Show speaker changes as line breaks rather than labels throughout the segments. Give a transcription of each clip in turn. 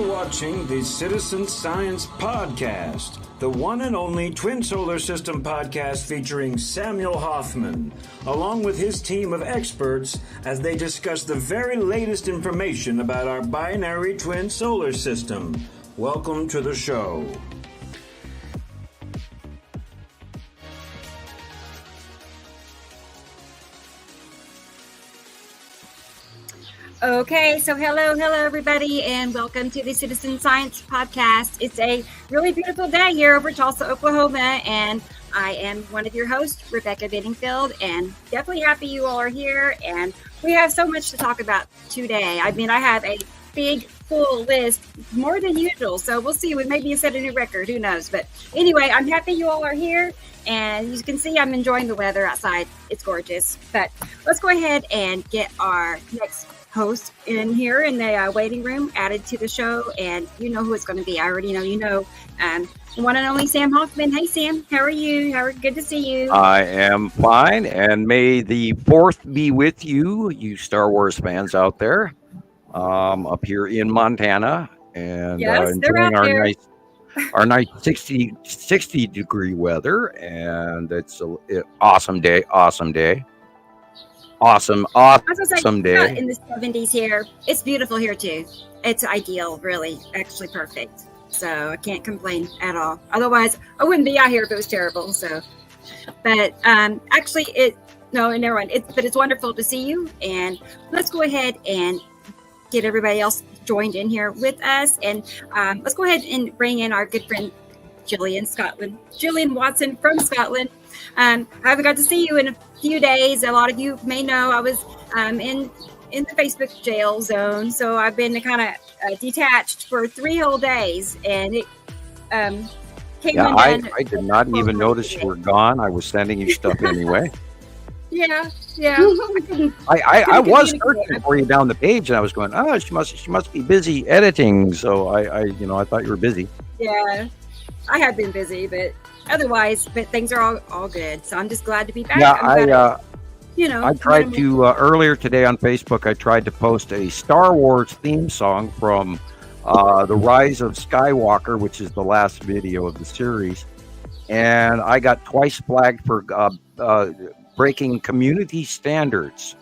Watching the Citizen Science Podcast, the one and only twin solar system podcast featuring Samuel Hofman, along with his team of experts as they discuss the very latest information about our binary twin solar system. Welcome to the show.
Okay, so hello everybody, and welcome to the Citizen Science Podcast. It's a really beautiful day here over Tulsa, Oklahoma, and I am one of your hosts, Rebecca Benningfield, and definitely happy you all are here, and we have so much to talk about today. I mean, I have a big, full list, more than usual, so we'll see. We may be setting a record, who knows, but anyway, I'm happy you all are here, and you can see I'm enjoying the weather outside. It's gorgeous, but let's go ahead and get our next host in here in the waiting room added to the show, and you know who it's going to be. I already know the one and only Sam Hofman. Hey Sam, how are you? Good to see you.
I am fine, and may the 4th be with you, you Star Wars fans out there, up here in Montana, and
yes,
enjoying our nice 60 degree weather, and it's an awesome day. Awesome day.
In the 70s here. It's beautiful here too. It's ideal, really, actually perfect. So I can't complain at all. Otherwise, I wouldn't be out here if it was terrible. So, but actually, never mind. But it's wonderful to see you. And let's go ahead and get everybody else joined in here with us. And let's go ahead and bring in our good friend Gillian Watson from Scotland. I haven't got to see you in a few days. A lot of you may know I was in the Facebook jail zone, so I've been kind of detached for 3 whole days, and it came undone.
I did not even notice you were gone. I was sending you stuff anyway.
Yeah.
I was searching for you down the page, and I was going, oh, she must be busy editing. So I thought you were busy.
Yeah, I have been busy, but things are all good. So I'm just glad to be back.
Yeah, I tried to earlier today on Facebook. I tried to post a Star Wars theme song from The Rise of Skywalker, which is the last video of the series, and I got twice flagged for breaking community standards.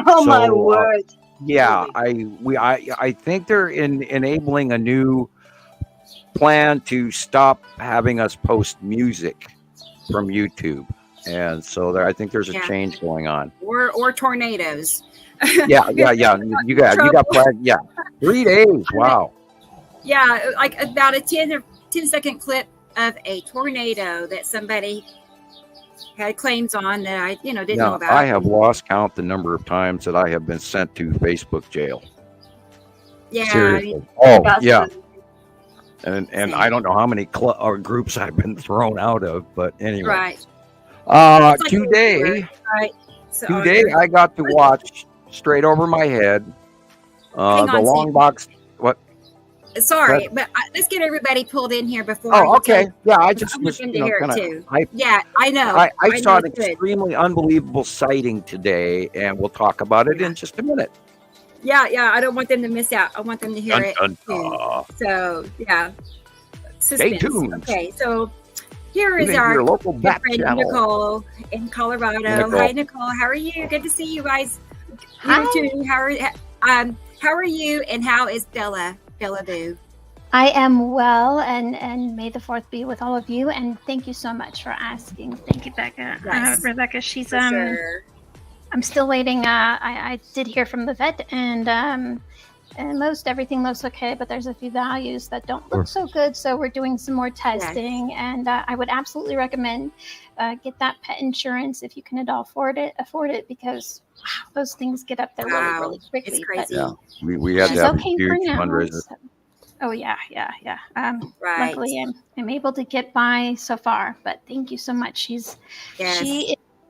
Oh, my word!
Yeah, I think they're enabling a new plan to stop having us post music from YouTube, and so I think there's a change going on.
Or tornadoes.
Yeah. You got flagged. Yeah, 3 days. Wow.
Yeah, like about a 10-second clip of a tornado that somebody had claims on that I didn't know about.
I have lost count the number of times that I have been sent to Facebook jail.
Yeah.
Seriously. Yeah. And I don't know how many groups I've been thrown out of, but anyway.
Right.
Today I got to watch straight over my head the long box. What?
Sorry, but let's get everybody pulled in here before.
Oh, okay. Yeah, I just was
to hear it too.
I
know.
I saw an extremely unbelievable sighting today, and we'll talk about it in just a minute.
Yeah. I don't want them to miss out. I want them to hear it too. So yeah, suspense.
Stay tuned.
Okay, so here is our
local
good
back
friend
channel.
Nicole in Colorado.
Nicole.
Hi, Nicole. How are you? Good to see you guys.
Hi.
You too. How are you? And how is Bella Boo?
I am well, and may the 4th be with all of you. And thank you so much for asking. Thank you, Becca.
Yes.
Rebecca, she's
For sure.
I'm still waiting. I did hear from the vet, and everything looks okay, but there's a few values that don't look so good. So we're doing some more testing, and I would absolutely recommend get that pet insurance if you can at all afford it, because wow, those things get up there really quickly.
It's crazy.
Yeah, we had to have a huge fundraiser.
So. Oh yeah.
Right.
Luckily, I'm able to get by so far, but thank you so much. She is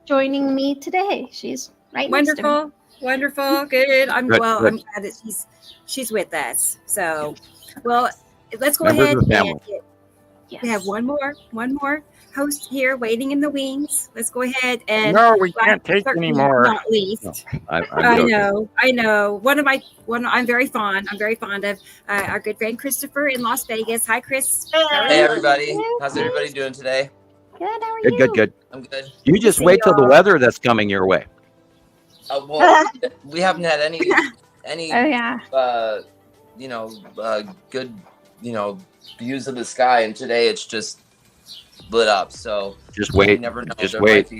joining me today. She's right next to me.
Wonderful, good. I'm glad that she's with us. So, well, let's go ahead and we have one more host here waiting in the wings. Let's go ahead and
we can't take anymore.
Not least,
no,
I know. I'm very fond of our good friend Christoper in Las Vegas. Hi, Chris.
Hey everybody, how's everybody doing today?
Good. How are you?
Good.
I'm good.
You just wait till the weather that's coming your way.
Well, we haven't had any
Oh yeah.
good views of the sky, and today it's just lit up. So
just wait.
You never know.
Just wait.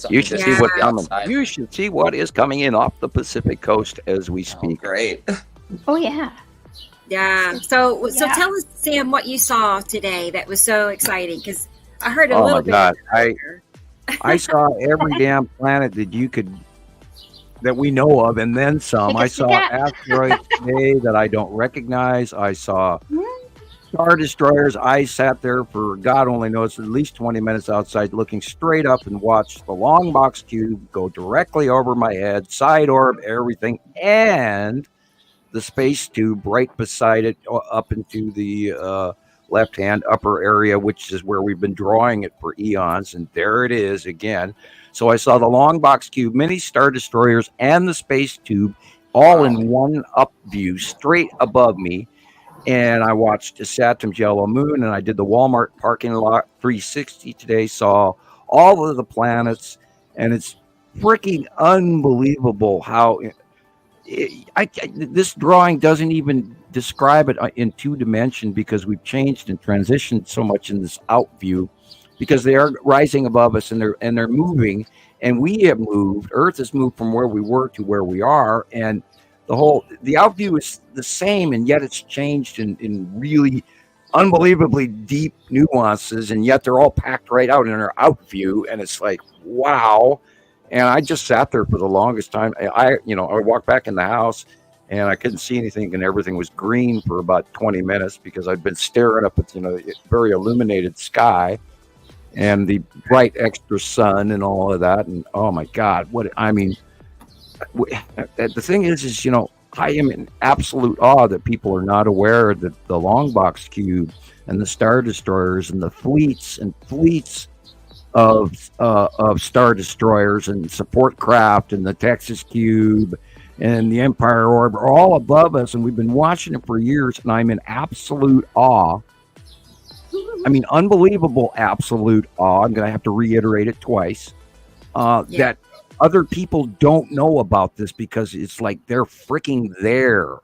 You should see what's coming.
Outside.
You should see what is coming in off the Pacific coast as we speak.
Oh, great.
Oh yeah.
Yeah. So tell us, Sam, what you saw today that was so exciting, because I heard a little bit.
Oh my God! I saw every damn planet that we know of, and then some. I saw asteroids today that I don't recognize. I saw star destroyers. I sat there for God only knows at least 20 minutes outside, looking straight up and watched the long box cube go directly over my head, side orb, everything, and the space tube right beside it, up into the left-hand upper area, which is where we've been drawing it for eons. And there it is again. So I saw the long box cube, many star destroyers, and the space tube all in one up view straight above me. And I watched Saturn's yellow moon, and I did the Walmart parking lot 360 today, saw all of the planets, and it's freaking unbelievable how this drawing doesn't even describe it in 2D, because we've changed and transitioned so much in this out view, because they are rising above us, and they're moving, and we have moved. Earth has moved from where we were to where we are, and the out view is the same, and yet it's changed in really unbelievably deep nuances, and yet they're all packed right out in our out view, and it's like, wow. And I just sat there for the longest time. I walked back in the house, and I couldn't see anything, and everything was green for about 20 minutes because I'd been staring up at the very illuminated sky and the bright extra sun and all of that. And oh my God, the thing is I am in absolute awe that people are not aware that the long box cube and the star destroyers and the fleets of star destroyers and support craft and the Texas cube and the Empire orb are all above us, and we've been watching it for years, and I'm in absolute awe. I mean, unbelievable absolute awe. I'm going to have to reiterate it twice. That other people don't know about this, because it's like they're freaking there.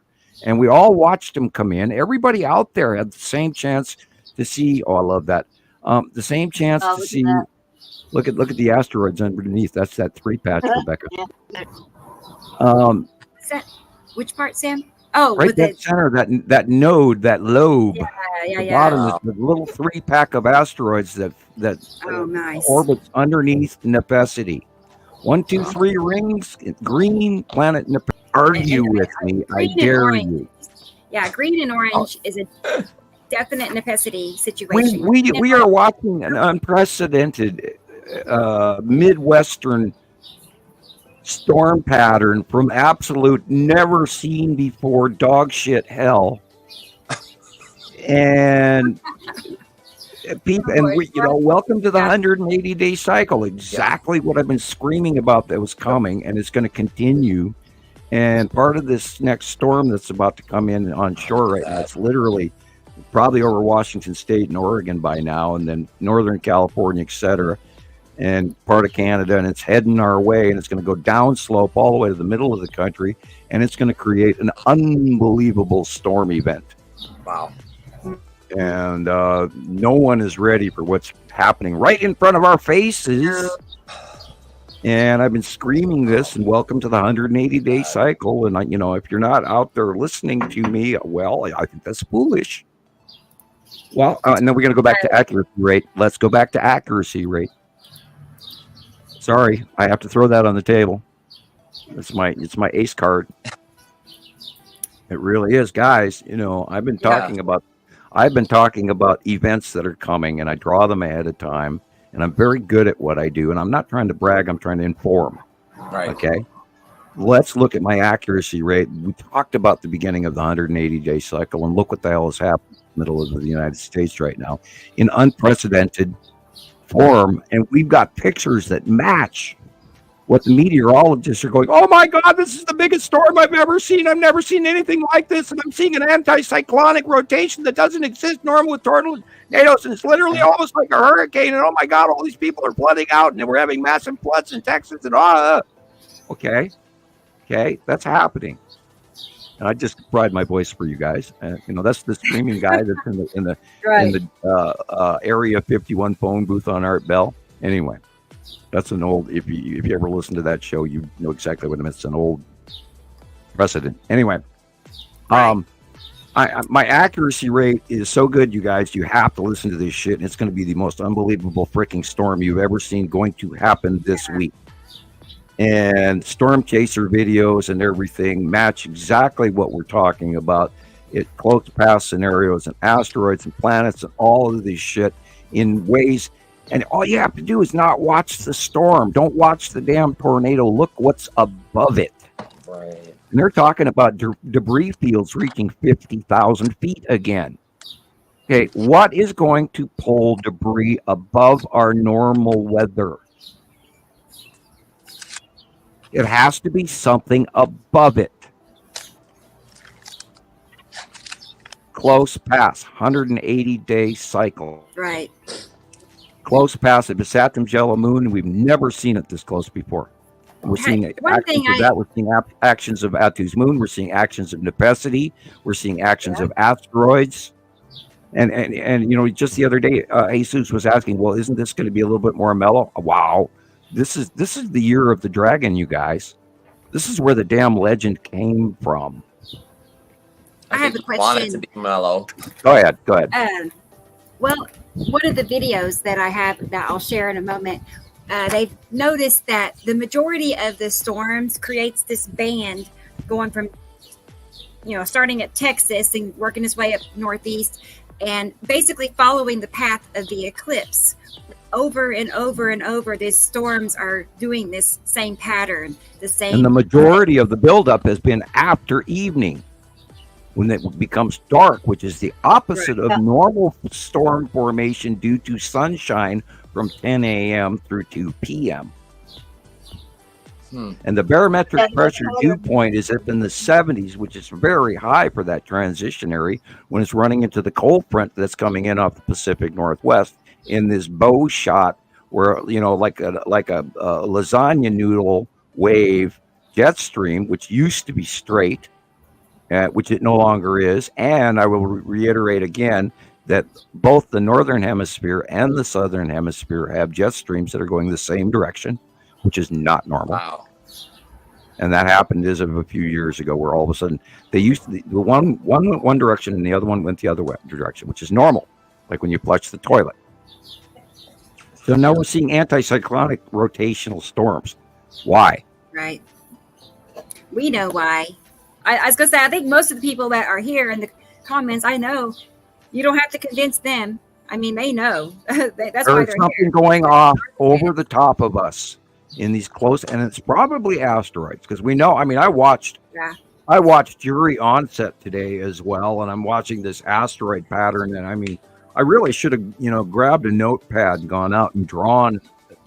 And we all watched them come in. Everybody out there had the same chance to see. Oh, I love that. The same chance to see. Look at the asteroids underneath. That's that 3-patch, Rebecca.
Which part, Sam? Oh,
right, that center, that node, that lobe. The bottom is the little 3-pack of asteroids that
nice.
Orbits underneath Nepacity. 1, 2, 3 rings, green planet Nepacity. Argue with me, I dare you.
Yeah, green and orange is a definite Nepacity situation.
We are watching an unprecedented Midwestern storm pattern from absolute never seen before dog shit hell. And people, and we, welcome to the 180-day cycle. Exactly what I've been screaming about that was coming, and it's going to continue. And part of this next storm that's about to come in on shore right now, it's literally probably over Washington State and Oregon by now, and then Northern California, etc., and part of Canada, and it's heading our way, and it's going to go downslope all the way to the middle of the country, and it's going to create an unbelievable storm event.
Wow.
And no one is ready for what's happening right in front of our faces. And I've been screaming this, and welcome to the 180-day cycle. And, if you're not out there listening to me, well, I think that's foolish. Well, and then we're going to go back to accuracy rate. Let's go back to accuracy rate. Sorry, I have to throw that on the table. It's my ace card. It really is, guys. I've been talking about events that are coming, and I draw them ahead of time, and I'm very good at what I do. And I'm not trying to brag; I'm trying to inform.
Right.
Okay. Let's look at my accuracy rate. We talked about the beginning of the 180-day cycle, and look what the hell has happened in the middle of the United States right now in unprecedented form, and we've got pictures that match what the meteorologists are going, oh my God, this is the biggest storm I've ever seen. I've never seen anything like this, and I'm seeing an anticyclonic rotation that doesn't exist normally with tornadoes, and it's literally almost like a hurricane, and oh my God, all these people are flooding out, and we're having massive floods in Texas, and okay, that's happening. And I just provide my voice for you guys. That's the screaming guy that's in the Area 51 phone booth on Art Bell. Anyway, that's an old. If you ever listen to that show, you know exactly what I mean. It's an old precedent. Anyway, my accuracy rate is so good, you guys. You have to listen to this shit, and it's going to be the most unbelievable freaking storm you've ever seen going to happen this week. And storm chaser videos and everything match exactly what we're talking about. It close path scenarios and asteroids and planets and all of this shit in ways. And all you have to do is not watch the storm. Don't watch the damn tornado. Look what's above it.
Right.
And they're talking about debris fields reaching 50,000 feet again. Okay, what is going to pull debris above our normal weather? It has to be something above it. Close pass, 180-day cycle.
Right.
Close pass of the Saturn yellow moon. We've never seen it this close before. We're seeing actions of that. We're seeing actions of Atu's moon. We're seeing actions of Nepacity. We're seeing actions of asteroids. And just the other day, Jesus was asking, well, isn't this going to be a little bit more mellow? Wow. This is the year of the dragon, you guys. This is where the damn legend came from.
I have a question.
Want it to be mellow.
Go ahead.
Well, one of the videos that I have that I'll share in a moment, they've noticed that the majority of the storms creates this band going from, starting at Texas and working its way up northeast, and basically following the path of the eclipse. Over and over and over, these storms are doing this same pattern,
And the majority of the buildup has been after evening, when it becomes dark, which is the opposite of normal storm formation due to sunshine from 10 a.m. through 2 p.m. And the barometric pressure dew point is up in the 70s, which is very high for that transitionary when it's running into the cold front that's coming in off the Pacific Northwest in this bow shot where, like a lasagna noodle wave jet stream, which used to be straight, which it no longer is. And I will reiterate again that both the northern hemisphere and the southern hemisphere have jet streams that are going the same direction, which is not normal.
Wow.
And that happened as of a few years ago, where all of a sudden they used to, the one went one direction and the other one went the other direction, which is normal, like when you flush the toilet. So now we're seeing anticyclonic rotational storms. Why?
Right. We know why. I was going to say, I think most of the people that are here in the comments, I know you don't have to convince them. I mean, they know. That's why they're
There's something
here.
going off over the top of us in these close, and it's probably asteroids, because we know. I mean, I watched Jury Onset today as well, and I'm watching this asteroid pattern, and I mean, I really should have, grabbed a notepad and gone out and drawn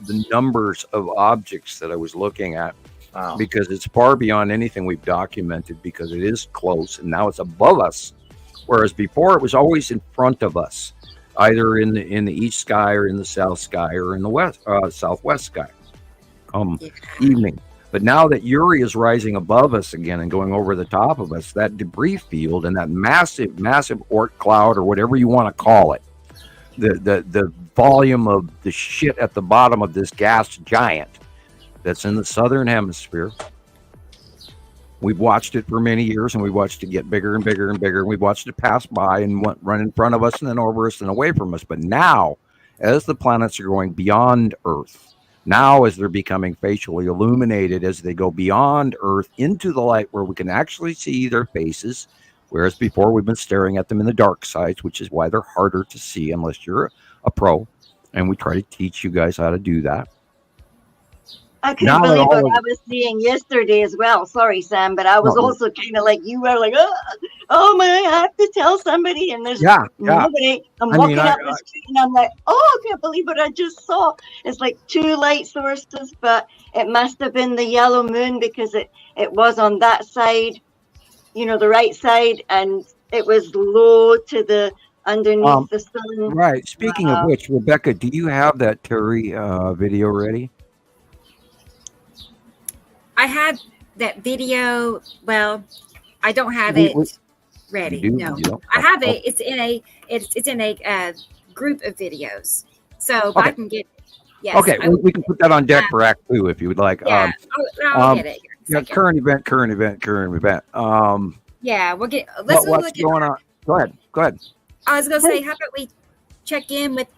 the numbers of objects that I was looking at.
Wow.
because it's far beyond anything we've documented, because it is close and now it's above us. Whereas before it was always in front of us, either in the east sky or in the south sky or in the west southwest sky. Evening. But now that Uri is rising above us again and going over the top of us, that debris field and that massive Oort cloud, or whatever you want to call it, the volume of the shit at the bottom of this gas giant that's in the southern hemisphere. We've watched it for many years, and we watched it get bigger and bigger and bigger. We watched it pass by and run in front of us and then over us and away from us. But now, as the planets are going beyond Earth, now as they're becoming facially illuminated, as they go beyond Earth into the light where we can actually see their faces, whereas before we've been staring at them in the dark sides, which is why they're harder to see unless you're a pro. And we try to teach you guys how to do that.
I couldn't believe what I was seeing yesterday as well. Sorry, Sam, but I was also kind of like you were, like, oh my, I have to tell somebody, and there's nobody. I'm walking up the street, and I'm like, oh, I can't believe what I just saw. It's like 2 light sources, but it must have been the yellow moon, because it was on that side, the right side, and it was low to the underneath the sun.
Right. Speaking of which, Rebecca, do you have that Terry video ready?
I have that video. Well, I don't have it ready. No, I have it. It's in a group of videos. So if I can get, yes. Okay,
we can put that on deck for Act 2 if you would like.
Yeah, I'll get it.
Yeah, current event.
Yeah, we'll get. What's
going on? Go ahead.
I was gonna say, how about we check in with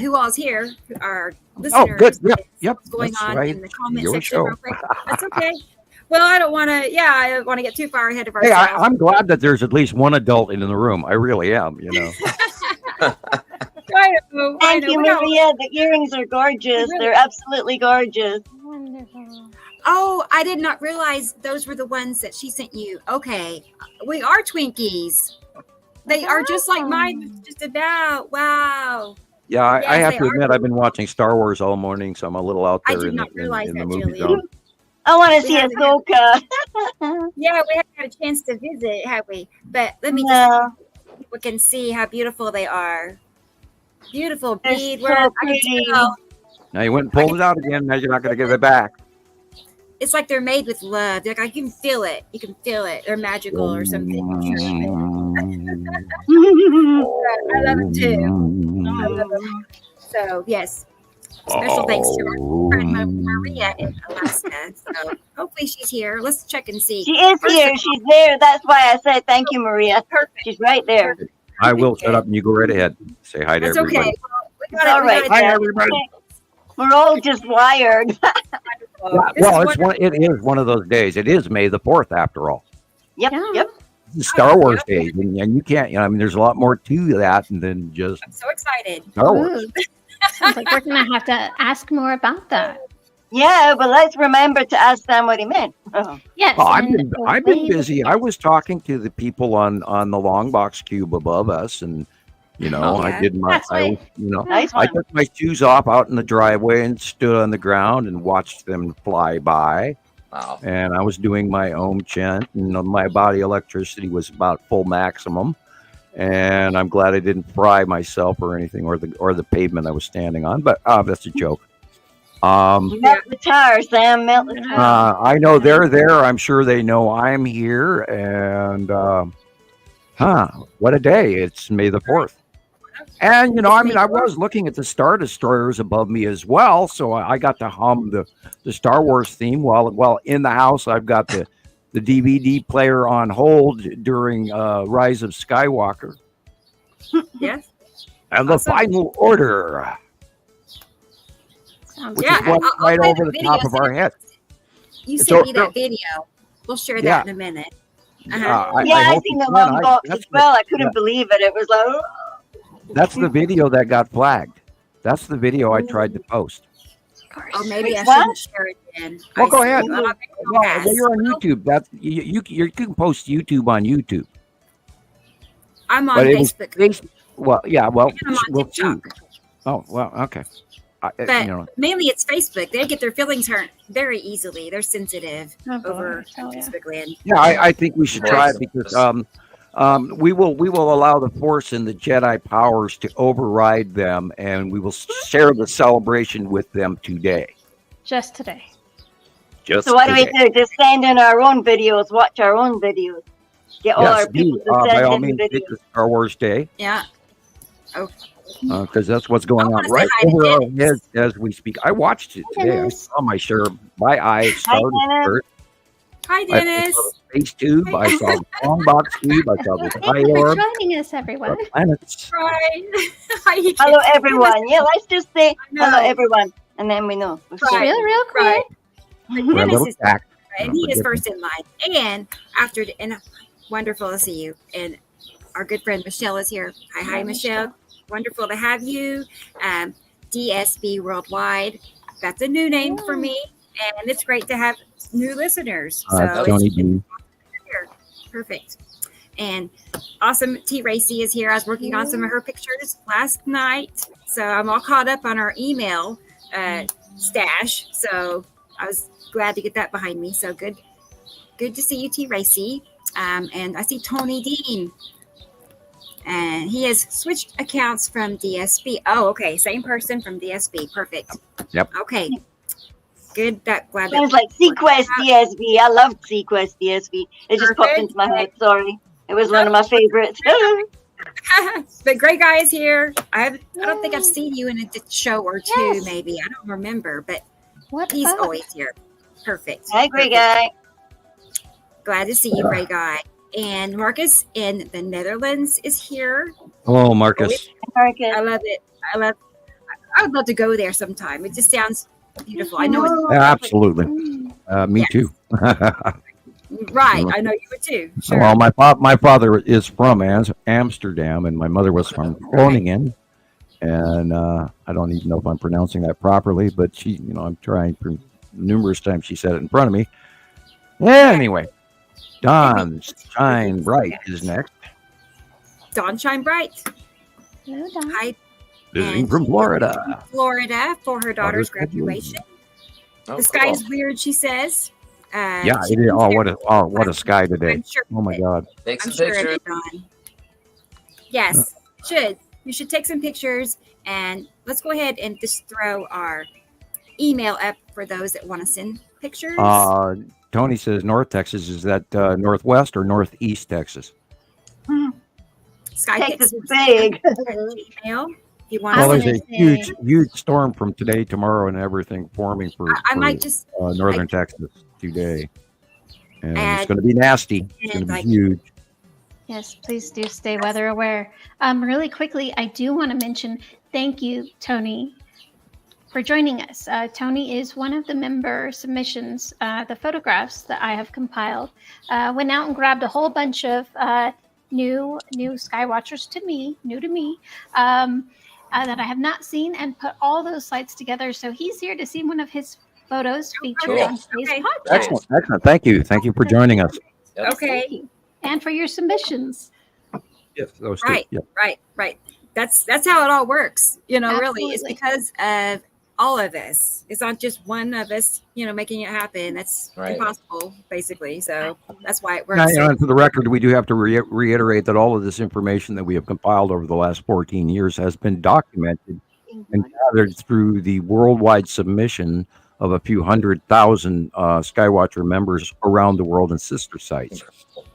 who all's here, our listeners.
Oh, good. Yep.
What's going on in the comment section real quick. That's okay. Well, I don't want to. Yeah, I don't want to get too far ahead of ourselves.
Hey, I'm glad that there's at least one adult in the room. I really am.
Thank you, Maria. The earrings are gorgeous. They're absolutely gorgeous.
Wonderful.
Oh, I did not realize those were the ones that she sent you. Okay, we are Twinkies. They are just like mine. Just about. Wow.
Yeah, I have to admit, I've been watching Star Wars all morning, so I'm a little out there in the movie zone.
I want to see Ahsoka.
Yeah, we haven't had a chance to visit, have we? But let me just, we can see how beautiful they are. Beautiful beadwork.
So
now you went and pulled it out again. Now you're not going to give it back.
It's like they're made with love. Like, I can feel it. You can feel it. They're magical or something. I love them too. So, yes. Special thanks to our friend Maria in Alaska. So, hopefully she's here. Let's check and see.
She is here. She's there. That's why I said thank you, Maria. Perfect. She's right there.
Perfect.
I will shut up and you go right ahead. Say hi to everybody.
Okay. Well, all right.
Hi, everybody.
We're all just wired.
It is one of those days. It is May the 4th, after all.
Yep.
It's Star Wars Day, and you can't. There's a lot more to that than just.
I'm so excited.
Star Wars.
Sounds like we're gonna have to ask more about that.
Yeah, but let's remember to ask Sam what he meant.
Yes.
I've been busy. I was talking to the people on the long box cube above us, and I did my. I took my shoes off out in the driveway and stood on the ground and watched them fly by.
Wow.
And I was doing my own chant, and my body electricity was about full maximum. And I'm glad I didn't fry myself or anything, or the pavement I was standing on. But that's a joke.
Melt the tire, Sam. Melt the tire.
I know they're there. I'm sure they know I'm here. And what a day! It's May the 4th. And I was looking at the Star Destroyers above me as well, so I got to hum the Star Wars theme while in the house. I've got the DVD player on hold during Rise of Skywalker.
Yes.
And the Final Order. Which is right over the top of our head.
You sent me that video. We'll share that in a minute.
I seen the long box as well. I couldn't believe it. It was like.
That's the video that got flagged. That's the video I tried to post.
Oh, maybe I shouldn't share it then.
Well, go ahead. Well, you're on YouTube. That's you can post YouTube on YouTube.
I'm on Facebook.
Well, yeah. Well, we'll see. Oh, well, okay.
mainly it's Facebook. They get their feelings hurt very easily. They're sensitive over Facebook land.
Yeah, I think we should try it because we will allow the Force and the Jedi powers to override them, and we will share the celebration with them today.
Just today.
So what do we do? Just send in our own videos, watch our own videos. Get all our people to send
by all
in
means,
videos.
it's Star Wars Day.
Yeah. Oh.
Because that's what's going on right over our heads as we speak. I watched it today. I saw my eyes started first.
Hi, Dennis.
I saw the space tube. I saw the long box tube. I saw the
Thank you for joining us, everyone.
Planets.
Hi.
Hello, everyone. Yeah, let's just say hello, everyone, and then we know.
Real quick.
Dennis is and he is first in line. And wonderful to see you. And our good friend Michelle is here. Hi, Michelle. Wonderful to have you. DSB Worldwide. That's a new name for me. And it's great to have new listeners. So
Tony B.
Perfect. And awesome T. Racy is here. I was working on some of her pictures last night. So I'm all caught up on our email stash. So I was glad to get that behind me. So good to see you, T. Racy. And I see Tony Dean. And he has switched accounts from DSB. Oh, okay. Same person from DSB. Perfect.
Yep.
Okay. Good. Glad
Sounds like Sequest DSB. I loved Sequest DSB. It just popped into my head. Sorry. It was one of my favorites.
But great guy is here. I don't think I've seen you in a show or two, maybe. I don't remember, but he's always here. Perfect.
Hi, great guy.
Glad to see you, great guy. And Marcus in the Netherlands is here.
Hello, Marcus.
Marcus.
I love it. I would love to go there sometime. It just sounds beautiful. I know it's
absolutely. Me too.
Right. I know you would too. Sure.
Well, my father is from Amsterdam, and my mother was from Groningen. And I don't even know if I'm pronouncing that properly, but she, I'm trying for numerous times. She said it in front of me. Anyway. Dawn Shine Bright is next.
Dawn Shine Bright.
Hello, Dawn.
Hi.
Visiting from Florida.
For her daughter's graduation. The sky is weird, she says.
Yeah, it is. What a sky today.
Sure
my God.
Take some
pictures.
pictures.
Yes, you should take some pictures, and let's go ahead and just throw our email up for those that want to send pictures.
Tony says North Texas. Is that Northwest or Northeast Texas?
Sky
Texas is big.
Email. You
want there's a huge storm from today, tomorrow, and everything forming for northern Texas today. And it's going to be nasty. It's going to be huge.
Yes, please do stay weather aware. Really quickly, I do want to mention thank you, Tony, for joining us. Tony is one of the member submissions, the photographs that I have compiled. Went out and grabbed a whole bunch of new Skywatchers new to me, that I have not seen, and put all those sites together. So he's here to see one of his photos featured on today's podcast.
Excellent. Thank you for joining us.
Okay.
And for your submissions.
Yes, those
right,
two.
Right. That's how it all works.
Absolutely.
Really, it's because of all of us. It's not just one of us, making it happen. That's impossible, basically. So that's why it works.
And for the record, we do have to reiterate that all of this information that we have compiled over the last 14 years has been documented and gathered through the worldwide submission of a few 100,000 Skywatcher members around the world and sister sites.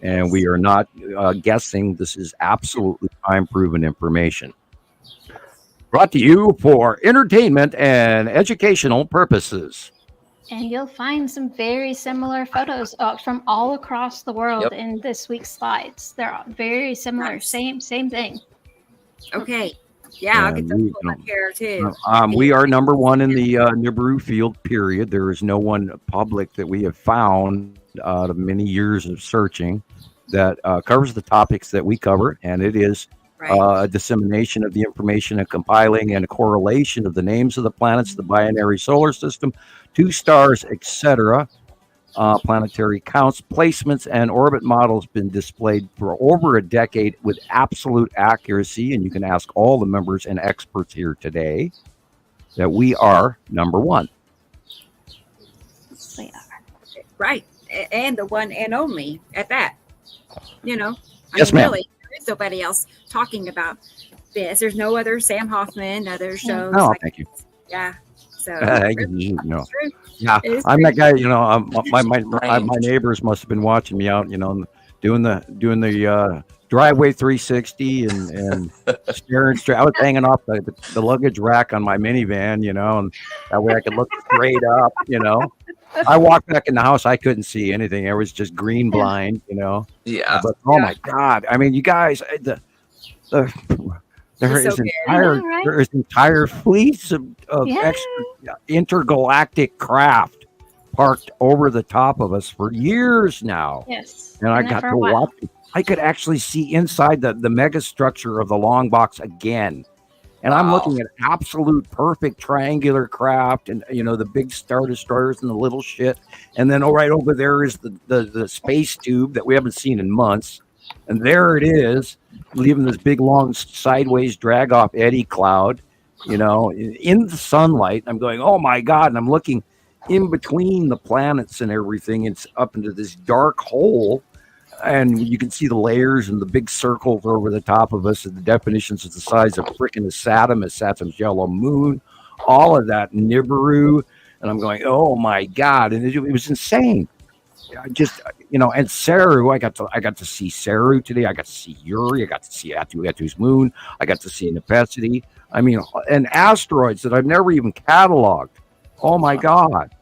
And we are not guessing. This is absolutely time-proven information. Brought to you for entertainment and educational purposes.
And you'll find some very similar photos from all across the world in this week's slides. They're very similar. Same thing.
Okay. Yeah, I'll get those up here too.
We are number one in the Nibiru field, period. There is no one public that we have found out of many years of searching that covers the topics that we cover, and it is a dissemination of the information and compiling and a correlation of the names of the planets, the binary solar system, 2 stars, etc. Planetary counts, placements, and orbit models been displayed for over a decade with absolute accuracy, and you can ask all the members and experts here today. that we are number one.
We are.
Right. And the one and only at that. You know,
Yes, ma'am.
Really, there is nobody else talking about this. There's no other Sam Hofman, other shows.
Oh, thank you.
Yeah. So,
you know.
true.
Yeah, I'm
true.
that guy. You know, my neighbors must have been watching me out. You know, doing the driveway 360 and staring straight. I was hanging off the luggage rack on my minivan. You know, and that way I could look straight up. You know, I walked back in the house. I couldn't see anything. It was just green blind. You know.
Yeah.
But my God, I mean, you guys, there is entire fleets of extra intergalactic craft parked over the top of us for years now.
Yes.
And I got to watch it. I could actually see inside the mega structure of the long box again. And I'm looking at absolute perfect triangular craft and, you know, the big Star Destroyers and the little shit. And then right over there is the space tube that we haven't seen in months. And there it is, leaving this big, long, sideways drag-off eddy cloud, you know, in the sunlight. I'm going, oh, my God. And I'm looking in between the planets and everything. It's up into this dark hole. And you can see the layers and the big circles over the top of us. And the definitions of the size of freaking Saturn's yellow moon. All of that, Nibiru. And I'm going, oh, my God. And it was insane. I just, you know, and Saru, I got to see Saru today. I got to see Yuri. I got to see Atu's moon. I got to see Nepesity. I mean, and asteroids that I've never even cataloged. Oh my God!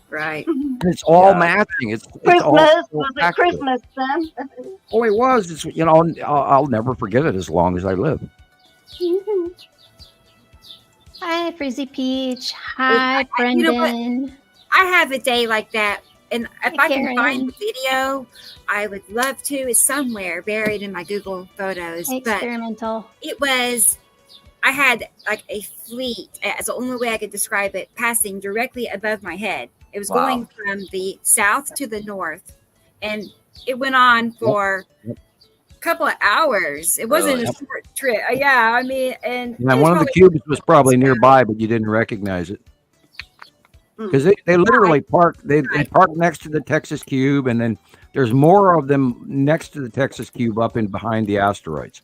Right.
And it's all matching. It's
Christmas.
all
Was it Christmas, Sam?
Oh, it was. It's, you know, I'll never forget it as long as I live.
Hi, Frizzy Peach. Hi, Brendan.
You know what? I have a day like that. And if I can find the video, I would love to. It's somewhere buried in my Google Photos.
Experimental.
But it was, I had like a fleet, as the only way I could describe it, passing directly above my head. It was going from the south to the north. And it went on for a couple of hours. It wasn't a short trip. Yeah, I mean, and
one of the cubes was probably nearby, but you didn't recognize it. Because they literally park next to the Texas Cube, and then there's more of them next to the Texas Cube up in behind the asteroids.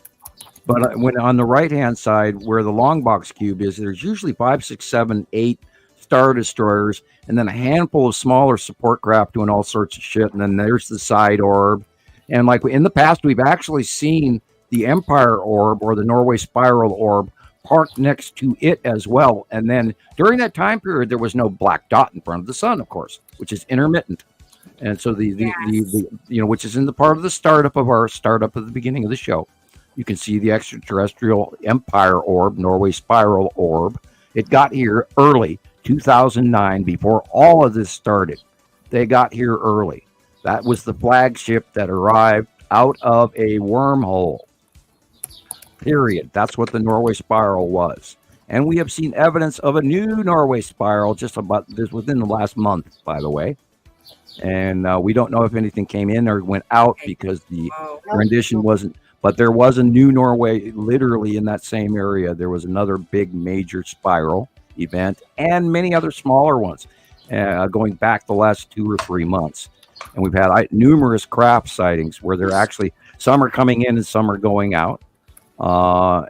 But when on the right hand side where the long box cube is, there's usually 5, 6, 7, 8 Star Destroyers, and then a handful of smaller support craft doing all sorts of shit. And then there's the side orb, and like in the past, we've actually seen the Empire orb or the Norway Spiral orb parked next to it as well. And then during that time period, there was no black dot in front of the sun, of course, which is intermittent. And so the you know, which is in the part of the startup at the beginning of the show. You can see the extraterrestrial Empire orb, Norway Spiral orb. It got here early, 2009, before all of this started. They got here early. That was the flagship that arrived out of a wormhole. Period. That's what the Norway Spiral was. And we have seen evidence of a new Norway Spiral just about this within the last month, by the way. And we don't know if anything came in or went out because the rendition wasn't. But there was a new Norway literally in that same area. There was another big major spiral event and many other smaller ones going back the last 2 or 3 months. And we've had numerous craft sightings where they're actually, some are coming in and some are going out.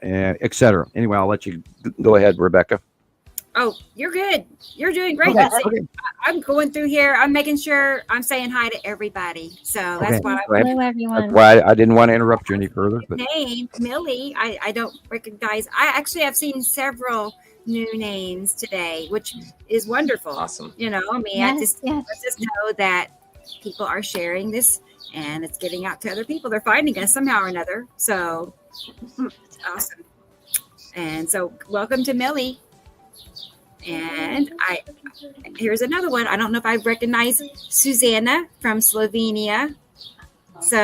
Etc. Anyway, I'll let you go ahead, Rebecca.
Oh, you're good. You're doing great.
Okay.
I'm going through here. I'm making sure I'm saying hi to everybody. So that's why
hello, everyone.
That's why I didn't want to interrupt you any further. But
name Millie, I don't recognize. I actually have seen several new names today, which is wonderful.
Awesome.
You know, I mean, I just know that people are sharing this and it's getting out to other people. They're finding us somehow or another. So it's awesome. And so welcome to Millie. And here's another one. I don't know if I recognize Susanna from Slovenia. So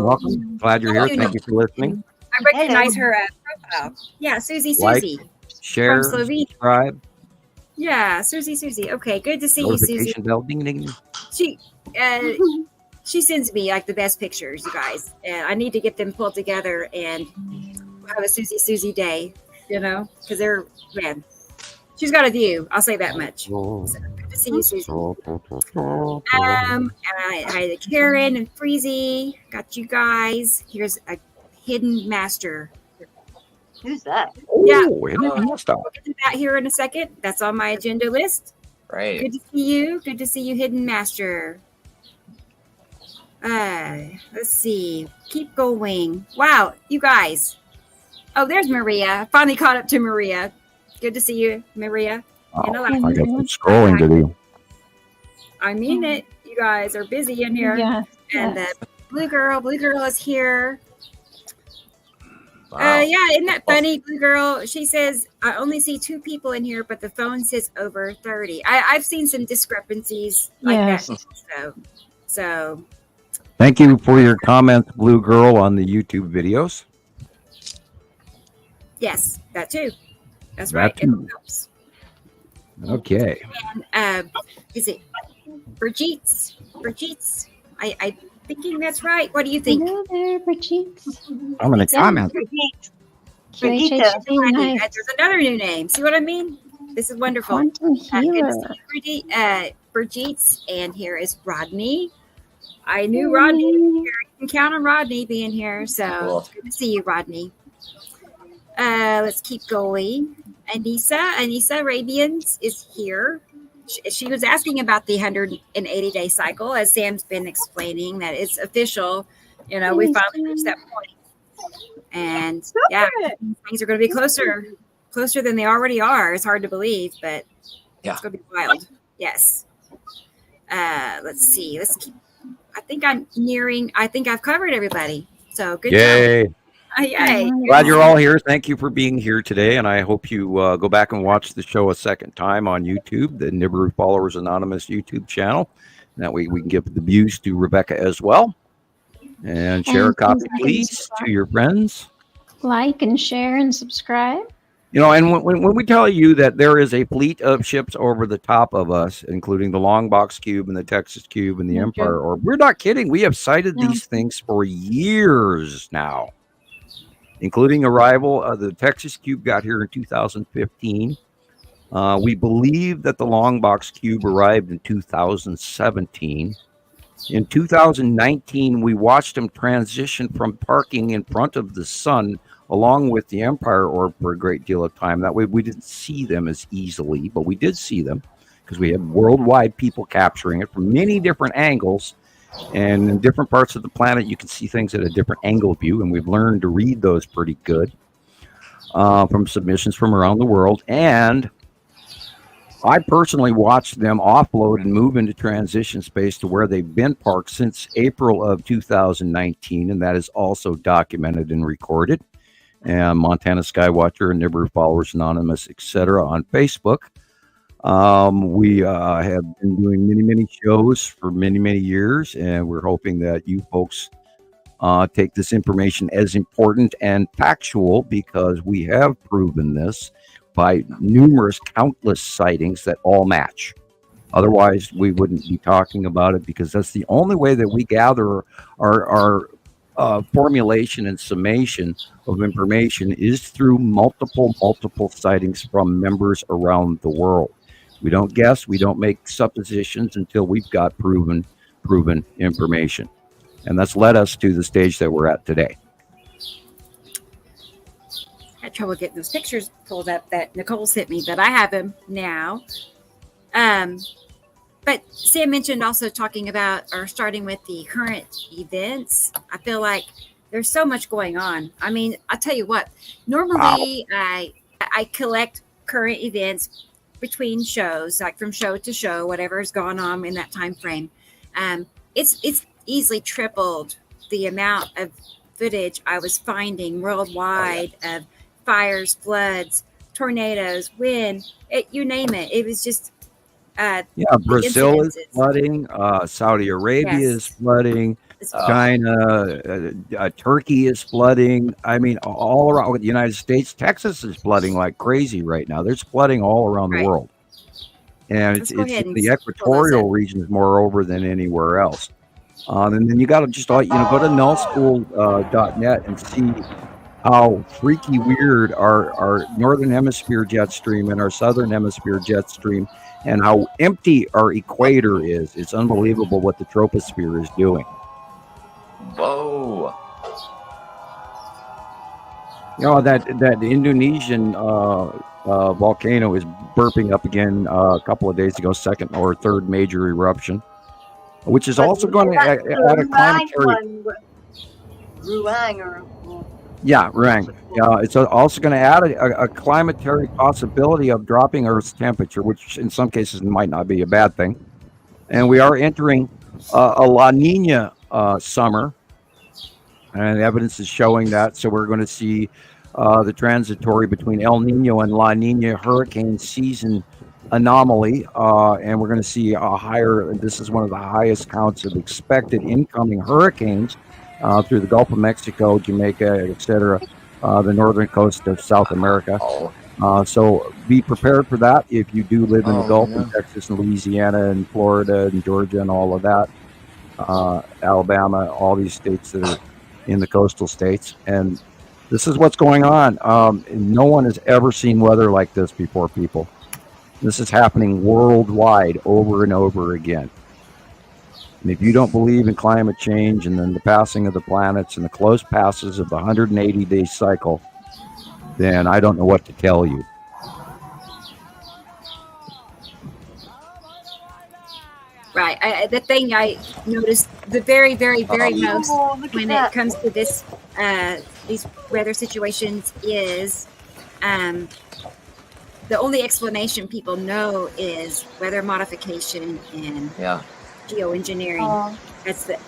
welcome. Glad you're here. Thank you for listening.
I recognize her profile. Yeah, Susie.
Share,
from Slovenia.
Subscribe.
Yeah, Susie. Okay, good to see you, Susie.
Bell, ding, ding.
She sends me like the best pictures, you guys. And I need to get them pulled together and have a Susie day, you know, because they're, man, She's got a view. I'll say that much. So, good to see you, Susie. Hi to Karen and Freezy. Got you guys. Here's a hidden master.
Who's that?
Yeah.
We'll
get to that here in a second. That's on my agenda list.
Right.
Good to see you. Good to see you, hidden master. Let's see. Keep going. Wow, you guys. Oh, there's Maria. Finally caught up to Maria. Good to see you, Maria.
I got some scrolling to do.
I mean it. You guys are busy in here.
Yeah.
And the Blue Girl is here.
Wow.
Yeah, isn't that funny? Blue Girl, she says, I only see 2 people in here, but the phone says over 30. I've seen some discrepancies like that. So
Thank you for your comments, Blue Girl, on the YouTube videos.
yes, that too. That's
That
right.
too.
It helps.
Okay.
And is it Brigitte? I thinking that's right. What do you think?
Hello there, Brigitte.
I'm going to comment.
QHHC, nice.
There's another new name. See what I mean? This is wonderful.
Quantum
Good
healer.
to see you, Brigitte. And here is Rodney. I knew Rodney would be here. You can count on Rodney being here. So
Cool.
it's good to see you, Rodney. Let's keep going. Anissa Arabians is here. She was asking about the 180-day cycle, as Sam's been explaining, that it's official. You know, we finally reached that point. And things are going to be closer than they already are. It's hard to believe, but it's going to be wild. Yes. Let's see. Let's keep. I think I've covered everybody. So good job. Yay.
Glad you're all here. Thank you for being here today. And I hope you go back and watch the show a second time on YouTube, the Nibiru Followers Anonymous YouTube channel. That way we can give the views to Rebecca as well. And share a copy, please, to your friends.
Like and share and subscribe.
You know, and when we tell you that there is a fleet of ships over the top of us, including the Long Box Cube and the Texas Cube and the Empire Orb, we're not kidding. We have cited these things for years now, including arrival. The Texas Cube got here in 2015. We believe that the Long Box Cube arrived in 2017. In 2019, we watched them transition from parking in front of the sun along with the Empire Orb for a great deal of time. That way we didn't see them as easily, but we did see them because we had worldwide people capturing it from many different angles. And in different parts of the planet, you can see things at a different angle view, and we've learned to read those pretty good from submissions from around the world. And I personally watched them offload and move into transition space to where they've been parked since April of 2019, and that is also documented and recorded. And Montana Skywatcher and Nibiru Followers Anonymous, etc. on Facebook. We have been doing many shows for many years, and we're hoping that you folks take this information as important and factual, because we have proven this by countless sightings that all match. Otherwise, we wouldn't be talking about it, because that's the only way that we gather our formulation and summation of information is through multiple sightings from members around the world. We don't guess, we don't make suppositions until we've got proven information. And that's led us to the stage that we're at today.
I had trouble getting those pictures pulled up that Nicole sent me, but I have them now. But Sam mentioned also talking about, or starting with the current events. I feel like there's so much going on. I mean, I'll tell you what, normally I collect current events between shows, like from show to show, whatever's gone on in that time frame. It's easily tripled the amount of footage I was finding worldwide of fires, floods, tornadoes, wind, you name it. It was just
Brazil is flooding, Saudi Arabia is flooding, China, Turkey is flooding. I mean, all around the United States, Texas is flooding like crazy right now. There's flooding all around the world. And it's the equatorial regions moreover than anywhere else. And then you got to just, go to nullschool.net and see how freaky weird our northern hemisphere jet stream and our southern hemisphere jet stream, and how empty our equator is. It's unbelievable what the troposphere is doing.
Whoa.
You know, that Indonesian volcano is burping up again a couple of days ago, second or third major eruption, which is also going to add a planetary. Ruang. It's also going to add a climatary possibility of dropping Earth's temperature, which in some cases might not be a bad thing. And we are entering a La Nina summer, and evidence is showing that. So we're going to see the transitory between El Nino and La Nina hurricane season anomaly, and we're going to see a higher. This is one of the highest counts of expected incoming hurricanes through the Gulf of Mexico, Jamaica, etc., the northern coast of South America. So be prepared for that if you do live in the Gulf, in Texas and Louisiana and Florida and Georgia and all of that, Alabama, all these states that are in the coastal states. And this is what's going on. No one has ever seen weather like this before, people. This is happening worldwide over and over again. And if you don't believe in climate change and then the passing of the planets and the close passes of the 180-day cycle, then I don't know what to tell you.
Right. The thing I noticed the very, very, very most when it comes to this, these weather situations is the only explanation people know is weather modification and geoengineering. That's the,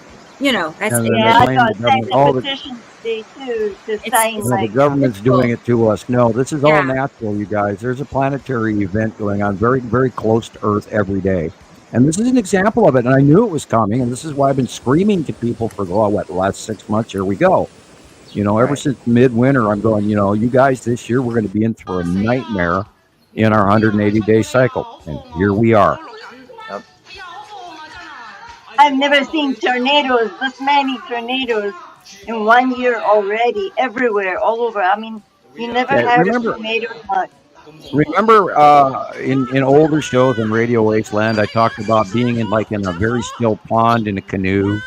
that's
the petitions they do to sign.
The government's doing it to us. No, this is all natural, you guys. There's a planetary event going on very, very close to Earth every day. And this is an example of it. And I knew it was coming. And this is why I've been screaming to people for the last 6 months. Here we go. Ever since midwinter, I'm going, you guys, this year we're going to be in for a nightmare in our 180-day cycle. And here we are.
Yep.
I've never seen tornadoes, this many tornadoes in 1 year already, everywhere, all over. I mean, you never had a tornado much.
Remember in older shows on Radio Wasteland, I talked about being in a very still pond in a canoe.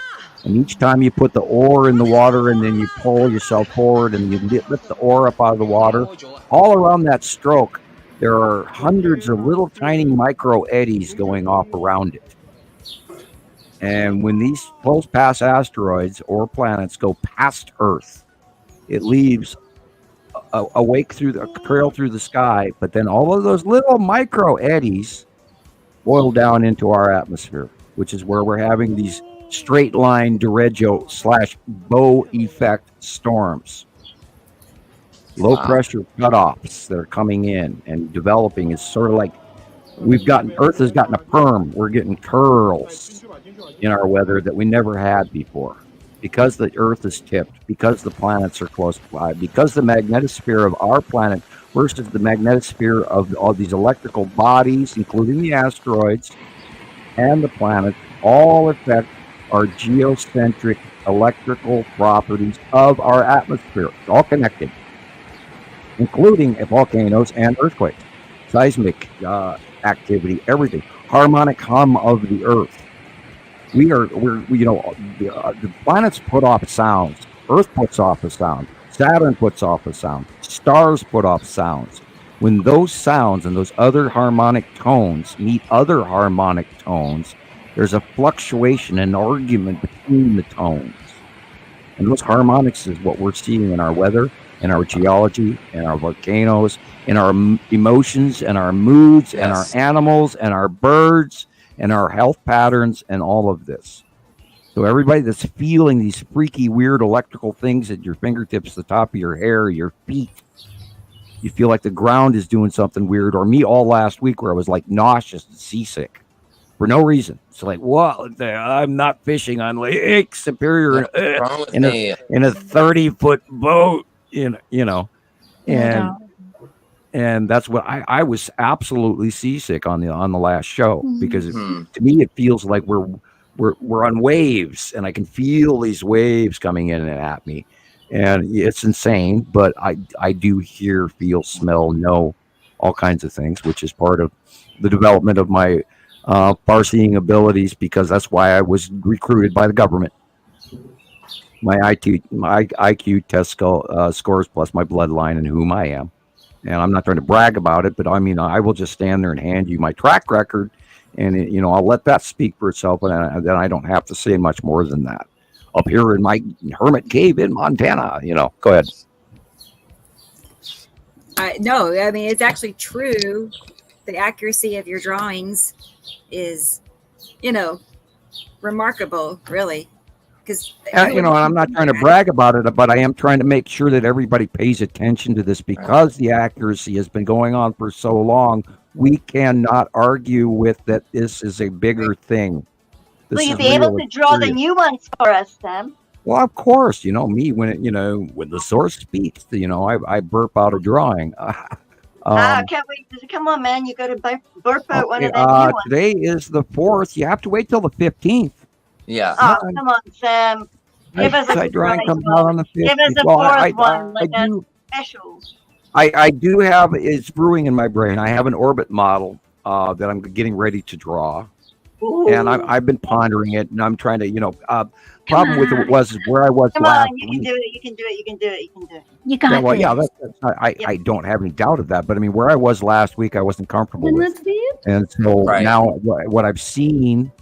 And each time you put the oar in the water and then you pull yourself forward and you lift the oar up out of the water, all around that stroke, there are hundreds of little tiny micro eddies going off around it. And when these close pass asteroids or planets go past Earth, it leaves a wake through the trail through the sky, but then all of those little micro eddies boil down into our atmosphere, which is where we're having these straight line derecho / bow effect storms. Low pressure cutoffs that are coming in and developing is sort of like Earth has gotten a perm. We're getting curls in our weather that we never had before. Because the Earth is tipped, because the planets are close by, because the magnetosphere of our planet versus the magnetosphere of all these electrical bodies, including the asteroids and the planets, all affect our geocentric electrical properties of our atmosphere. It's all connected, including volcanoes and earthquakes, seismic activity, everything, harmonic hum of the Earth. The planets put off sounds. Earth puts off a sound. Saturn puts off a sound. Stars put off sounds. When those sounds and those other harmonic tones meet other harmonic tones, there's a fluctuation, an argument between the tones. And those harmonics is what we're seeing in our weather, in our geology, in our volcanoes, in our emotions, and our moods, and our animals, and our birds, and our health patterns, and all of this. So everybody that's feeling these freaky, weird electrical things at your fingertips, the top of your hair, your feet, you feel like the ground is doing something weird. Or me all last week where I was like nauseous and seasick for no reason. It's like, well, I'm not fishing on Lake Superior in a 30-foot boat, and that's what I was absolutely seasick on the last show, because to me it feels like we're on waves, and I can feel these waves coming in and at me, and it's insane. But I do hear, feel, smell, know all kinds of things, which is part of the development of my far-seeing abilities, because that's why I was recruited by the government. My IQ test scores plus my bloodline and whom I am. And I'm not trying to brag about it, but I mean, I will just stand there and hand you my track record, and I'll let that speak for itself, and then I don't have to say much more than that. Up here in my hermit cave in Montana, go ahead.
No, I mean, it's actually true. The accuracy of your drawings is, remarkable, really. Because
and I'm not trying to brag about it, but I am trying to make sure that everybody pays attention to this, because the accuracy has been going on for so long. We cannot argue with that. This is a bigger thing.
Will you be able to draw the new ones for us, Sam?
Well, of course. Me, when the source speaks, I burp out a drawing.
Can't wait. Come on, man. You got to burp out one of them new ones.
Today is the 4th. You have to wait till the 15th.
Yeah.
Oh, come on, Sam. Give us a
drawing comes out on the 15th.
Give us a fourth one, like a special.
I do have, it's brewing in my brain. I have an orbit model that I'm getting ready to draw. Ooh. And I've been pondering it, and I'm trying to, problem with it was where I was last week.
You can do it. You can do it. You can do it. You can do it.
You got it.
Well, yeah, I don't have any doubt of that. But I mean, where I was last week, I wasn't comfortable with. And so now what I've seen,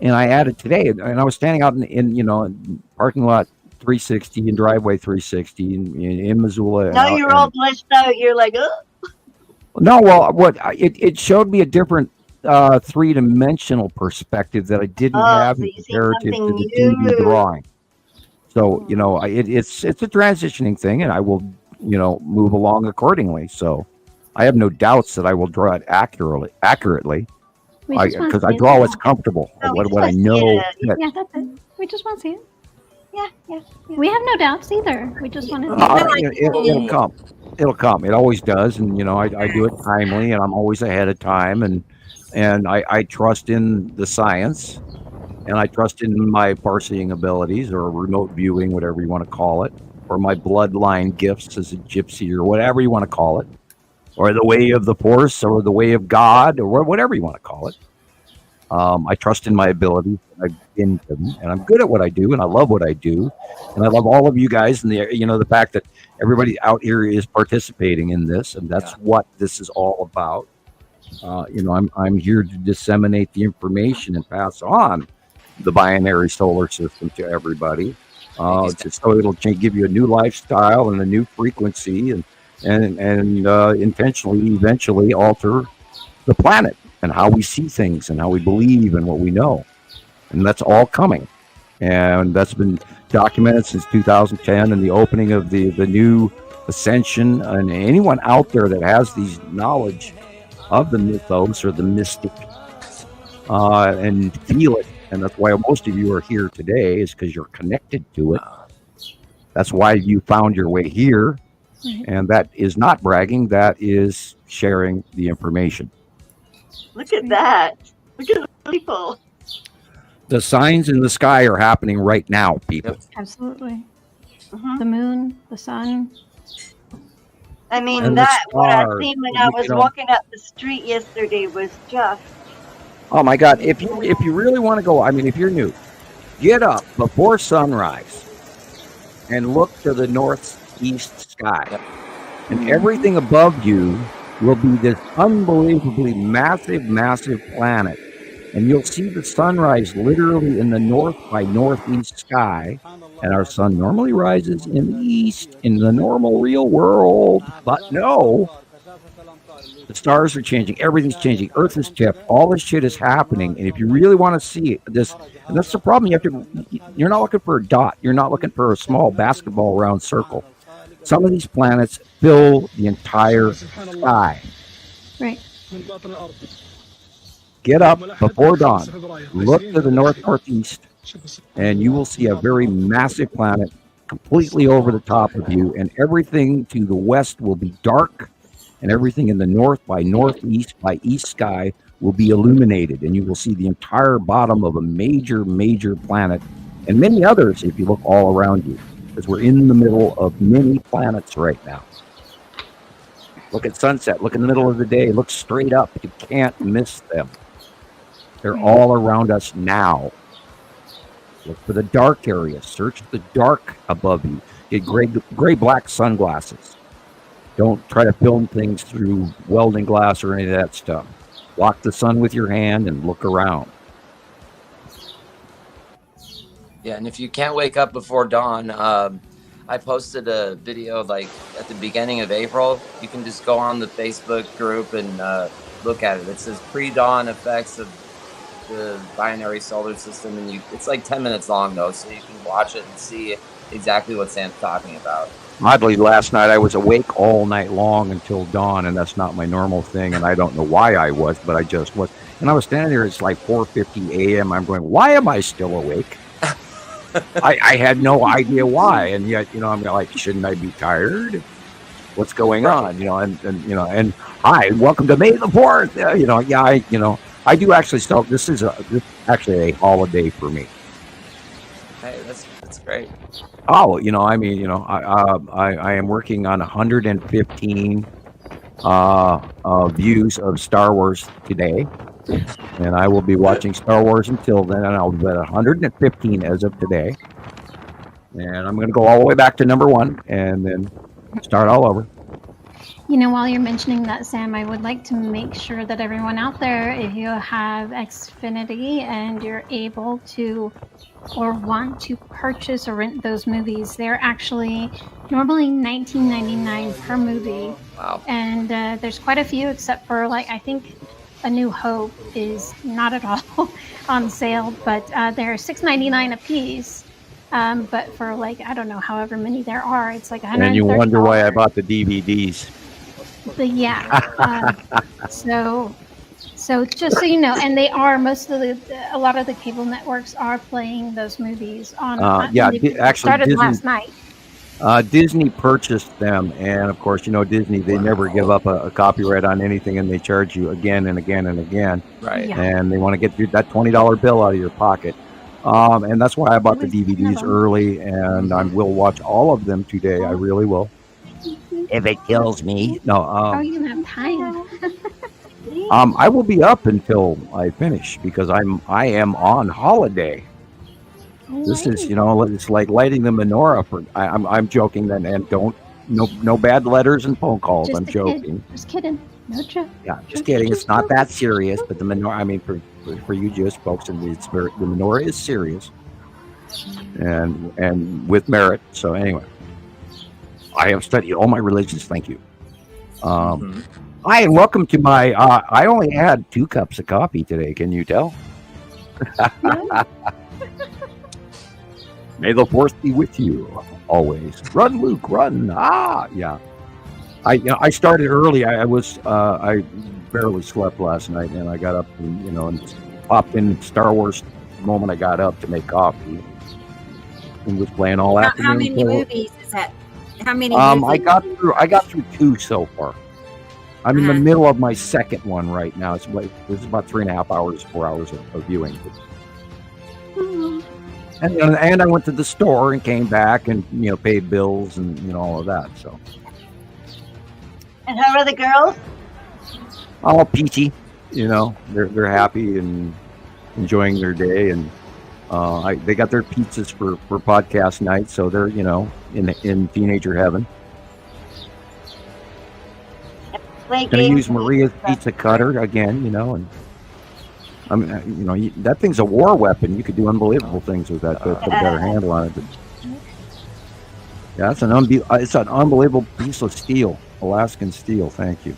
and I added today, and I was standing out in parking lot 360 and driveway 360 in Missoula.
Now you're all blessed out. You're like, oh.
No, well, it showed me a different three-dimensional perspective that I didn't have in comparative to the 2D drawing. So it's a transitioning thing, and I will move along accordingly. So I have no doubts that I will draw it accurately. Because I draw what's comfortable, what I know.
Yeah, that's it. We just want to see it. Yeah. We have no doubts either. We just want to see it.
It'll come. It'll come. It always does, and I do it timely, and I'm always ahead of time, and I trust in the science, and I trust in my far-seeing abilities, or remote viewing, whatever you want to call it, or my bloodline gifts as a gypsy, or whatever you want to call it. Or the way of the force, or the way of God, or whatever you want to call it. I trust in my abilities. I've been given, and I'm good at what I do, and I love what I do, and I love all of you guys, and the fact that everybody out here is participating in this, and that's what this is all about. I'm here to disseminate the information and pass on the binary solar system to everybody, so it'll give you a new lifestyle and a new frequency, and intentionally, eventually alter the planet and how we see things and how we believe and what we know. And that's all coming. And that's been documented since 2010 and the opening of the new ascension. And anyone out there that has these knowledge of the mythos or the mystic and feel it. And that's why most of you are here today, is because you're connected to it. That's why you found your way here. And that is not bragging. That is sharing the information.
Look at that. Look at the people.
The signs in the sky are happening right now, people.
Absolutely. The moon, the sun.
I mean, what I seen when I was walking up the street yesterday was just...
Oh, my God. If you really want to go, I mean, if you're new, get up before sunrise and look to the northeast sky. And everything above you will be this unbelievably massive planet. And you'll see the sunrise literally in the north by northeast sky. And our sun normally rises in the east in the normal real world. But no, the stars are changing. Everything's changing. Earth is tipped. All this shit is happening. And if you really want to see this, and that's the problem, you're not looking for a dot. You're not looking for a small basketball round circle. Some of these planets fill the entire sky.
Right.
Get up before dawn, look to the northeast, and you will see a very massive planet completely over the top of you, and everything to the west will be dark, and everything in the north by northeast by east sky will be illuminated, and you will see the entire bottom of a major planet, and many others if you look all around you. because we're in the middle of many planets right now. Look at sunset. Look in the middle of the day. Look straight up. You can't miss them. They're all around us now. Look for the dark areas. Search the dark above you. Get gray-black sunglasses. Don't try to film things through welding glass or any of that stuff. Block the sun with your hand and look around.
Yeah, and if you can't wake up before dawn, I posted a video like at the beginning of April. You can just go on the Facebook group and look at it. It says pre-dawn effects of the binary solar system, and it's like 10 minutes long though, so you can watch it and see exactly what Sam's talking about.
Oddly, last night I was awake all night long until dawn, and that's not my normal thing, and I don't know why I was, but I just was. And I was standing there, it's like 4:50 a.m. I'm going, why am I still awake? I had no idea why, and yet, you know, I'm like, shouldn't I be tired? What's going on? You know, and hi, welcome to May the 4th. I do actually still. This is actually a holiday for me.
Hey, that's great.
Oh, you know, I mean, you know, I am working on 115 views of Star Wars today, and I will be watching Star Wars until then, and I'll be at 115 as of today, and I'm going to go all the way back to number 1 and then start all over.
You know, while you're mentioning that, Sam, I would like to make sure that everyone out there, if you have Xfinity and you're able to or want to purchase or rent those movies, they're actually normally $19.99 per movie.
Wow.
And there's quite a few, except for, like, I think A New Hope is not at all on sale, but they're $6.99 a piece. But for, like, I don't know, however many there are, it's like $130.
And you wonder why I bought the DVDs.
But yeah, so just so you know, and they are a lot of the cable networks are playing those movies on.
Actually,
started
Disney,
last night.
Disney purchased them, and of course, you know, Disney, they never give up a copyright on anything, and they charge you again and again and again.
Right.
Yeah.
And they want to get that $20 bill out of your pocket. And that's why I bought the DVDs early, and I will watch all of them today. I really will. If it kills me. No.
Oh, you have time.
I will be up until I finish because I am on holiday. This is, you know, it's like lighting the menorah for. I'm joking then, and no bad letters and phone calls. I'm joking.
Just kidding. No joke.
Yeah, just kidding. It's not that serious, but the menorah. I mean, for you Jewish folks, and the menorah is serious, and with merit. So anyway. I have studied all my religions. Thank you. Hi, and welcome to my. I only had 2 cups of coffee today. Can you tell? May the 4th be with you always. Run, Luke, run! Yeah. I started early. I barely slept last night, and I got up and popped in Star Wars the moment I got up to make coffee, and was playing all afternoon.
How many movies is that? How many?
I got through 2 so far. I'm in the middle of my second one right now. This is about 3.5 hours, 4 hours of viewing. And I went to the store and came back and paid bills and all of that. So.
And how are the girls?
All peachy. They're happy and enjoying their day, and they got their pizzas for podcast night, so they're in teenager heaven. Gonna use Maria's pizza cutter again, and that thing's a war weapon. You could do unbelievable things with that. Put a better handle on it. But, yeah, it's an unbelievable piece of steel, Alaskan steel. Thank you.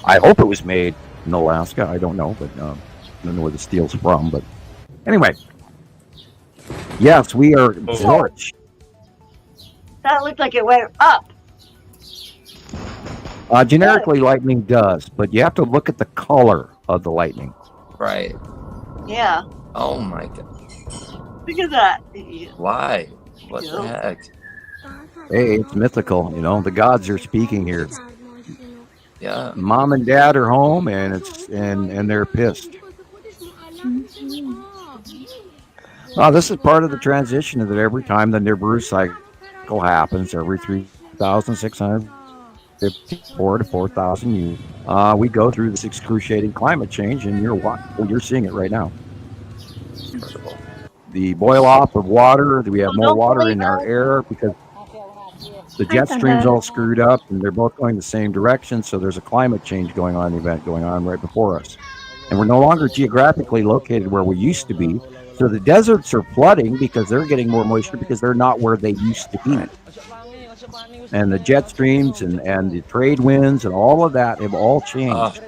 I hope it was made in Alaska. I don't know, but I don't know where the steel's from. But anyway, yes, we are George.
That looked like it went up.
Generically, lightning does, but you have to look at the color of the lightning.
Right.
Yeah.
Oh my God.
Look at that.
Why? What the heck?
Hey, it's mythical. The gods are speaking here.
Yeah.
Mom and Dad are home, and they're pissed. This is part of the transition that every time the Nibiru cycle happens, every 3,654 to 4,000 years, we go through this excruciating climate change, and you're seeing it right now. The boil off of water, we have more water in our air because the jet stream's all screwed up, and they're both going the same direction, so there's a climate change event going on right before us. And we're no longer geographically located where we used to be. So the deserts are flooding because they're getting more moisture because they're not where they used to be. And the jet streams and the trade winds and all of that have all changed.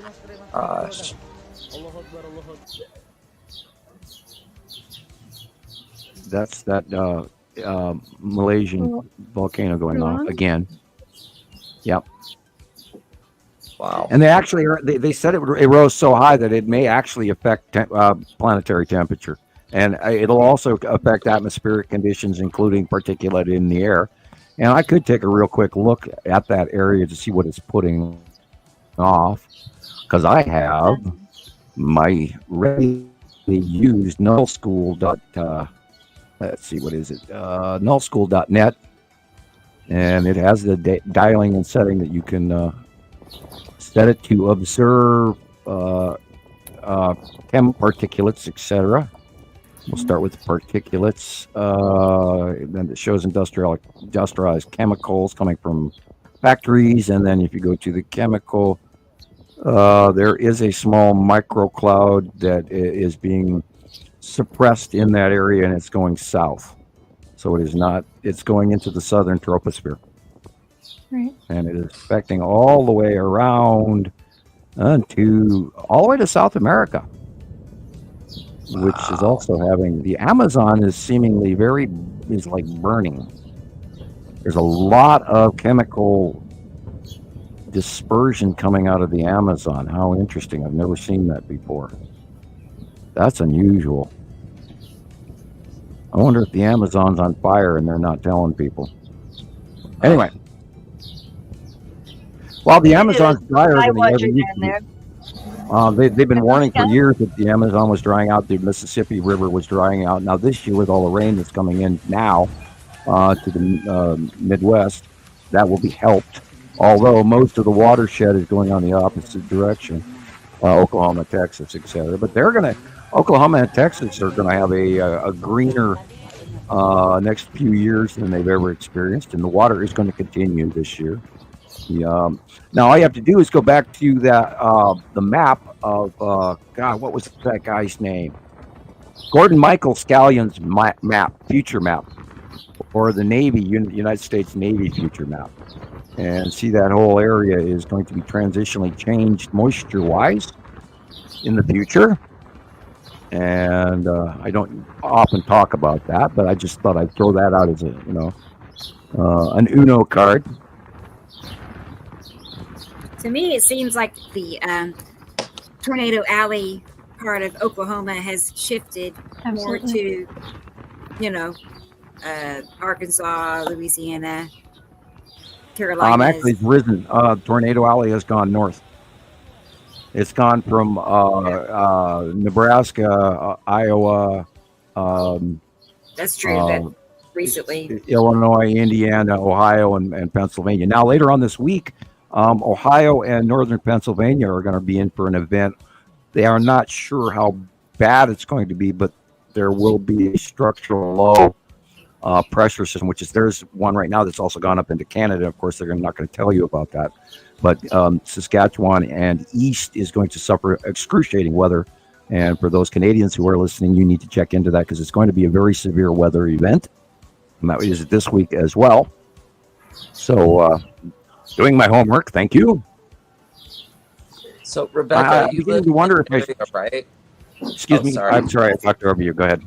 That's that Malaysian volcano going on again. Yep.
Wow.
And they actually they said it rose so high that it may actually affect planetary temperature. And it'll also affect atmospheric conditions, including particulate in the air. And I could take a real quick look at that area to see what it's putting off, because I have my readily used nullschool. Let's see, what is it? Nullschool.net. And it has the dialing and setting that you can set it to observe particulates, etc. We'll start with particulates. Then it shows industrialized chemicals coming from factories. And then if you go to the chemical, there is a small microcloud that is being suppressed in that area, and it's going south. So it is not, it's going into the southern troposphere.
Right.
And it is affecting all the way around all the way to South America. Which is also having, the Amazon is seemingly is like burning. There's a lot of chemical dispersion coming out of the Amazon. How interesting. I've never seen that before. That's unusual. I wonder if the Amazon's on fire and they're not telling people. Anyway. Well, the Amazon's drier than the ever used to be. They've been warning for years that the Amazon was drying out, the Mississippi River was drying out. Now this year, with all the rain that's coming in now to the Midwest, that will be helped. Although most of the watershed is going on the opposite direction, Oklahoma, Texas, etc. But Oklahoma and Texas are going to have a greener next few years than they've ever experienced, and the water is going to continue this year. Now all you have to do is go back to that the map of what was that guy's name? Gordon Michael Scallion's future map, or the Navy, United States Navy future map, and see that whole area is going to be transitionally changed moisture-wise in the future. And I don't often talk about that, but I just thought I'd throw that out as an Uno card.
To me, it seems like the Tornado Alley part of Oklahoma has shifted more to, Arkansas, Louisiana, Carolina.
Actually, it's risen. Tornado Alley has gone north. It's gone from Nebraska, Iowa.
That's true. That recently,
Illinois, Indiana, Ohio, and Pennsylvania. Now, later on this week, Ohio and northern Pennsylvania are going to be in for an event. They are not sure how bad it's going to be, but there will be a structural low pressure system, there's one right now that's also gone up into Canada. Of course, they're not going to tell you about that. But Saskatchewan and east is going to suffer excruciating weather. And for those Canadians who are listening, you need to check into that because it's going to be a very severe weather event. And that is this week as well. So, doing my homework, thank you.
So, Rebecca, you live
wonder
in this area, right?
Excuse me.
Sorry.
I'm sorry, I talked over you. Go ahead.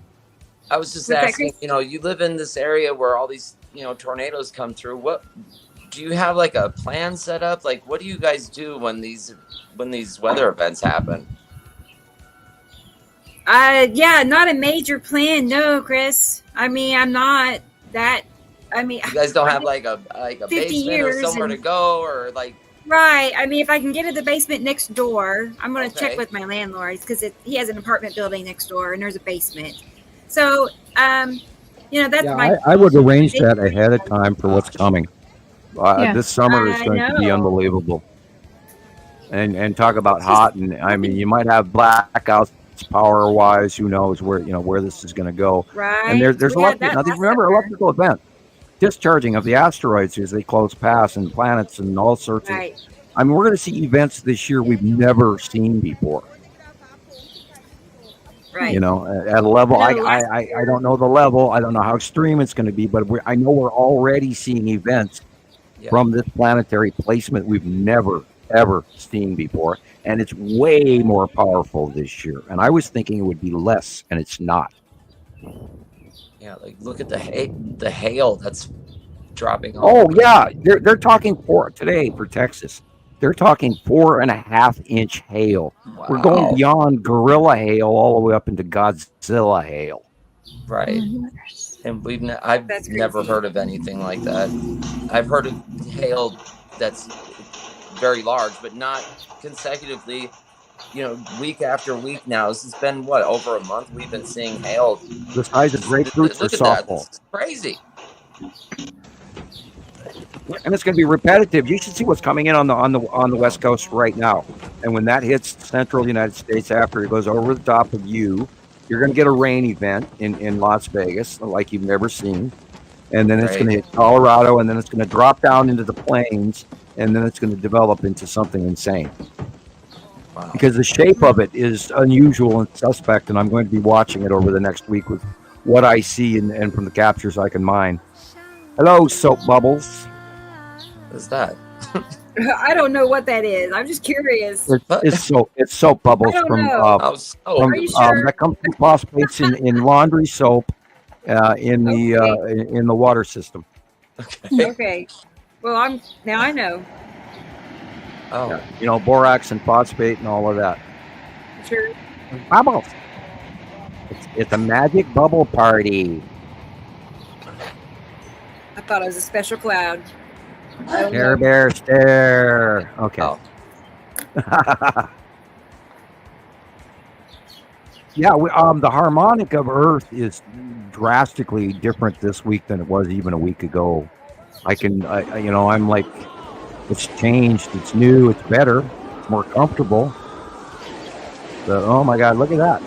I was just asking, you live in this area where all these, tornadoes come through. What do you have, like a plan set up? Like, what do you guys do when these weather events happen?
Not a major plan. No, Chris. I mean, I'm not that. I mean,
you guys don't have like a basement or somewhere to go, or like.
Right. I mean, if I can get to the basement next door, I'm going to check with my landlord because he has an apartment building next door and there's a basement. So, that's
I would arrange that ahead of time for what's coming. This summer is going to be unbelievable. And talk about hot, and I mean, you might have blackouts power wise. Who knows where this is going to go?
Right.
And there's electrical event discharging of the asteroids as they close past and planets and all sorts of. I mean, we're going to see events this year we've never seen before.
Right.
At a level, I don't know the level. I don't know how extreme it's going to be, but I know we're already seeing events from this planetary placement we've never, ever seen before. And it's way more powerful this year. And I was thinking it would be less, and it's not.
Yeah, like look at the hail that's dropping.
They're talking today for Texas. They're talking 4.5-inch hail. Wow. We're going beyond gorilla hail all the way up into Godzilla hail.
Right. And I've never heard of anything like that. I've heard of hail that's very large, but not consecutively, week after week now. This has been, over a month we've been seeing hail.
The size of grapefruits or softball.
This is crazy.
And it's going to be repetitive. You should see what's coming in on the West Coast right now. And when that hits central United States after it goes over the top of you're going to get a rain event in Las Vegas like you've never seen. And then it's going to hit Colorado, and then it's going to drop down into the plains, and then it's going to develop into something insane. Wow. Because the shape of it is unusual and suspect, and I'm going to be watching it over the next week with what I see and from the captures I can mine. Hello, soap bubbles.
What's that?
I don't know what that is. I'm just curious.
It's soap bubbles that comes from phosphates in laundry soap in the water system.
Okay. Well, now I know.
Oh,
borax and phosphate and all of that.
Sure.
Bubbles. It's a magic bubble party.
I thought it was a special cloud.
Bear stare. Okay.
Oh.
The harmonic of Earth is drastically different this week than it was even a week ago. I'm like, it's changed, it's new, it's better, it's more comfortable. But, oh my God, look at that.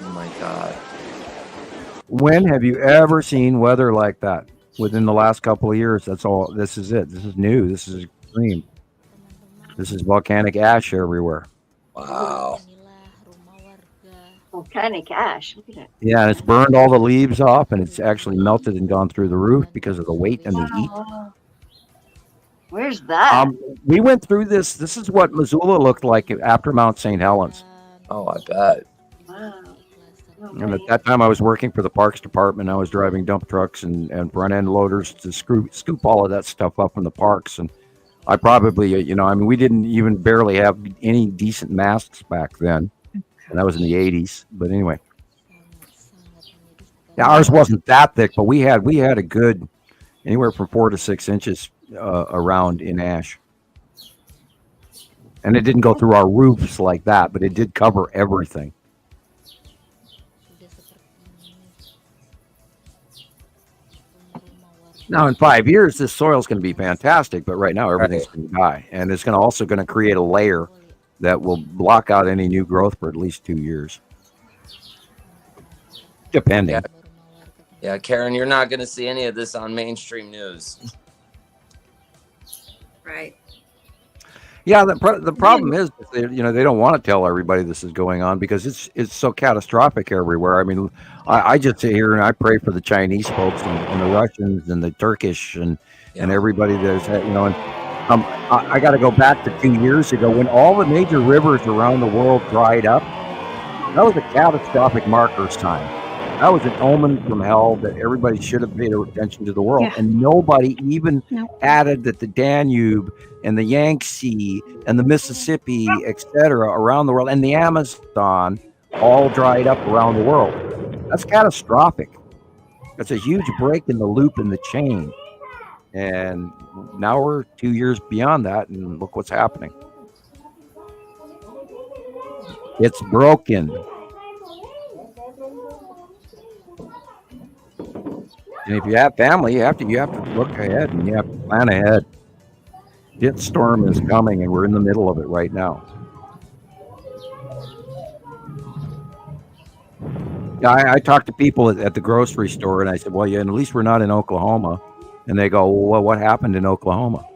Oh my God.
When have you ever seen weather like that? Within the last couple of years, that's all. This is it. This is new. This is extreme. This is volcanic ash everywhere.
Wow.
Volcanic ash. Look at it.
Yeah, and it's burned all the leaves off, and it's actually melted and gone through the roof because of the weight and the heat.
Where's that?
We went through this. This is what Missoula looked like after Mount St. Helens.
Oh, I bet.
Wow.
And at that time, I was working for the Parks Department. I was driving dump trucks and front-end loaders to scoop all of that stuff up from the parks. And I probably, we didn't even barely have any decent masks back then. And that was in the 80s. But anyway. Yeah, ours wasn't that thick, but we had a good anywhere from 4 to 6 inches around in ash. And it didn't go through our roofs like that, but it did cover everything. Now, in 5 years, this soil is going to be fantastic, but right now everything's going to die. And it's also going to create a layer that will block out any new growth for at least 2 years. Depending.
Yeah, Karen, you're not going to see any of this on mainstream news.
Right.
Yeah, the problem is, they don't want to tell everybody this is going on because it's so catastrophic everywhere. I mean, I just sit here and I pray for the Chinese folks and the Russians and the Turkish and everybody that's, and I got to go back to 2 years ago when all the major rivers around the world dried up. That was a catastrophic marker's time. That was an omen from hell that everybody should have paid attention to the world. Yeah. And nobody even added that the Danube and the Yangtze and the Mississippi, etc., around the world, and the Amazon all dried up around the world. That's catastrophic. That's a huge break in the loop in the chain. And now we're 2 years beyond that, and look what's happening. It's broken. And if you have family, you have to look ahead and you have to plan ahead. This storm is coming, and we're in the middle of it right now. Yeah, I talked to people at the grocery store, and I said, well, yeah, at least we're not in Oklahoma. And they go, well, what happened in Oklahoma?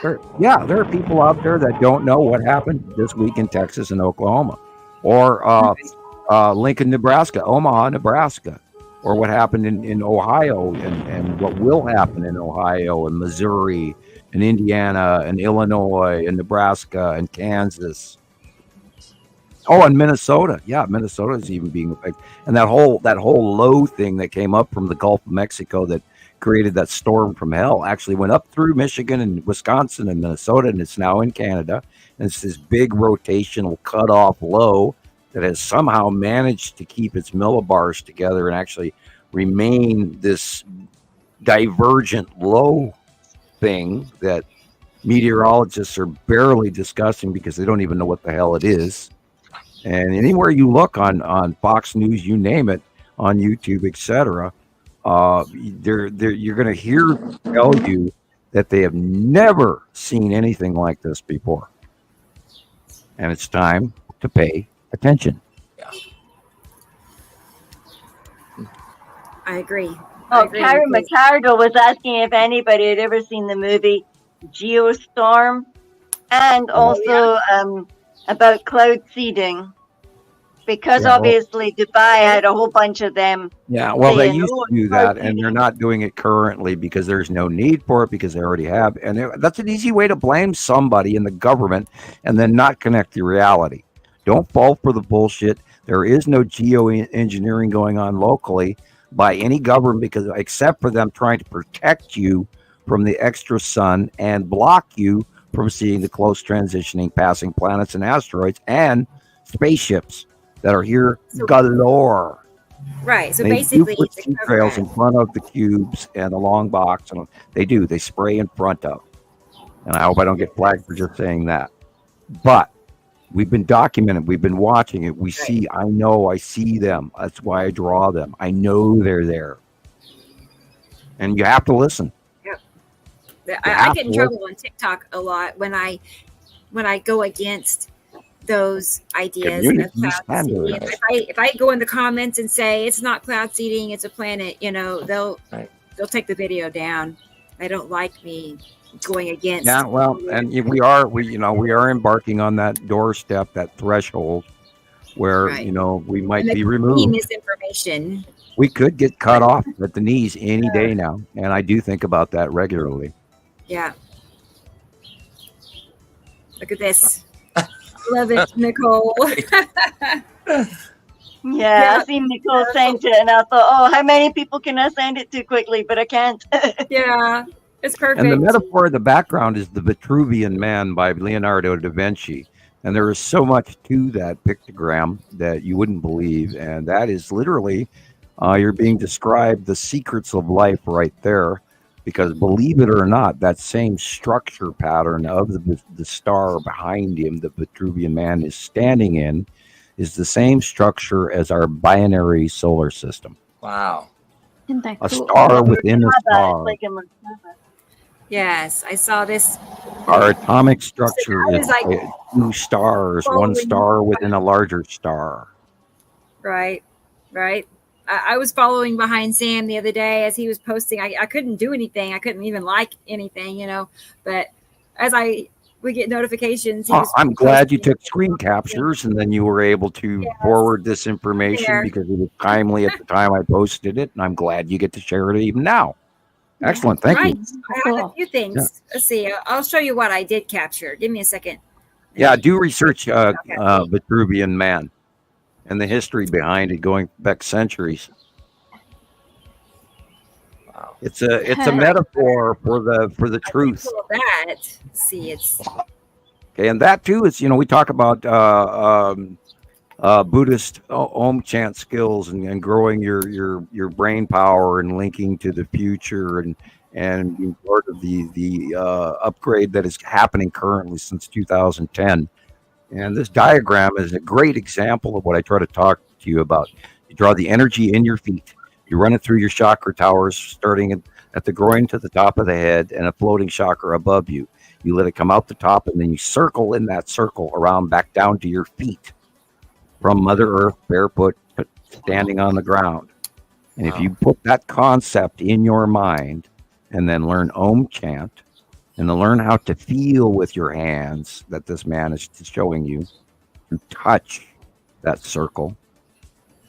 There are people out there that don't know what happened this week in Texas and Oklahoma, or Lincoln, Nebraska, Omaha, Nebraska, or what happened in Ohio, and what will happen in Ohio and Missouri and Indiana and Illinois and Nebraska and Kansas. Oh, and Minnesota. Yeah, Minnesota is even being affected. And that whole low thing that came up from the Gulf of Mexico that created that storm from hell actually went up through Michigan and Wisconsin and Minnesota, and it's now in Canada. And it's this big rotational cutoff low that has somehow managed to keep its millibars together and actually remain this divergent low thing that meteorologists are barely discussing because they don't even know what the hell it is. And anywhere you look on Fox News, you name it, on YouTube, etc., you're going to tell you that they have never seen anything like this before. And it's time to pay attention.
Yeah.
I agree.
Karen McCardle was asking if anybody had ever seen the movie Geostorm, and also about cloud seeding, because obviously Dubai had a whole bunch of them.
Yeah, well, they used to do that, and they're not doing it currently because there's no need for it, because they already have. And that's an easy way to blame somebody in the government and then not connect the reality. Don't fall for the bullshit. There is no geoengineering going on locally by any government, because except for them trying to protect you from the extra sun and block you from seeing the close transitioning passing planets and asteroids and spaceships that are here galore.
Right. So
they
basically,
put sea trails in front of the cubes and the long box, and they spray in front of. And I hope I don't get flagged for just saying that. But we've been documenting, we've been watching it. We see, I see them. That's why I draw them. I know they're there. And you have to listen.
Yeah. I get in trouble on TikTok a lot when I go against those ideas of cloud seeding. If I go in the comments and say it's not cloud seeding, it's a planet, they'll take the video down. They don't like me going against.
Yeah, well, and we are embarking on that doorstep, that threshold where we might be removed.
Misinformation.
We could get cut off at the knees any day now, and I do think about that regularly.
Yeah. Look at this. Love it, Nicolle.
Yeah, I seen Nicolle send it, and I thought, how many people can I send it to quickly? But I can't.
Yeah, it's perfect.
And the metaphor in the background is the Vitruvian Man by Leonardo da Vinci. And there is so much to that pictogram that you wouldn't believe. And that is literally, you're being described the secrets of life right there. Because believe it or not, that same structure pattern of the star behind him, the Vitruvian Man is standing in, is the same structure as our binary solar system.
Wow.
Isn't that cool?
A star within a star.
Yes, I saw this.
Our atomic structure is two stars, one star within a larger star.
Right. I was following behind Sam the other day as he was posting. I couldn't do anything. I couldn't even like anything, But as we get notifications.
I'm glad you took screen captures and then you were able to forward this information because it was timely at the time I posted it. And I'm glad you get to share it even now. Excellent. Thank you.
I have a few things. Yeah. Let's see. I'll show you what I did capture. Give me a second.
Yeah, do research Vitruvian Man and the history behind it going back centuries. Wow. It's a metaphor for the truth.
That see it's
okay, and that too is we talk about Buddhist Om chant skills and growing your brain power and linking to the future and being part of the upgrade that is happening currently since 2010. And this diagram is a great example of what I try to talk to you about. You draw the energy in your feet. You run it through your chakra towers, starting at the groin to the top of the head, and a floating chakra above you. You let it come out the top, and then you circle in that circle around back down to your feet, from Mother Earth, barefoot, standing on the ground. And if you put that concept in your mind, and then learn Om chant, and then learn how to feel with your hands that this man is showing you, to touch that circle,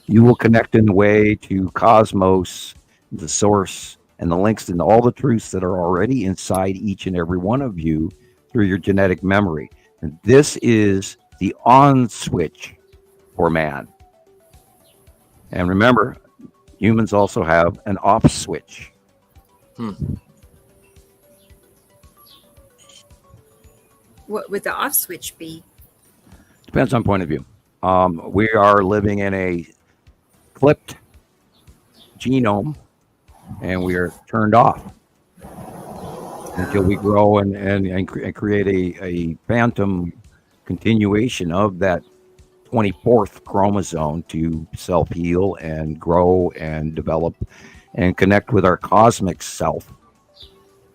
you will connect in the way to cosmos, the source, and the links and all the truths that are already inside each and every one of you through your genetic memory. And this is the on switch for man. And remember, humans also have an off switch.
What would the off switch be?
Depends on point of view. We are living in a clipped genome, and we are turned off until we grow and create a phantom continuation of that 24th chromosome to self-heal and grow and develop and connect with our cosmic self,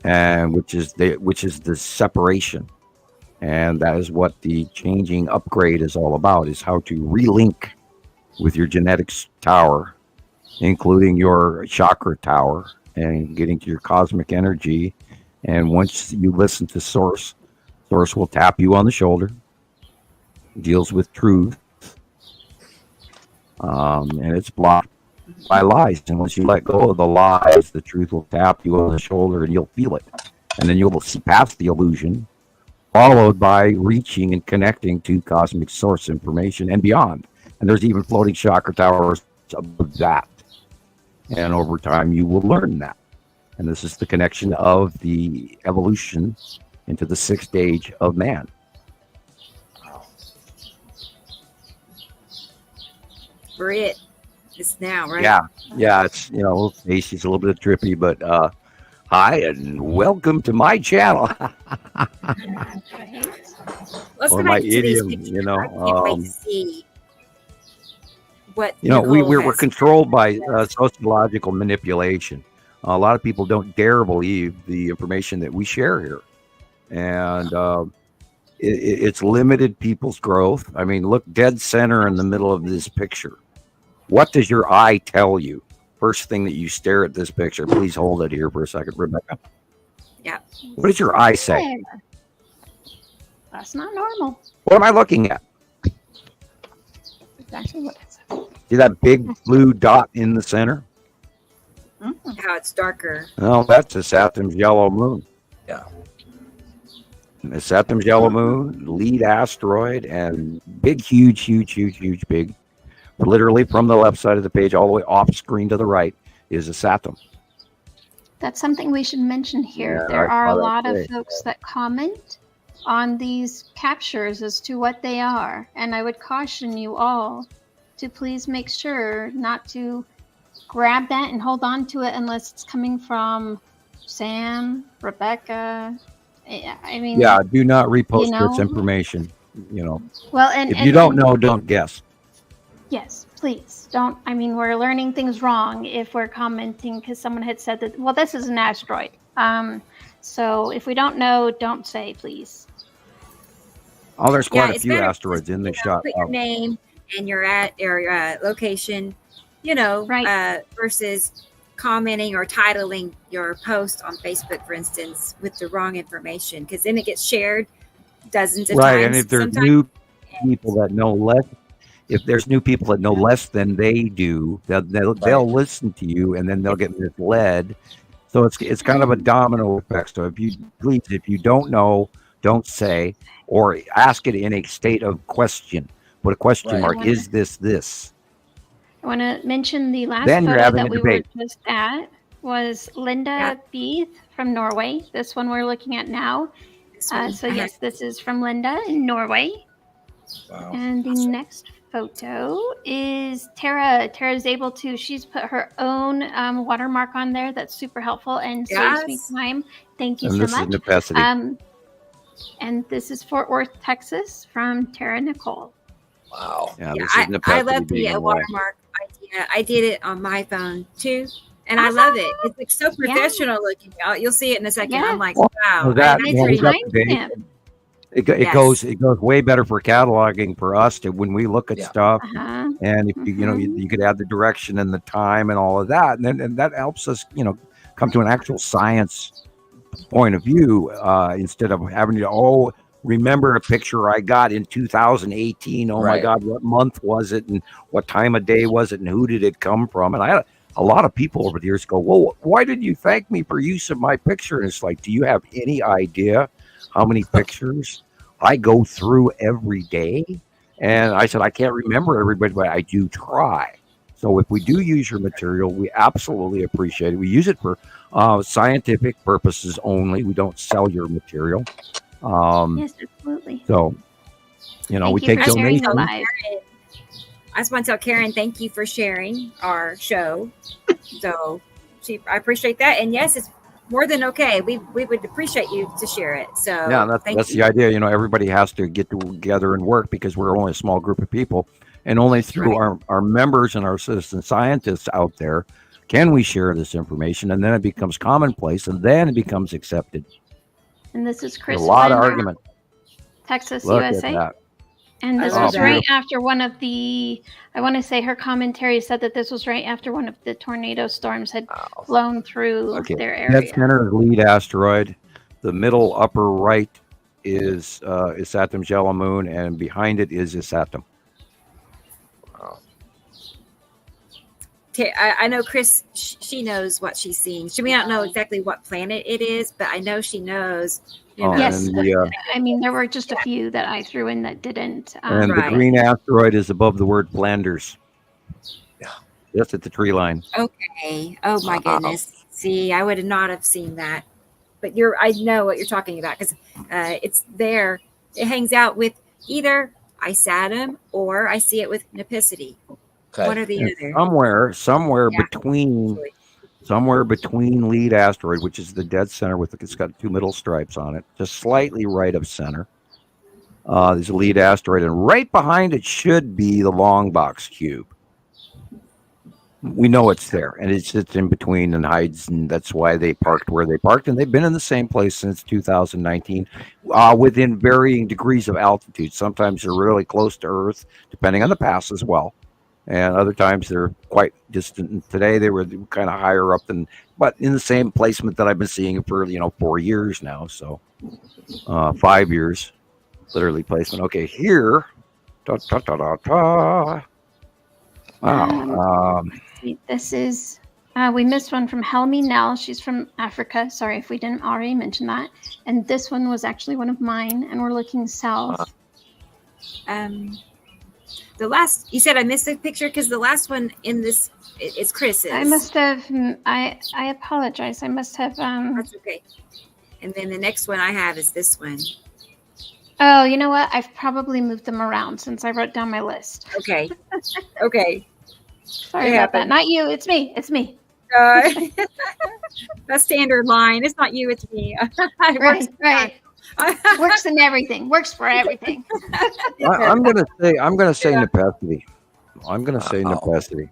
and which is the separation. And that is what the changing upgrade is all about, is how to relink with your genetics tower, including your chakra tower, and getting to your cosmic energy. And once you listen to Source will tap you on the shoulder, deals with truth, and it's blocked by lies. And once you let go of the lies, the truth will tap you on the shoulder, and you'll feel it. And then you'll see past the illusion, followed by reaching and connecting to cosmic source information and beyond. And there's even floating chakra towers above that. And over time, you will learn that. And this is the connection of the evolution into the sixth stage of man.
For it, it's now, right?
Yeah. It's, Stacy's a little bit trippy, but hi and welcome to my channel.
Let's
or
go
my
back to
idiom,
these pictures. I can't wait to see what
we're controlled by sociological manipulation. A lot of people don't dare believe the information that we share here, and it's limited people's growth. I mean, look dead center in the middle of this picture. What does your eye tell you? First thing that you stare at this picture, please hold it here for a second, Rebecca.
Yeah.
What does your eye say?
That's not normal.
What am I looking at?
Exactly what it says.
See that big blue dot in the center?
How it's darker.
Well, that's a Saturn's yellow moon.
Yeah.
The Saturn's yellow moon, lead asteroid, and big, huge, big. Literally from the left side of the page all the way off screen to the right is a Saturn.
That's something we should mention here.
Yeah,
there are a lot of folks that comment on these captures as to what they are. And I would caution you all to please make sure not to grab that and hold on to it unless it's coming from Sam, Rebecca. I mean,
yeah, do not repost this information.
Well, and
if you don't know, don't guess.
Yes, please don't. I mean, we're learning things wrong if we're commenting because someone had said that, well, this is an asteroid. So if we don't know, don't say, please.
Oh, there's quite a few asteroids in the shot.
Put your name and your location,
right.
Versus commenting or titling your post on Facebook, for instance, with the wrong information, because then it gets shared dozens of times.
Right, and if there's new people that know less, if there's new people that know less than they do, they'll listen to you, and then they'll get misled. So it's kind of a domino effect. So if you don't know, don't say, or ask it in a state of question. Put a question mark. Is this?
I want to mention the last photo that we were just at was Linda Beeth from Norway. This one we're looking at now. So yes, this is from Linda in Norway.
Wow.
And the next photo is Tara. Tara's able to, she's put her own watermark on there. That's super helpful and saves me time. Thank you so much.
This is Nepacity.
And this is Fort Worth, Texas from Tara Nicolle.
Wow.
Yeah,
I love the watermark idea. I did it on my phone too, and I love it. It's like so professional looking. You'll see it in a second. I'm like, wow.
It goes way better for cataloging for us when we look at stuff, and if you could add the direction and the time and all of that, and that helps us come to an actual science point of view instead of having to remember a picture I got in 2018. Oh my God, what month was it, and what time of day was it, and who did it come from? And I had a lot of people over the years go, well, why did you thank me for use of my picture? And it's like, do you have any idea how many pictures I go through every day? And I said, I can't remember everybody, but I do try. So if we do use your material, we absolutely appreciate it. We use it for scientific purposes only. We don't sell your material.
Yes, absolutely.
So, we take donations.
I just want to tell Karen, thank you for sharing our show. So I appreciate that. And yes, it's more than okay. We would appreciate you to share it. So
yeah, that's the idea. Everybody has to get together and work because we're only a small group of people, and only through our members and our citizen scientists out there can we share this information, and then it becomes commonplace, and then it becomes accepted.
And this is Chris.
A lot of argument.
Texas,
Look
USA. And this was right after one of the, I want to say her commentary said that this was right after one of the tornado storms had flown through their area.
Dead center is lead asteroid. The middle upper right is Isatum's yellow moon, and behind it is Isatum.
I know Chris, she knows what she's seeing. She may not know exactly what planet it is, but I know she knows.
Yes, I mean, there were just a few that I threw in that didn't.
And the green asteroid is above the word Flanders. Yeah. Just at the tree line.
Okay. Oh, my goodness. See, I would not have seen that. But I know what you're talking about because it's there. It hangs out with either Isatum or I see it with Nipicity. Okay. One or the other.
Somewhere between lead asteroid, which is the dead center it's got two middle stripes on it, just slightly right of center. There's a lead asteroid, and right behind it should be the long box cube. We know it's there, and it sits in between and hides, and that's why they parked where they parked, and they've been in the same place since 2019, within varying degrees of altitude. Sometimes they're really close to Earth, depending on the pass as well. And other times they're quite distant. And today they were kind of higher up but in the same placement that I've been seeing for 4 years now. So 5 years, literally placement. Okay, here. Wow.
This is we missed one from Helmi Nell. She's from Africa. Sorry if we didn't already mention that. And this one was actually one of mine. And we're looking south.
The last, you said I missed a picture because the last one in this is Chris's.
I must have, I apologize. I must have.
That's okay. And then the next one I have is this one.
Oh, you know what? I've probably moved them around since I wrote down my list.
Okay. Okay.
Sorry about that. Not you. It's me. It's me.
That's standard line. It's not you. It's me.
Right. Works in everything. Works for everything.
I'm gonna say Nipicity. I'm gonna say Nipicity.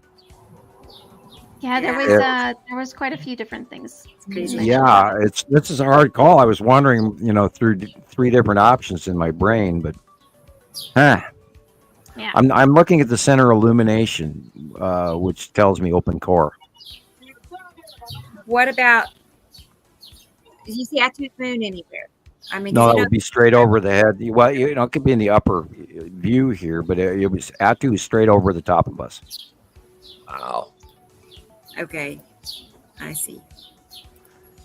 Yeah, there was quite a few different things.
Yeah, this is a hard call. I was wondering, through three different options in my brain, but yeah. I'm looking at the center illumination, which tells me open core.
What about? Did you see Atu's moon anywhere? I mean,
no, that would be straight over the head. Well, it could be in the upper view here, but it was Atu is straight over the top of us.
Wow.
Okay, I see.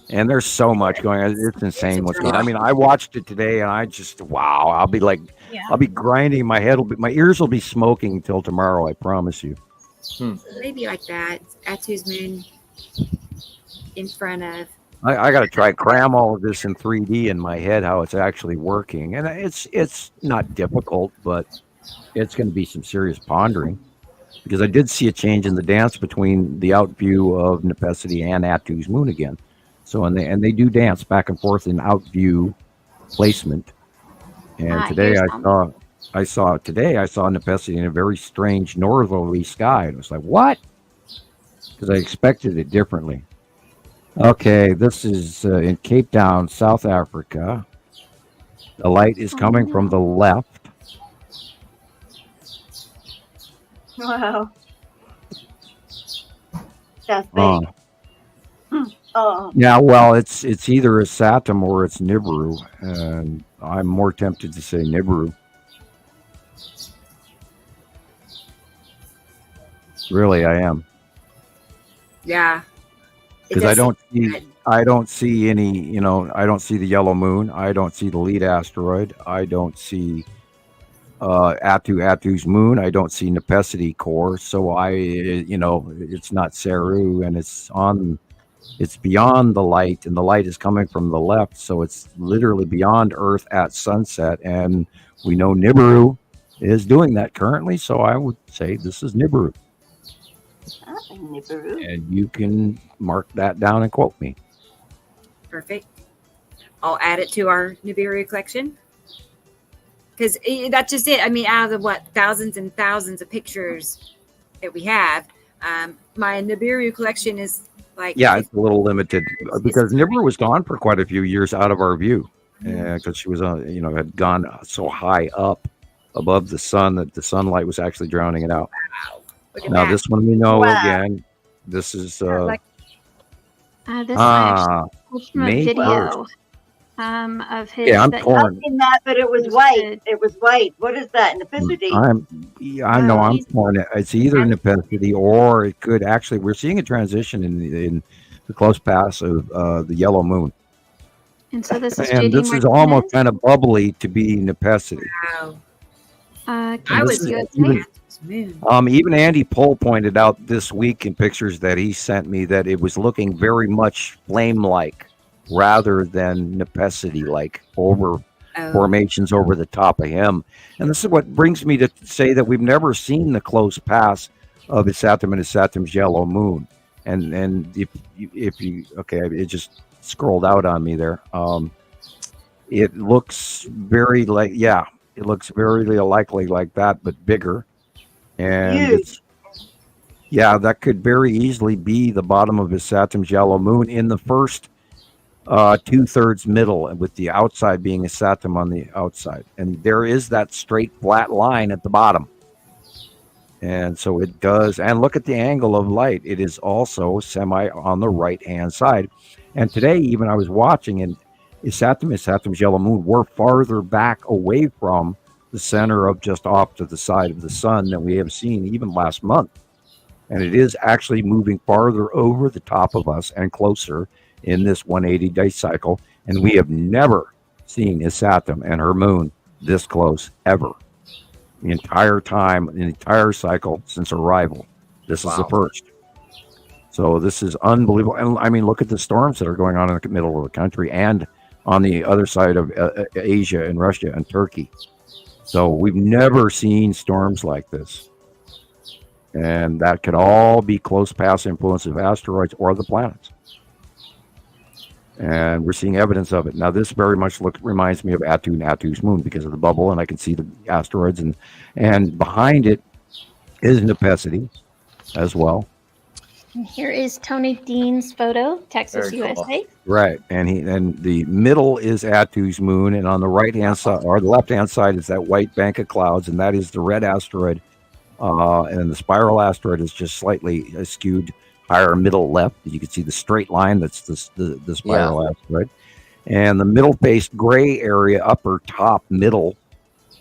And there's so much going on. It's insane what's going on. I mean, I watched it today, and I just I'll be grinding my head. My ears will be smoking until tomorrow. I promise you.
Maybe like that. Atu's moon in front of.
I got to try and cram all of this in 3D in my head, how it's actually working. And it's not difficult, but it's going to be some serious pondering. Because I did see a change in the dance between the out view of Nipicity and Atu's moon again. So, and they do dance back and forth in out view placement. And today I saw, I saw Nepesity in a very strange northerly sky. And I was like, what? Because I expected it differently. Okay, this is in Cape Town, South Africa. The light is coming from the left.
Wow. That's big.
Yeah, well, it's either a Saturn or it's Nibiru, and I'm more tempted to say Nibiru. Really, I am.
Yeah.
Because I don't see any, I don't see the yellow moon. I don't see the lead asteroid. I don't see Atu's moon. I don't see Nepesity core. So it's not Saru, and it's beyond the light, and the light is coming from the left. So it's literally beyond Earth at sunset. And we know Nibiru is doing that currently. So I would say this is Nibiru.
Nibiru.
And you can mark that down and quote me.
Perfect. I'll add it to our Nibiru collection. Because that's just it. I mean, out of the, thousands and thousands of pictures that we have, my Nibiru collection is like...
Yeah, it's a little limited because Nibiru was gone for quite a few years out of our view. Because she was, had gone so high up above the sun that the sunlight was actually drowning it out.
Wow.
Now, this one we know again. This is...
this one actually from a video of his.
Yeah, I'm torn.
I've seen that, but it was white. It was white. What is that? Nepesity?
I'm torn. It's either Nepesity or it could actually... We're seeing a transition in the close pass of the yellow moon.
And so this is
is almost kind of bubbly to be Nepesity.
Wow.
I was
even Andy Pohl pointed out this week in pictures that he sent me that it was looking very much flame-like rather than Nepesity-like formations over the top of him. And this is what brings me to say that we've never seen the close pass of Isatum and Isatum's yellow moon. And if you it just scrolled out on me there. It looks very it looks very likely like that, but bigger. And that could very easily be the bottom of Isatum's yellow moon in the first 2/3 middle, and with the outside being Isatum on the outside. And there is that straight flat line at the bottom. And so it does. And look at the angle of light. It is also semi on the right-hand side. And today, even I was watching, and Isatum's yellow moon were farther back away from the center of just off to the side of the sun than we have seen even last month. And it is actually moving farther over the top of us and closer in this 180-day cycle. And we have never seen Isatum and her moon this close ever. The entire time, the entire cycle since arrival. This is the first. So this is unbelievable. And I mean, look at the storms that are going on in the middle of the country and on the other side of Asia and Russia and Turkey. So we've never seen storms like this. And that could all be close pass influence of asteroids or the planets. And we're seeing evidence of it. Now, this very much reminds me of Atu and Atu's moon because of the bubble, and I can see the asteroids. And behind it is Nepesity as well.
And here is Tony Dean's photo, Texas, USA.
Right, and the middle is Atu's moon, and on the right-hand side or the left-hand side is that white bank of clouds, and that is the red asteroid. And the spiral asteroid is just slightly skewed higher middle left. You can see the straight line. That's the spiral asteroid, and the middle-faced gray area, upper top middle,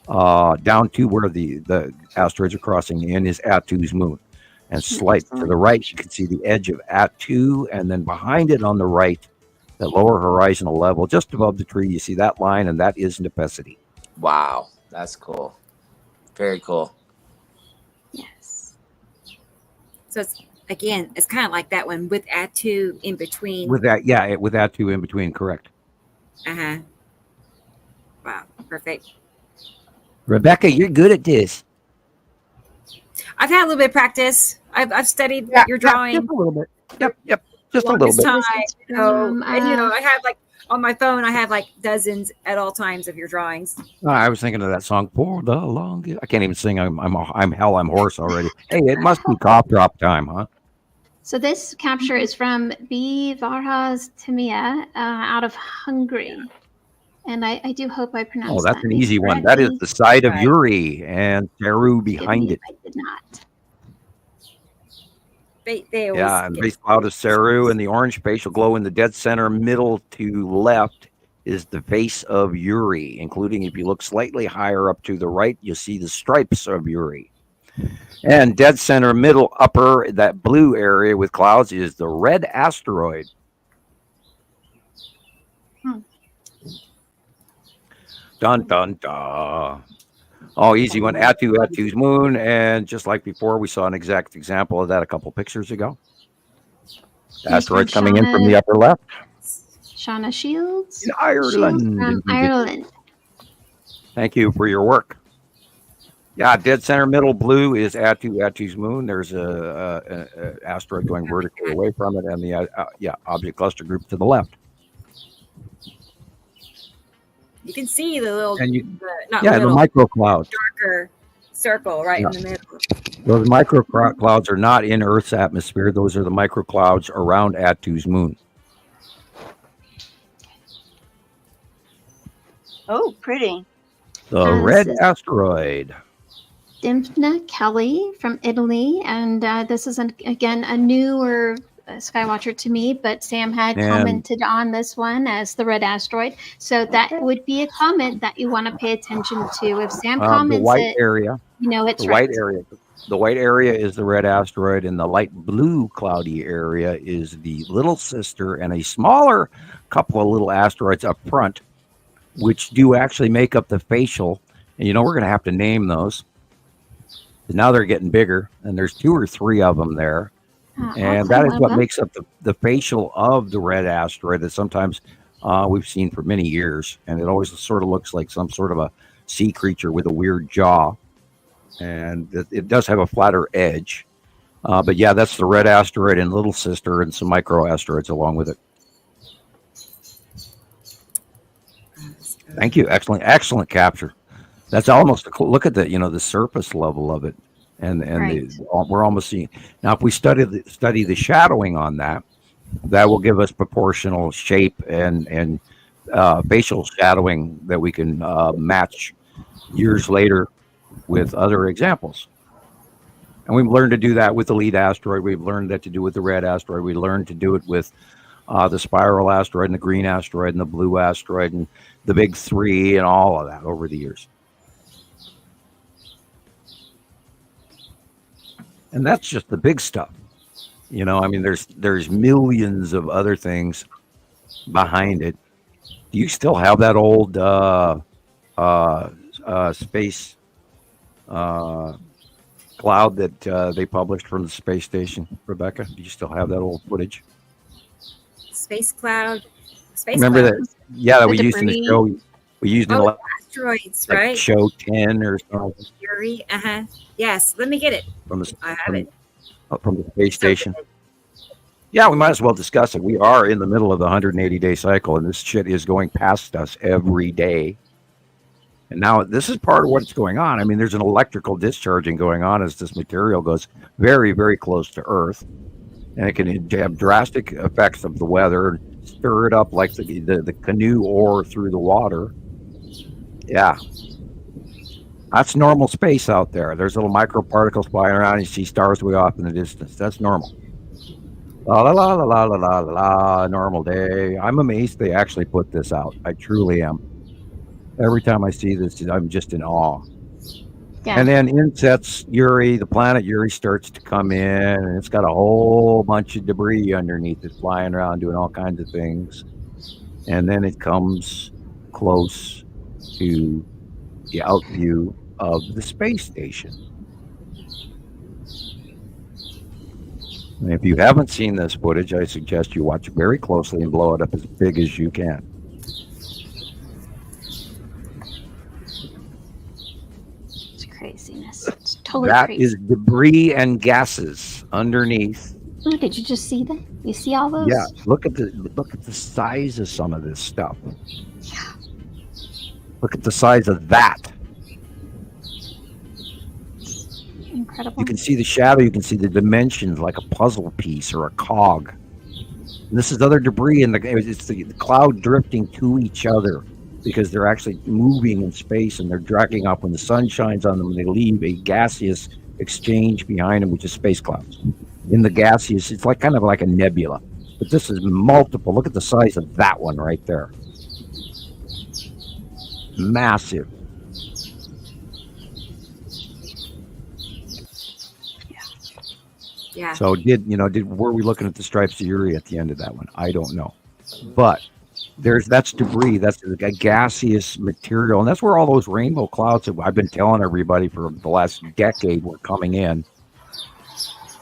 down to where the asteroids are crossing in is Atu's moon. And slight to the right, you can see the edge of Atu, and then behind it on the right, that lower horizontal level, just above the tree, you see that line, and that is Nepesity.
Wow, that's cool. Very cool.
Yes. So it's kind of like that one with Atu in between.
With Atu in between, correct.
Wow, perfect.
Rebecca, you're good at this.
I've had a little bit of practice. I've studied your drawing.
Just a little bit. Yep. Just a little bit.
Time, and I have on my phone, I have like dozens at all times of your drawings.
I was thinking of that song for the longest. I can't even sing. I'm hoarse already. Hey, it must be cough drop time, huh?
So this capture is from B. Varas Timia out of Hungary. And I do hope I pronounced that.
Oh, that's an easy one. That is the site of Uri and Peru behind it.
I did not.
And base cloud of Ceru, and the orange spatial glow in the dead center middle to left is the face of Uri, including if you look slightly higher up to the right, you'll see the stripes of Uri. And dead center middle upper, that blue area with clouds, is the red asteroid. Dun, dun, dun. Oh, easy one. Atu's moon. And just like before, we saw an exact example of that a couple pictures ago. Asteroids coming in from the upper left.
Shauna Shields.
In Ireland.
From Ireland.
Thank you for your work. Yeah, dead center middle blue is Atu's moon. There's a asteroid going vertically away from it, and the object cluster group to the left.
You can see the little,
the
little
microclouds.
Darker circle right in the middle.
Those microclouds are not in Earth's atmosphere. Those are the microclouds around Atu's moon.
Oh, pretty.
The red asteroid.
Dimphna Kelly from Italy. And this is, again, a newer Skywatcher to me, but Sam had commented on this one as the red asteroid. So that would be a comment that you want to pay attention to. If Sam comments
the white area,
it's
the
right.
white area. The white area is the red asteroid, and the light blue cloudy area is the little sister, and a smaller couple of little asteroids up front, which do actually make up the facial. And we're going to have to name those. Now they're getting bigger, and there's 2 or 3 of them there. And that is what makes up the facial of the red asteroid that sometimes we've seen for many years. And it always sort of looks like some sort of a sea creature with a weird jaw. And it does have a flatter edge. But yeah, that's the red asteroid and little sister and some micro asteroids along with it. Thank you. Excellent capture. That's almost look at the surface level of it. And we're almost seeing now. If we study the shadowing on that, that will give us proportional shape and facial shadowing that we can match years later with other examples. And we've learned to do that with the lead asteroid. We've learned that to do with the red asteroid. We learned to do it with the spiral asteroid and the green asteroid and the blue asteroid and the big 3 and all of that over the years. And that's just the big stuff. There's millions of other things behind it. Do you still have that old space cloud that they published from the space station, Rebecca? Do you still have that old footage?
Space cloud.
Remember that? Yeah, that we used in the show. We used in
asteroids, right?
Show 10 or something.
Yuri, yes, let me get it. I have it.
From the space station. Yeah, we might as well discuss it. We are in the middle of the 180-day cycle, and this shit is going past us every day. And now this is part of what's going on. I mean, there's an electrical discharging going on as this material goes very, very close to Earth. And it can have drastic effects of the weather, stir it up like the canoe oar through the water. Yeah. That's normal space out there. There's little microparticles flying around. You see stars way off in the distance. That's normal. La la la la la la la la. Normal day. I'm amazed they actually put this out. I truly am. Every time I see this, I'm just in awe. Yeah. And then in sets Uri. The planet Uri starts to come in, and it's got a whole bunch of debris underneath it, flying around, doing all kinds of things. And then it comes close to the out view of the space station. And if you haven't seen this footage, I suggest you watch it very closely and blow it up as big as you can.
It's craziness. It's totally
that
crazy.
Is debris and gases underneath
Oh, did you just see that? You see all those?
Yeah. Look at the size of some of this stuff.
Yeah.
Look at the size of that.
Incredible.
You can see the shadow. You can see the dimensions like a puzzle piece or a cog. And this is other debris, and it's the cloud drifting to each other because they're actually moving in space, and they're dragging up. When the sun shines on them, they leave a gaseous exchange behind them, which is space clouds. In the gaseous, it's like kind of like a nebula. But this is multiple. Look at the size of that one right there. Massive.
Yeah.
So were we looking at the stripes of Uri at the end of that one? I don't know. But that's debris. That's a gaseous material. And that's where all those rainbow clouds that I've been telling everybody for the last decade were coming in.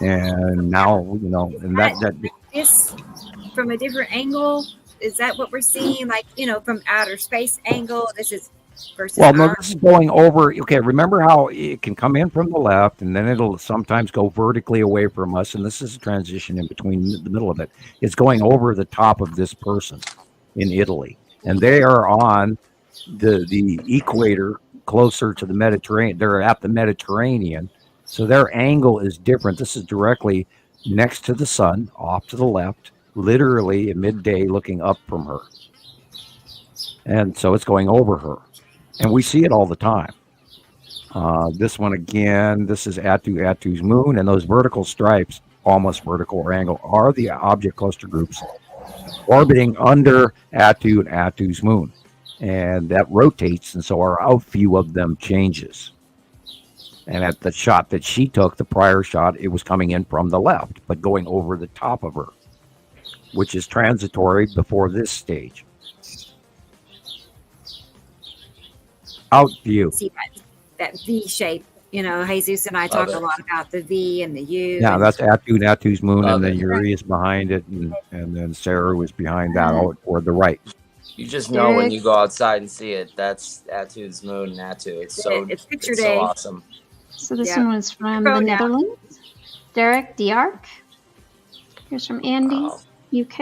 And now, and that
this from a different angle, is that what we're seeing? Like, from outer space angle, this is versus
this is going over. Okay, remember how it can come in from the left, and then it'll sometimes go vertically away from us, and this is a transition in between the middle of it. It's going over the top of this person in Italy, and they are on the equator closer to the Mediterranean. They're at the Mediterranean, so their angle is different. This is directly next to the sun, off to the left, literally at midday looking up from her. And so it's going over her. And we see it all the time. This one again, this is Attu's moon, and those vertical stripes, almost vertical or angle, are the object cluster groups orbiting under Attu and Attu's moon. And that rotates, and so our out view of them changes. And at the shot that she took, the prior shot, it was coming in from the left, but going over the top of her, which is transitory before this stage. Out view.
See that V shape. Jesus and I talk a lot about the V and the U.
Yeah, that's Attu's moon, and then Uri is behind it, and then Sarah was behind that out toward the right.
You just know when you go outside and see it. That's Attu's moon and Attu. It's
picture day.
So awesome.
So this one was from the Netherlands. Derek Diark. Here's from Andy, UK.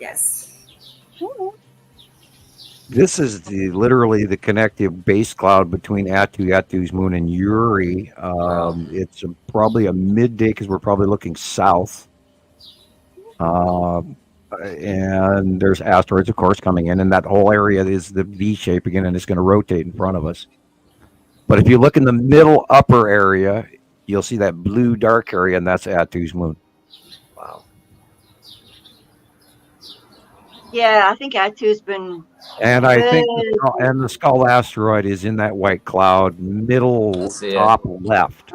Yes.
Oh.
This is literally the connective base cloud between Attu's moon and Uri. It's probably a midday because we're probably looking south. And there's asteroids, of course, coming in, and that whole area is the V shape again, and it's going to rotate in front of us. But if you look in the middle upper area, you'll see that blue dark area, and that's Attu's moon.
Wow.
Yeah, I think Attu's been.
And I think the skull asteroid is in that white cloud, middle top left.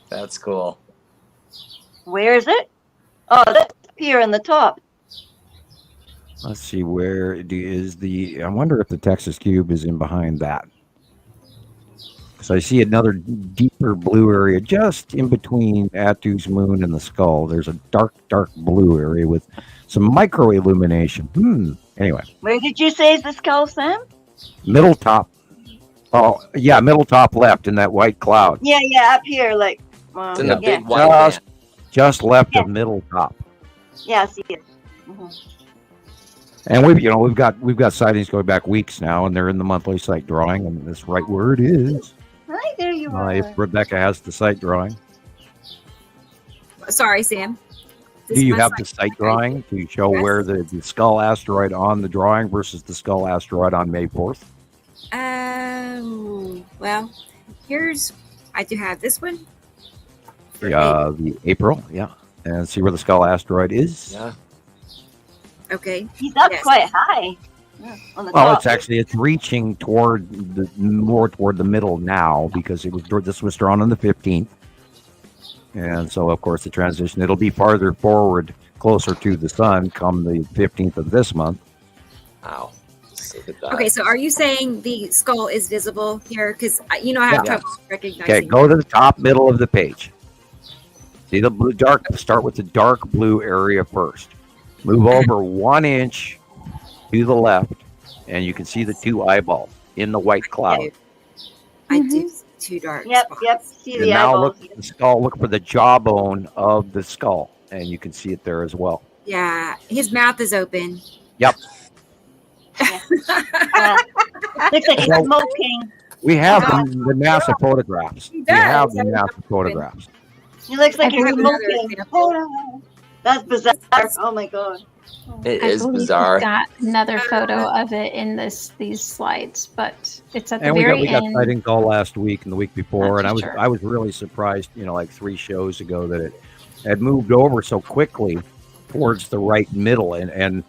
That's cool.
Where is it? Oh, that's here in the top.
Let's see, where is I wonder if the Texas cube is in behind that. So I see another deeper blue area just in between Attu's moon and the skull. There's a dark blue area with some micro illumination. Anyway.
Where did you say is the skull, Sam?
Middle top. Oh, yeah, middle top left in that white cloud.
Yeah, up here, like.
It's in the big white band.
Just left of middle top.
Yeah, I see it. Mm-hmm.
And we've got sightings going back weeks now, and they're in the monthly site drawing, and that's right where it is.
Right there you are.
If Rebecca has the site drawing.
Sorry, Sam.
Do you have the site drawing to show where the skull asteroid on the drawing versus the skull asteroid on May 4th?
Well, I do have this one.
The April, and see where the skull asteroid is.
Yeah.
Okay.
He's up quite high. Yeah, on the top.
It's reaching more toward the middle now because this was drawn on the 15th, and so of course the transition it'll be farther forward, closer to the sun, come the 15th of this month.
Wow.
Okay, so are you saying the skull is visible here? Because I have trouble recognizing.
Okay, go to the top middle of the page. See the blue dark. Start with the dark blue area first. Move over 1 inch to the left, and you can see the two eyeballs in the white cloud.
I do two dark spots.
Yep. See
and
the
now
eyeballs.
look at the skull. Look for the jawbone of the skull, and you can see it there as well.
Yeah, his mouth is open.
Yep.
Looks like he's smoking.
We have the NASA photographs.
He
We
does.
have the NASA photographs.
He looks like
I
he's
have another
smoking.
example.
That's bizarre. Oh my god.
It
I
is
believe
bizarre.
we've got another photo of it in these slides, but it's at the
And we
very
got
end.
sightings all last week and the week before,
That's
and
for sure.
I was really surprised, like 3 shows ago, that it had moved over so quickly towards the right middle, and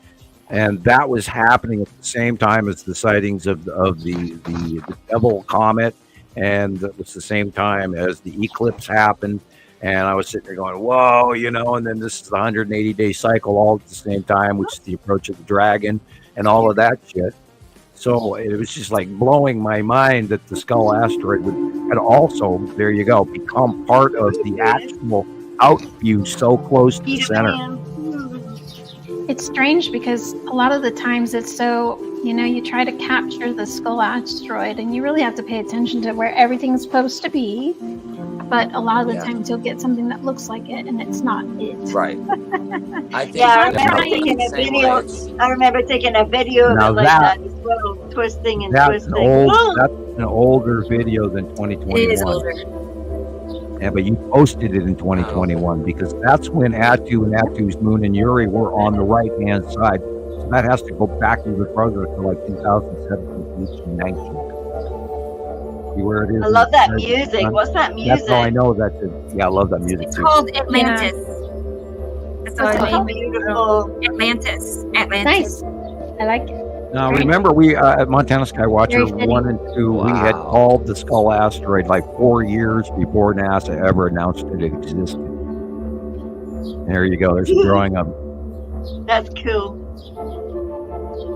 that was happening at the same time as the sightings of the Devil comet, and it was the same time as the eclipse happened. And I was sitting there going, whoa, and then this is the 180-day cycle all at the same time, which is the approach of the dragon and all of that shit. So it was just like blowing my mind that the Skull asteroid had also, there you go, become part of the actual outview so close to the center.
It's strange because a lot of the times it's so, you try to capture the Skull asteroid and you really have to pay attention to where everything's supposed to be. But a lot of the times you'll get something that looks like it and it's not it.
Right. I think
I remember taking a video of it like that as well, twisting and twisting.
That's an older video than 2021.
It is older.
Yeah, but you posted it in 2021 because that's when Attu and Attu's moon and Uri were on the right-hand side. So that has to go back even further to like 2017, 19. See where it is.
I love that music. What's that music?
That's how I know that. I love that music
It's
too.
called Atlantis. That's
Oh,
the name.
beautiful.
Atlantis.
Nice. I like it.
Now, remember, we at Montana Skywatcher
Very
1 and 2, we had called the Skull asteroid like 4 years before NASA ever announced that it existed. There you go. There's a drawing of it.
That's cool.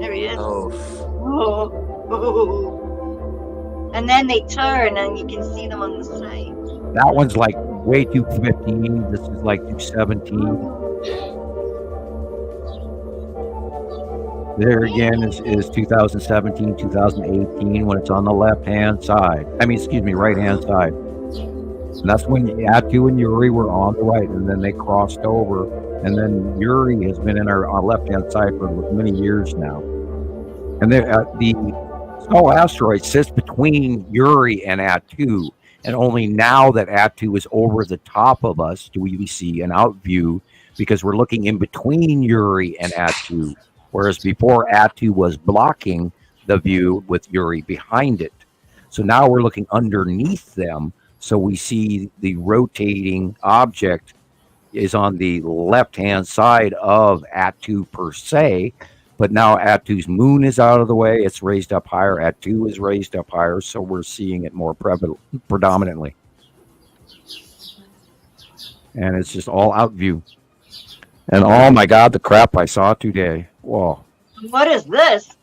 There he is. Oh. And then they turn and you can see them on the side.
That one's like way 215. This is like 217. There again is 2017, 2018 when it's on the left-hand side. Right-hand side. And that's when Attu and Uri were on the right, and then they crossed over. And then Uri has been in our left-hand side for many years now. And the Skull asteroid sits between Uri and Attu, and only now that Attu is over the top of us do we see an out view, because we're looking in between Uri and Attu, whereas before Attu was blocking the view with Uri behind it. So now we're looking underneath them, so we see the rotating object is on the left-hand side of Attu per se. But now Attu's moon is out of the way. It's raised up higher. Attu is raised up higher, so we're seeing it more predominantly. And it's just all out view. And oh my God, the crap I saw today. Whoa.
What is this?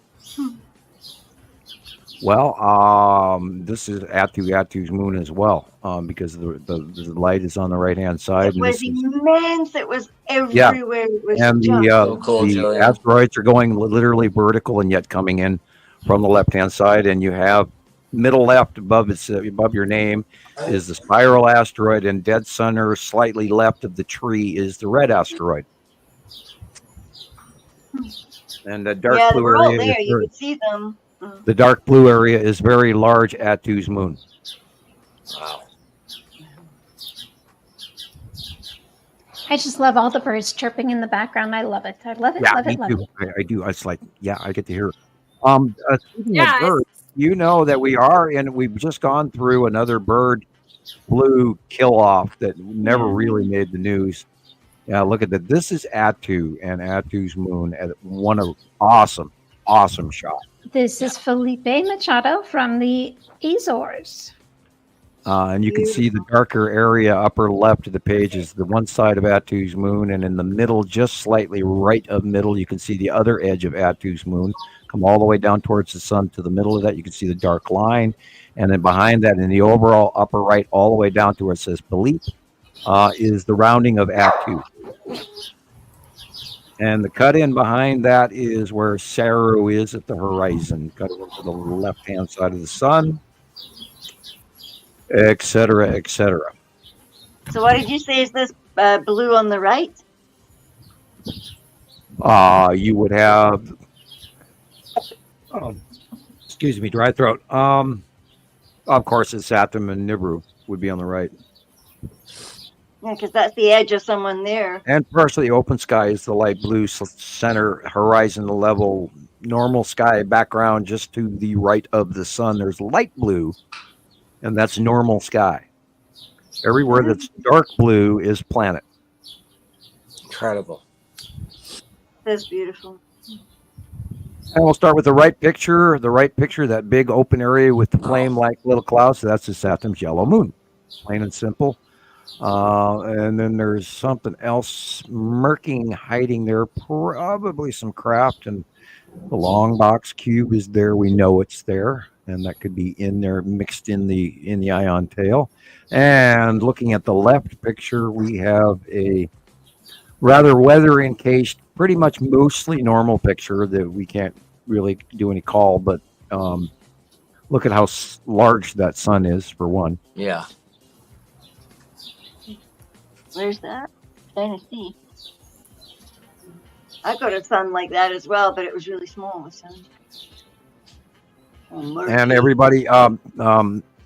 Well, this is Attu's moon as well, because the light is on the right-hand side.
It was immense. It was everywhere.
Yeah.
It was
and the asteroids are going literally vertical and yet coming in from the left-hand side. And you have middle left above your name is the spiral asteroid, and dead center, slightly left of the tree, is the red asteroid. And the dark blue area.
There. You can see them.
The dark blue area is very large Attu's moon.
Wow.
I just love all the birds chirping in the background. I love it. I love it.
Yeah,
love
me
it. Love
too.
it.
I do. It's like, I get to hear it. Speaking of birds, you know that we've just gone through another bird flu kill off that never really made the news. Yeah, look at that. This is Attu and Attu's moon at one awesome shot.
This is Felipe Machado from the Azores.
And you can see the darker area upper left of the page is the one side of Attu's moon, and in the middle, just slightly right of middle, you can see the other edge of Attu's moon. Come all the way down towards the sun to the middle of that, you can see the dark line. And then behind that, in the overall upper right, all the way down to where it says Philippe, is the rounding of Attu. And the cut in behind that is where Saru is at the horizon. Cut over to the left-hand side of the sun. etc., etc.
So what did you say is this blue on the right?
You would have, excuse me, dry throat. Of course, it's Saturn and Nibiru would be on the right.
Yeah, because that's the edge of someone there.
And partially open sky is the light blue center horizon level normal sky background just to the right of the sun. There's light blue, and that's normal sky. Everywhere that's dark blue is planet.
Incredible.
That's beautiful.
And we'll start with the right picture. The right picture, that big open area with the flame-like little clouds. So that's the Saturn's yellow moon. Plain and simple. And then there's something else smirking, hiding there. Probably some craft, and the long box cube is there. We know it's there, and that could be in there, mixed in the ion tail. And looking at the left picture, we have a rather weather encased, pretty much mostly normal picture that we can't really do any call, but look at how large that sun is, for one.
Yeah.
Where's that? Trying to see. I got a sun like that as well, but it was really small. The sun.
And everybody,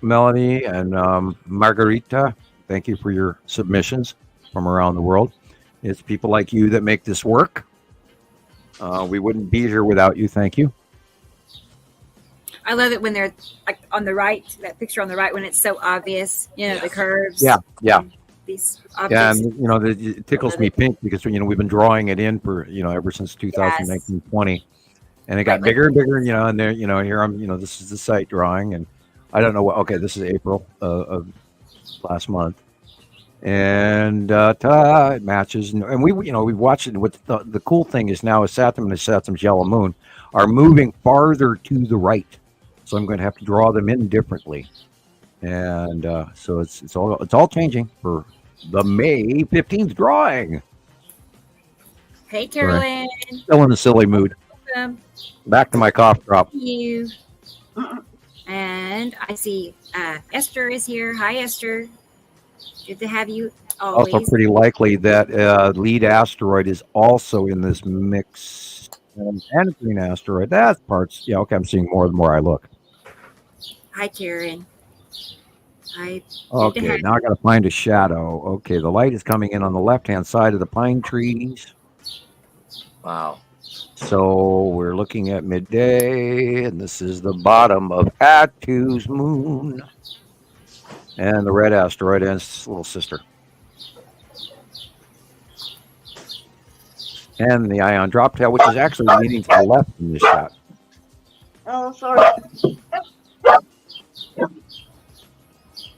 Melanie and Margarita, thank you for your submissions from around the world. It's people like you that make this work. We wouldn't be here without you. Thank you.
I love it when they're like on the right, that picture on the right, when it's so obvious, the curves.
Yeah.
These
Yeah,
obvious.
and it tickles me pink because we've been drawing it in for ever since 2019-20, and it got bigger and bigger. And there, here I'm. This is the site drawing, and I don't know what. Okay, this is April of last month, and it matches. And we've watched it. What the cool thing is now is Saturn and Saturn's yellow moon are moving farther to the right, so I'm going to have to draw them in differently, and so it's all changing for the May 15th drawing.
Hey, Carolyn.
Still in a silly mood.
Welcome.
Back to my cough drop.
Thank you. And I see Esther is here. Hi, Esther. Good to have you always.
Also pretty likely that lead asteroid is also in this mix. And a green asteroid. That part's, yeah, okay, I'm seeing more the more I look.
Hi, Karen.
Okay, now I got to find a shadow. Okay, the light is coming in on the left-hand side of the pine trees.
Wow.
So we're looking at midday, and this is the bottom of Attu's moon. And the red asteroid and its little sister. And the ion drop tail, which is actually leaning to the left in this shot.
Oh, sorry.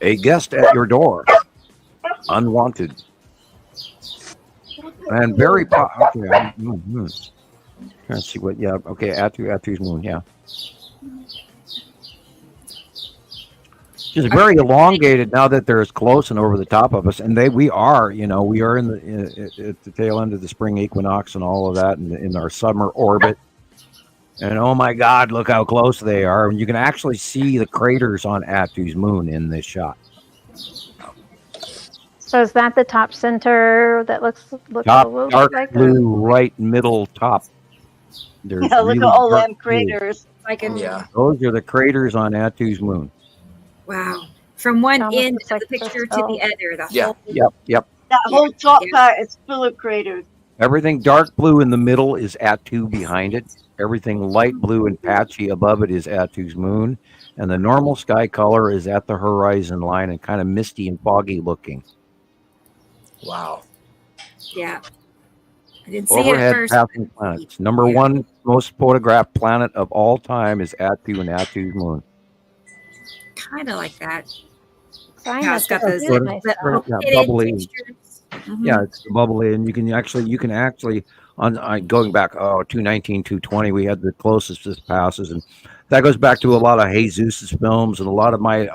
A guest at your door. Unwanted. And very okay. Trying to see what, yeah, okay, Attu's moon, yeah. She's very elongated now that they're as close and over the top of us, and we are in at the tail end of the spring equinox and all of that, in our summer orbit. And oh my God, look how close they are! And you can actually see the craters on Attu's moon in this shot.
So is that the top center that looks
top,
a little
dark
bit like
blue, right middle top.
There's look at all them craters.
Those are the craters on Attu's moon.
Wow. From one
Almost
end
looks
of
like
the picture to
crystal.
the other.
Yep.
That whole top part is full of craters.
Everything dark blue in the middle is Attu behind it. Everything light blue and patchy above it is Attu's moon. And the normal sky color is at the horizon line and kind of misty and foggy looking.
Wow.
Yeah. I didn't see
Overhead
it at first.
passing planets. Number one most photographed planet of all time is Attu and Attu's moon.
Kind of like that.
Yeah,
it's got those
bubbly.
Mm-hmm.
Yeah, it's bubbly, and you can actually on going back 219, 220, we had the closest this passes, and that goes back to a lot of Jesus' films and a lot of my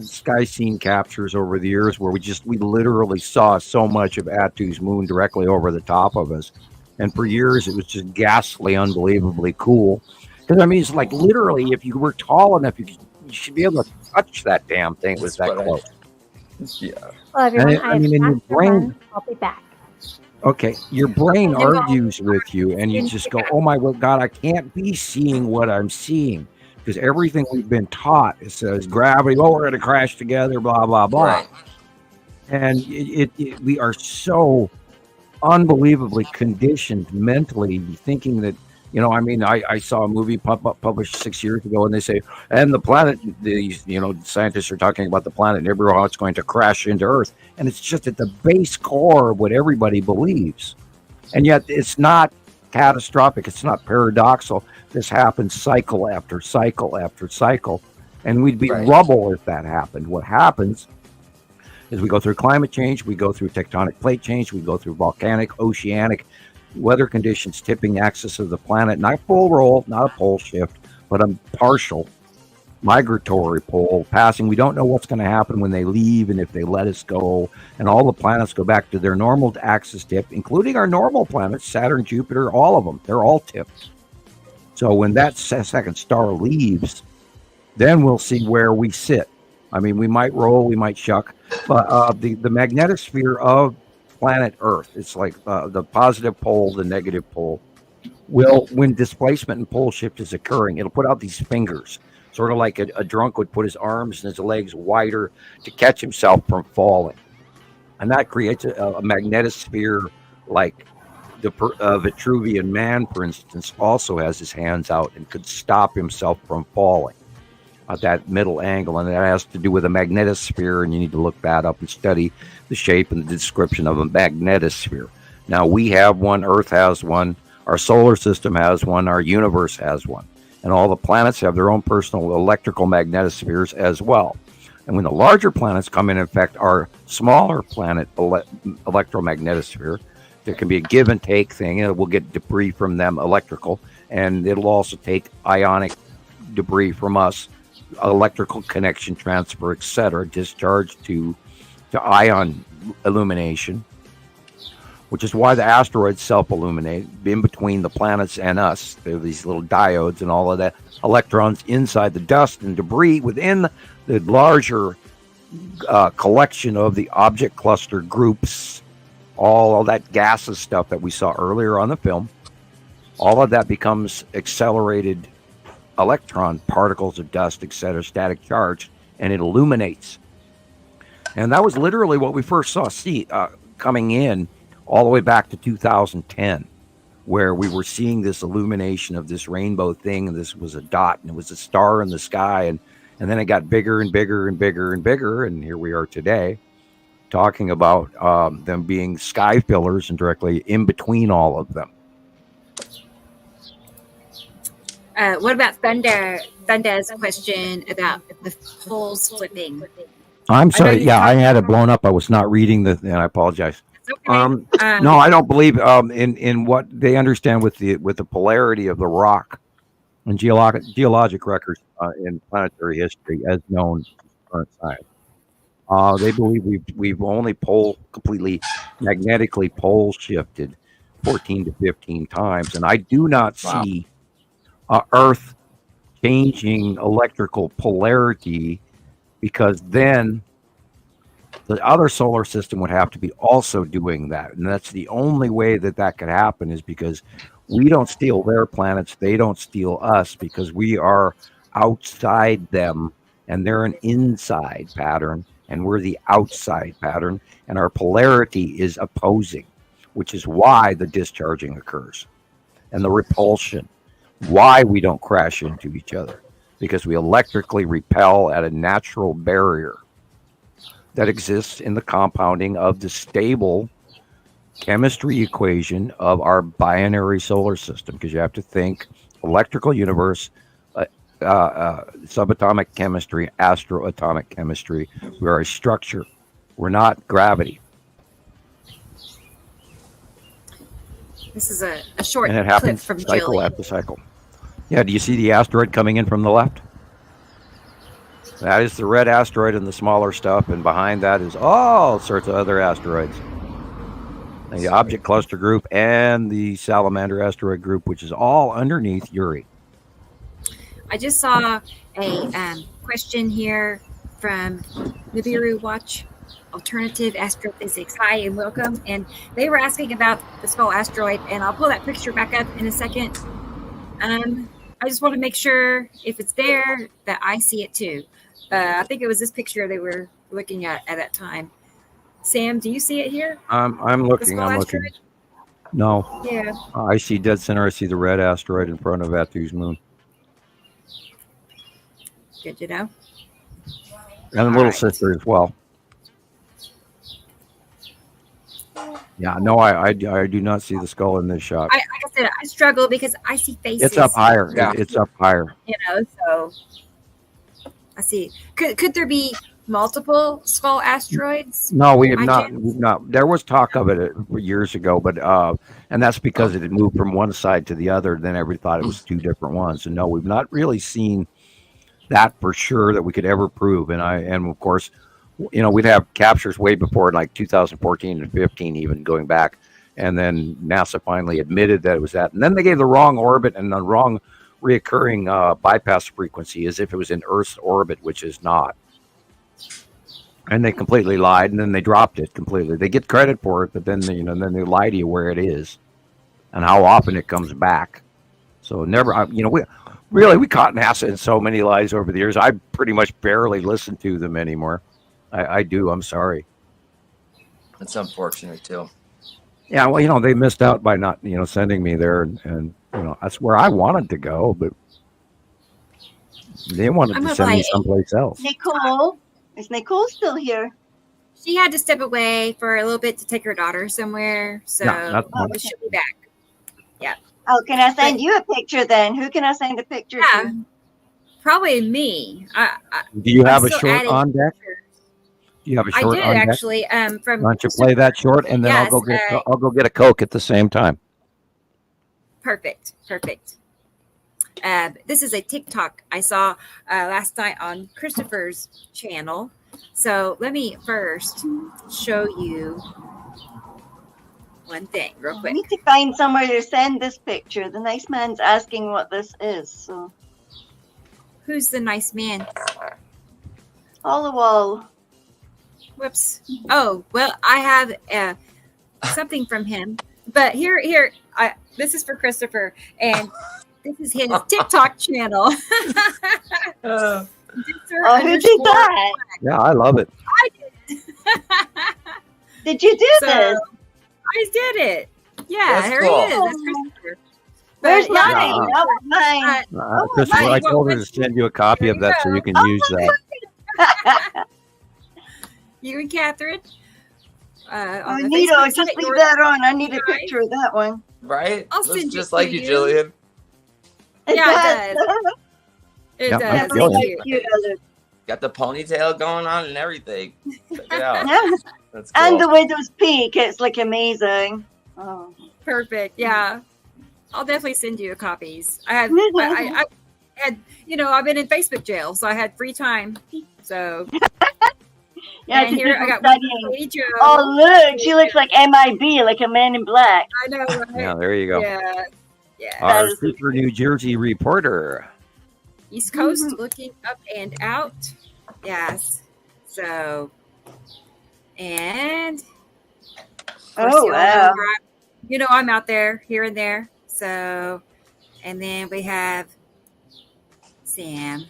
sky scene captures over the years where we literally saw so much of Attu's moon directly over the top of us, and for years it was just ghastly, unbelievably cool. Because it's like literally, if you were tall enough, you could should be able to touch that damn thing. It was that close.
Yeah.
Well, everyone,
in your brain,
I'll be back.
okay, your brain argues with you, and you just go, "Oh my God, I can't be seeing what I'm seeing," because everything we've been taught says gravity. Oh, we're going to crash together. Blah blah blah.
Right.
And we are so unbelievably conditioned mentally, thinking that, I saw a movie published 6 years ago, and they say, and the planet, these, scientists are talking about the planet Nibiru, how it's going to crash into Earth. And it's just at the base core of what everybody believes. And yet it's not catastrophic. It's not paradoxical. This happens cycle after cycle after cycle. And we'd be rubble if that happened. What happens is we go through climate change, we go through tectonic plate change, we go through volcanic, oceanic weather conditions tipping the axis of the planet. Not full roll, not a pole shift, but a partial migratory pole passing. We don't know what's going to happen when they leave and if they let us go. And all the planets go back to their normal axis tip, including our normal planets, Saturn, Jupiter, all of them. They're all tipped. So when that second star leaves, then we'll see where we sit. I mean, we might roll, we might shuck, but the magnetosphere of planet Earth, it's like the positive pole, the negative pole, will, when displacement and pole shift is occurring, it'll put out these fingers, sort of like a drunk would put his arms and his legs wider to catch himself from falling. And that creates a magnetosphere, like the Vitruvian man, for instance, also has his hands out and could stop himself from falling at that middle angle, and that has to do with a magnetosphere, and you need to look that up and study the shape and the description of a magnetosphere. Now, we have one, Earth has one, our solar system has one, our universe has one, and all the planets have their own personal electrical magnetospheres as well. And when the larger planets come in affect our smaller planet electromagnetosphere, there can be a give and take thing, and we'll get debris from them, electrical, and it'll also take ionic debris from us, electrical connection transfer, etc., discharge to ion illumination, which is why the asteroids self-illuminate in between the planets and us. There are these little diodes and all of that electrons inside the dust and debris within the larger collection of the object cluster groups. All of that gaseous stuff that we saw earlier on the film, all of that becomes accelerated electron particles of dust, etc., static charge, and it illuminates. And that was literally what we first saw coming in all the way back to 2010, where we were seeing this illumination of this rainbow thing, and this was a dot, and it was a star in the sky, and then it got bigger and bigger and bigger and bigger, and here we are today talking about them being sky fillers and directly in between all of them.
What about Thunder's question about the poles flipping?
I'm sorry. Yeah, I had it blown up. I was not reading and I apologize.
Okay.
No, I don't believe in what they understand with the polarity of the rock and geologic records in planetary history, as known in current science. They believe we've only completely magnetically pole shifted 14 to 15 times, and I do not see Earth changing electrical polarity, because then the other solar system would have to be also doing that. And that's the only way that could happen, is because we don't steal their planets, they don't steal us, because we are outside them and they're an inside pattern and we're the outside pattern, and our polarity is opposing, which is why the discharging occurs and the repulsion. Why we don't crash into each other, because we electrically repel at a natural barrier that exists in the compounding of the stable chemistry equation of our binary solar system. Because you have to think electrical universe, subatomic chemistry, astroatomic chemistry. We're a structure. We're not gravity.
This is a short
and it happens
clip from
cycle
Gillian.
after cycle. Yeah, do you see the asteroid coming in from the left? That is the red asteroid and the smaller stuff, and behind that is all sorts of other asteroids. The object cluster group and the salamander asteroid group, which is all underneath Uri.
I just saw a question here from Nibiru Watch Alternative Astrophysics. Hi and welcome. And they were asking about the skull asteroid, and I'll pull that picture back up in a second. I just want to make sure if it's there that I see it too. I think it was this picture they were looking at that time. Sam, do you see it here?
I'm looking. No.
Yeah.
I see dead center. I see the red asteroid in front of Atu's moon.
Good to know.
And the little sister as well. Yeah, no, I do not see the skull in this shot.
Like I said, I struggle because I see faces.
It's up higher. Yeah. It's up higher.
So I see. Could there be multiple skull asteroids?
No, we have not. There was talk of it years ago, but and that's because it had moved from one side to the other. Then everybody thought it was two different ones. And no, we've not really seen that for sure that we could ever prove. And of course, we'd have captures way before, like 2014 and 15, even going back. And then NASA finally admitted that it was that. And then they gave the wrong orbit and the wrong reoccurring bypass frequency as if it was in Earth's orbit, which is not. And they completely lied, and then they dropped it completely. They get credit for it, but then they lie to you where it is and how often it comes back. So never, we caught NASA in so many lies over the years. I pretty much barely listen to them anymore. I do. I'm sorry.
That's unfortunate too.
Yeah, well, they missed out by not, sending me there, and that's where I wanted to go, but they wanted to send me someplace else.
Nicolle, is Nicolle still here?
She had to step away for a little bit to take her daughter somewhere, so she'll be back. Yeah.
Oh, can I send you a picture then? Who can I send a picture to?
Probably me.
Do you have a short on deck? You have a short.
I did actually. Why
don't you play that short, and then I'll go get a Coke at the same time.
Perfect. This is a TikTok I saw last night on Christoper's channel. So let me first show you one thing real quick.
I need to find somewhere to send this picture. The nice man's asking what this is. So,
who's the nice man?
Wall.
Whoops. Oh, well, I have something from him. But here, this is for Christoper, and this is his TikTok channel.
Who did that?
Yeah, I love it.
I did.
Did you do this?
I did it. Yeah,
That's
here
cool.
he is. That's Christoper.
Where's mine? Mine.
Christoper, I told her to send you a copy of that so you can use that.
You and Catherine.
Nito, just leave that on. I need a picture of that one.
Right?
I'll send
just like you, Gillian.
It does. It does. Thank you.
Got the ponytail going on and everything. Check it out. That's cool.
And the widow's peak. It's like amazing. Oh.
Perfect. Yeah. I'll definitely send you copies. I had, I've been in Facebook jail, so I had free time. So.
Yeah,
and here I got Lady Joe.
Oh, look, she looks like MIB, like a Man in Black.
I know, right?
Yeah, there you go.
Yeah.
Our super New Jersey reporter.
East Coast looking up and out. Yes. So, and.
Wow.
I'm out there here and there. So, and then we have Sam.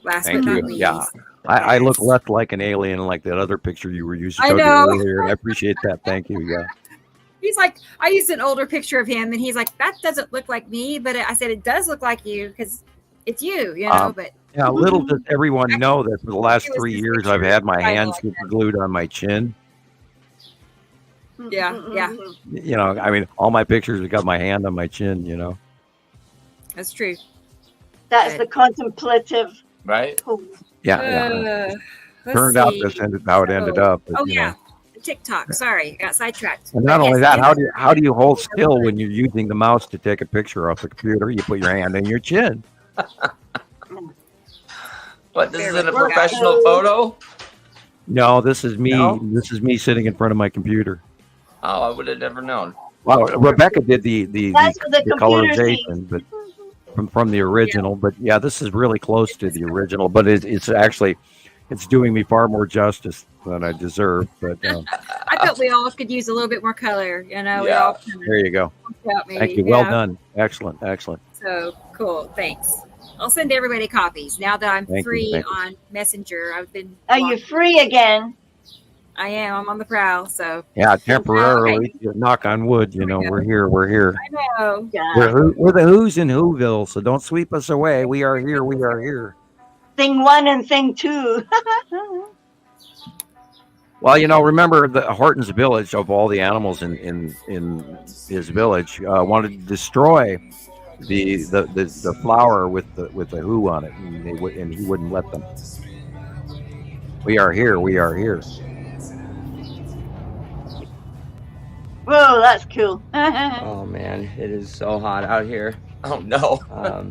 Last but not least.
Yeah. I look less like an alien like that other picture you were using earlier. I appreciate that. Thank you. Yeah.
He's like, I used an older picture of him, and he's like, that doesn't look like me. But I said, it does look like you because it's you, But
yeah, little does everyone know that for the last 3 years, I've had my hands super glued on my chin.
Yeah.
I mean, all my pictures have got my hand on my chin.
That's true.
That's the contemplative.
Right?
Yeah. Turned out this ended how it ended up. But,
TikTok. Sorry, got sidetracked.
And not only that, how do you hold still when you're using the mouse to take a picture off the computer? You put your hand in your chin.
What? This isn't a professional photo?
No, this is me. No? This is me sitting in front of my computer.
Oh, I would have never known.
Well, Rebecca did the colorization, but from the original. But yeah, this is really close to the original. But it's actually doing me far more justice than I deserve. But
I thought we all could use a little bit more color. You know, we all
there you go. Thank you. Well done. Excellent.
So cool. Thanks. I'll send everybody copies now that I'm free on Messenger. I've been.
Are you free again?
I am. I'm on the prowl. So
yeah, temporarily. Knock on wood. You know, we're here.
I know.
We're the Who's in Whoville, so don't sweep us away. We are here. We are here.
Thing 1 and thing 2.
Well, you know, remember the Horton's village of all the animals in his village wanted to destroy the flower with the Who on it, and he wouldn't let them. We are here. We are here.
Whoa, that's cool.
Oh man, it is so hot out here.
Oh no.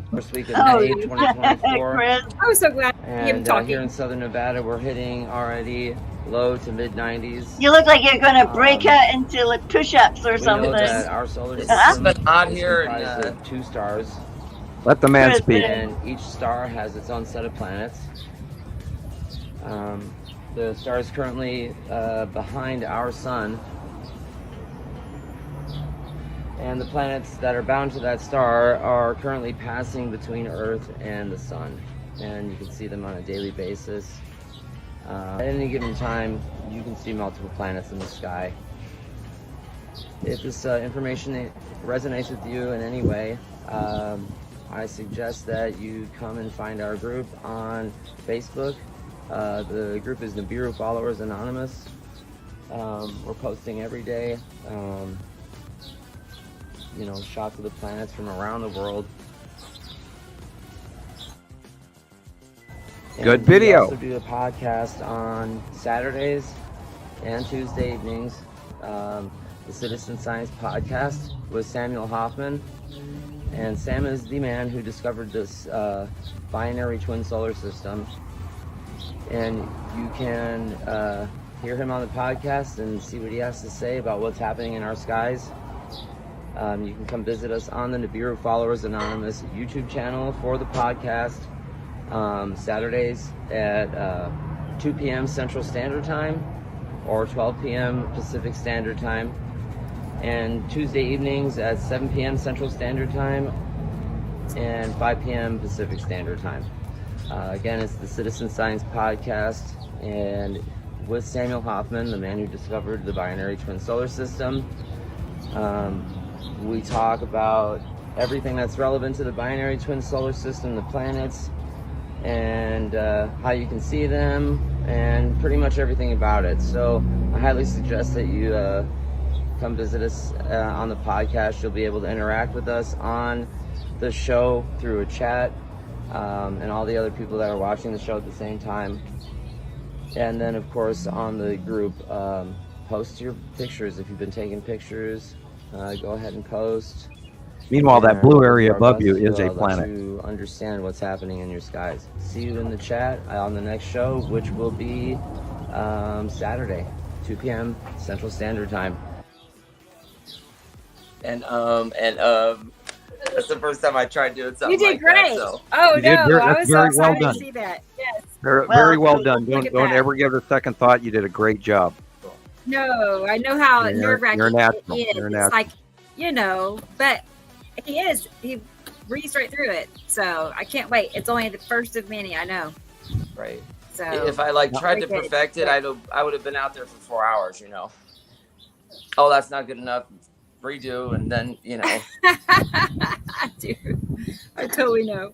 First week of May 2024.
Chris.
I was so glad
And here in Southern Nevada, we're hitting already low to mid 90s.
You look like you're going to break out into like push-ups or something.
We know that our solar
It's
system
been hot
is
here.
comprised of 2 stars,
Let the man speak.
and each star has its own set of planets. The star is currently behind our sun, and the planets that are bound to that star are currently passing between Earth and the sun, and you can see them on a daily basis. At any given time, you can see multiple planets in the sky. If this information resonates with you in any way, I suggest that you come and find our group on Facebook. The group is Nibiru Followers Anonymous. We're posting every day, you know, shots of the planets from around the world.
Good
And
video.
We also do a podcast on Saturdays and Tuesday evenings. The Citizen Science Podcast with Samuel Hofman. And Sam is the man who discovered this binary twin solar system. And you can hear him on the podcast and see what he has to say about what's happening in our skies. You can come visit us on the Nibiru Followers Anonymous YouTube channel for the podcast. Saturdays at 2 p.m. Central Standard Time or 12 p.m. Pacific Standard Time, and Tuesday evenings at 7 p.m. Central Standard Time and 5 p.m. Pacific Standard Time. Again, it's the Citizen Science Podcast, and with Samuel Hofman, the man who discovered the binary twin solar system. We talk about everything that's relevant to the binary twin solar system, the planets, and how you can see them, and pretty much everything about it. So I highly suggest that you come visit us on the podcast. You'll be able to interact with us on the show through a chat, and all the other people that are watching the show at the same time. And then, of course, on the group, post your pictures. If you've been taking pictures, go ahead and post.
Meanwhile, that blue area
Our
above you
best
is
to
a
let
planet.
you understand what's happening in your skies. See you in the chat on the next show, which will be Saturday, 2 p.m. Central Standard Time.
And that's the first time I tried doing something.
You did great.
That, so.
Oh
You did
no,
very-
I
that's
was so
very well
excited
done.
to see that. Yes.
Very well done.
look at
Don't
that.
ever give it a second thought. You did a great job.
No, I know how
You're-
nerve-wracking
you're
it
natural.
is.
You're
It's
natural.
like, you know, but he breezed right through it. So I can't wait. It's only the first of many, I know.
Right.
So
If I tried to
very good.
perfect it, I would have been out there for 4 hours, you know. Oh, that's not good enough. Redo, and then, you know.
I do. I totally know.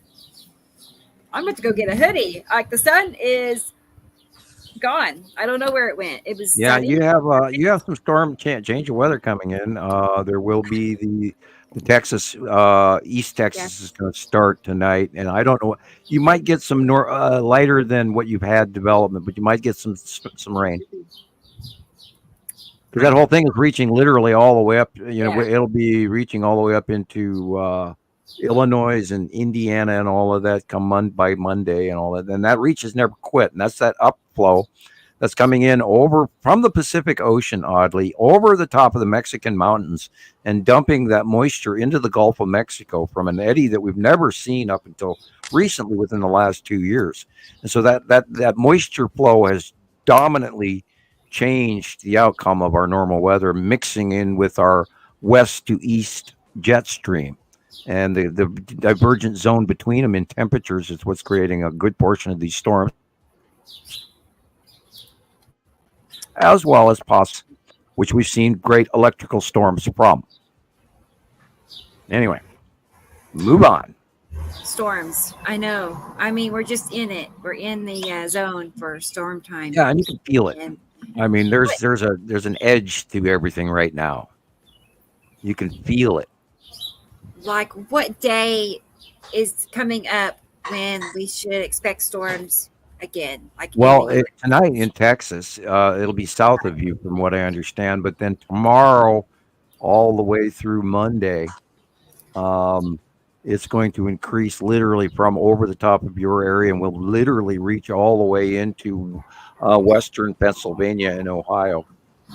I'm about to go get a hoodie. Like the sun is gone. I don't know where it went. It was
Yeah,
sunny.
you have some storm change of weather coming in. There will be the Texas, East Texas is going to start tonight, and I don't know. You might get some lighter than what you've had development, but you might get some rain. Because that whole thing is reaching literally all the way up. You know, it'll be reaching all the way up into Illinois and Indiana and all of that by Monday and all that. And that reach has never quit. And that's that upflow that's coming in over from the Pacific Ocean, oddly, over the top of the Mexican mountains and dumping that moisture into the Gulf of Mexico from an eddy that we've never seen up until recently within the last 2 years. And so that moisture flow has dominantly changed the outcome of our normal weather, mixing in with our west to east jet stream. And the divergent zone between them in temperatures is what's creating a good portion of these storms, as well as which we've seen great electrical storms from. Anyway, move on.
Storms. I know. I mean, we're just in it. We're in the zone for storm time.
Yeah, and you can feel it. I mean, there's an edge to everything right now. You can feel it.
Like, what day is coming up when we should expect storms again? Like,
tonight in Texas, it'll be south of you, from what I understand. But then tomorrow, all the way through Monday, it's going to increase literally from over the top of your area, and will literally reach all the way into western Pennsylvania and Ohio,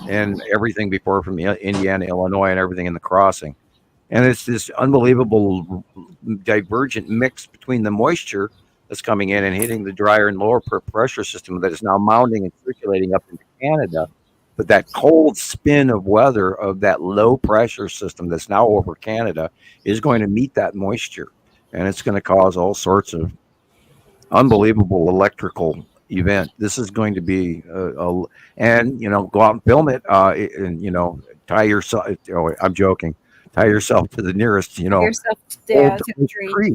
and everything before from Indiana, Illinois, and everything in the crossing. And it's this unbelievable divergent mix between the moisture that's coming in and hitting the drier and lower pressure system that is now mounting and circulating up into Canada. But that cold spin of weather of that low pressure system that's now over Canada is going to meet that moisture. And it's going to cause all sorts of unbelievable electrical event. This is going to be, go out and film it, and, tie yourself, I'm joking, tie yourself to the nearest,
to the
tree,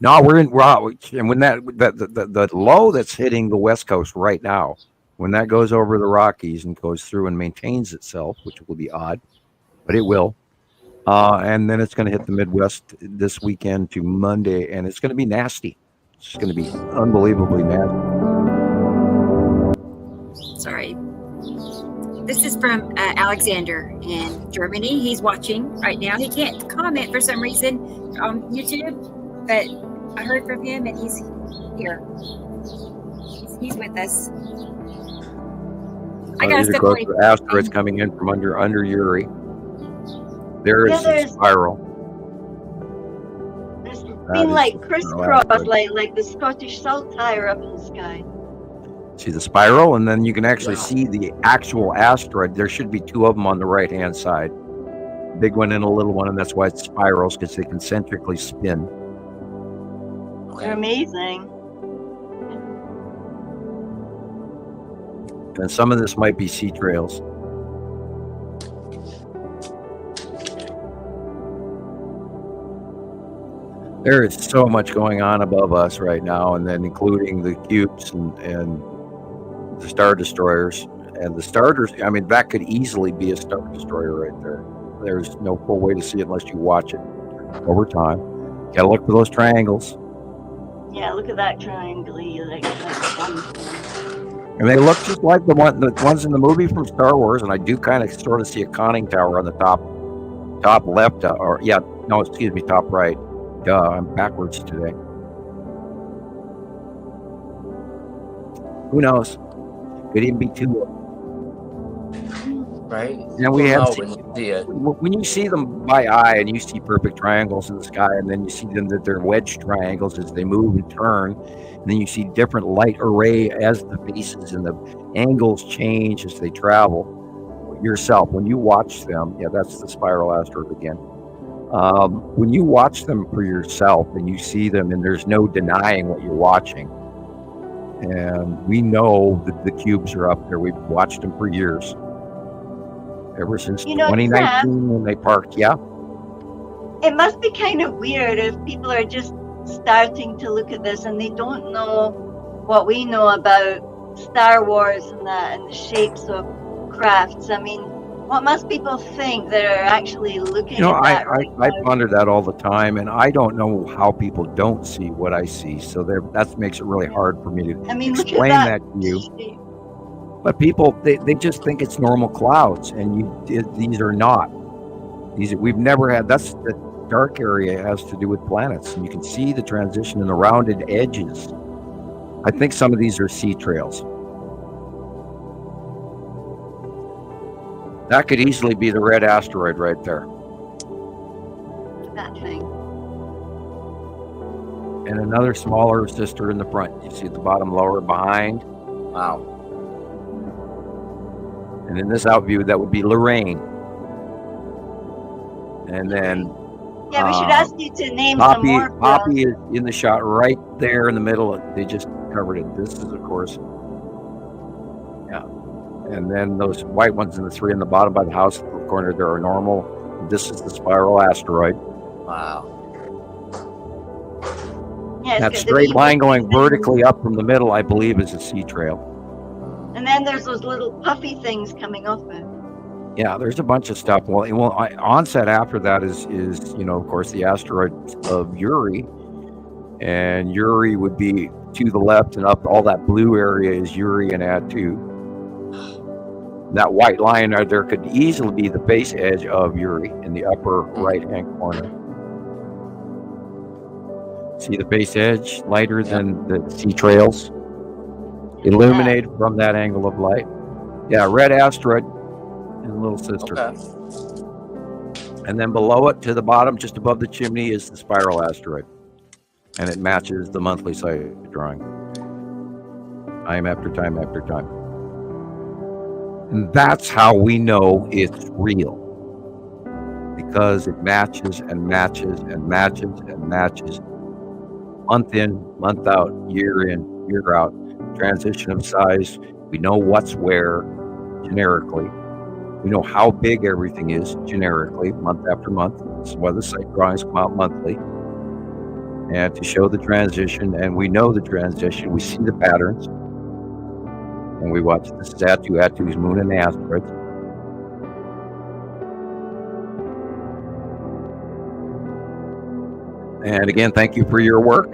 No, we're out, and when the low that's hitting the West Coast right now, when that goes over the Rockies and goes through and maintains itself, which will be odd, but it will, and then it's going to hit the Midwest this weekend to Monday, and it's going to be nasty. It's going to be unbelievably nasty.
Sorry. This is from Alexander in Germany. He's watching right now. He can't comment for some reason on YouTube, but I heard from him and he's here. He's with us. I gotta step away.
Asteroids coming in from under Uri. There is a spiral.
There's been like crisscross, like the Scottish saltire up in the sky.
See the spiral, and then you can actually see the actual asteroid. There should be two of them on the right-hand side. Big one and a little one, and that's why it's spirals, because they concentrically spin.
They're amazing.
And some of this might be sea trails. There is so much going on above us right now, and then including the cubes and the Star Destroyers. And the starters, I mean, that could easily be a Star Destroyer right there. There's no full way to see it unless you watch it over time. Gotta look for those triangles.
Yeah, look at that triangle.
And they look just like the ones in the movie from Star Wars, and I do kind of sort of see a conning tower on the top left, top right. Duh, I'm backwards today. Who knows? Could even be two.
Right?
And we have when you see them by eye and you see perfect triangles in the sky, and then you see them that they're wedge triangles as they move and turn, and then you see different light array as the faces and the angles change as they travel. Yourself, when you watch them, that's the spiral asteroid again. When you watch them for yourself and you see them, and there's no denying what you're watching. And we know that the cubes are up there. We've watched them for years. Ever since 2019 when they parked,
It must be kind of weird if people are just starting to look at this and they don't know what we know about Star Wars and that and the shapes of crafts. I mean, what must people think that are actually looking at that?
I ponder that all the time, and I don't know how people don't see what I see. So that makes it really hard for me to explain that to you. But people, they just think it's normal clouds, and these are not. We've never had. That's the dark area has to do with planets, and you can see the transition in the rounded edges I think some of these are sea trails. That could easily be the red asteroid right there.
That thing.
And another smaller sister in the front. You see the bottom lower behind?
Wow.
And in this out view, that would be Lorraine. And then
yeah, we should ask you to name
Poppy,
some more.
Poppy is in the shot right there in the middle. They just covered it. This is, of course, yeah. And then those white ones in the three in the bottom by the house in the corner, they're normal. This is the spiral asteroid.
Wow.
Yeah,
that straight line going vertically up from the middle, I believe, is a sea trail.
And then there's those little puffy things coming off it.
Yeah, there's a bunch of stuff. Well, onset after that is of course, the asteroid of Uri, and Uri would be to the left and up. All that blue area is Uri and Attu. That white line there could easily be the base edge of Uri in the upper right-hand corner. See the base edge lighter than the sea trails, illuminated from that angle of light. Yeah, red asteroid and little sister.
Okay.
And then below it, to the bottom, just above the chimney, is the spiral asteroid, and it matches the monthly site drawing. Time after time after time. And that's how we know it's real, because it matches and matches and matches and matches, month in, month out, year in, year out. Transition of size. We know what's where generically. We know how big everything is generically, month after month. That's why the site drawings come out monthly. And to show the transition, and we know the transition, we see the patterns. And we watch. This is Attu's moon and the asteroids. And again, thank you for your work.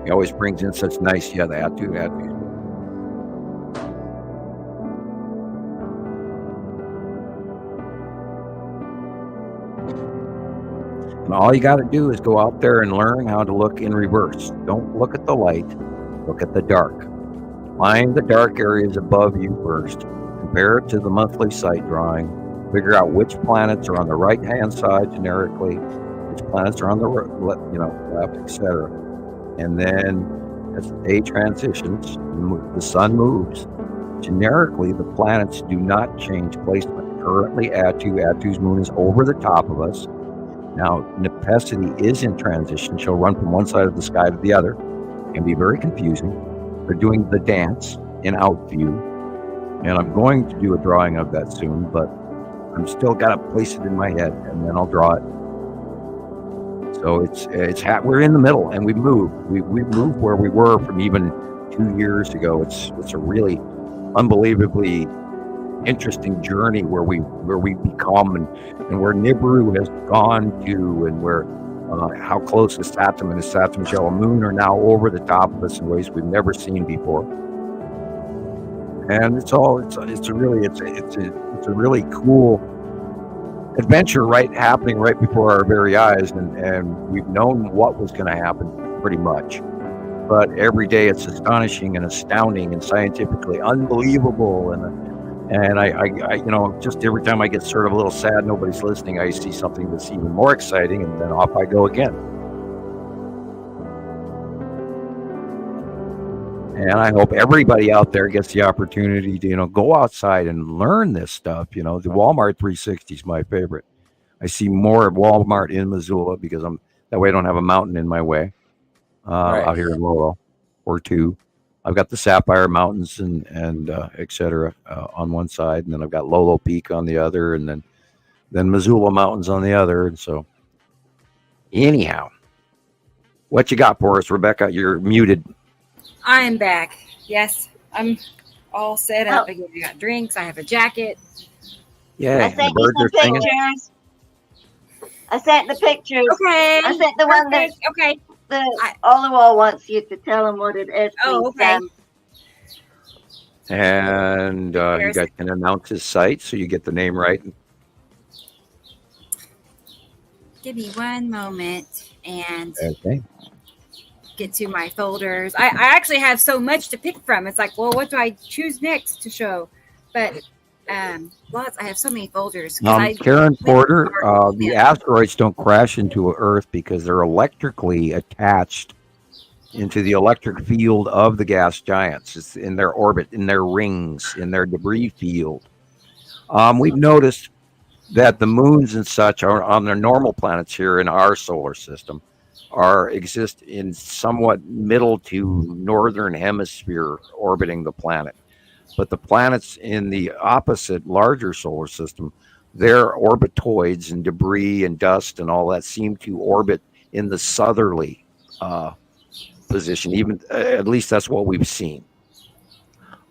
He always brings in such nice, the Attu's. And all you got to do is go out there and learn how to look in reverse. Don't look at the light, look at the dark. Find the dark areas above you first. Compare it to the monthly site drawing. Figure out which planets are on the right-hand side generically, which planets are on the left, etc. And then as the day transitions, the sun moves. Generically, the planets do not change placement. Currently, Attu's moon is over the top of us. Now, Nepenthe is in transition. She'll run from one side of the sky to the other. It can be very confusing. They're doing the dance in out view. And I'm going to do a drawing of that soon, but I'm still got to place it in my head, and then I'll draw it. So we're in the middle, and we moved. We moved where we were from even 2 years ago. It's a really unbelievably interesting journey where we become and where Nibiru has gone to, and where how close the Saturn and the Saturn's yellow moon are now over the top of us in ways we've never seen before. And it's a really cool adventure happening right before our very eyes, and we've known what was going to happen pretty much. But every day it's astonishing and astounding and scientifically unbelievable, and I just every time I get sort of a little sad nobody's listening, I see something that's even more exciting, and then off I go again. And I hope everybody out there gets the opportunity to, go outside and learn this stuff. The Walmart 360 is my favorite. I see more of Walmart in Missoula because that way I don't have a mountain in my way out here in Lolo or two. I've got the Sapphire Mountains and et cetera on one side, and then I've got Lolo Peak on the other, and then Missoula Mountains on the other. And so anyhow, what you got for us, Rebecca? You're muted.
I am back. Yes, I'm all set up. I got drinks. I have a jacket.
Yeah,
I sent you some pictures. I sent the pictures.
Okay.
I sent the one that.
Okay.
Oliwall wants you to tell him what it is.
Oh, okay.
And you guys can announce his site so you get the name right.
Give me one moment. And
okay.
get to my folders. I actually have so much to pick from. It's like, well, what do I choose next to show? But I have so many folders.
Karen Porter, the asteroids don't crash into Earth because they're electrically attached into the electric field of the gas giants. It's in their orbit, in their rings, in their debris field. We've noticed that the moons and such are on their normal planets here in our solar system exist in somewhat middle to northern hemisphere orbiting the planet. But the planets in the opposite larger solar system, their orbitoids and debris and dust and all that seem to orbit in the southerly position. Even at least that's what we've seen.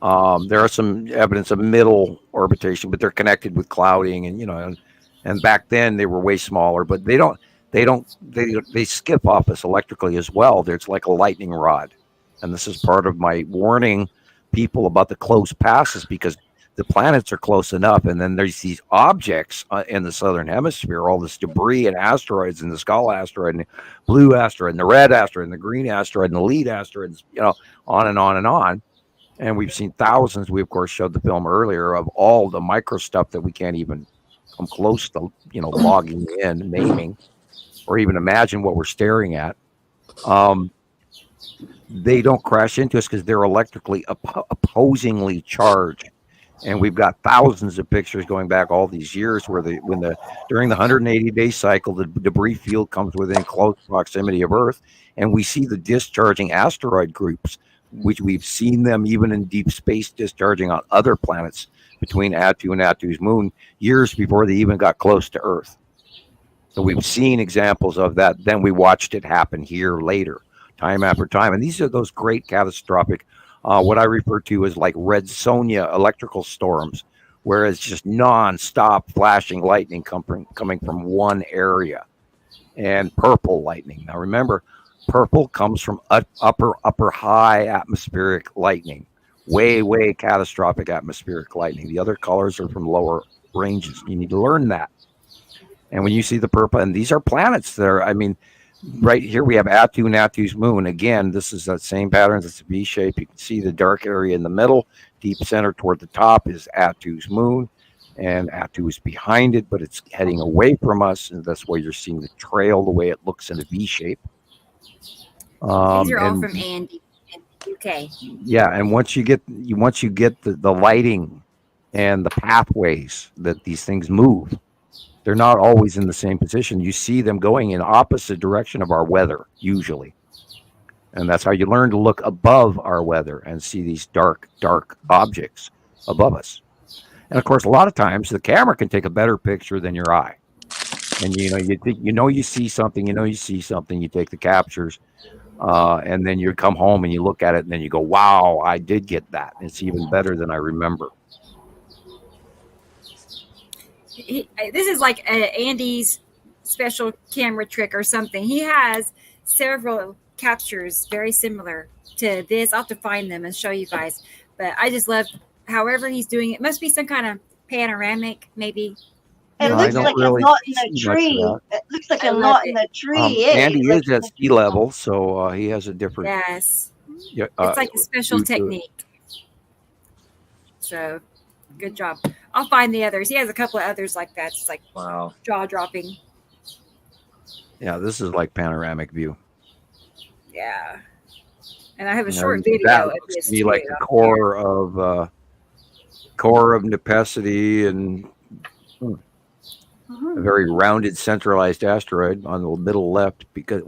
There are some evidence of middle orbitation, but they're connected with clouding, and back then they were way smaller. But they skip off us electrically as well. It's like a lightning rod, and this is part of my warning people about the close passes, because the planets are close enough, and then there's these objects in the southern hemisphere, all this debris and asteroids, and the skull asteroid, and the blue asteroid, and the red asteroid, and the green asteroid, and the lead asteroids, on and on and on. And we've seen thousands. We of course showed the film earlier of all the micro stuff that we can't even come close to, logging in, naming, or even imagine what we're staring at. They don't crash into us because they're electrically opposingly charged. And we've got thousands of pictures going back all these years where during the 180-day cycle, the debris field comes within close proximity of Earth, and we see the discharging asteroid groups, which we've seen them even in deep space discharging on other planets between Attu and Attu's moon years before they even got close to Earth. So we've seen examples of that. Then we watched it happen here later, time after time. And these are those great catastrophic, what I refer to as like red Sonja electrical storms, where it's just non-stop flashing lightning coming from one area, and purple lightning. Now remember, purple comes from upper high atmospheric lightning, way catastrophic atmospheric lightning. The other colors are from lower ranges. You need to learn that. And when you see the purple, and these are planets that are, right here we have Attu and Attu's moon. Again, this is that same pattern. It's a V shape. You can see the dark area in the middle. Deep center toward the top is Attu's moon, and Attu is behind it, but it's heading away from us, and that's why you're seeing the trail the way it looks in a V shape.
These are all from Andy in the UK.
Yeah, and once you get the lighting and the pathways that these things move, they're not always in the same position. You see them going in opposite direction of our weather, usually. And that's how you learn to look above our weather and see these dark objects above us. And of course, a lot of times the camera can take a better picture than your eye. And you see something, you take the captures, and then you come home and you look at it and then you go, wow, I did get that. It's even better than I remember.
This is like Andy's special camera trick or something. He has several captures very similar to this. I'll have to find them and show you guys. But I just love however he's doing it. Must be some kind of panoramic, maybe.
It looks like a knot in a tree. It looks like a knot in a tree.
Andy is at sea level, so he has a different.
Yes. It's like a special technique. So, good job. I'll find the others. He has a couple of others like that. It's like
wow,
jaw dropping.
Yeah, this is like panoramic view.
Yeah, and I have a short video of this
too. Like the core of Nepesity and a very rounded centralized asteroid on the middle left. Because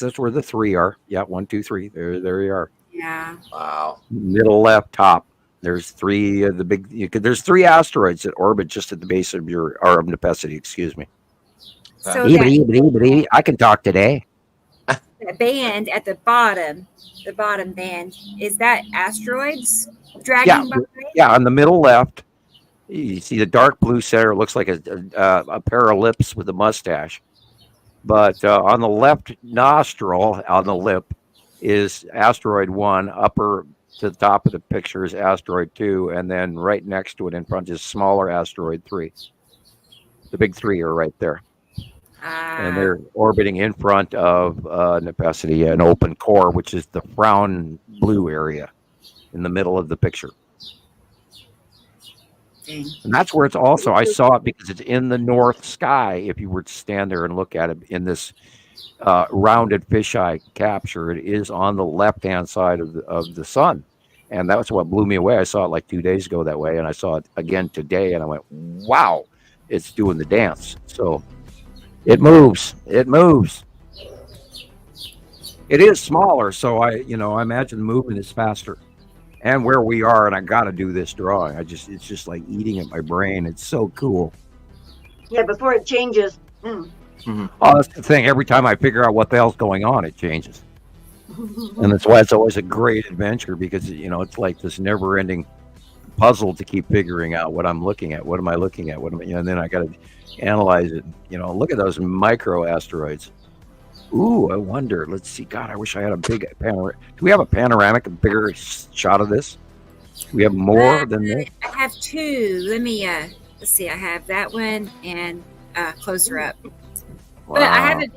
that's where the three are. Yeah, 1, 2, 3. There you are.
Yeah.
Wow.
Middle left top. There's three of the there's 3 asteroids that orbit just at the base of of Nepesity, excuse me.
So
I can talk today.
The band at the bottom band, is that asteroids dragging by?
Yeah, on the middle left, you see the dark blue center. It looks like a pair of lips with a mustache. But on the left nostril, on the lip, is asteroid 1, upper to the top of the picture is asteroid 2, and then right next to it in front is smaller asteroid 3. The big 3 are right there. And they're orbiting in front of Nepacity, an open core, which is the brown blue area in the middle of the picture.
Dang.
And that's where it's also, I saw it because it's in the north sky. If you were to stand there and look at it in this rounded fisheye capture, it is on the left-hand side of the sun. And that's what blew me away. I saw it like 2 days ago that way, and I saw it again today, and I went, wow, it's doing the dance. So it moves. It moves. It is smaller, so I imagine the movement is faster. And where we are, and I got to do this drawing. It's just like eating at my brain. It's so cool.
Yeah, before it changes.
Mm-hmm. Oh, that's the thing. Every time I figure out what the hell's going on, it changes. And that's why it's always a great adventure, because, it's like this never-ending puzzle to keep figuring out what I'm looking at. What am I looking at? And then I got to analyze it. Look at those micro asteroids. Ooh, I wonder. Let's see. God, I wish I had a big panoramic. Do we have a panoramic, a bigger shot of this? Do we have more than this?
I have two. Let me let's see. I have that one and closer up.
Wow.
But I have a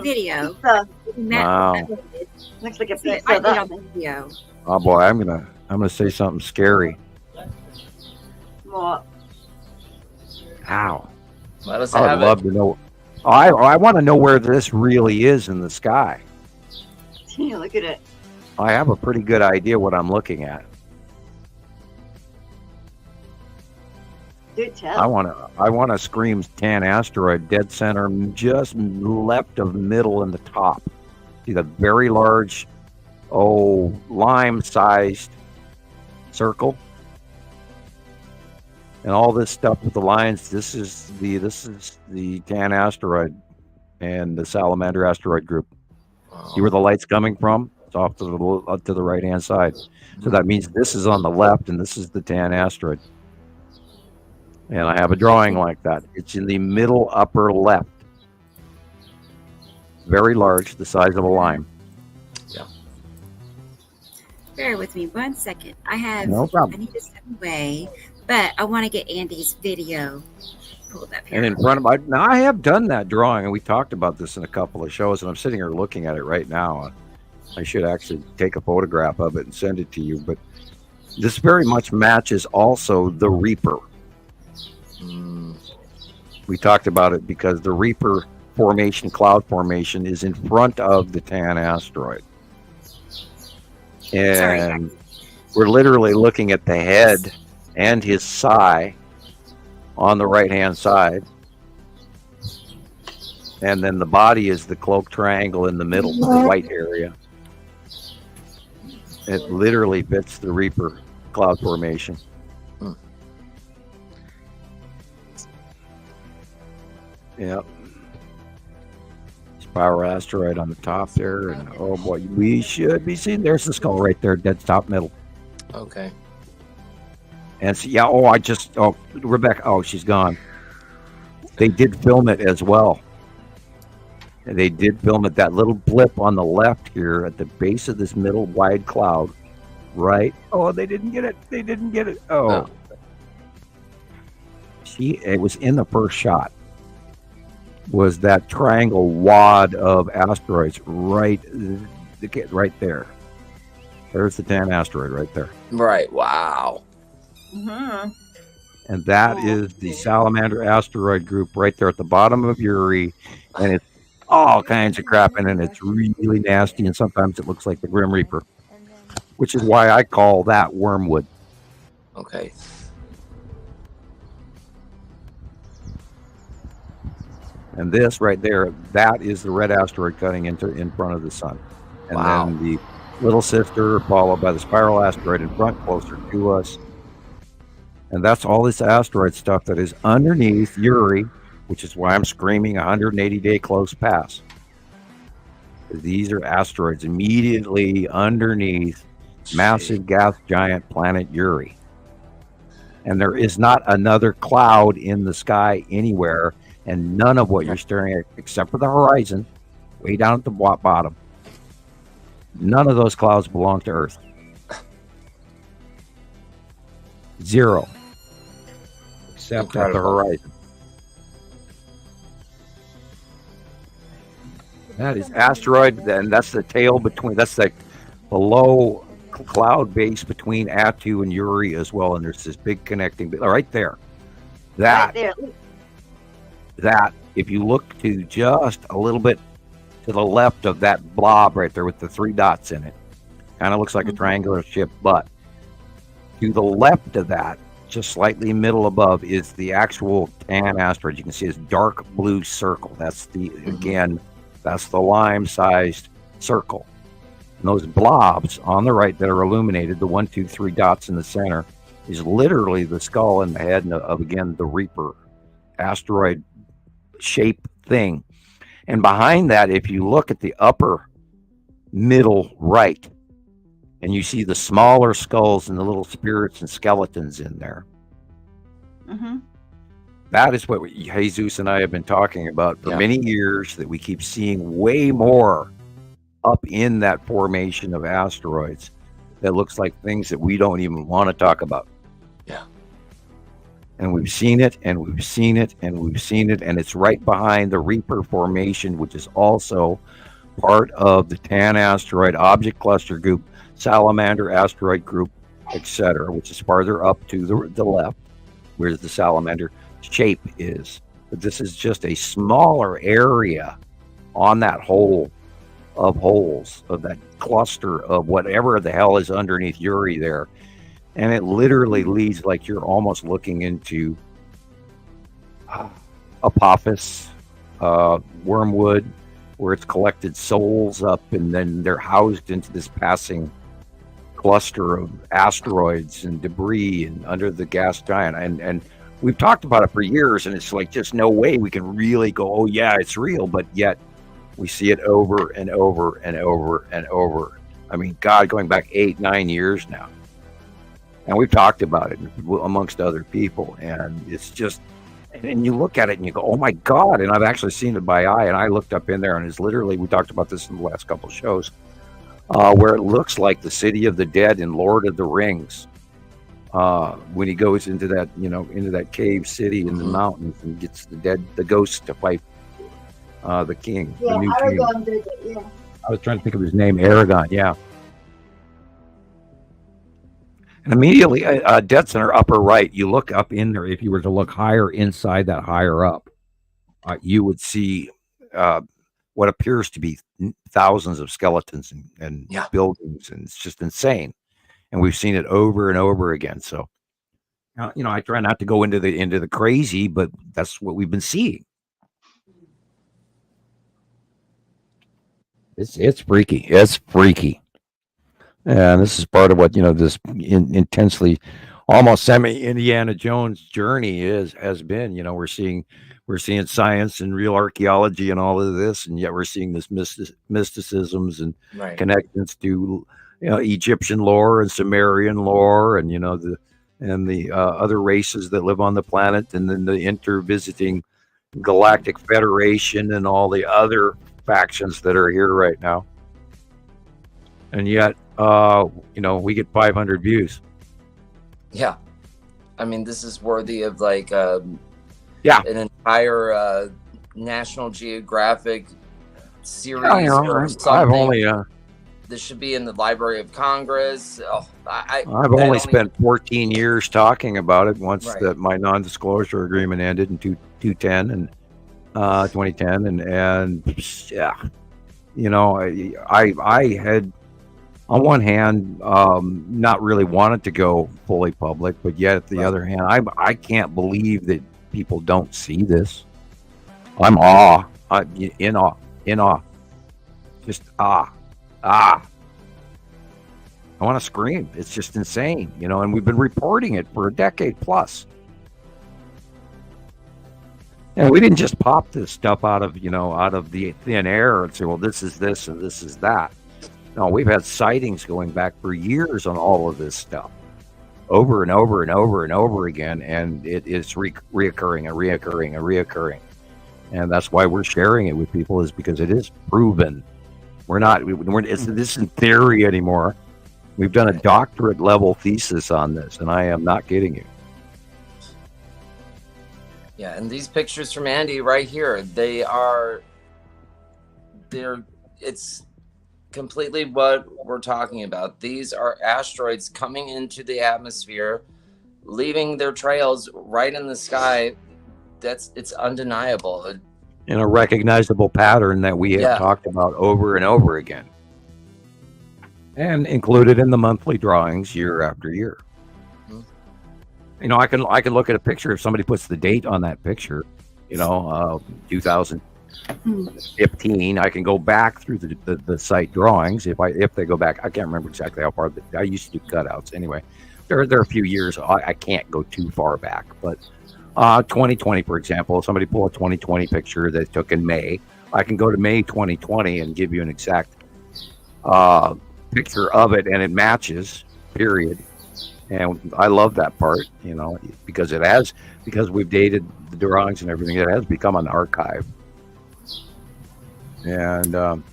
video.
Wow.
Looks like a
So
pizza.
I did on the video.
Oh boy, I'm gonna say something scary.
What?
Ow.
Let us
I
have
would love to know. I want to know where this really is in the sky.
Yeah, look at it.
I have a pretty good idea what I'm looking at.
Do tell.
I want to scream tan asteroid, dead center, just left of middle in the top. See the very large, lime-sized circle, and all this stuff with the lines. This is the tan asteroid and the salamander asteroid group.
Wow.
See where the light's coming from? It's off to the right-hand side. So that means this is on the left, and this is the tan asteroid. And I have a drawing like that. It's in the middle upper left. Very large, the size of a lime.
Yeah.
Bear with me 1 second. I need to step away, but I want to get Andy's video pulled up here.
And in front of now I have done that drawing, and we talked about this in a couple of shows, and I'm sitting here looking at it right now. I should actually take a photograph of it and send it to you, but this very much matches also the Reaper. We talked about it because the Reaper formation, cloud formation, is in front of the tan asteroid. And we're literally looking at the head and his sigh on the right-hand side. And then the body is the cloak triangle in the middle, the white area. It literally fits the Reaper cloud formation. Yep. Spiral asteroid on the top there, and oh boy, we should be seeing. There's the skull right there, dead top middle.
Okay.
And so, Rebecca, she's gone. They did film it as well. They did film it, that little blip on the left here at the base of this middle wide cloud, right? Oh, they didn't get it. Oh. It was in the first shot. Was that triangle wad of asteroids right there. There's the tan asteroid right there.
Right. Wow.
Mm-hmm.
And that is the salamander asteroid group right there at the bottom of Uri. And it's all kinds of crap in it. It's really nasty, and sometimes it looks like the Grim Reaper, which is why I call that wormwood.
Okay.
And this right there, that is the red asteroid cutting in front of the sun. And then the little sister, followed by the spiral asteroid in front, closer to us. And that's all this asteroid stuff that is underneath Uri, which is why I'm screaming 180-day close pass. These are asteroids immediately underneath massive gas giant planet Uri. And there is not another cloud in the sky anywhere, and none of what you're staring at, except for the horizon, way down at the bottom. None of those clouds belong to Earth. Zero. Except at the horizon. That is asteroid, and that's the tail between. That's the low cloud base between Attu and Uri as well. And there's this big connecting right there. That
Right there.
that if you look to just a little bit to the left of that blob right there with the 3 dots in it, kind of looks like a triangular ship, but to the left of that, just slightly middle above, is the actual tan asteroid. You can see this dark blue circle. That's again, that's the lime-sized circle. And those blobs on the right that are illuminated, the 1, 2, 3 dots in the center, is literally the skull and the head of again, the Reaper asteroid shape thing. And behind that, if you look at the upper middle right, and you see the smaller skulls and the little spirits and skeletons in there. That is what Jesus and I have been talking about for many years, that we keep seeing way more up in that formation of asteroids that looks like things that we don't even want to talk about.
Yeah.
And we've seen it, and we've seen it, and we've seen it, and it's right behind the Reaper formation, which is also part of the Tan asteroid object cluster group, Salamander asteroid group, etc., which is farther up to the left, where the salamander shape is. But this is just a smaller area on that hole of holes, of that cluster of whatever the hell is underneath Uri there. And it literally leads like you're almost looking into Apophis, Wormwood, where it's collected souls up, and then they're housed into this passing cluster of asteroids and debris and under the gas giant. And we've talked about it for years, and it's like just no way we can really go, oh yeah, it's real, but yet we see it over and over and over and over. I mean, God, going back 8-9 years now. And we've talked about it amongst other people, and it's just, and you look at it and you go, oh my God. And I've actually seen it by eye, and I looked up in there, and it's literally, we talked about this in the last couple of shows, where it looks like the city of the dead in Lord of the Rings, when he goes into that, into that cave city in the mountains and gets the ghost to fight the king.
Yeah,
the new
Aragorn
king.
did it, yeah.
I was trying to think of his name, Aragon, yeah. And immediately, Dead Center, upper right, you look up in there. If you were to look higher inside that, higher up, you would see what appears to be thousands of skeletons and buildings, and it's just insane. And we've seen it over and over again. So, I try not to go into the crazy, but that's what we've been seeing. It's freaky. It's freaky. And this is part of what, this intensely, almost semi-Indiana Jones journey has been. We're seeing science and real archaeology and all of this, and yet we're seeing this mysticisms and connections to Egyptian lore and Sumerian lore, and the other races that live on the planet, and then the inter-visiting Galactic Federation and all the other factions that are here right now. And yet, we get 500 views.
Yeah. I mean, this is worthy of an entire National Geographic series or something. This should be in the Library of Congress. I've
only spent 14 years talking about it once that my non-disclosure agreement ended in 2010 and I had, on one hand, not really wanted to go fully public, but yet at the other hand, I can't believe that people don't see this. I'm in awe, just I want to scream. It's just insane, and we've been reporting it for a decade plus. And we didn't just pop this stuff out of the thin air and say, well, this is this and this is that. No, we've had sightings going back for years on all of this stuff, over and over and over and over again, and it is reoccurring. And that's why we're sharing it with people, is because it is proven. This isn't theory anymore. We've done a doctorate level thesis on this, and I am not kidding you.
Yeah, and these pictures from Andy right here, they are it's completely what we're talking about. These are asteroids coming into the atmosphere, leaving their trails right in the sky. It's undeniable.
In a recognizable pattern that we have talked about over and over again, and included in the monthly drawings year after year. You know, I can look at a picture. If somebody puts the date on that picture, 2015, I can go back through the site drawings. If they go back, I can't remember exactly how far. I used to do cutouts anyway. There are a few years I can't go too far back, but 2020, for example, somebody pull a 2020 picture they took in May. I can go to May 2020 and give you an exact picture of it, and it matches. Period. And I love that part, because we've dated the drawings and everything. It has become an archive, and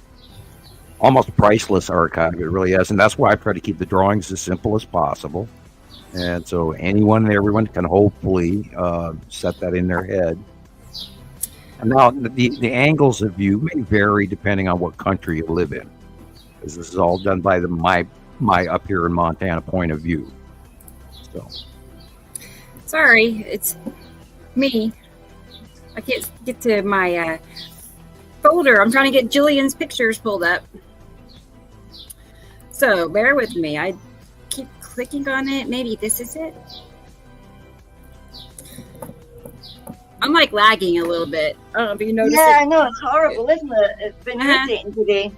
almost priceless archive. It really is, and that's why I try to keep the drawings as simple as possible. And so anyone and everyone can hopefully set that in their head. And now the angles of view may vary depending on what country you live in, because this is all done by my up here in Montana point of view. So,
sorry, it's me. I can't get to my folder. I'm trying to get Gillian's pictures pulled up. So bear with me. I keep clicking on it. Maybe this is it. I'm like lagging a little bit. I don't know if you noticed.
Yeah, I know. It's horrible, isn't it? It's been irritating today.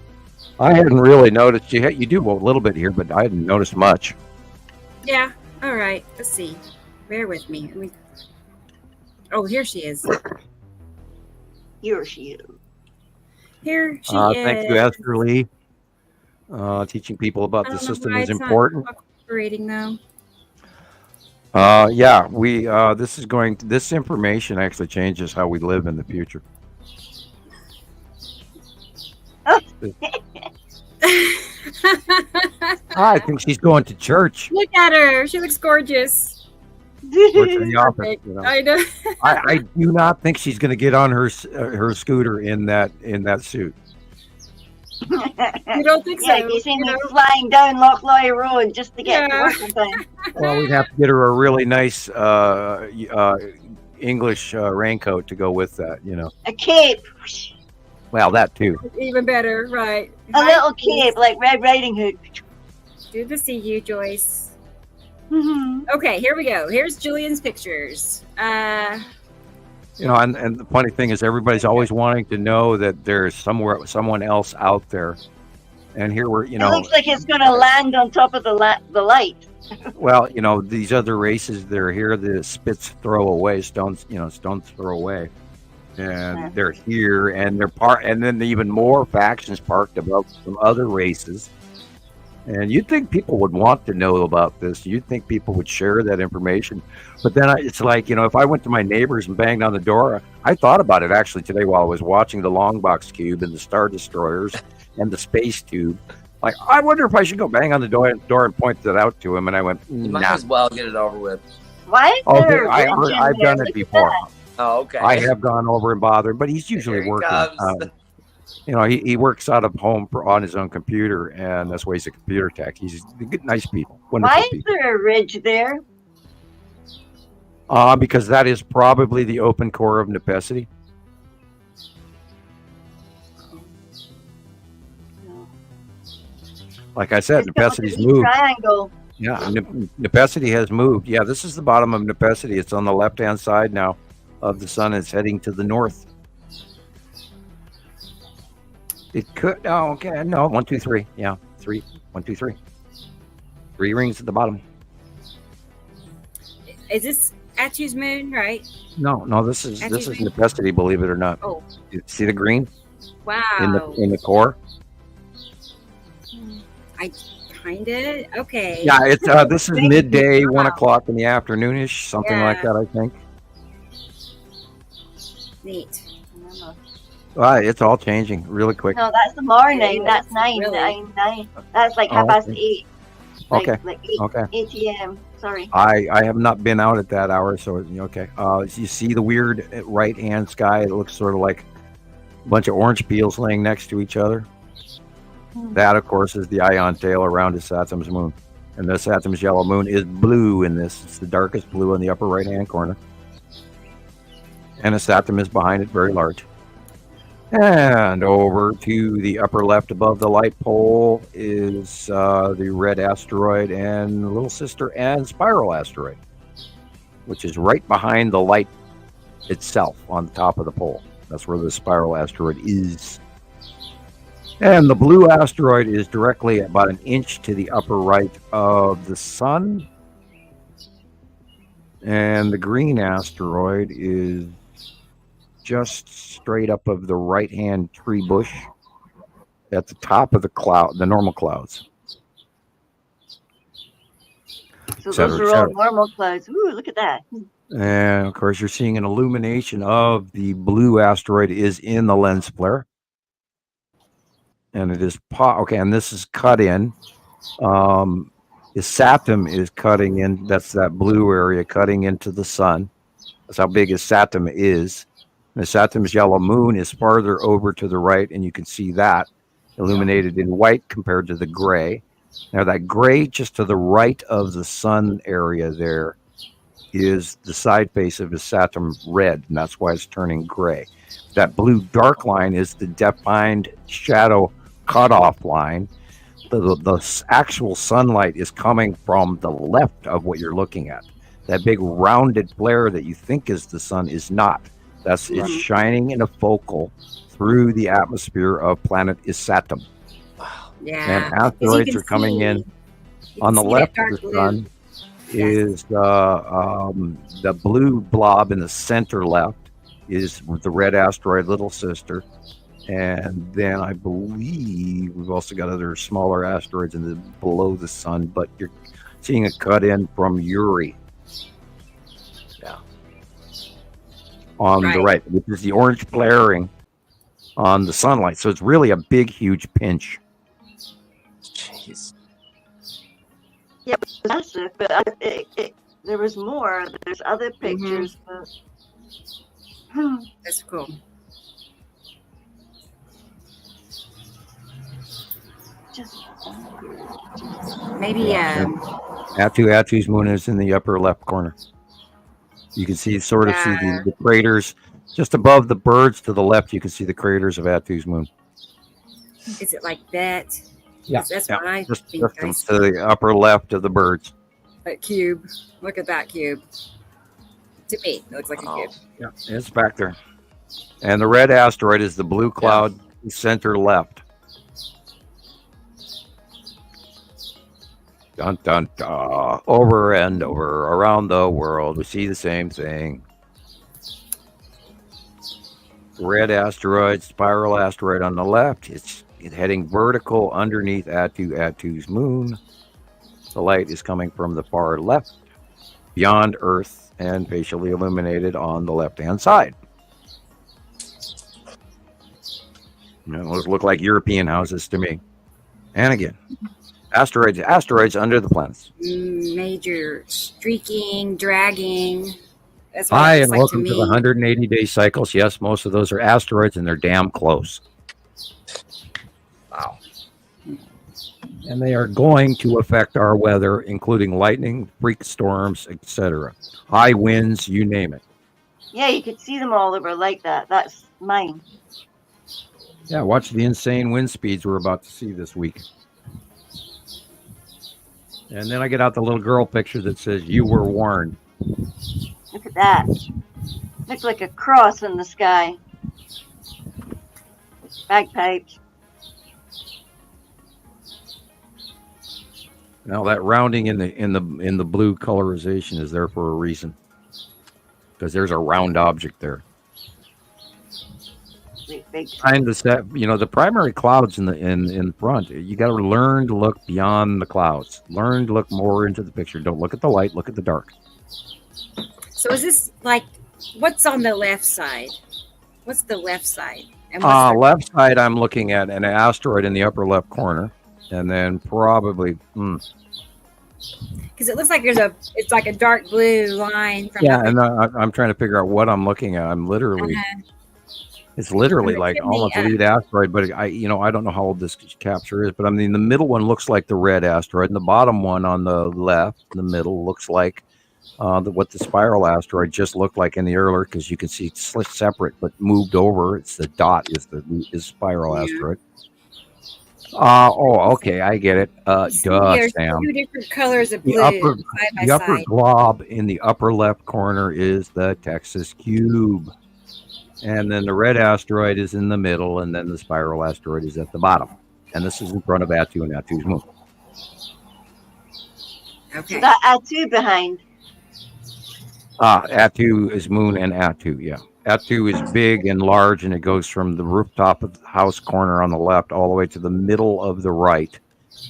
I hadn't really noticed. You do a little bit here, but I hadn't noticed much.
Yeah. All right. Let's see. Bear with me. Oh, here she is.
Here she is.
Here she is.
Thank you, Esther Lee. Teaching people about the system is important.
Operating though.
Yeah, this information actually changes how we live in the future. I think she's going to church.
Look at her. She looks gorgeous.
Works in the office,
I know.
I do not think she's going to get on her scooter in that suit.
You don't think so?
Yeah, you see me flying down Lochloy Road just to get to work in time.
Well, we'd have to get her a really nice English raincoat to go with that,
A cape.
Well, that too.
Even better, right?
A little cape like Red Riding Hood.
Good to see you, Joyce.
Mm-hmm.
Okay, here we go. Here's Gillian's pictures.
And the funny thing is, everybody's always wanting to know that there's someone else out there, and here we're,
It looks like it's going to land on top of the light.
Well, these other races, they're here. The spits throw away, stones throw away. And they're here, and they're and then even more factions parked about some other races. And you'd think people would want to know about this. You'd think people would share that information. But then it's like, if I went to my neighbors and banged on the door, I thought about it actually today while I was watching the Long Box Cube and the Star Destroyers and the Space Tube. Like, I wonder if I should go bang on the door and point that out to him. And I went,
You might as well get it over with.
Why?
I've done it before.
Oh, okay.
I have gone over and bothered, but he's usually working. He works out of home on his own computer, and that's why he's a computer tech. He's good, nice people.
Why is there a ridge there?
Because that is probably the open core of Nepesity. Like I said, Nepesity's moved.
Triangle.
Yeah, Nepesity has moved. Yeah, this is the bottom of Nepesity. It's on the left-hand side now of the sun. It's heading to the north. It could. Oh, okay. No, 1, 2, 3. Yeah, 3. 1, 2, 3. 3 rings at the bottom.
Is this Atchu's moon, right?
No. This is Nepesity. Believe it or not.
Oh.
You see the green?
Wow.
In the core.
I kind of. Okay.
Yeah, it's this is midday, 1 o'clock in the afternoonish, something like that. I think.
Neat.
It's all changing really quick.
No, that's the morning. That's 9. That's like 8:30.
Okay.
Like 8 a.m. Sorry.
I have not been out at that hour, so okay. You see the weird right-hand sky? It looks sort of like A bunch of orange peels laying next to each other. That, of course, is the ion tail around a Saturn's moon. And the Saturn's yellow moon is blue in this. It's the darkest blue in the upper right-hand corner. And a Saturn is behind it, very large. And over to the upper left above the light pole is the red asteroid and little sister and spiral asteroid, which is right behind the light itself on the top of the pole. That's where the spiral asteroid is. And the blue asteroid is directly about an inch to the upper right of the sun. And the green asteroid is just straight up of the right-hand tree bush at the top of the cloud, the normal clouds.
So those are all normal clouds. Ooh, look at that.
And of course, you're seeing an illumination of the blue asteroid is in the lens flare. And it is okay, and this is cut in. The Saturn is cutting in. That's that blue area cutting into the sun. That's how big his Saturn is. The Saturn's yellow moon is farther over to the right, and you can see that illuminated in white compared to the gray. Now, that gray just to the right of the sun area there is the side face of his Saturn red, and that's why it's turning gray. That blue dark line is the defined shadow cutoff line. The actual sunlight is coming from the left of what you're looking at. That big rounded flare that you think is the sun is not. It's shining in a focal through the atmosphere of planet is Saturn.
Wow. Yeah.
And asteroids are coming in on the left of the sun. Is the blue blob in the center left is the red asteroid little sister, and then I believe we've also got other smaller asteroids below the sun, but you're seeing a cut in from Uri. On the right, which is the orange flaring on the sunlight. So it's really a big, huge pinch.
Jeez.
Yeah, but there was more. There's other pictures. But...
That's cool. Maybe
Atu's moon is in the upper left corner. You can see see the craters just above the birds to the left. You can see the craters of Atu's moon.
Is it like that?
Yeah,
that's what I
just
think.
To the upper left of the birds.
That cube. Look at that cube. To me, it looks like a cube.
Yeah, it's back there. And the red asteroid is the blue cloud center left. Dun, dun, dun. Over and over around the world, we see the same thing. Red asteroid, spiral asteroid on the left. It's heading vertical underneath Atu's moon. The light is coming from the far left, beyond Earth, and facially illuminated on the left-hand side. Those look like European houses to me. And again, asteroids under the planets.
Major streaking, dragging. That's what
Hi,
it
and
like
welcome to
me.
the 180-day cycles. Yes, most of those are asteroids, and they're damn close. Wow. And they are going to affect our weather, including lightning, freak storms, etc. High winds, you name it.
Yeah, you could see them all over like that. That's mine.
Yeah, watch the insane wind speeds we're about to see this week. And then I get out the little girl picture that says, "You were warned."
Look at that. Looks like a cross in the sky. Bagpipes.
Now that rounding in the blue colorization is there for a reason, because there's a round object there. Kind of set, the primary clouds in front. You got to learn to look beyond the clouds. Learn to look more into the picture. Don't look at the light. Look at the dark.
So is this like what's on the left side? What's the left side? And
left side, I'm looking at an asteroid in the upper left corner, and then probably.
Because it looks like it's like a dark blue line from.
Yeah, and I'm trying to figure out what I'm looking at. I'm literally. It's literally like almost a lead asteroid, but I don't know how old this capture is, but I mean, the middle one looks like the red asteroid, and the bottom one on the left, in the middle, looks like what the spiral asteroid just looked like in the earlier, because you can see it's separate but moved over. It's the dot is spiral asteroid. Okay, I get it.
There's
Sam.
2 different colors of blue side by
the upper
side.
glob in the upper left corner is the Texas cube. And then the red asteroid is in the middle, and then the spiral asteroid is at the bottom. And this is in front of Attu and Attu's moon.
Okay.
So that Attu behind.
Attu is moon and Attu, yeah. Attu is big and large, and it goes from the rooftop of the house corner on the left all the way to the middle of the right.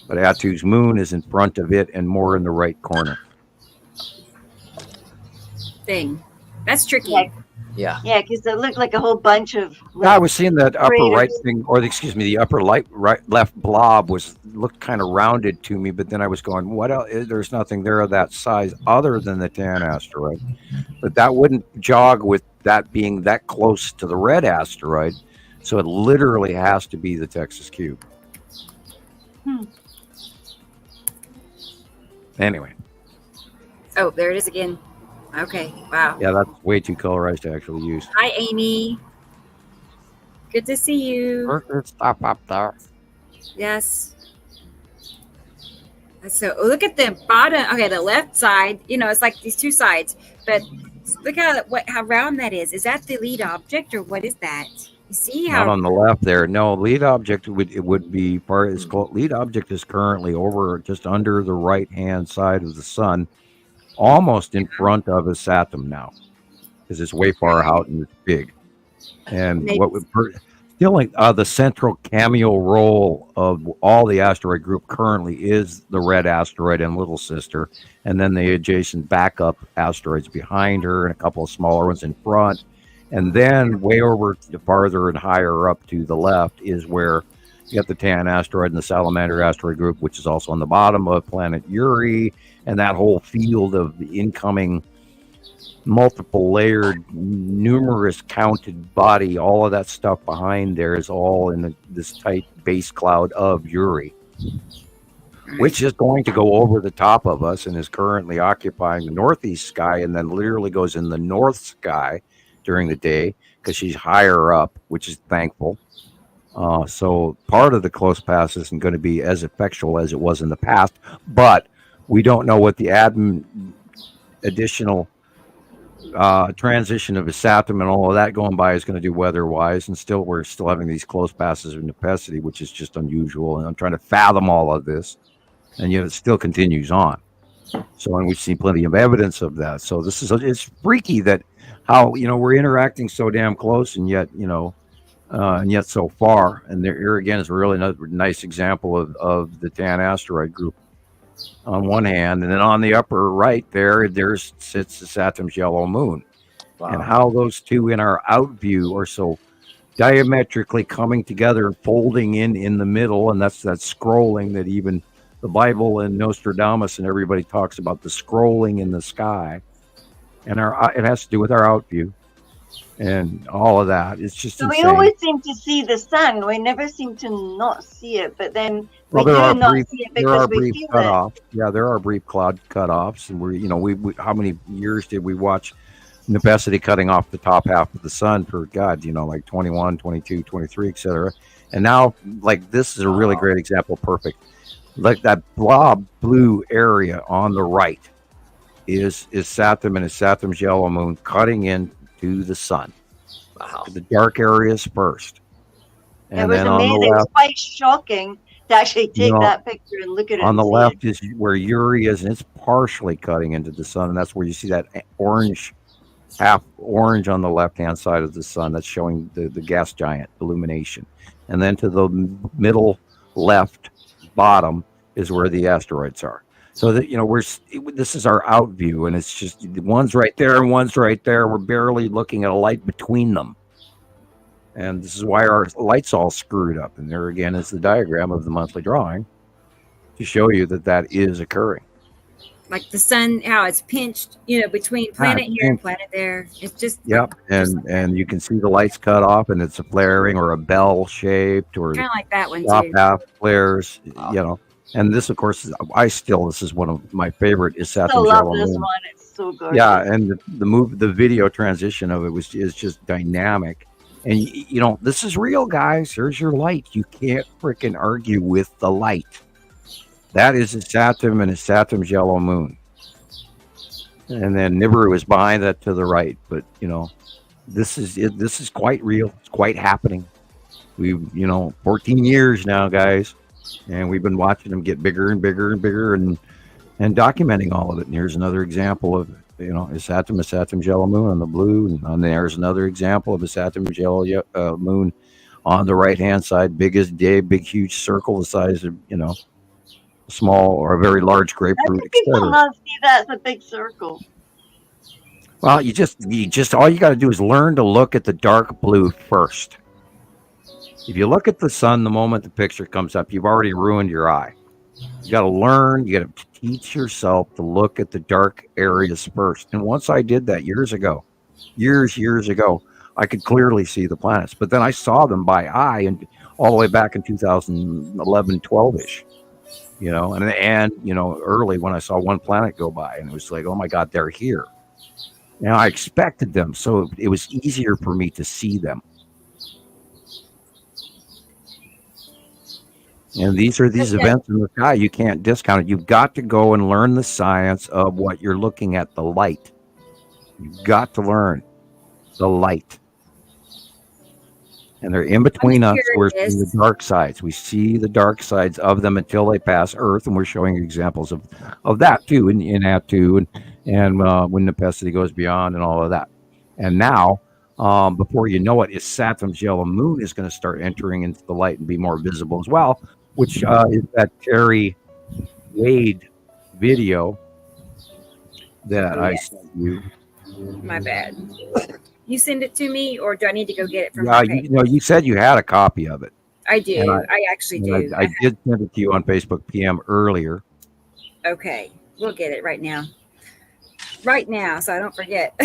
But Attu's moon is in front of it and more in the right corner.
Thing. That's tricky.
Yeah,
because it looked like a whole bunch of.
I was seeing that upper right thing, or the upper left blob looked kind of rounded to me, but then I was going, what else? There's nothing there of that size other than the tan asteroid. But that wouldn't jog with that being that close to the red asteroid, so it literally has to be the Texas cube. Anyway.
Oh, there it is again. Okay, wow.
Yeah, that's way too colorized to actually use.
Hi, Amy. Good to see you.
Stop up there.
Yes. So look at the bottom. Okay, the left side. It's like these 2 sides, but look how round that is. Is that the lead object, or what is that? You see how?
Not on the left there. No, lead object would be part. Lead object is currently over just under the right hand side of the sun. Almost in front of a Saturn now, because it's way far out and it's big. And what would still like the central cameo role of all the asteroid group currently is the red asteroid and little sister, and then the adjacent backup asteroids behind her, and a couple of smaller ones in front, and then way over farther and higher up to the left is where you got the tan asteroid and the salamander asteroid group, which is also on the bottom of planet Uri. And that whole field of the incoming multiple layered, numerous counted body, all of that stuff behind there is all in this tight base cloud of Uri, which is going to go over the top of us and is currently occupying the northeast sky, and then literally goes in the north sky during the day because she's higher up, which is thankful. So part of the close pass isn't going to be as effectual as it was in the past, but we don't know what the additional transition of a Saturn and all of that going by is going to do weather-wise, and we're still having these close passes of necessity, which is just unusual. And I'm trying to fathom all of this, and yet it still continues on. So, and we've seen plenty of evidence of that. So it's freaky that how we're interacting so damn close, and yet and yet so far. And here again is a really nice example of the tan asteroid group on one hand, and then on the upper right there sits the Saturn's yellow moon. Wow. And how those two in our out view are so diametrically coming together and folding in the middle, and that's that scrolling that even the Bible and Nostradamus and everybody talks about, the scrolling in the sky, and it has to do with our out view and all of that. It's just insane.
We always seem to see the sun. We never seem to not see it, but then we do not see it because we feel
cutoffs. Yeah, there are brief cloud cutoffs, and we how many years did we watch necessity cutting off the top half of the sun for like 21, 22, 23, etc. And now, like, this is a really great example. Perfect. Like that blob blue area on the right is Saturn and Saturn's yellow moon cutting into the sun. Wow. The dark areas first.
And it was amazing. It was quite shocking to actually take that picture and look at it.
On the left is where Uri is, and it's partially cutting into the sun, and that's where you see that orange, half orange on the left-hand side of the sun. That's showing the gas giant illumination. And then to the middle left bottom is where the asteroids are. So that this is our out view, and it's just one's right there and one's right there. We're barely looking at a light between them, and this is why our light's all screwed up. And there again is the diagram of the monthly drawing to show you that is occurring.
like the sun, how it's pinched, between planet here and planet there. It's just
and you can see the lights cut off, and it's a flaring or a bell shaped, or
kind of like that one
top
too.
half flares, And this, of course, this is one of my favorite. Is Saturn's yellow moon.
One. It's so good.
Yeah, and the video transition of it is just dynamic. And this is real, guys. Here's your light. You can't freaking argue with the light. That is a Saturn and a Saturn's yellow moon. And then Nibiru is behind that to the right. But, this is quite real. It's quite happening. We've, 14 years now, guys. And we've been watching them get bigger and bigger and bigger and documenting all of it. And here's another example of, is Saturn's yellow moon on the blue. And there's another example of a Saturn's yellow moon on the right-hand side. Big as day, big, huge circle the size of, small or a very large grapefruit.
People love to see that. It's a big circle.
Well, you just all you got to do is learn to look at the dark blue first. If you look at the sun the moment the picture comes up, you've already ruined your eye. You got to learn. You got to teach yourself to look at the dark areas first. And once I did that years ago, I could clearly see the planets. But then I saw them by eye, and all the way back in 2011, 12ish. And early when I saw one planet go by, and it was like, oh my God, they're here. Now I expected them, so it was easier for me to see them. And these are these events in the sky. You can't discount it. You've got to go and learn the science of what you're looking at, the light. You've got to learn the light. And they're in between us. We're seeing the dark sides. We see the dark sides of them until they pass Earth, and we're showing examples of that too in Atu and when Nepenthe goes beyond and all of that. And now, before you know it, Saturn's yellow moon is going to start entering into the light and be more visible as well, which is that Terry Wade video that I sent you.
My bad. You send it to me, or do I need to go get it from
you said you had a copy of it.
I do. I actually do.
I did send it to you on Facebook PM earlier.
Okay. We'll get it right now. So I don't forget.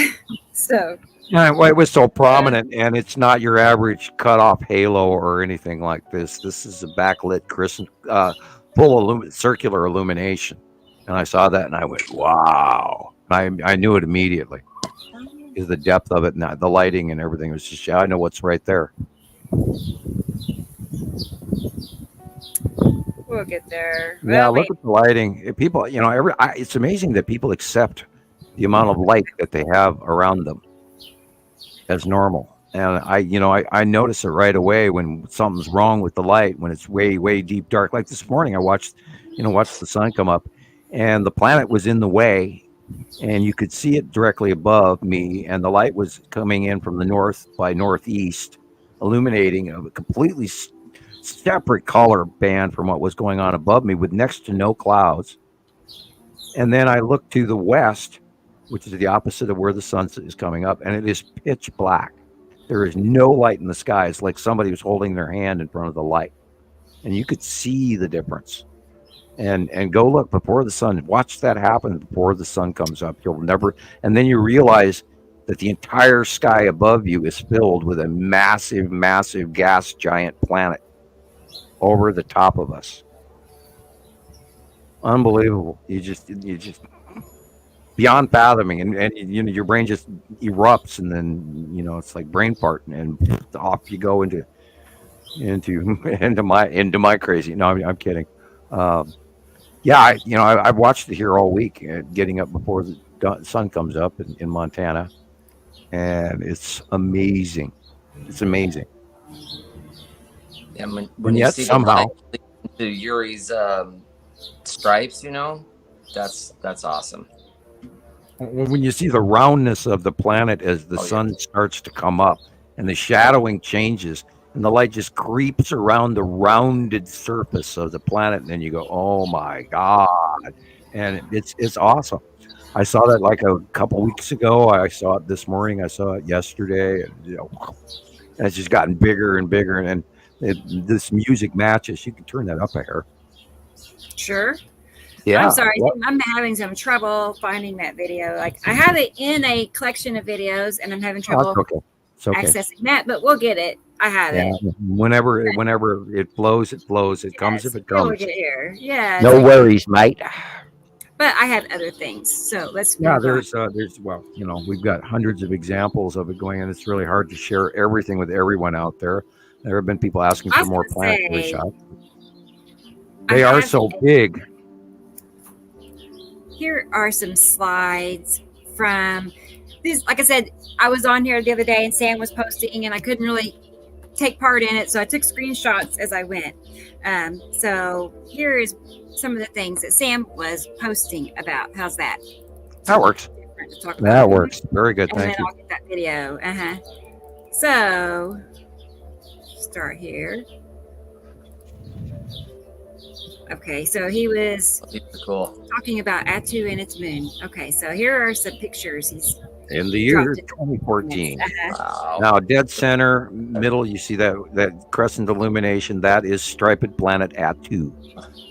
So.
Yeah, well, it was so prominent, and it's not your average cut-off halo or anything like this. This is a backlit, full circular illumination. And I saw that, and I went, wow. I knew it immediately. Is the depth of it, and the lighting and everything was just, I know what's right there.
We'll get there.
Yeah, look at the lighting. People, it's amazing that people accept the amount of light that they have around them as normal. And I notice it right away when something's wrong with the light, when it's way, way deep dark. Like this morning, I watched the sun come up, and the planet was in the way. And you could see it directly above me, and the light was coming in from the north by northeast, illuminating a completely separate color band from what was going on above me with next to no clouds. And then I looked to the west, which is the opposite of where the sun is coming up, and it is pitch black. There is no light in the sky. It's like somebody was holding their hand in front of the light, and you could see the difference. And go look before the sun. Watch that happen before the sun comes up. You'll never. And then you realize that the entire sky above you is filled with a massive, massive gas giant planet over the top of us. Unbelievable. You just beyond fathoming, and your brain just erupts, and then it's like brain fart, and off you go into my crazy. No, I'm kidding. I've watched it here all week, getting up before the sun comes up in Montana, and it's amazing. It's amazing.
Yeah, when you see somehow to Yuri's stripes, that's awesome.
When you see the roundness of the planet as the sun starts to come up, and the shadowing changes, and the light just creeps around the rounded surface of the planet, and then you go, oh my God. And it's awesome. I saw that like a couple weeks ago. I saw it this morning. I saw it yesterday, and it's just gotten bigger and bigger. And this music matches. You can turn that up a hair.
Sure. I'm sorry. I'm having some trouble finding that video. Like I have it in a collection of videos, and I'm having trouble accessing that. But we'll get it. I have it.
Whenever it flows, it flows. It comes if it comes.
We'll get here. Yeah.
No worries, mate.
But I have other things, so let's.
There's we've got hundreds of examples of it going, and it's really hard to share everything with everyone out there. There have been people asking for more planetary shots. They are so big.
Here are some slides from this. Like I said, I was on here the other day, and Sam was posting, and I couldn't really take part in it, so I took screenshots as I went. So here is some of the things that Sam was posting about. How's that?
That works. That works. Very good.
And
Thank you.
I'll get that video. So start here. Okay, so he was talking about Atu and its moon. Okay, so here are some pictures. He's
in the year 2014. Wow. Now, dead center, middle, you see that crescent illumination. That is striped planet Atu.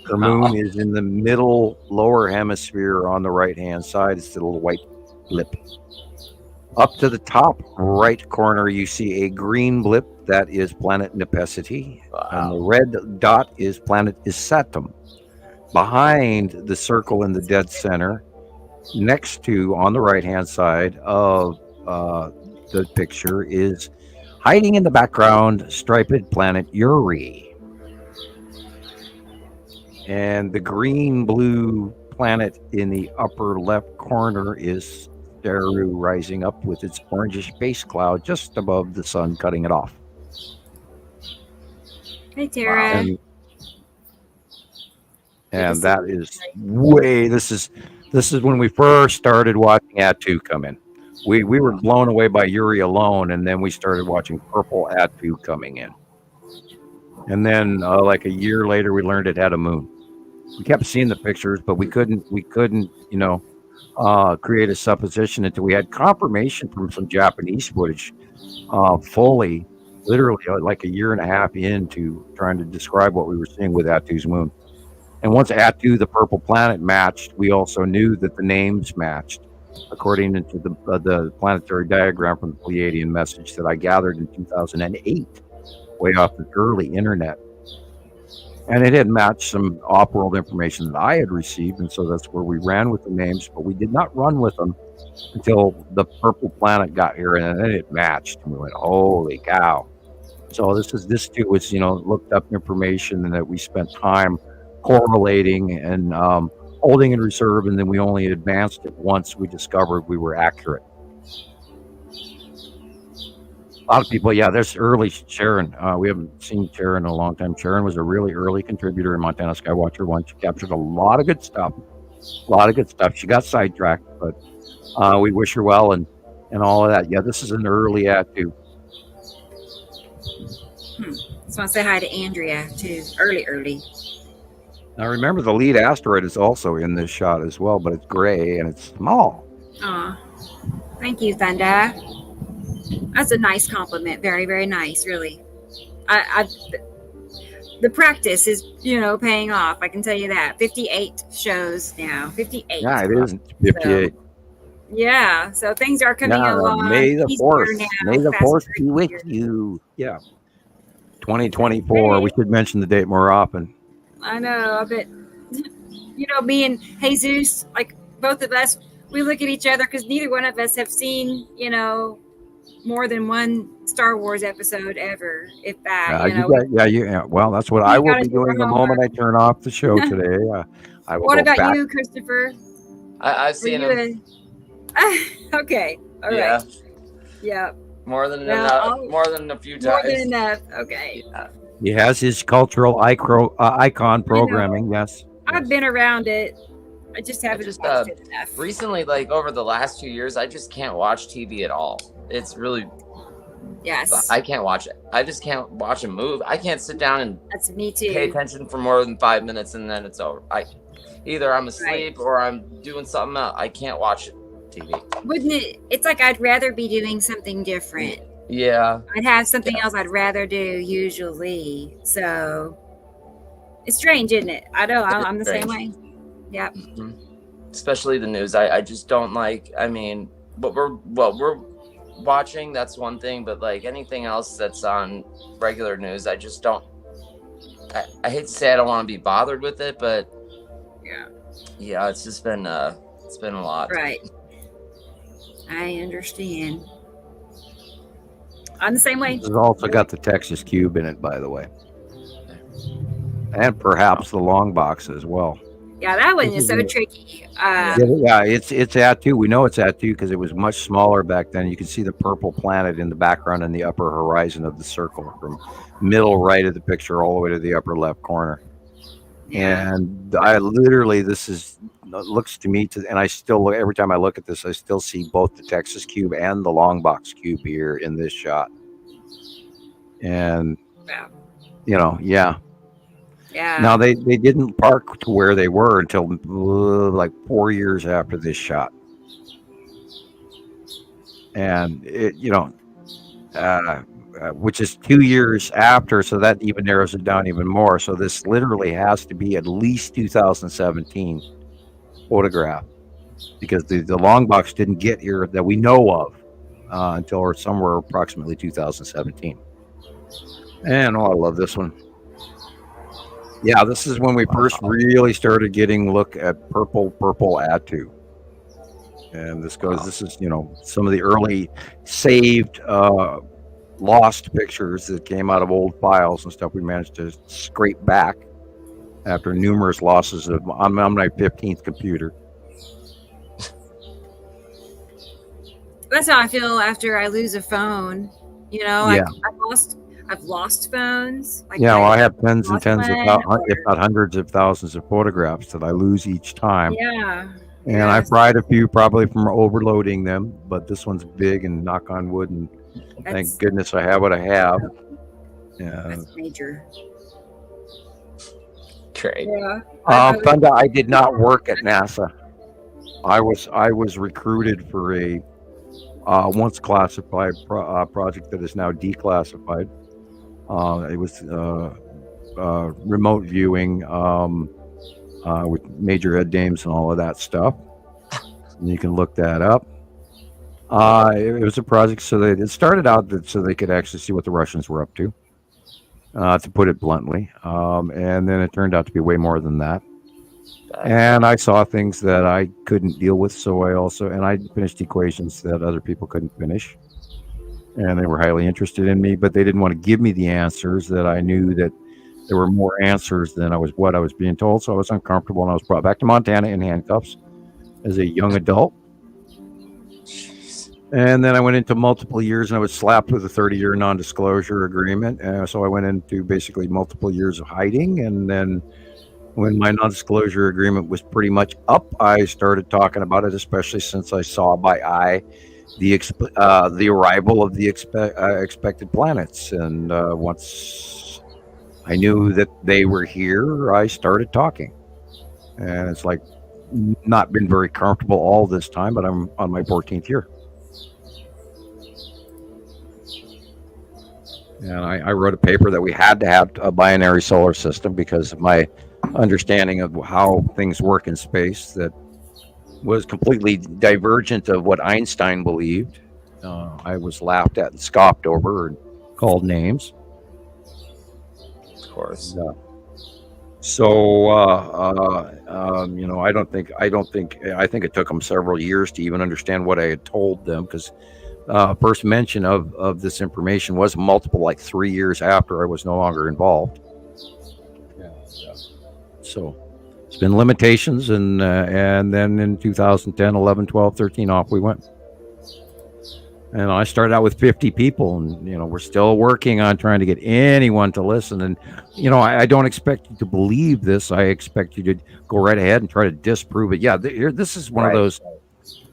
Her moon is in the middle lower hemisphere on the right-hand side. It's the little white blip. Up to the top right corner, you see a green blip. That is planet Nepesity. Wow. And the red dot is planet Isatum. Behind the circle in the dead center, next to, on the right-hand side of the picture, is hiding in the background, striped planet Uri. And the green-blue planet in the upper left corner is Nibiru, rising up with its orangish base cloud just above the sun, cutting it off.
Hey, Tara.
And that is way. This is when we first started watching Atu come in. We were blown away by Uri alone, and then we started watching purple Atu coming in. And then, like a year later, we learned it had a moon. We kept seeing the pictures, but we couldn't, create a supposition until we had confirmation from some Japanese footage, fully, literally, like a year and a half into trying to describe what we were seeing with Atu's moon. And once Atu, the purple planet, matched, we also knew that the names matched, according to the planetary diagram from the Pleiadian message that I gathered in 2008, way off the early internet. And it had matched some off-world information that I had received, and so that's where we ran with the names, but we did not run with them until the purple planet got here, and then it matched, and we went, holy cow. So this too was, looked up information, and that we spent time correlating and holding in reserve, and then we only advanced it once we discovered we were accurate. A lot of people, there's early Sharon. We haven't seen Sharon in a long time. Sharon was a really early contributor in Montana Skywatcher 1. She captured a lot of good stuff. She got sidetracked, but we wish her well and all of that. Yeah, this is an early Atu.
Just want to say hi to Andrea, too. Early.
Now, remember, the lead asteroid is also in this shot as well, but it's gray and it's small.
Aw. Thank you, Thunder. That's a nice compliment. Very, very nice, really. The practice is, paying off. I can tell you that. 58 shows now. 58.
Yeah, it is 58.
So, so things are coming along.
May the Force be with you. Yeah. 2024. We should mention the date more often.
I know, but me and Jesus, like both of us, we look at each other because neither one of us have seen, more than one Star Wars episode ever, if that.
Well, that's what I will be doing the moment I turn off the show today. I will.
What about you, Christopher?
I've seen him.
Okay. All right. Yeah.
More than enough. More than a few times.
More than enough. Okay.
Yeah.
He has his cultural icon programming. Yes.
I've been around it. I just haven't watched it enough.
Recently, like over the last 2 years, I just can't watch TV at all. It's really.
Yes.
I can't watch it. I just can't watch a movie. I can't sit down and
That's me too.
pay attention for more than 5 minutes and then it's over. Either I'm asleep or I'm doing something else. I can't watch TV.
Wouldn't it? It's like I'd rather be doing something different.
Yeah.
I'd have something else I'd rather do usually. So it's strange, isn't it? I know. I'm the same way. Yep.
Mm-hmm. Especially the news. I just don't like. I mean, what we're watching, that's one thing, but like anything else that's on regular news, I just don't. I hate to say I don't want to be bothered with it, but yeah, it's just been a lot.
Right. I understand. I'm the same way.
It's also got the Texas cube in it, by the way, and perhaps the long box as well.
Yeah, that one is so tricky.
It's Atu. We know it's Atu because it was much smaller back then. You can see the purple planet in the background in the upper horizon of the circle from middle right of the picture all the way to the upper left corner. Yeah. And I literally, looks to me and I still look, every time I look at this, I still see both the Texas cube and the long box cube here in this shot. And, Yeah. Now they didn't park to where they were until like 4 years after this shot, and which is 2 years after, so that even narrows it down even more. So this literally has to be at least 2017 photograph, because the long box didn't get here that we know of until somewhere approximately 2017. And I love this one. Yeah, this is when we first really started getting look at purple Atu. And this is, some of the early saved, lost pictures that came out of old files and stuff we managed to scrape back after numerous losses on my 15th computer.
That's how I feel after I lose a phone. I've lost phones.
I have tens and tens of if not hundreds of thousands of photographs that I lose each time.
Yeah.
And I've fried a few probably from overloading them, but this one's big, and knock on wood, and thank goodness I have what I have. Yeah.
That's major.
Great.
Yeah.
Funda, I did not work at NASA. I was recruited for a once classified project that is now declassified. It was remote viewing with major head names and all of that stuff. And you can look that up. It was a project it started out so they could actually see what the Russians were up to put it bluntly. And then it turned out to be way more than that. And I saw things that I couldn't deal with, so I finished equations that other people couldn't finish. And they were highly interested in me, but they didn't want to give me the answers. That I knew that there were more answers than what I was being told. So I was uncomfortable, and I was brought back to Montana in handcuffs as a young adult. And then I went into multiple years, and I was slapped with a 30-year non-disclosure agreement. So I went into basically multiple years of hiding. And then when my non-disclosure agreement was pretty much up, I started talking about it, especially since I saw by eye the arrival of the expected planets. And once I knew that they were here, I started talking. And it's like not been very comfortable all this time, but I'm on my 14th year. And I wrote a paper that we had to have a binary solar system because of my understanding of how things work in space that was completely divergent of what Einstein believed. I was laughed at and scoffed over and called names.
Of course.
I think it took them several years to even understand what I had told them, because first mention of this information was multiple, like 3 years after I was no longer involved. So it's been limitations, and then in 2010, 11, 12, 13, off we went. And I started out with 50 people, and we're still working on trying to get anyone to listen. And I don't expect you to believe this. I expect you to go right ahead and try to disprove it. Yeah, this is one of those.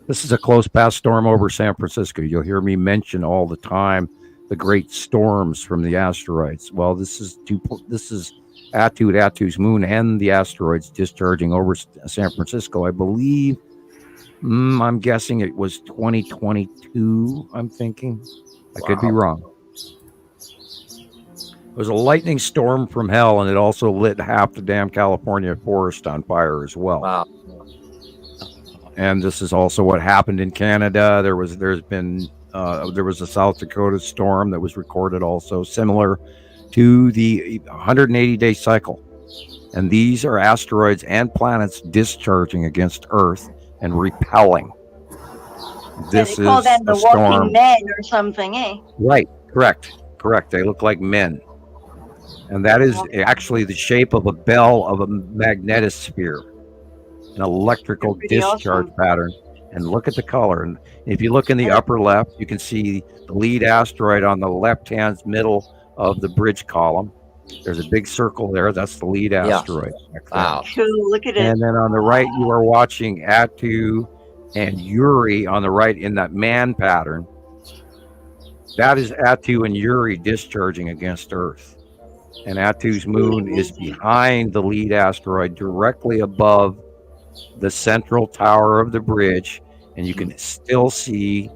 This is a close path storm over San Francisco. You'll hear me mention all the time the great storms from the asteroids. Well, this is Atu's moon and the asteroids discharging over San Francisco. I believe, I'm guessing it was 2022, I'm thinking. I could be wrong. It was a lightning storm from hell, and it also lit half the damn California forest on fire as well.
Wow.
And this is also what happened in Canada. There was a South Dakota storm that was recorded also, similar to the 180-day cycle. And these are asteroids and planets discharging against Earth and repelling. This
they call
is
them the walking men or something, eh?
Right. Correct. They look like men. And that is actually the shape of a bell of a magnetosphere, an electrical discharge pattern. And look at the color. And if you look in the upper left, you can see the lead asteroid on the left-hand middle of the bridge column. There's a big circle there. That's the lead asteroid.
Wow.
Cool. Look at it.
And then on the right, you are watching Attu and Uri on the right in that man pattern. That is Attu and Uri discharging against Earth. And Attu's moon is behind the lead asteroid, directly above the central tower of the bridge. And you can still see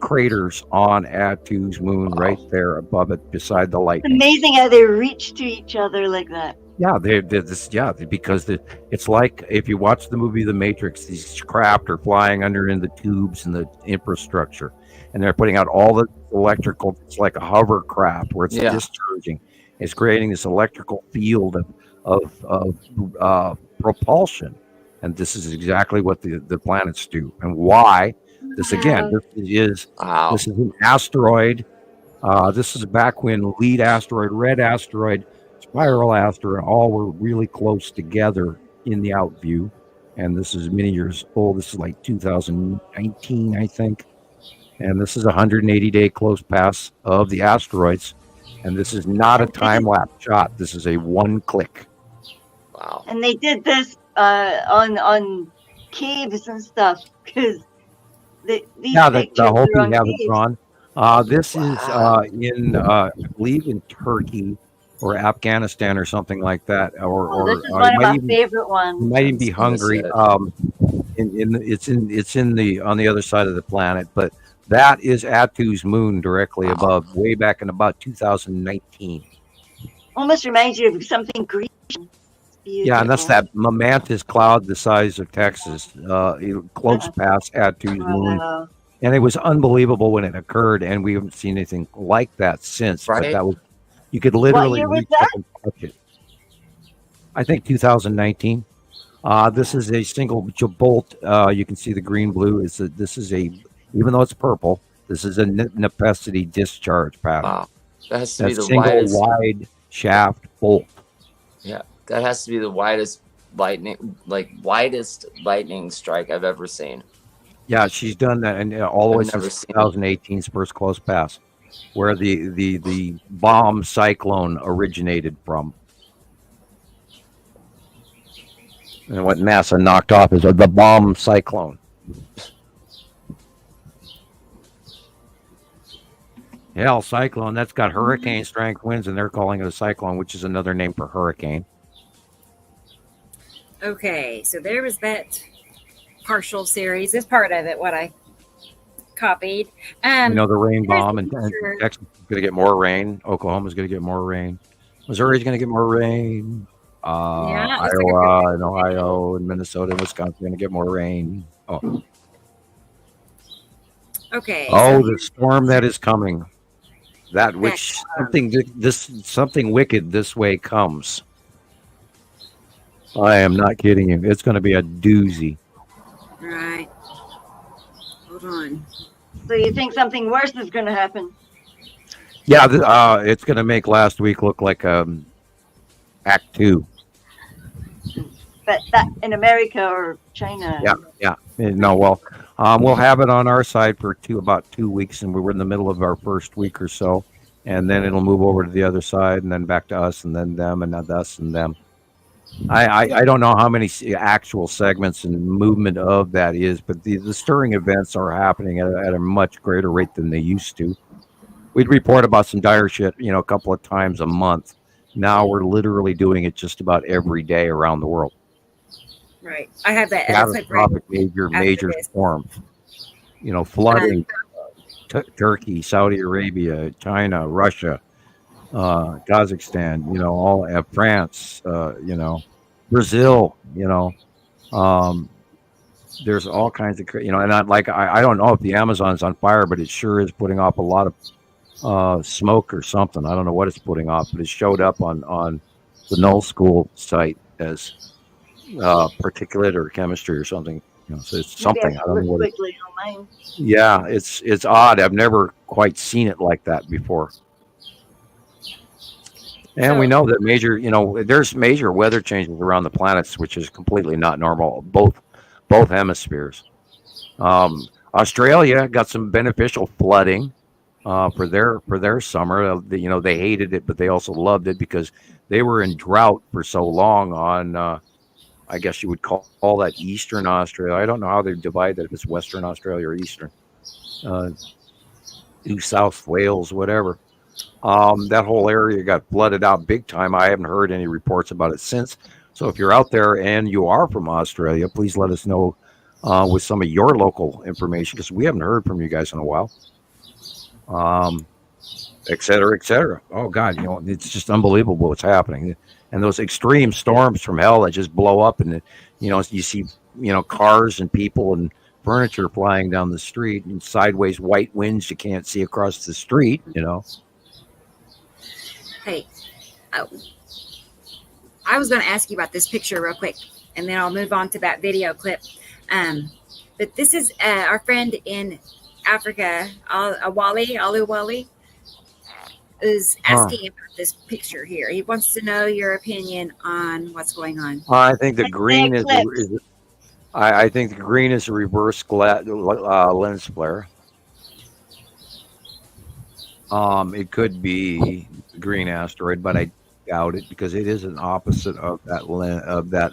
craters on Attu's moon right there above it, beside the lightning.
Amazing how they reach to each other like that.
Yeah, because it's like if you watch the movie The Matrix, these craft are flying under in the tubes and the infrastructure, and they're putting out all the electrical. It's like a hovercraft where it's discharging. It's creating this electrical field of propulsion, and this is exactly what the planets do, and why. This again, this is an asteroid. This is back when lead asteroid, red asteroid, spiral asteroid, all were really close together in the out view. And this is many years old. This is like 2019, I think. And this is a 180-day close pass of the asteroids. And this is not a time-lapse shot. This is a one-click.
Wow.
And they did this on caves and stuff, because the
whole thing have it drawn. This is I believe in Turkey or Afghanistan or something like that, or
this is one of my favorite ones.
It might even be Hungary. It's on the other side of the planet, but that is Attu's moon directly above, way back in about 2019.
Almost reminds you of something Greek.
Yeah, and that's that momentous cloud the size of Texas, close past Attu's moon. And it was unbelievable when it occurred, and we haven't seen anything like that since.
Right.
But that was, you could literally reach up and touch it. I think 2019. This is a single bolt. You can see the green blue. Even though it's purple, this is a necessity discharge pattern.
Wow. That has to be the
single wide shaft bolt.
Yeah, that has to be the widest lightning strike I've ever seen.
Yeah, she's done that, and all the way since 2018's first close pass, where the bomb cyclone originated from. And what NASA knocked off is the bomb cyclone. Hell, cyclone, that's got hurricane strength winds, and they're calling it a cyclone, which is another name for hurricane.
Okay, so there was that partial series. This part of it, what I copied.
The rain bomb, and Texas is going to get more rain. Oklahoma's going to get more rain. Missouri's going to get more rain. Iowa and Ohio and Minnesota and Wisconsin are going to get more rain. Oh.
Okay.
Oh, the storm that is coming. That which something wicked this way comes. I am not kidding you. It's going to be a doozy.
Right. Hold on.
So you think something worse is going to happen?
Yeah, it's going to make last week look like Act 2.
But that in America or China?
Yeah. No, well, we'll have it on our side for about 2 weeks, and we're in the middle of our first week or so, and then it'll move over to the other side, and then back to us, and then them, and then us, and them. I don't know how many actual segments and movement of that is, but the stirring events are happening at a much greater rate than they used to. We'd report about some dire shit, a couple of times a month. Now we're literally doing it just about every day around the world.
Right. I have that.
Catastrophic major storms. Flooding, Turkey, Saudi Arabia, China, Russia, Kazakhstan, all France, Brazil, there's all kinds of, and I don't know if the Amazon's on fire, but it sure is putting off a lot of smoke or something. I don't know what it's putting off, but it showed up on the Null School site as particulate or chemistry or something. So it's something. I don't know what
quickly online.
Yeah, it's odd. I've never quite seen it like that before. And we know that there's major weather changes around the planets, which is completely not normal. Both hemispheres. Australia got some beneficial flooding for their summer. They hated it, but they also loved it because they were in drought for so long on. I guess you would call that Eastern Australia. I don't know how they divide that, if it's Western Australia or Eastern. New South Wales, whatever. That whole area got flooded out big time. I haven't heard any reports about it since. So if you're out there and you are from Australia, please let us know with some of your local information, because we haven't heard from you guys in a while. Et cetera, et cetera. Oh, God, it's just unbelievable what's happening. And those extreme storms from hell that just blow up, and you see cars and people and furniture flying down the street, and sideways white winds you can't see across the street.
Hey, I was going to ask you about this picture real quick, and then I'll move on to that video clip. But this is our friend in Africa, Aluwali, is asking about this picture here. He wants to know your opinion on what's going on.
I think the green is I think the green is a reverse lens flare. It could be a green asteroid, but I doubt it because it is an opposite of that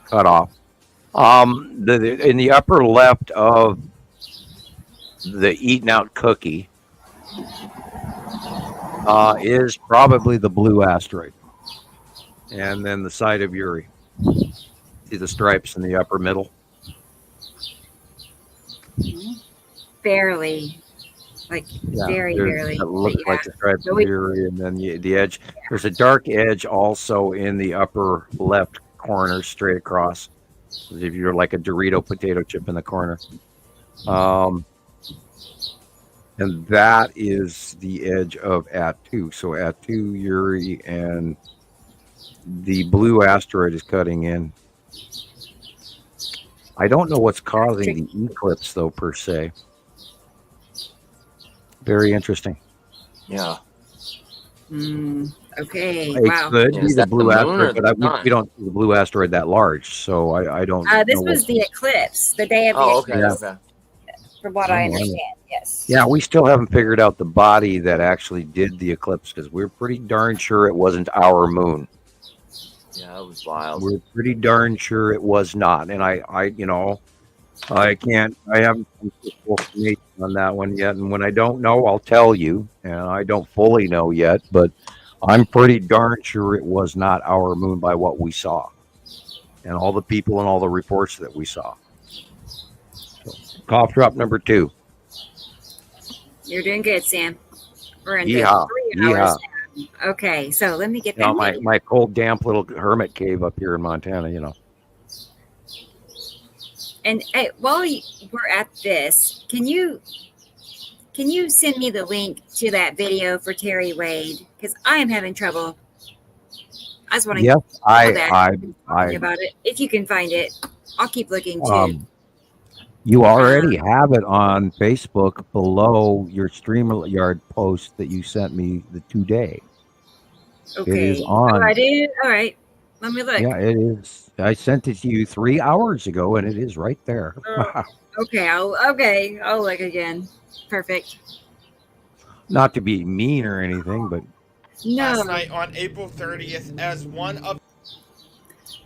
cutoff. In the upper left of the eaten out cookie is probably the blue asteroid, and then the side of Uri. See the stripes in the upper middle?
Barely. Very barely.
It looks like the stripes of Uri, and then the edge. Yeah. There's a dark edge also in the upper left corner, straight across. As if you're like a Dorito potato chip in the corner. And that is the edge of At2. So At2, Uri, and the blue asteroid is cutting in. I don't know what's causing the eclipse, though, per se. Very interesting.
Yeah.
Okay.
It could be the blue asteroid, but we don't see the blue asteroid that large, so I don't.
This was the eclipse, the day of the eclipse.
Okay.
From what I understand, yes.
Yeah, we still haven't figured out the body that actually did the eclipse, because we're pretty darn sure it wasn't our moon.
Yeah, that was wild.
We're pretty darn sure it was not, and I haven't full information on that one yet. And when I don't know, I'll tell you. And I don't fully know yet, but I'm pretty darn sure it was not our moon by what we saw, and all the people and all the reports that we saw. Cough drop number 2.
You're doing good, Sam. We're in 3
hours
now. Okay, so let me get that.
My cold, damp little hermit cave up here in Montana,
And while we're at this, can you send me the link to that video for Terry Wade? Because I am having trouble. I just want to about it. If you can find it, I'll keep looking too.
You already have it on Facebook below your StreamYard post that you sent me today.
Okay.
It is on.
Oh, I did? All right. Let me look.
Yeah, it is. I sent it to you 3 hours ago, and it is right there.
Okay. I'll look again. Perfect.
Not to be mean or anything, but
last
night on April 30th, as one of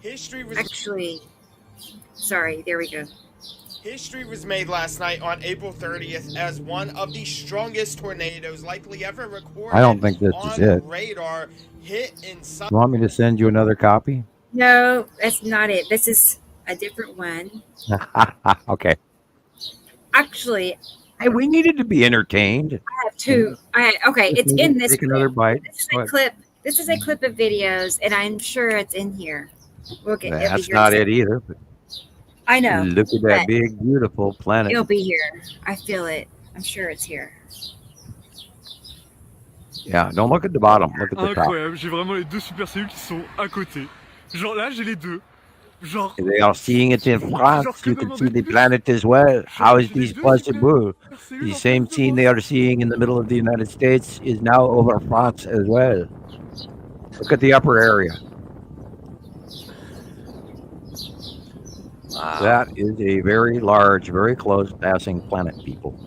history was
sorry. There we go.
History was made last night on April 30th as one of the strongest tornadoes likely ever recorded.
I don't think this is it.
Radar hit in
you want me to send you another copy?
No, that's not it. This is a different one.
Okay.
Actually,
Hey, we needed to be entertained.
I have two. It's in this.
Take another bite.
This is a clip. This is a clip of videos, and I'm sure it's in here.
That's not it either. But
I know.
Look at that big, beautiful planet.
It'll be here. I feel it. I'm sure it's here.
Yeah, don't look at the bottom. Look at the top.
Incroyable. J'ai vraiment les deux super cellules qui sont à côté. Genre là, j'ai les deux. Genre.
They are seeing it in France. You can see the planet as well. How is this possible? The same scene they are seeing in the middle of the United States is now over France as well. Look at the upper area.
Wow.
That is a very large, very close passing planet, people.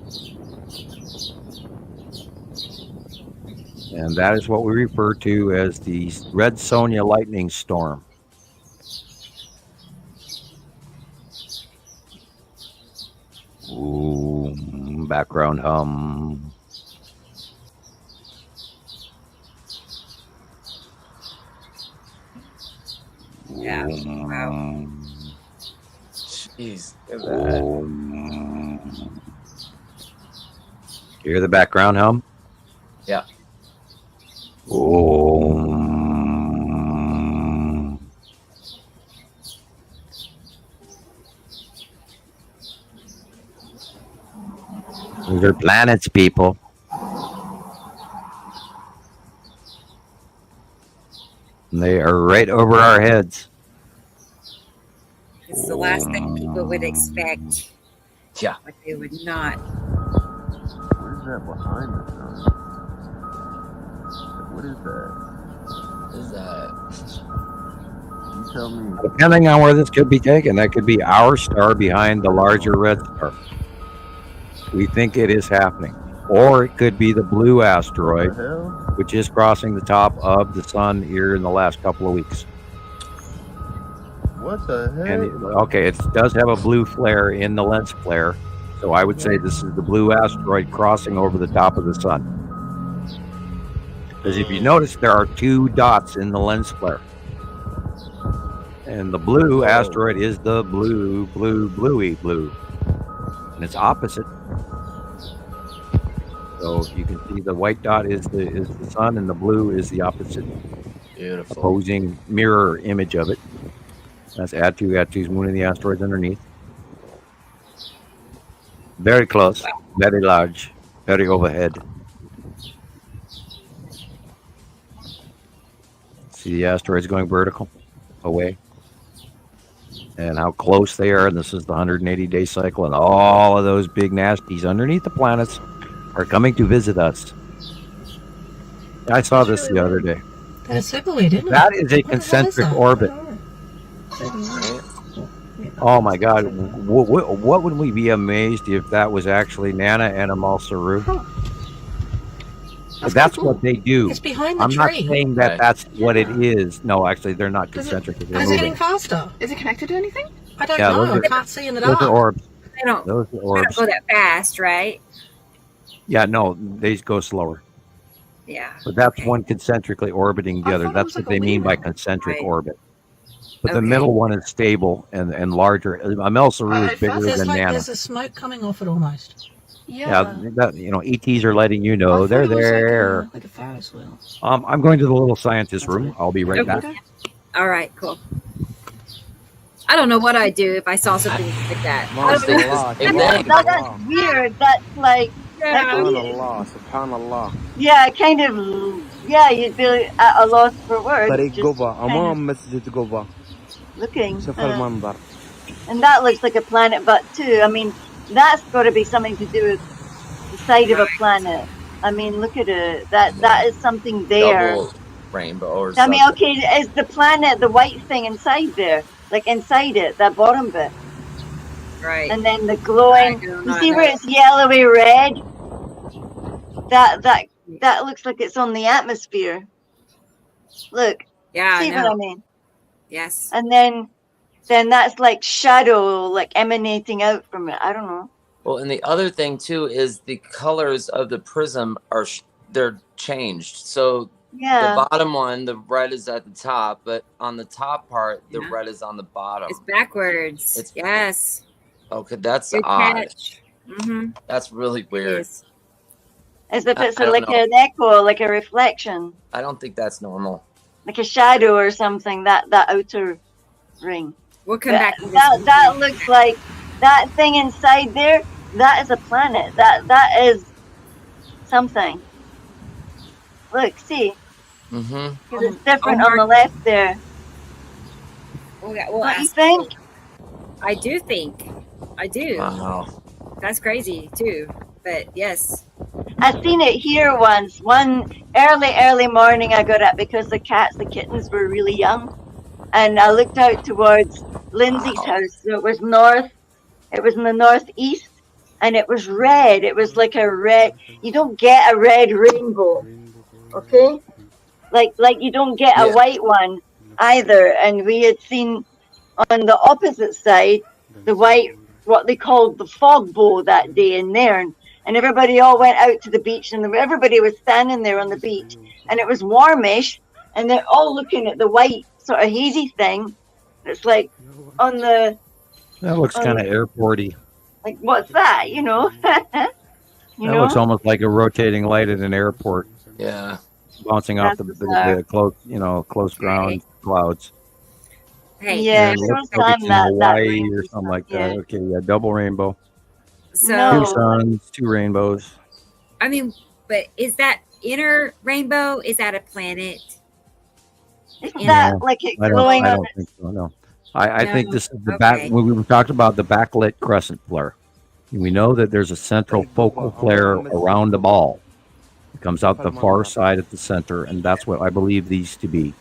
And that is what we refer to as the Red Sonja lightning storm. Ooh, background hum.
Yeah. Wow.
Jeez, look at that.
You hear the background hum?
Yeah.
These are planets, people. And they are right over our heads.
It's the last thing people would expect.
Yeah.
But they would not.
What is that behind us? What is that?
What is that?
You tell me.
Depending on where this could be taken, that could be our star behind the larger red star. We think it is happening. Or it could be the blue asteroid, which is crossing the top of the sun here in the last couple of weeks.
What the heck?
And it does have a blue flare in the lens flare. So I would say this is the blue asteroid crossing over the top of the sun. Because if you notice, there are two dots in the lens flare. And the blue asteroid is the bluey blue. And it's opposite. So you can see the white dot is the sun, and the blue is the opposite.
Beautiful.
Opposing mirror image of it. That's Attu's moon and the asteroids underneath. Very close, very large, very overhead. See the asteroids going vertical away. And how close they are. And this is the 180-day cycle. And all of those big nasties underneath the planets are coming to visit us. I saw this the other day.
That's so weird, isn't it?
That is a concentric orbit. Oh my God! What would we be amazed if that was actually Nana and Amal Saru? That's what they do.
It's behind the
I'm
tree.
not saying that that's what it is. No, actually, they're not concentric.
Is it getting faster? Is it connected to anything? I don't know. I can't see in the dark.
Those are orbs.
They don't
Those are orbs.
go that fast, right?
Yeah, no, they go slower.
Yeah.
But that's one concentrically orbiting the other. That's what they mean by concentric orbit. But the middle one is stable and larger. Amal Saru is bigger than Nana.
There's a smoke coming off it almost.
Yeah, ETs are letting you know they're there.
Like a Ferris wheel.
I'm going to the little scientist room. I'll be right back.
All right, cool. I don't know what I'd do if I saw something like that.
That's weird. That's like
Subhanallah.
Yeah, kind of. Yeah, you'd be at a loss for words. Looking. And that looks like a planet butt too. I mean, that's got to be something to do with the side of a planet. I mean, look at it. That is something there.
Double rainbow or
I
something.
mean, okay, is the planet the white thing inside there? Like inside it, that bottom bit.
Right.
And then the glowing. You see where it's yellowy red? That looks like it's on the atmosphere. Look.
Yeah.
See what I mean?
Yes.
And then that's like shadow, like emanating out from it. I don't know.
Well, and the other thing too is the colors of the prism they're changed. So the bottom one, the red is at the top, but on the top part, the red is on the bottom.
It's backwards. Yes.
Okay, that's
Good
odd.
catch. Mm-hmm.
That's really weird.
Yes.
As if it's
I don't
like
know.
an echo, like a reflection,
I don't think that's normal.
like a shadow or something. That outer ring.
We'll come back to this.
That looks like that thing inside there. That is a planet. That is something. Look, see,
Mm-hmm.
because it's different on the left there.
We'll
What do you
ask.
think?
I do think. I do.
Wow.
That's crazy too. But yes.
I've seen it here once. One early morning, I got up because the kittens were really young, and I looked out towards Lindsay's house. So it was north. It was in the northeast, and it was red. It was like a red. You don't get a red rainbow, okay? Like you don't get a white one either. And we had seen on the opposite side the white, what they called the fog bow that day in Nairn. And everybody all went out to the beach, and everybody was standing there on the beach, and it was warmish, and they're all looking at the white sort of hazy thing. It's like on the.
That looks kind of airporty.
Like, what's that? You know.
That looks almost like a rotating light at an airport.
Yeah.
Bouncing off the close ground clouds.
Hey.
Yeah,
it looks like it's in Hawaii or something like that.
Yeah.
Okay, yeah, double rainbow.
So
2 suns, 2 rainbows.
I mean, but is that inner rainbow? Is that a planet?
Isn't that like it glowing
I
on
don't think so. No, I think
No?
this is the back. When we talked about the backlit crescent flare, we know that there's a central focal flare around the ball. It comes out the far side at the center, and that's what I believe these to be.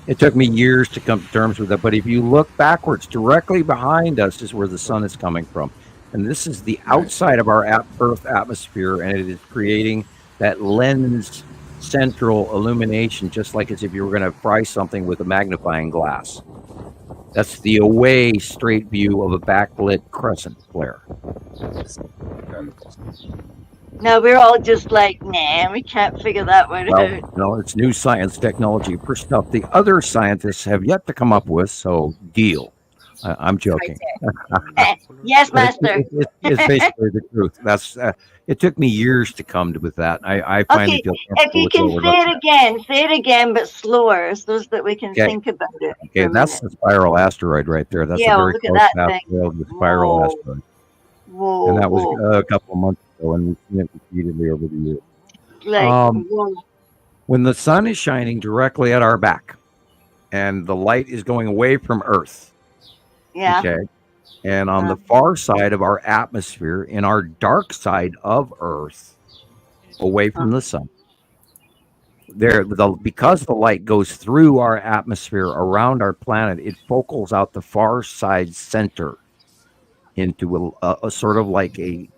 It took me years to come to terms with that, but if you look backwards, directly behind us is where the sun is coming from. And this is the outside of our Earth atmosphere, and it is creating that lens central illumination, just like as if you were going to fry something with a magnifying glass. That's the away straight view of a backlit crescent flare.
No, we're all just like, nah, we can't figure that one out.
No, it's new science technology for stuff the other scientists have yet to come up with, so deal. I'm joking.
Yes, master.
It's basically the truth. That's it took me years to come with that. I finally feel
if you can say it again, but slower, so that we can think about it.
Okay, that's the spiral asteroid right there. That's a very close path to the spiral asteroid.
Whoa,
and that was a couple of months ago, and we've seen it repeatedly over the years. When the sun is shining directly at our back, and the light is going away from Earth.
Yeah.
Okay. And on the far side of our atmosphere, in our dark side of Earth, away from the sun, because the light goes through our atmosphere around our planet, it focals out the far side center into a sort of like a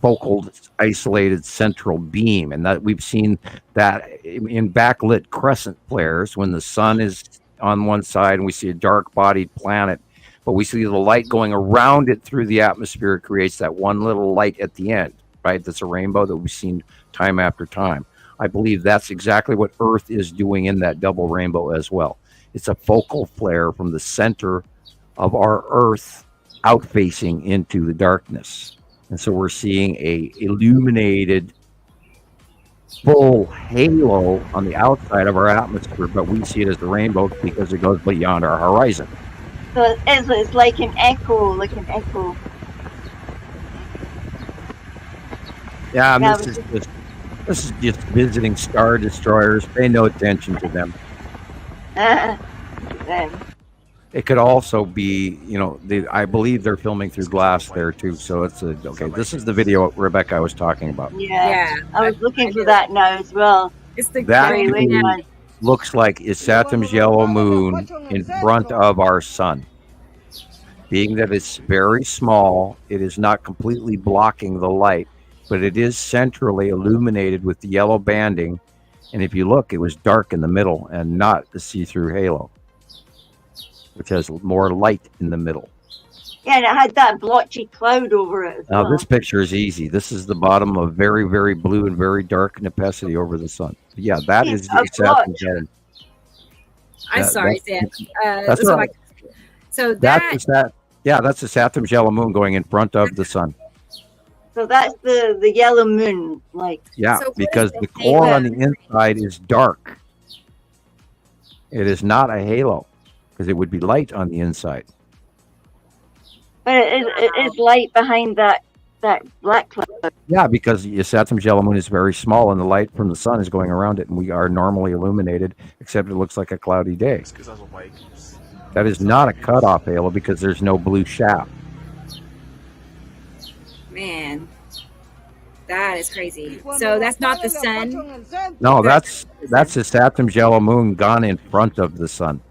focal, isolated central beam. And that we've seen that in backlit crescent flares when the sun is on one side and we see a dark bodied planet, but we see the light going around it through the atmosphere. It creates that one little light at the end, right? That's a rainbow that we've seen time after time. I believe that's exactly what Earth is doing in that double rainbow as well. It's a focal flare from the center of our Earth out facing into the darkness. And so we're seeing a illuminated full halo on the outside of our atmosphere, but we see it as the rainbow because it goes beyond our horizon.
So it's like an echo,
Yeah, and this is just visiting star destroyers. Pay no attention to them. It could also be, I believe they're filming through glass there too. So it's okay. This is the video Rebecca was talking about.
Yeah. I was looking for that now as well.
It's the
that looks like is Saturn's yellow moon in front of our sun. Being that it's very small, it is not completely blocking the light, but it is centrally illuminated with the yellow banding. And if you look, it was dark in the middle and not the see-through halo, which has more light in the middle.
Yeah, and it had that blotchy cloud over it.
Now, this picture is easy. This is the bottom of very, very blue and very dark nepacity over the sun. But yeah, that is Saturn's yellow.
I'm sorry, Sam.
That's right.
So
that Yeah, that's the Saturn's yellow moon going in front of the sun.
So that's the yellow moon, like.
Yeah,
So
because the core on the inside is dark. It is not a halo, because it would be light on the inside.
But it's light behind that black cloud.
Yeah, because Saturn's yellow moon is very small, and the light from the sun is going around it, and we are normally illuminated, except it looks like a cloudy day. That is not a cutoff halo because there's no blue shaft.
Man, that is crazy. So that's not the sun?
No, that's the Saturn's yellow moon gone in front of the sun.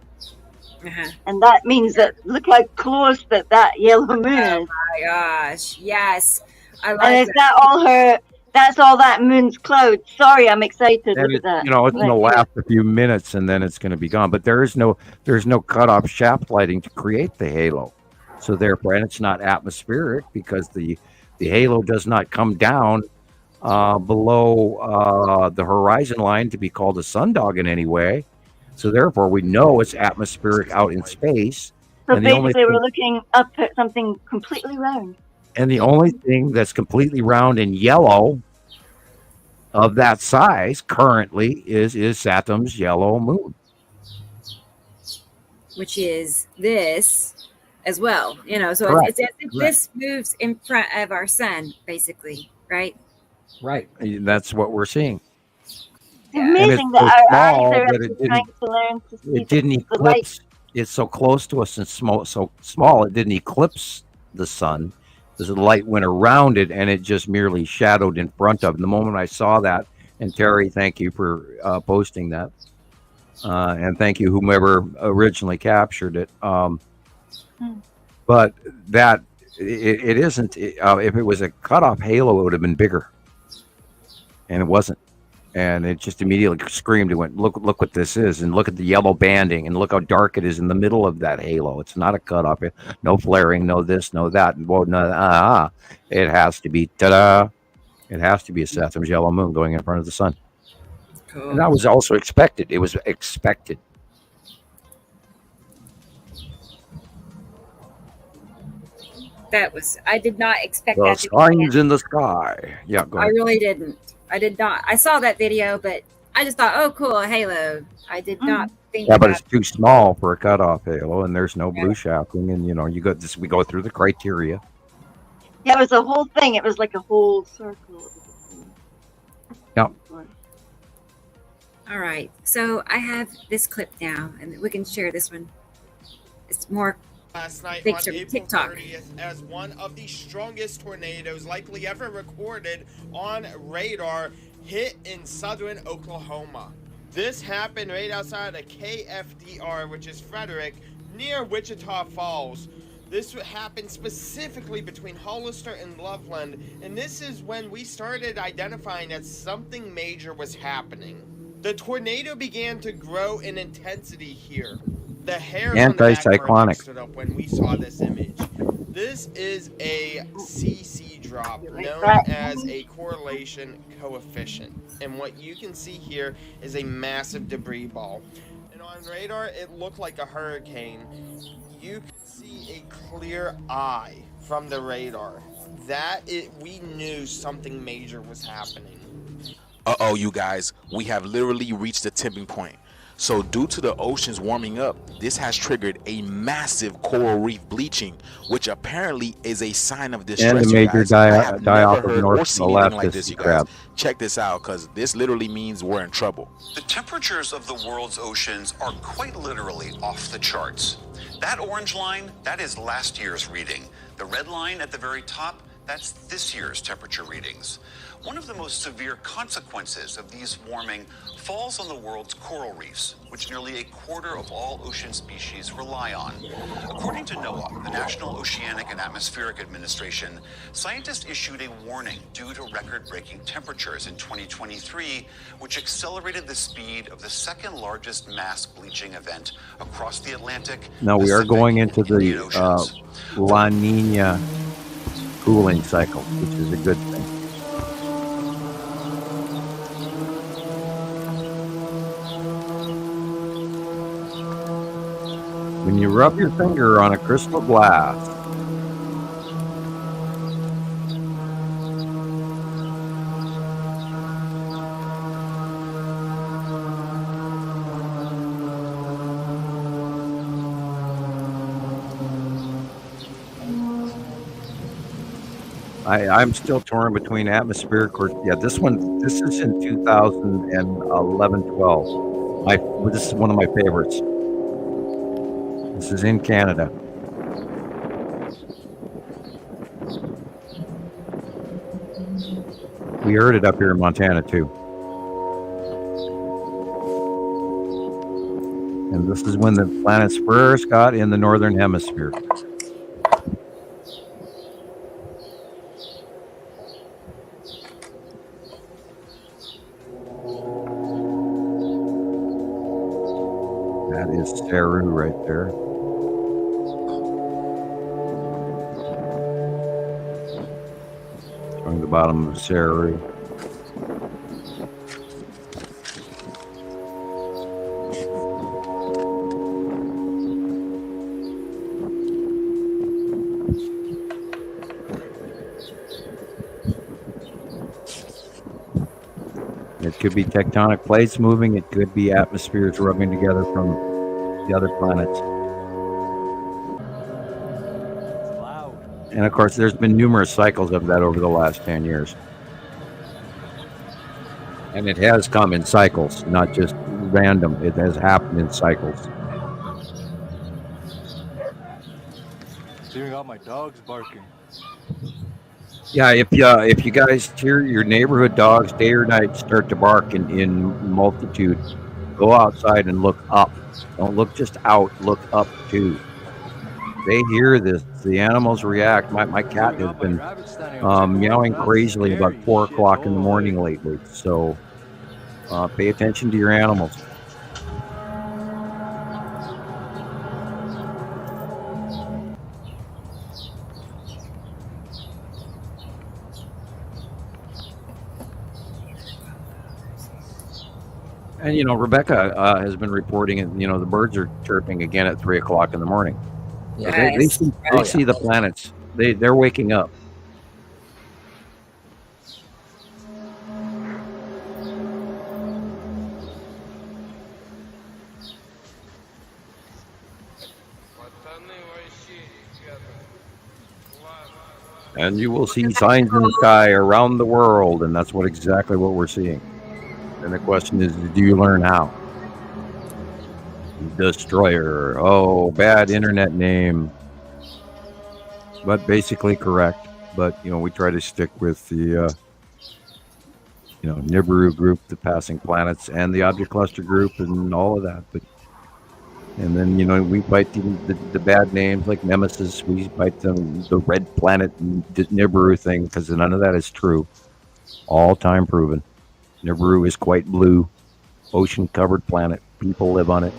Uh-huh.
And that means that look how close that yellow moon is.
Oh my gosh, yes. I like
and is that all her? That's all that moon's cloud. Sorry, I'm excited. Look at that.
You know, it's going to last a few minutes and then it's going to be gone. But there's no cutoff shaft lighting to create the halo. So therefore, and it's not atmospheric because the halo does not come down below the horizon line to be called a sundog in any way. So therefore, we know it's atmospheric out in space.
So basically, we're looking up at something completely round.
And the only thing that's completely round and yellow of that size currently is Saturn's yellow moon.
Which is this as well. You know, so it's as if this moves in front of our sun, basically, right?
Right. That's what we're seeing.
It's amazing that our eyes are actually trying to learn to see
it didn't eclipse.
The light.
It's so close to us and so small, it didn't eclipse the sun. The light went around it, and it just merely shadowed in front of it. The moment I saw that, and Terry, thank you for posting that, and thank you whomever originally captured it. But that it isn't. If it was a cutoff halo, it would have been bigger, and it wasn't. And it just immediately screamed. It went, look what this is, and look at the yellow banding, and look how dark it is in the middle of that halo. It's not a cutoff. No flaring, no this, no that. It has to be ta-da. It has to be a Saturn's yellow moon going in front of the sun. Cool. And that was also expected. It was expected.
I did not expect
the
that.
The signs in the sky. Yeah, go ahead.
I really didn't. I did not. I saw that video, but I just thought, oh, cool, a halo. I did not think.
Yeah, but it's too small for a cutoff halo, and there's no blue shafting, and you go this. We go through the criteria.
Yeah, it was a whole thing. It was like a whole circle.
Yeah.
All right, so I have this clip now, and we can share this one. It's more.
Last night
on
April
TikTok.
30th as one of the strongest tornadoes likely ever recorded on radar hit in southern Oklahoma. This happened right outside of KFDR, which is Frederick, near Wichita Falls. This happened specifically between Hollister and Loveland, and this is when we started identifying that something major was happening. The tornado began to grow in intensity here. The hairs on the back of our neck stood up when we saw this image. This is a CC drop, known as a correlation coefficient. And what you can see here is a massive debris ball. And on radar, it looked like a hurricane. You can see a clear eye from the radar. We knew something major was happening.
Uh-oh, you guys, we have literally reached the tipping point. So due to the oceans warming up, this has triggered a massive coral reef bleaching, which apparently is a sign of distress.
And a major die-off of North
Alaska crab. Check this out, because this literally means we're in trouble.
The temperatures of the world's oceans are quite literally off the charts. That orange line, that is last year's reading. The red line at the very top, that's this year's temperature readings. One of the most severe consequences of these warming falls on the world's coral reefs, which nearly a quarter of all ocean species rely on. According to NOAA, the National Oceanic and Atmospheric Administration, scientists issued a warning due to record-breaking temperatures in 2023, which accelerated the speed of the second largest mass bleaching event across the Atlantic.
Now we are going into the La Nina cooling cycle, which is a good thing. When you rub your finger on a crystal glass, I'm still torn between atmospheric or this is in 2011, 12. This is one of my favorites. This is in Canada. We heard it up here in Montana too. And this is when the planets first got in the northern hemisphere. That is Saru right there. Showing the bottom of Saru. It could be tectonic plates moving. It could be atmospheres rubbing together from the other planets. And of course, there's been numerous cycles of that over the last 10 years. And it has come in cycles, not just random. It has happened in cycles.
Hearing all my dogs barking.
Yeah, if you guys hear your neighborhood dogs day or night start to bark in multitude, go outside and look up. Don't look just out, look up too. They hear this. The animals react. My cat has been meowing crazily about 4 o'clock in the morning lately. So pay attention to your animals. And, Rebecca has been reporting it. The birds are chirping again at 3 o'clock in the morning.
Yeah.
They see the planets. They're waking up. And you will see signs in the sky around the world, and that's exactly what we're seeing. And the question is, do you learn how? Destroyer. Oh, bad internet name. But basically correct. But, we try to stick with the, Nibiru group, the passing planets, and the object cluster group, and all of that. And then, we bite the bad names like Nemesis. We bite the red planet Nibiru thing, because none of that is true. All time proven. Nibiru is quite blue, ocean-covered planet. People live on it.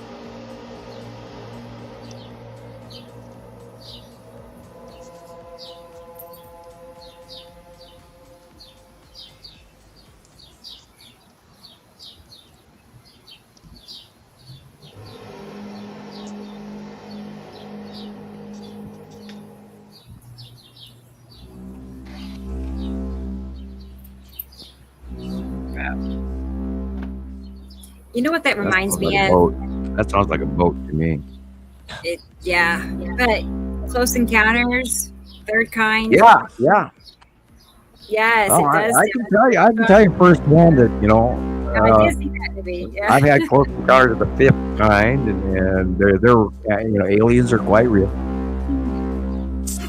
You know what that reminds me of?
That sounds like a boat to me.
Yeah, but Close Encounters, Third Kind.
Yeah.
Yes, it does.
I can tell you firsthand that
I did see that movie. Yeah.
I've had Close Encounters of the Fifth Kind, and they're aliens are quite real.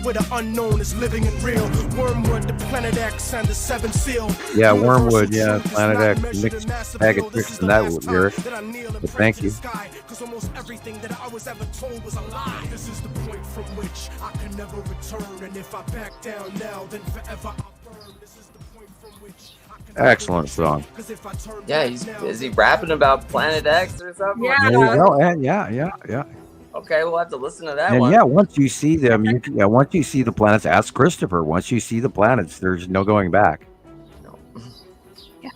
Where the unknown is living and real. Wormwood, the Planet X, and the Seven Seal.
Yeah, Wormwood, Planet X, mixed bag of tricks in that lyric. But thank you.
Because almost everything that I was ever told was a lie. This is the point from which I can never return. And if I back down now, then forever I burn. This is the point from which I can
Excellent song.
Yeah, is he rapping about Planet X or something?
Yeah.
There you go. And yeah.
Okay, we'll have to listen to that
And
one.
yeah, once you see them, once you see the planets, ask Christopher. Once you see the planets, there's no going back.
No.
Yeah.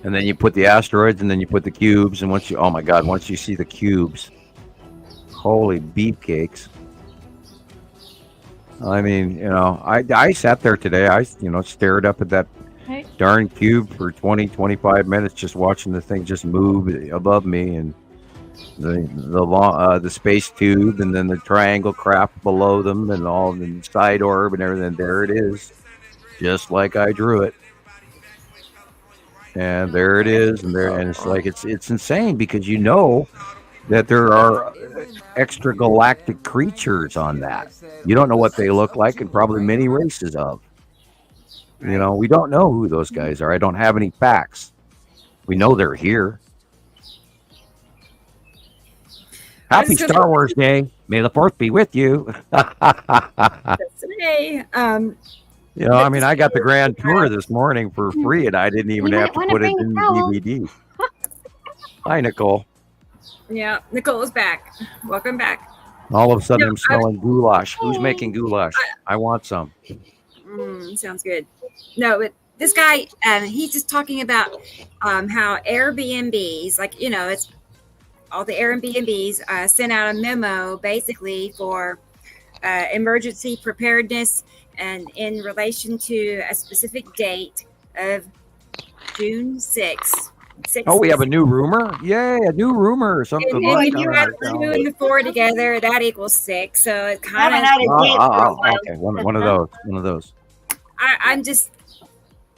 And then you put the asteroids, and then you put the cubes, and once you see the cubes, holy beefcakes. I mean, I sat there today. I stared up at that darn cube for 20, 25 minutes, just watching the thing just move above me, and the space tube, and then the triangle craft below them, and all the side orb and everything. There it is, just like I drew it. And there it is, and it's like it's insane because you know that there are extragalactic creatures on that. You don't know what they look like, and probably many races of. You know, we don't know who those guys are. I don't have any facts. We know they're here. Happy Star Wars Day. May the 4th be with you.
Today,
you know, I mean, I got the grand tour this morning for free, and I didn't even have to put it in the DVD. Hi, Nicole.
Yeah, Nicolle is back. Welcome back.
All of a sudden, I'm smelling goulash. Who's making goulash? I want some.
Sounds good. No, but this guy, he's just talking about how Airbnbs, like, you know, it's all the Airbnbs sent out a memo basically for emergency preparedness and in relation to a specific date of June 6th.
Oh, we have a new rumor? Yay, a new rumor or something.
And when you add 2 and 4 together, that equals 6. So it kind of
okay, one of those.
I'm just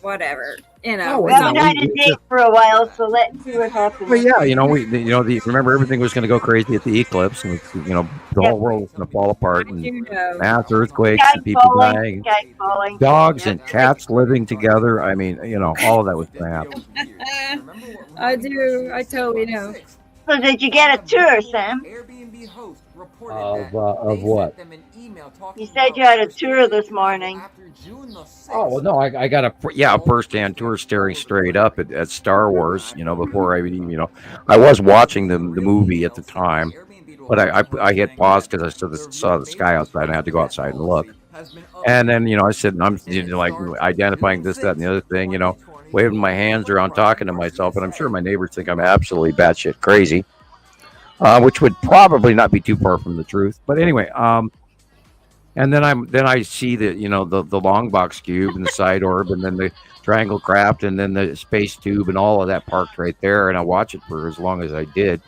whatever, you know.
We haven't had a date for a while, so let's see what happens.
Well, yeah, you know, remember everything was going to go crazy at the eclipse, and you know, the whole world was going to fall apart, and mass earthquakes, and people dying, dogs and cats living together. I mean, you know, all of that was going to happen.
I do. I totally know.
So did you get a tour, Sam?
Of what?
You said you had a tour this morning.
Oh, well, no, I got a first-hand tour staring straight up at Star Wars, you know, before I even, you know, I was watching the movie at the time, but I hit pause because I saw the sky outside and I had to go outside and look. And then, you know, I said, and I'm like identifying this, that, and the other thing, you know, waving my hands around, talking to myself, and I'm sure my neighbors think I'm absolutely batshit crazy, which would probably not be too far from the truth. But anyway, and then I see the, you know, the long box cube and the side orb, and then the triangle craft, and then the space tube, and all of that parked right there, and I watch it for as long as I did.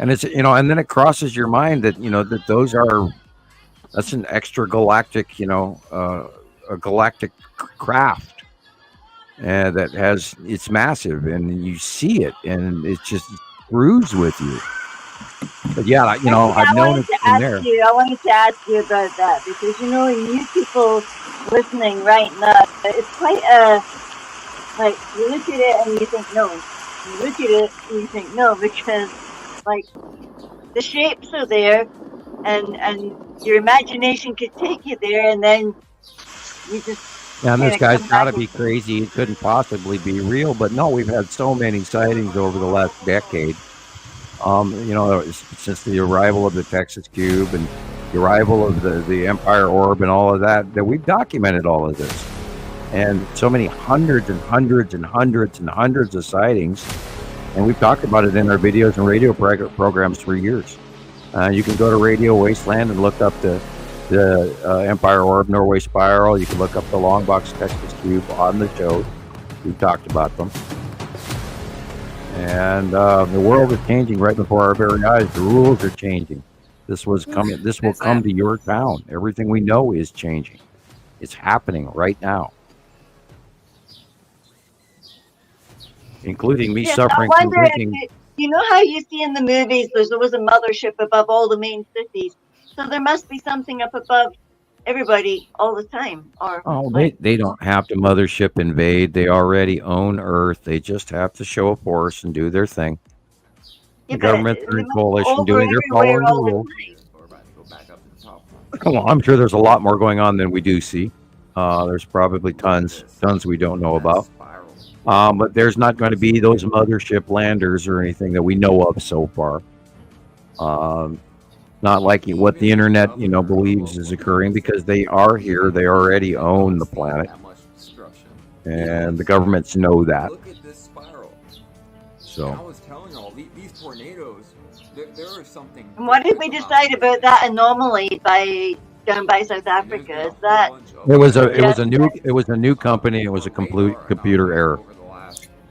And it's, you know, and then it crosses your mind that, you know, that that's an extragalactic, you know, a galactic craft, and that it's massive, and you see it, and it just screws with you. But yeah, you know, I've known it's in there.
I wanted to ask you about that because, you know, you people listening right now, it's quite like, you look at it and you think no. You look at it and you think no, because, like, the shapes are there and your imagination could take you there, and then you just...
Yeah, and this guy's got to be crazy. It couldn't possibly be real. But no, we've had so many sightings over the last decade. You know, since the arrival of the Texas Cube and the arrival of the Empire Orb and all of that, that we've documented all of this. And so many hundreds and hundreds and hundreds and hundreds of sightings. And we've talked about it in our videos and radio programs for years. You can go to Radio Wasteland and look up the Empire Orb, Norway Spiral. You can look up the Long Box Texas Cube on the show. We've talked about them. And the world is changing right before our very eyes. The rules are changing. This will come to your town. Everything we know is changing. It's happening right now. Including me suffering from drinking.
You know how you see in the movies there's always a mothership above all the main cities? So there must be something up above everybody all the time.
They don't have to mothership invade. They already own Earth. They just have to show a force and do their thing. The government and coalition doing their following the rules. Well, I'm sure there's a lot more going on than we do see. There's probably tons we don't know about. But there's not going to be those mothership landers or anything that we know of so far. Not like what the internet, you know, believes is occurring, because they are here. They already own the planet, and the governments know that.
Look at this spiral.
So
I was telling all these tornadoes. There are something.
And what did we decide about that anomaly down by South Africa? Is that
it was a new company. It was a computer error.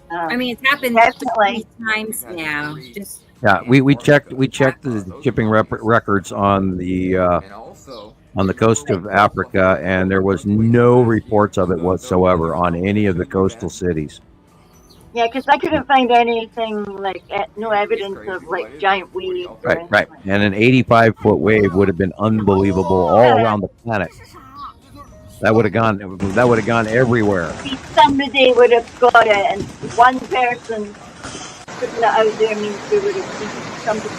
I mean, it's happened 3 times now. Just
Yeah, we checked the shipping records on the coast of Africa, and there was no reports of it whatsoever on any of the coastal cities.
Yeah, because I couldn't find anything like no evidence of like giant waves.
Right. And an 85-foot wave would have been unbelievable all around the planet. That would have gone everywhere.
Somebody would have got it, and one person putting it out there means there would have been somebody.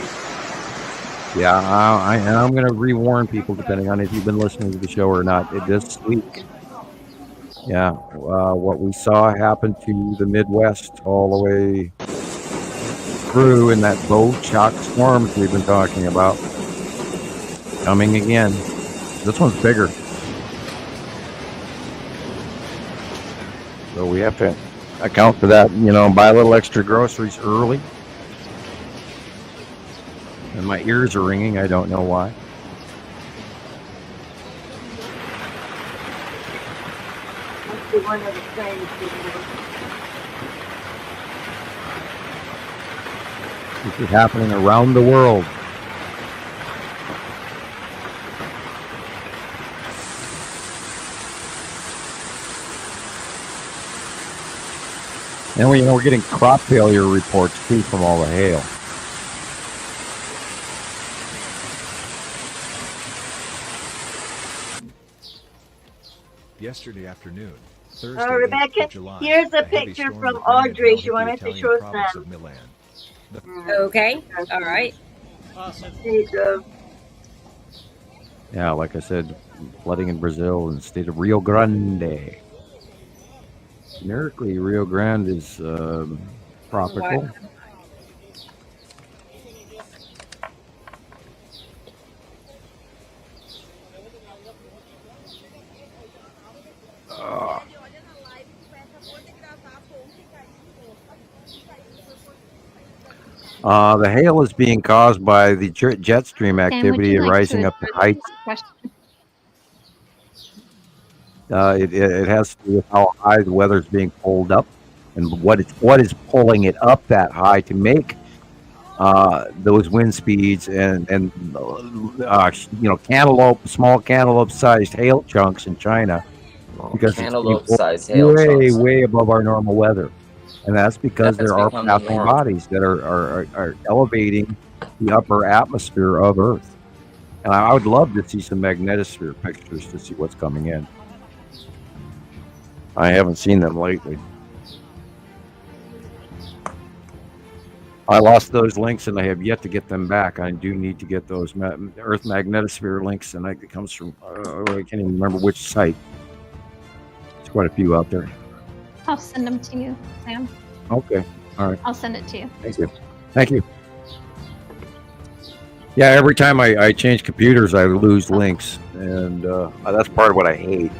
Yeah, I'm going to re-warn people depending on if you've been listening to the show or not. This week, yeah, what we saw happen to the Midwest all the way through in that bow shock storms we've been talking about. Coming again. This one's bigger. So we have to account for that, buy a little extra groceries early. And my ears are ringing. I don't know why.
One of the things.
This is happening around the world. And we're getting crop failure reports too from all the hail.
Yesterday afternoon, Thursday,
Rebecca,
July,
here's a picture from Audrey. She wanted to show Sam.
Okay, all right.
Awesome. There you go.
Yeah, like I said, flooding in Brazil in the state of Rio Grande. Generically, Rio Grande is tropical. The hail is being caused by the jet stream activity rising up to heights. It has to do with how high the weather is being pulled up, and what is pulling it up that high to make those wind speeds and small cantaloupe-sized hail chunks in China, because it's way above our normal weather. And that's because there are passing bodies that are elevating the upper atmosphere of Earth. And I would love to see some magnetosphere pictures to see what's coming in. I haven't seen them lately. I lost those links and I have yet to get them back. I do need to get those Earth magnetosphere links, and it comes from, I can't even remember which site. There's quite a few out there.
I'll send them to you, Sam.
Okay. All right.
I'll send it to you.
Thank you. Yeah, every time I change computers, I lose links, and that's part of what I hate.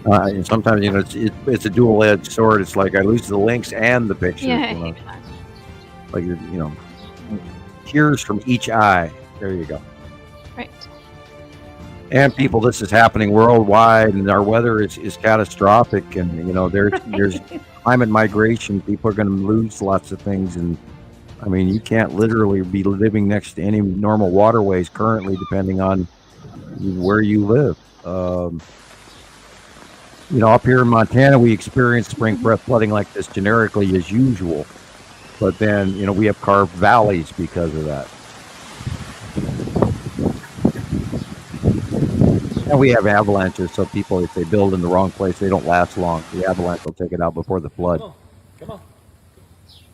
And sometimes, it's a dual-edged sword. It's like I lose the links and the pictures.
Yeah.
Like, tears from each eye. There you go.
Right.
And people, this is happening worldwide, and our weather is catastrophic. And there's climate migration. People are going to lose lots of things, and I mean, you can't literally be living next to any normal waterways currently, depending on where you live. Up here in Montana, we experience spring flooding like this generically as usual, but then we have carved valleys because of that. And we have avalanches, so people, if they build in the wrong place, they don't last long. The avalanche will take it out before the flood.
Come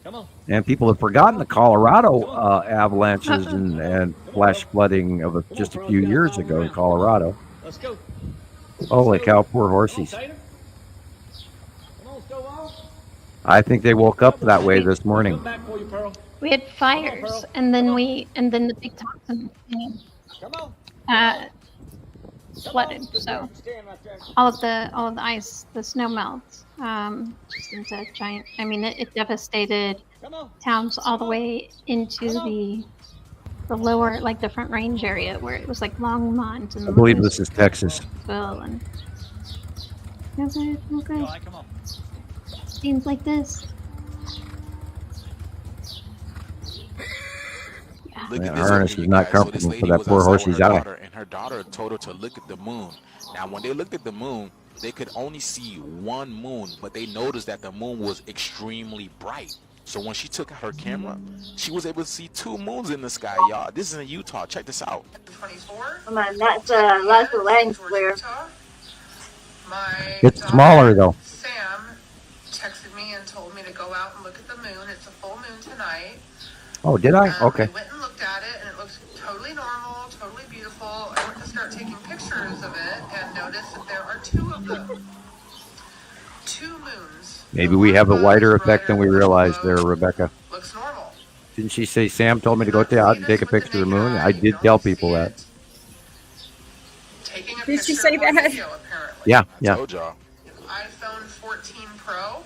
on.
And people have forgotten the Colorado avalanches and flash flooding of just a few years ago in Colorado.
Let's go.
Holy cow, poor horsies. I think they woke up that way this morning.
We had fires, and then the big toxin flooded. So all of the ice, the snow melts just into giant. I mean, it devastated towns all the way into the lower, like the Front Range area, where it was like Longmont. And
I believe this is Texas.
And okay. Seems like this.
Look
The
at this
harness
over
is
here,
not
guys. So this
comfortable for
lady
that
was
poor
outside with
horsey's
her
eye.
daughter, and her daughter told her to look at the moon. Now, when they looked at the moon, they could only see one moon, but they noticed that the moon was extremely bright. So when she took out her camera, she was able to see 2 moons in the sky, y'all. This is in Utah. Check this out.
Come on, that's the lens flare.
It's smaller though.
Sam texted me and told me to go out and look at the moon. It's a full moon tonight.
Oh, did I? Okay.
We went and looked at it, and it looks totally normal, totally beautiful. I went to start taking pictures of it and noticed that there are 2 of them. 2 moons.
Maybe we have a wider effect than we realized there, Rebecca.
Looks normal.
Didn't she say Sam told me to go out and take a picture of the moon? I did tell people that.
Did she say that?
Yeah.
iPhone 14 Pro.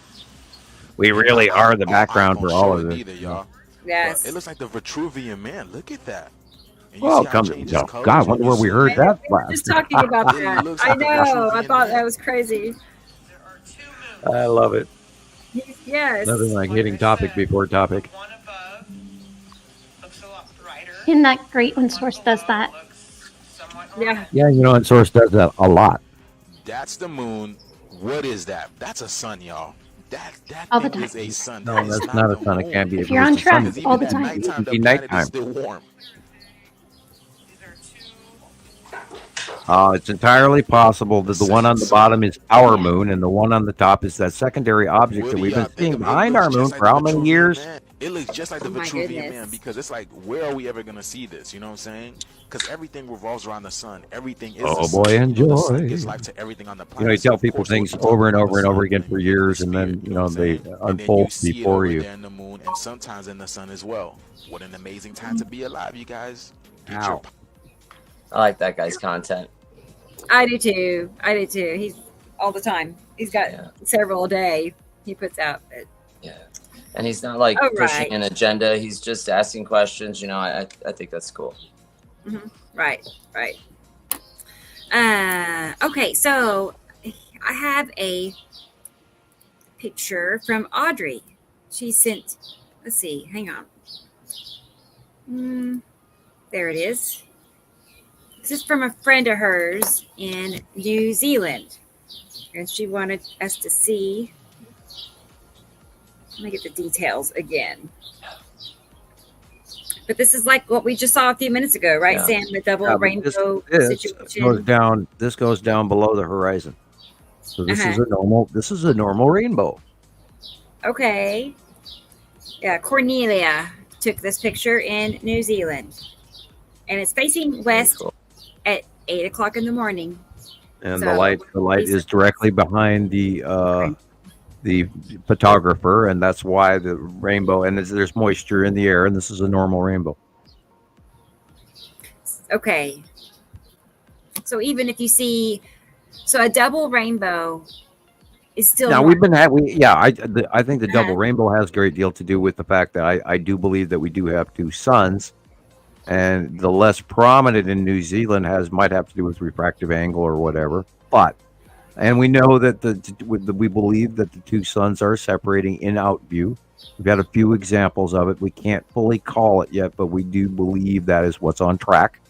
We really are the background for all of this.
Either, y'all.
Yes.
It looks like the Vitruvian Man. Look at that. And you
Well,
see how it
come
changes
on.
colors
God,
when
wonder
you
where we
zoom
heard
in?
that
We were
last.
just talking about
It
that.
looks
I
like a
know. I
Vitruvian
thought
Man.
that was crazy.
I love it.
Yes.
Nothing like hitting topic before topic.
Isn't that great when Source does that?
Yeah.
Yeah, and Source does that a lot.
That's the moon. What is that? That's a sun, y'all. That
All the
thing
time.
is a sun.
No,
That is
that's not a
the
sun. It
moon.
can't be.
If you're on track
Because
all
even
the
at
time.
nighttime,
It
the
can be
planet
nighttime.
is still warm.
It's entirely possible that the one on the bottom is our moon and the one on the top is that secondary object that
Woody,
we've been
think
seeing
of it,
behind
looks
our moon
just
for
like
how
the
many
Vitruvian
years?
Man. It looks just like the
Oh my
Vitruvian
goodness.
Man because it's like, where are we ever going to see this? You know what I'm saying? Because everything revolves around the sun. Everything is
Oh
the sun.
boy,
You know, the sun
enjoy.
gives life to everything on the planet.
You
So
tell
of
people
course
things
we'll be
over and
talking
over and
about
over
the
again
sun
for
and
years,
the
and then
spirit, you know what I'm
they
saying? And then you
unfold
see it
before
over
you.
there in the moon and sometimes in the sun as well. What an amazing time to be alive, you guys. Get
Ow.
your
I like that guy's content.
I do too. He's all the time. He's got several a day he puts out. But
Yeah. And he's not like
Oh,
pushing
right.
an agenda. He's just asking questions. I think that's cool.
Right. Okay, so I have a picture from Audrey. She sent. Let's see. Hang on. There it is. This is from a friend of hers in New Zealand, and she wanted us to see. Let me get the details again. But this is like what we just saw a few minutes ago, right,
Yeah.
Sam? The double
Yeah, but
rainbow
this
situation.
goes down. This goes down below the horizon. So this is a normal. This is a normal rainbow.
Okay. Yeah, Cornelia took this picture in New Zealand, and it's facing west at 8:00 in the morning.
And
So,
the light is directly behind the photographer, and that's why the rainbow. And there's moisture in the air, and this is a normal rainbow.
Okay. So even if you see, a double rainbow is still.
Now
normal.
we've been I think the double rainbow has a great deal to do with the fact that I do believe that we do have 2 suns, and the less prominent in New Zealand might have to do with refractive angle or whatever. And we know that we believe that the 2 suns are separating in out view. We've got a few examples of it. We can't fully call it yet, but we do believe that is what's on track.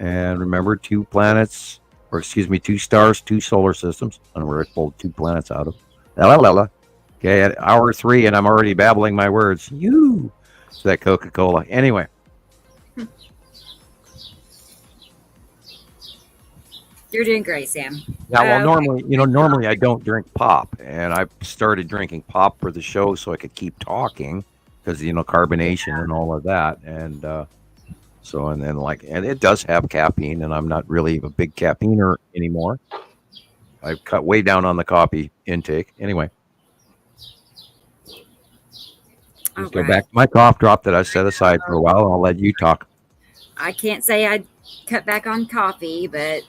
And remember, 2 planets, or excuse me, 2 stars, 2 solar systems. I don't know where I pulled 2 planets out of. Okay, at hour 3, and I'm already babbling my words. It's that Coca-Cola. Anyway.
You're doing great, Sam.
Yeah, well, normally I don't drink pop, and I started drinking pop for the show so I could keep talking because carbonation and all of that, and and it does have caffeine, and I'm not really a big caffeiner anymore. I've cut way down on the coffee intake. Anyway, let's go back to my cough drop that I set aside for a while, and I'll let you talk.
I can't say I'd cut back on coffee, but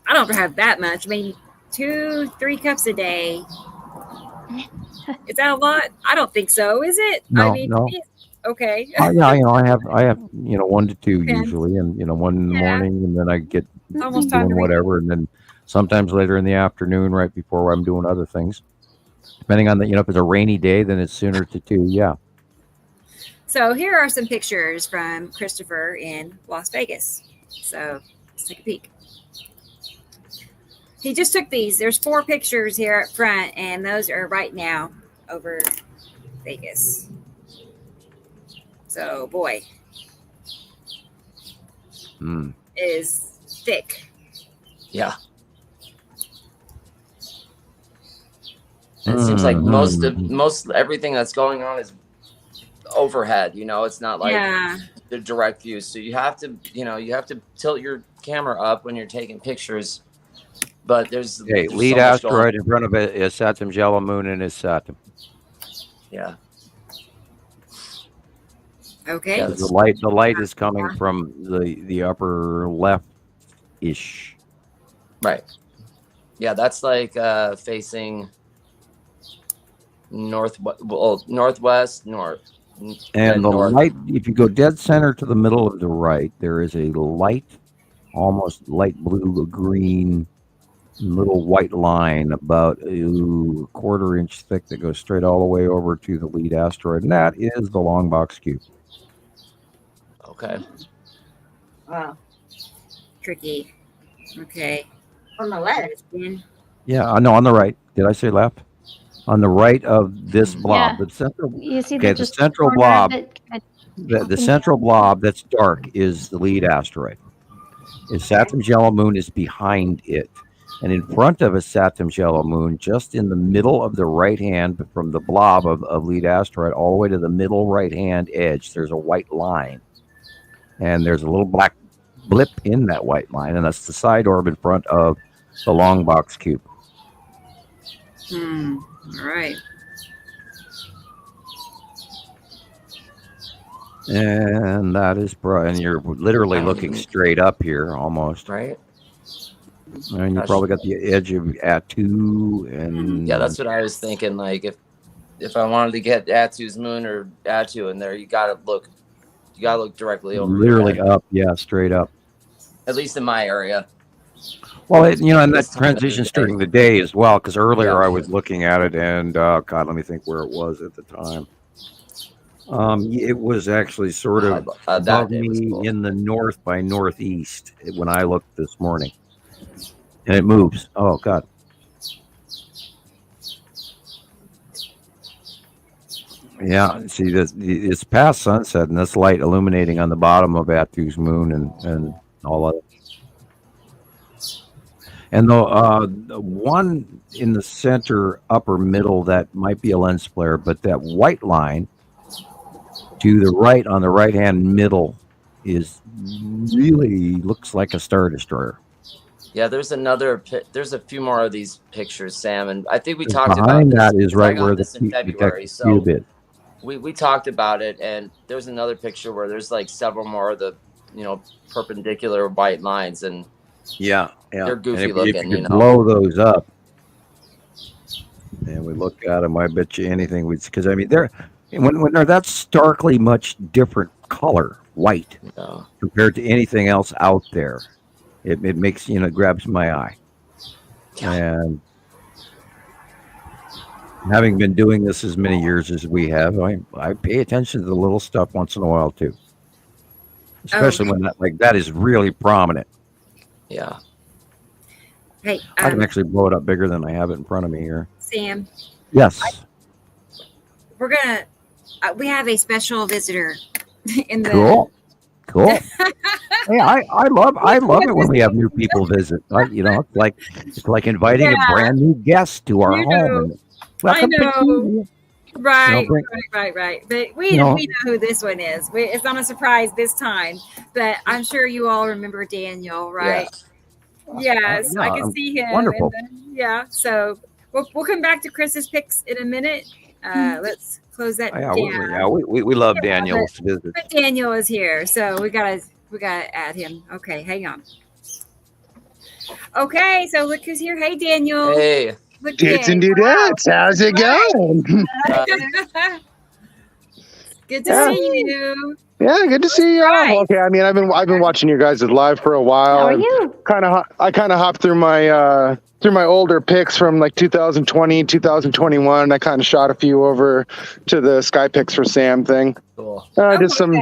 I don't have that much. Maybe 2-3 cups a day. Is that a lot? I don't think so. Is it?
No.
Okay.
Yeah, I have 1 to 2 usually, and 1 in the morning, and then I get
almost time
doing
to
whatever, and then sometimes later in the afternoon, right before I'm doing other things. Depending on if it's a rainy day, then it's sooner to 2. Yeah.
So here are some pictures from Christopher in Las Vegas. So let's take a peek. He just took these. There's 4 pictures here up front, and those are right now over Vegas. So, boy, is thick.
Yeah. It seems like most everything that's going on is overhead. You know, it's not like the direct view. So you have to tilt your camera up when you're taking pictures. But there's
lead
so
asteroid in front of it is Saturn's yellow moon and is Saturn.
Yeah.
Okay.
Yeah, the light is coming from the upper left ish.
Right. Yeah, that's like facing northwest, north.
And the light, if you go dead center to the middle of the right, there is a light, almost light blue, green, little white line about a quarter-inch thick that goes straight all the way over to the lead asteroid, and that is the long box cube.
Okay.
Wow. Tricky. Okay.
On the left.
Yeah, no, on the right. Did I say left? On the right of this blob, the central.
You see
the central blob. The central blob that's dark is the lead asteroid. Saturn's yellow moon is behind it. And in front of a Saturn's yellow moon, just in the middle of the right hand, from the blob of lead asteroid all the way to the middle right hand edge, there's a white line. And there's a little black blip in that white line, and that's the side orb in front of the long box cube.
All right.
And that is and you're literally looking straight up here almost.
Right.
And you probably got the edge of Atu, and
yeah, that's what I was thinking. Like if I wanted to get Atu's moon or Atu in there, you gotta look directly over.
Literally up, yeah, straight up.
At least in my area.
Well, and that transitions during the day as well, because earlier I was looking at it, and God, let me think where it was at the time. It was actually sort of above me in the north by northeast when I looked this morning. And it moves. Oh, God. Yeah, see, it's past sunset, and this light illuminating on the bottom of Atu's moon and all of it. And the one in the center, upper middle, that might be a lens flare, but that white line to the right on the right-hand middle is really looks like a Star Destroyer.
Yeah, there's a few more of these pictures, Sam, and I think we talked about
behind
this.
that is right where
in February. So we talked about it, and there's another picture where there's like several more of the perpendicular white lines, and they're goofy looking.
If you blow those up, and we look at them, I bet you anything. Because I mean, they're when they're that starkly much different color, white, compared to anything else out there. It makes, it grabs my eye. And having been doing this as many years as we have, I pay attention to the little stuff once in a while too. Especially when that is really prominent.
Yeah.
Hey,
I can actually blow it up bigger than I have it in front of me here.
Sam.
Yes.
We have a special visitor in the.
Cool. Hey, I love it when we have new people visit. It's like inviting a brand new guest to our home.
I know. Right. But we know who this one is. It's not a surprise this time, but I'm sure you all remember Daniel, right? Yes, I can see him.
Wonderful.
So we'll come back to Chris's picks in a minute. Let's close that down.
We love Daniel's visit.
But Daniel is here, so we gotta add him. Okay, hang on. Okay, so look who's here. Hey, Daniel.
Hey.
Dudes and dudettes, how's it going?
Good to see you.
Yeah, good to see you. Okay, I mean, I've been watching you guys live for a while.
How are you?
I kind of hopped through my older pics from like 2020, 2021. I kind of shot a few over to the Sky Pics for Sam thing.
Cool.
Just some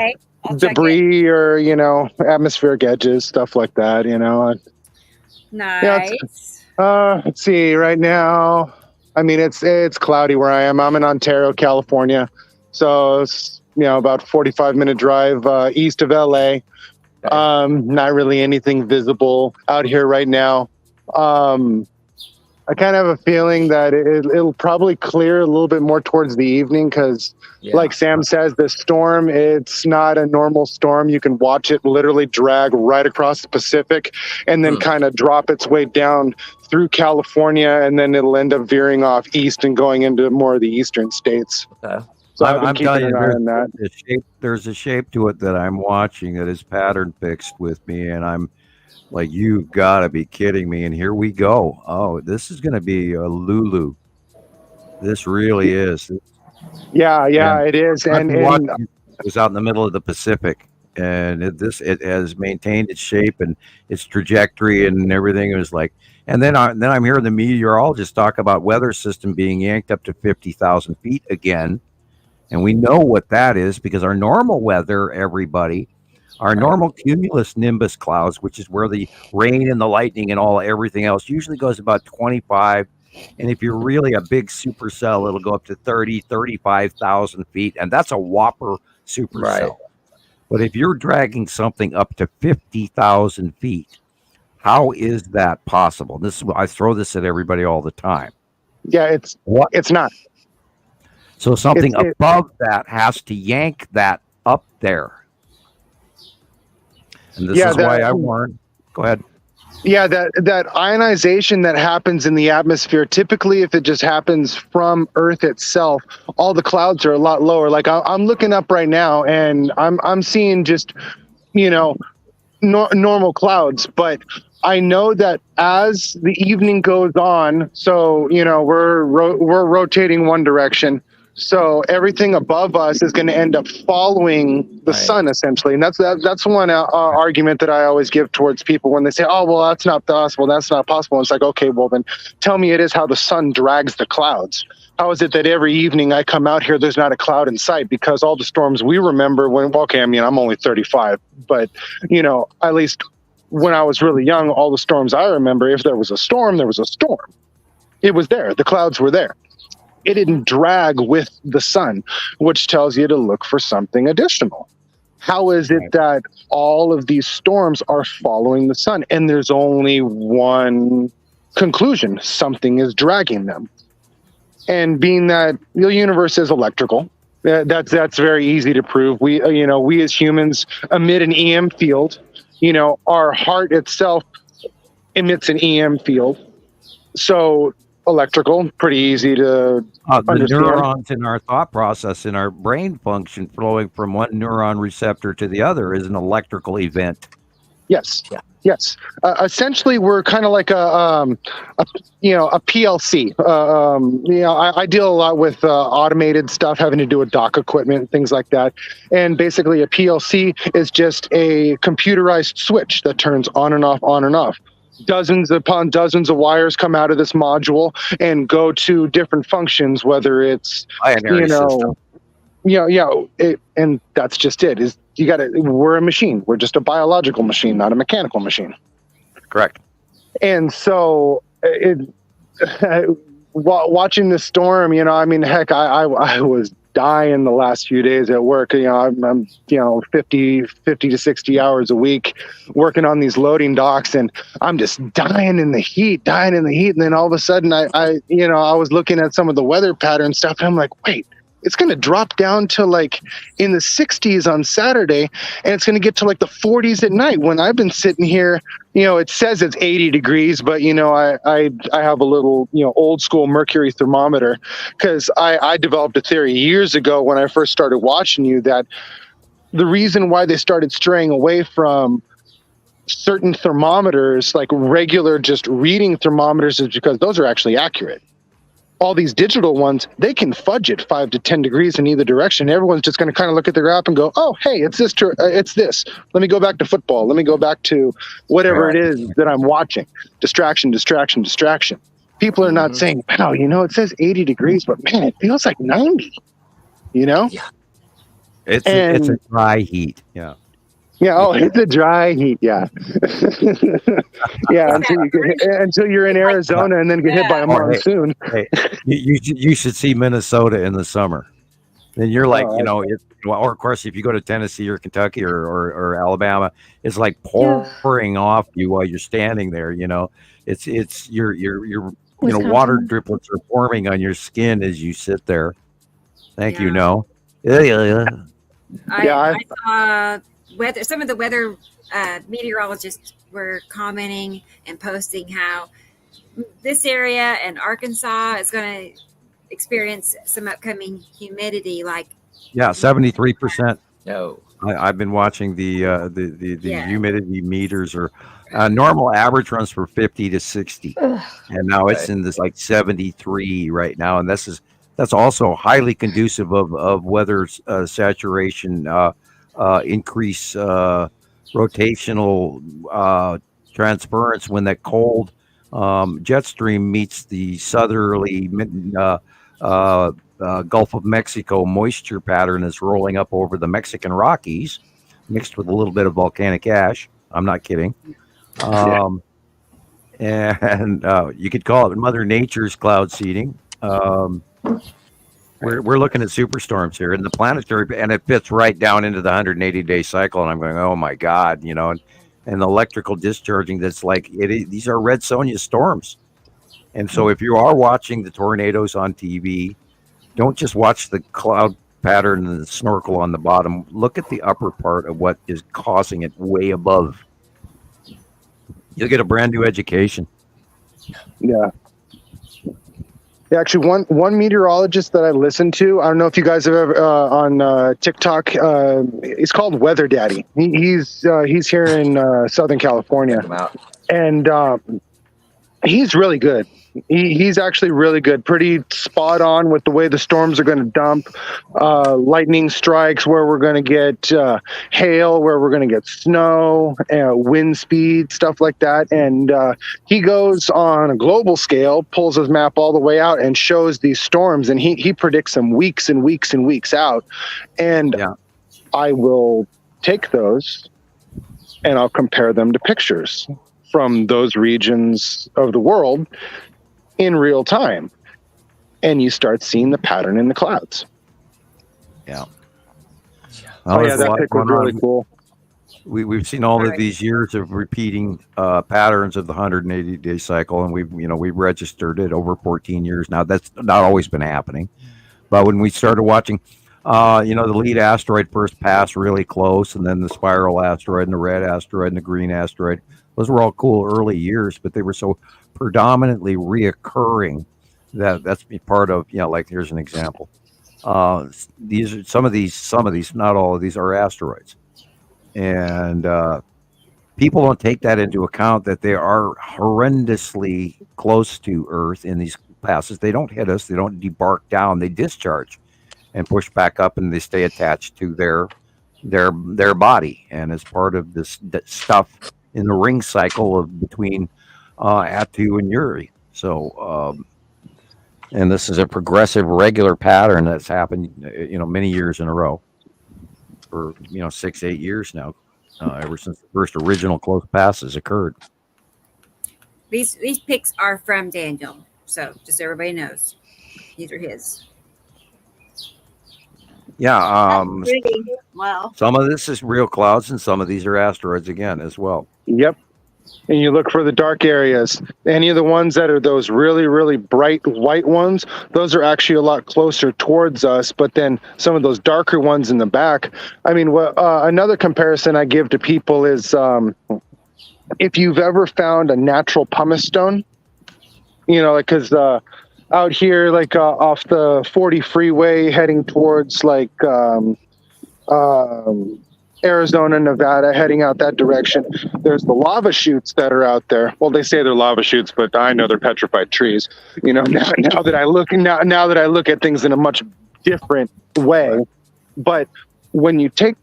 debris or atmospheric edges, stuff like that.
Nice.
Let's see. Right now, I mean, it's cloudy where I am. I'm in Ontario, California, so it's about 45-minute drive east of LA. Not really anything visible out here right now. I kind of have a feeling that it'll probably clear a little bit more towards the evening because, like Sam says, the storm, it's not a normal storm. You can watch it literally drag right across the Pacific and then kind of drop its way down through California, and then it'll end up veering off east and going into more of the eastern states.
Okay.
So I'm keeping an eye on that.
There's a shape to it that I'm watching that is pattern fixed with me, and I'm like, you've got to be kidding me. And here we go. Oh, this is going to be a Lulu. This really is.
Yeah, it is. And
it was out in the middle of the Pacific, and it has maintained its shape and its trajectory and everything. It was like, and then I'm hearing the meteorologists talk about weather system being yanked up to 50,000 feet again. And we know what that is because our normal weather, our normal cumulus nimbus clouds, which is where the rain and the lightning and everything else usually goes about 25. And if you're really a big supercell, it'll go up to 35,000 feet. And that's a whopper supercell. But if you're dragging something up to 50,000 feet, how is that possible? I throw this at everybody all the time.
Yeah, it's not.
So something above that has to yank that up there. And this is why I warned. Go ahead.
Yeah, that ionization that happens in the atmosphere, typically if it just happens from Earth itself, all the clouds are a lot lower. Like I'm looking up right now and I'm seeing just, normal clouds, but I know that as the evening goes on, so, we're rotating one direction. So everything above us is going to end up following the sun, essentially. And that's one argument that I always give towards people when they say, oh, well, that's not possible. That's not possible. And it's like, okay, well, then tell me it is how the sun drags the clouds. How is it that every evening I come out here, there's not a cloud in sight? Because all the storms we remember I'm only 35, but, at least when I was really young, all the storms I remember, if there was a storm, there was a storm. It was there. The clouds were there. It didn't drag with the sun, which tells you to look for something additional. How is it that all of these storms are following the sun? And there's only one conclusion. Something is dragging them. And being that the universe is electrical, that's very easy to prove. We as humans emit an EM field. Our heart itself emits an EM field. So electrical, pretty easy to understand.
The neurons in our thought process, in our brain function, flowing from one neuron receptor to the other is an electrical event.
Yes. Yeah. Yes. Essentially, we're kind of like a PLC. I deal a lot with automated stuff having to do with dock equipment, things like that. And basically, a PLC is just a computerized switch that turns on and off, on and off. Dozens upon dozens of wires come out of this module and go to different functions, whether it's
system.
And that's just it. We're a machine. We're just a biological machine, not a mechanical machine.
Correct.
And so watching the storm, heck, I was dying the last few days at work. I'm 50 to 60 hours a week working on these loading docks, and I'm just dying in the heat. And then all of a sudden I was looking at some of the weather pattern stuff, and I'm like, wait, it's going to drop down to like in the 60s on Saturday, and it's going to get to like the 40s at night. When I've been sitting here, it says it's 80 degrees, but I have a little, old school mercury thermometer, because I developed a theory years ago when I first started watching you that the reason why they started straying away from certain thermometers, like regular just reading thermometers, is because those are actually accurate. all these digital ones, they can fudge it 5 to 10 degrees in either direction. Everyone's just going to kind of look at the graph and go, oh, hey, it's this. It's this. Let me go back to football. Let me go back to whatever it is that I'm watching. Distraction, distraction, distraction. People are not saying, wow, it says 80 degrees, but man, it feels like 90, Yeah.
It's a dry heat. Yeah.
Yeah. Oh, it's a dry heat. Yeah. Yeah. Until you're in Arizona and then get hit by a monsoon.
Hey, you should see Minnesota in the summer. And you're like, or of course, if you go to Tennessee or Kentucky or Alabama, it's like pouring off you while you're standing there. It's your water driplets are forming on your skin as you sit there. Thank you. No.
I saw some of the weather meteorologists were commenting and posting how this area and Arkansas is going to experience some upcoming humidity,
73%.
No,
I've been watching the humidity meters or normal average runs for 50 to 60, and now it's in this 73 right now, and that's also highly conducive of weather saturation, increase rotational transference when that cold jet stream meets the southerly Gulf of Mexico moisture pattern is rolling up over the Mexican Rockies, mixed with a little bit of volcanic ash. I'm not kidding. And you could call it Mother Nature's cloud seeding. We're looking at superstorms here in the planetary, and it fits right down into the 180-day cycle. And I'm going, oh my God, and the electrical discharging that's these are Red Sonja storms. And so if you are watching the tornadoes on TV, don't just watch the cloud pattern and the snorkel on the bottom. Look at the upper part of what is causing it way above. You'll get a brand new education.
Yeah. Actually, one meteorologist that I listen to, I don't know if you guys have ever on TikTok. He's called Weather Daddy. He's here in Southern California, and he's really good. He's actually really good, pretty spot on with the way the storms are going to dump, lightning strikes, where we're going to get hail, where we're going to get snow, wind speed, stuff like that. And he goes on a global scale, pulls his map all the way out and shows these storms, and he predicts them weeks and weeks and weeks out. And I will take those and I'll compare them to pictures from those regions of the world in real time, and you start seeing the pattern in the clouds.
Yeah.
That pic was really cool.
We've seen all of these years of repeating patterns of the 180-day cycle, and we've registered it over 14 years now. That's not always been happening, but when we started watching, the lead asteroid first passed really close, and then the spiral asteroid and the red asteroid and the green asteroid. Those were all cool early years, but they were so predominantly reoccurring that's part of, here's an example. These are some of these, not all of these, are asteroids. And people don't take that into account, that they are horrendously close to Earth in these passes. They don't hit us. They don't debark down. They discharge and push back up, and they stay attached to their body. And as part of this stuff in the ring cycle of between Atu and Uri. So, and this is a progressive, regular pattern that's happened, many years in a row for, 6-8 years now, ever since the first original close passes occurred.
These pics are from Daniel, so just so everybody knows, these are his.
Yeah.
Wow.
Some of this is real clouds, and some of these are asteroids again as well.
Yep. And you look for the dark areas. Any of the ones that are those really, really bright white ones, those are actually a lot closer towards us. But then some of those darker ones in the back. I mean, another comparison I give to people is if you've ever found a natural pumice stone, because out here, off the 40 freeway heading towards Arizona, Nevada, heading out that direction. There's the lava chutes that are out there. Well, they say they're lava chutes, but I know they're petrified trees. You know, now that I look at things in a much different way. But when you take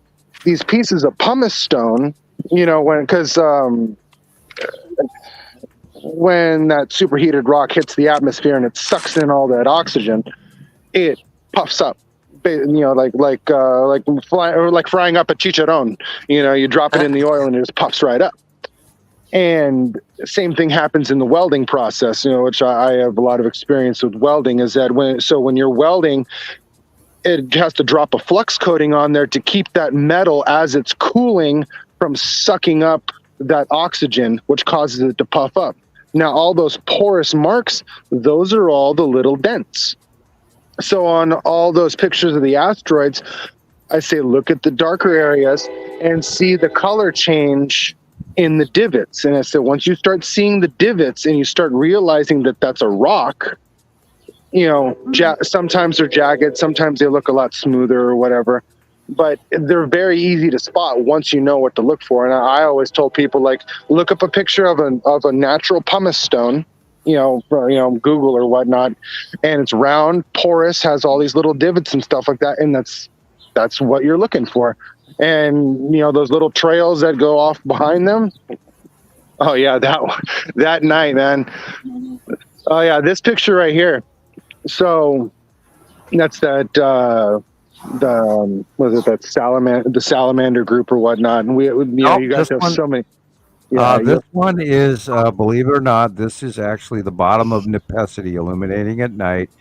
these pieces of pumice stone, you know, when that superheated rock hits the atmosphere and it sucks in all that oxygen, it puffs up. You know, like frying up a chicharron. You know, you drop it in the oil and it just puffs right up. And same thing happens in the welding process. You know, which I have a lot of experience with welding. Is that when you're welding, it has to drop a flux coating on there to keep that metal as it's cooling from sucking up that oxygen, which causes it to puff up. Now, all those porous marks, those are all the little dents. So on all those pictures of the asteroids, I say look at the darker areas and see the color change in the divots. And I said once you start seeing the divots and you start realizing that that's a rock, you know, sometimes they're jagged, sometimes they look a lot smoother or whatever, but they're very easy to spot once you know what to look for. And I always told people, like, look up a picture of a natural pumice stone, you know, Google or whatnot, and it's round, porous, has all these little divots and stuff like that, and that's what you're looking for. And you know, those little trails that go off behind them. Oh yeah, that night, man. Oh yeah, this picture right here. So that's that the salamander group or whatnot, and you guys have so many. Yeah,
this one is, believe it or not, this is actually the bottom of Nepesity illuminating at night.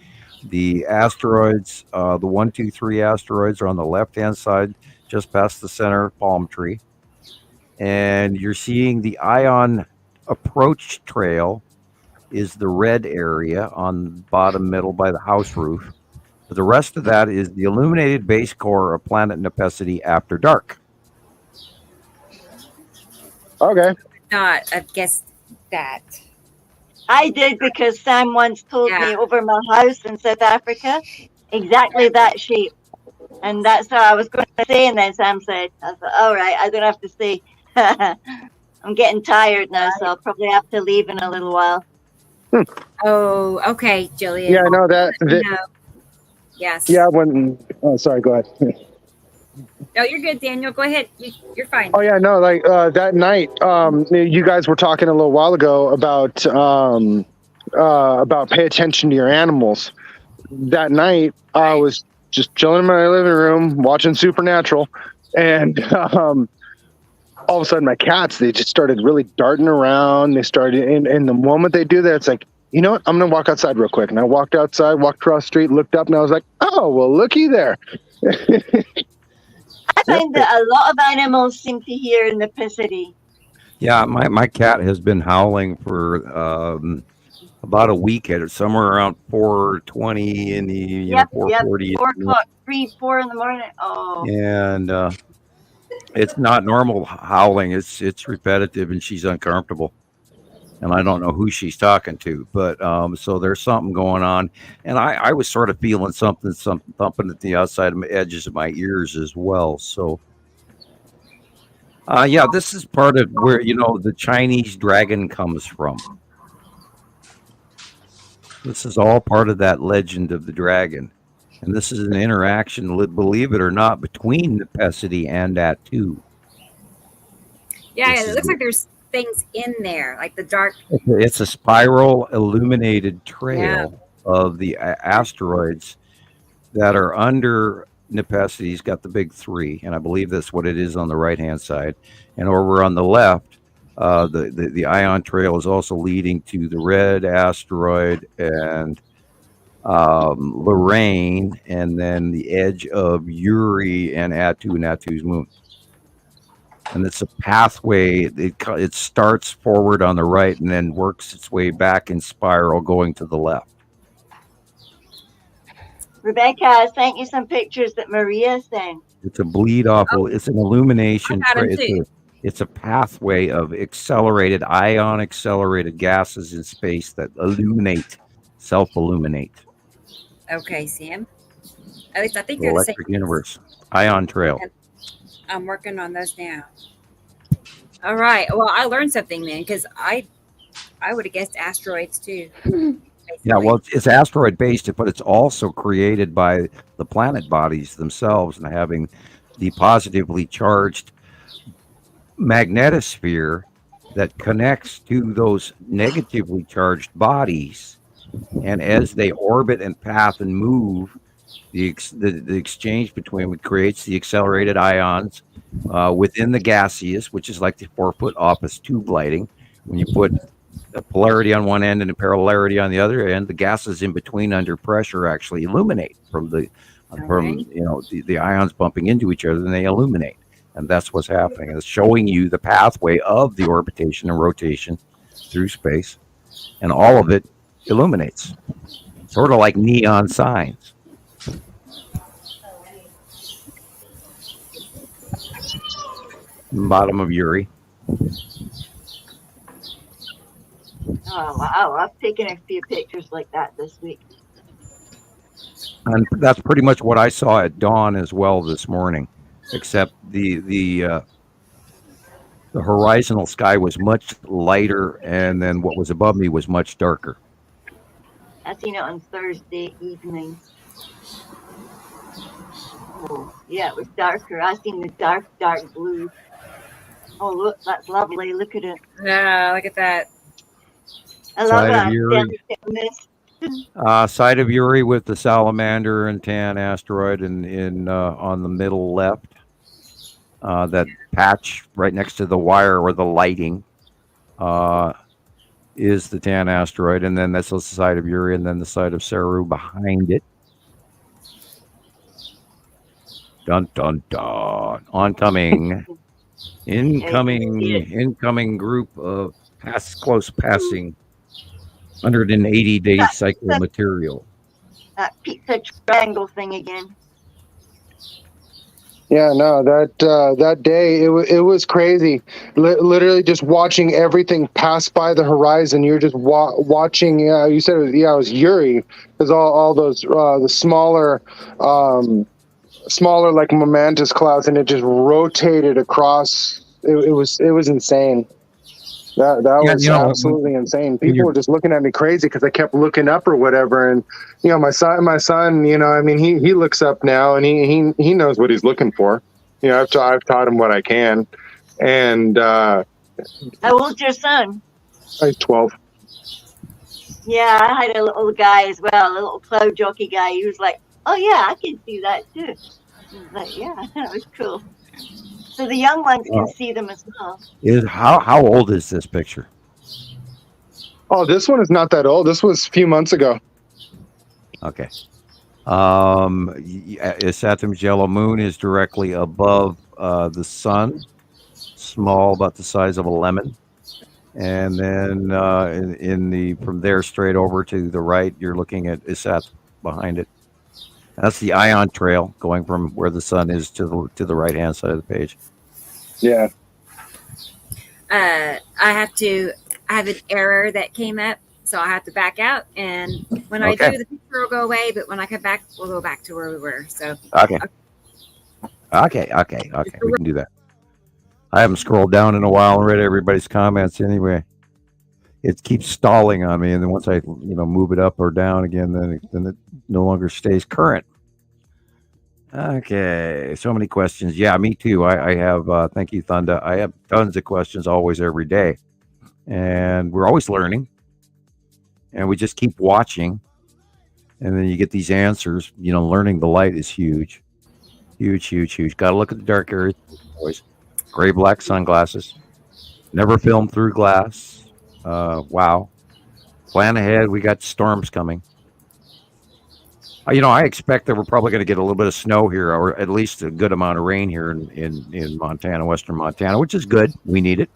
The asteroids, the 1, 2, 3 asteroids are on the left-hand side, just past the center palm tree. And you're seeing the Ion approach trail is the red area on the bottom middle by the house roof. But the rest of that is the illuminated base core of planet Nepesity after dark.
Okay.
Not have guessed that.
I did, because Sam once told me over my house in South Africa exactly that shape. And that's what I was going to say. And then Sam said, I thought, all right, I don't have to say. I'm getting tired now, so I'll probably have to leave in a little while.
Oh, okay, Gillian.
Yeah, no,
Yes.
Yeah, sorry, go ahead.
No, you're good, Daniel. Go ahead. You're fine.
Oh yeah, no, like that night, you guys were talking a little while ago about pay attention to your animals. That night, I was just chilling in my living room watching Supernatural, and all of a sudden, my cats, they just started really darting around. They started, and the moment they do that, it's like, you know what? I'm gonna walk outside real quick. And I walked outside, walked across the street, looked up, and I was like, oh well, looky there.
I find that a lot of animals seem to hear Nepesity.
Yeah, my cat has been howling for about a week at somewhere around 4:20 in the 4:40.
4 o'clock, 4 in the morning. Oh.
And it's not normal howling. It's repetitive, and she's uncomfortable. And I don't know who she's talking to, but so there's something going on. And I was sort of feeling something thumping at the outside of my edges of my ears as well. So, yeah, this is part of where, you know, the Chinese dragon comes from. This is all part of that legend of the dragon. And this is an interaction, believe it or not, between Nepesity and Atu.
Yeah, it looks like there's things in there, like the dark.
It's a spiral illuminated trail of the asteroids that are under Nepesity. He's got the big 3, and I believe that's what it is on the right-hand side. And over on the left, the Ion Trail is also leading to the red asteroid and Lorraine, and then the edge of Uri and Atu's moon. And it's a pathway. It starts forward on the right and then works its way back in spiral going to the left.
Rebecca, I sent you some pictures that Maria sent.
It's a bleed off. It's an illumination. It's a pathway of ion accelerated gases in space that self-illuminate.
Okay, Sam. At least I think
The
they're the
electric
same.
universe. Ion Trail.
I'm working on those now. All right. Well, I learned something then, because I would have guessed asteroids too.
Yeah, well, it's asteroid based, but it's also created by the planet bodies themselves and having the positively charged magnetosphere that connects to those negatively charged bodies. And as they orbit and path and move, the exchange between it creates the accelerated ions within the gaseous, which is like the 4-foot office tube lighting. When you put a polarity on one end and a parallelity on the other end, the gases in between under pressure actually illuminate from the the ions bumping into each other, and they illuminate. And that's what's happening. It's showing you the pathway of the orbitation and rotation through space, and all of it illuminates, sort of like neon signs. Bottom of Uri.
Oh, wow. I've taken a few pictures like that this week.
And that's pretty much what I saw at dawn as well this morning, except the horizontal sky was much lighter, and then what was above me was much darker.
I seen it on Thursday evening. Oh, yeah, it was darker. I seen the dark blue. Oh, look, that's lovely. Look at it.
Yeah, look at that.
I love
that. Side of Uri with the salamander and tan asteroid in on the middle left. That patch right next to the wire or the lighting is the tan asteroid, and then that's the side of Uri, and then the side of Saru behind it. Dun dun dun. Oncoming. Incoming group of close passing 180-day cycle material.
That pizza triangle thing again.
Yeah, no, that day it was crazy. Literally just watching everything pass by the horizon. You're just watching. You said it was Uri, because all those the smaller like momentous clouds, and it just rotated across. It was insane. That was absolutely insane. People were just looking at me crazy because I kept looking up or whatever. And my son, he looks up now, and he knows what he's looking for. I've taught him what I can. And
how old's your son?
He's 12.
Yeah, I had a little guy as well, a little cloud jockey guy. He was like, "Oh yeah, I can see that too." I was like, "Yeah, that was cool." So the young ones can see them as well.
How old is this picture?
Oh, this one is not that old. This was a few months ago.
Okay. Saturn's yellow moon is directly above the sun, small, about the size of a lemon. And then from there straight over to the right, you're looking at Isat behind it. That's the ion trail going from where the sun is to the right hand side of the page.
Yeah.
I have an error that came up, so I have to back out. And when I do, the picture will go away. But when I come back, we'll go back to where we were. So
okay. We can do that. I haven't scrolled down in a while and read everybody's comments anyway. It keeps stalling on me, and then once I move it up or down again, then it no longer stays current. Okay, so many questions. Yeah, me too. I have. Thank you, Thunda. I have tons of questions always, every day, and we're always learning, and we just keep watching, and then you get these answers. Learning the light is huge. Got to look at the dark areas, boys. Gray black sunglasses. Never film through glass. Wow. Plan ahead. We got storms coming. I expect that we're probably going to get a little bit of snow here, or at least a good amount of rain here in Montana, western Montana, which is good. We need it.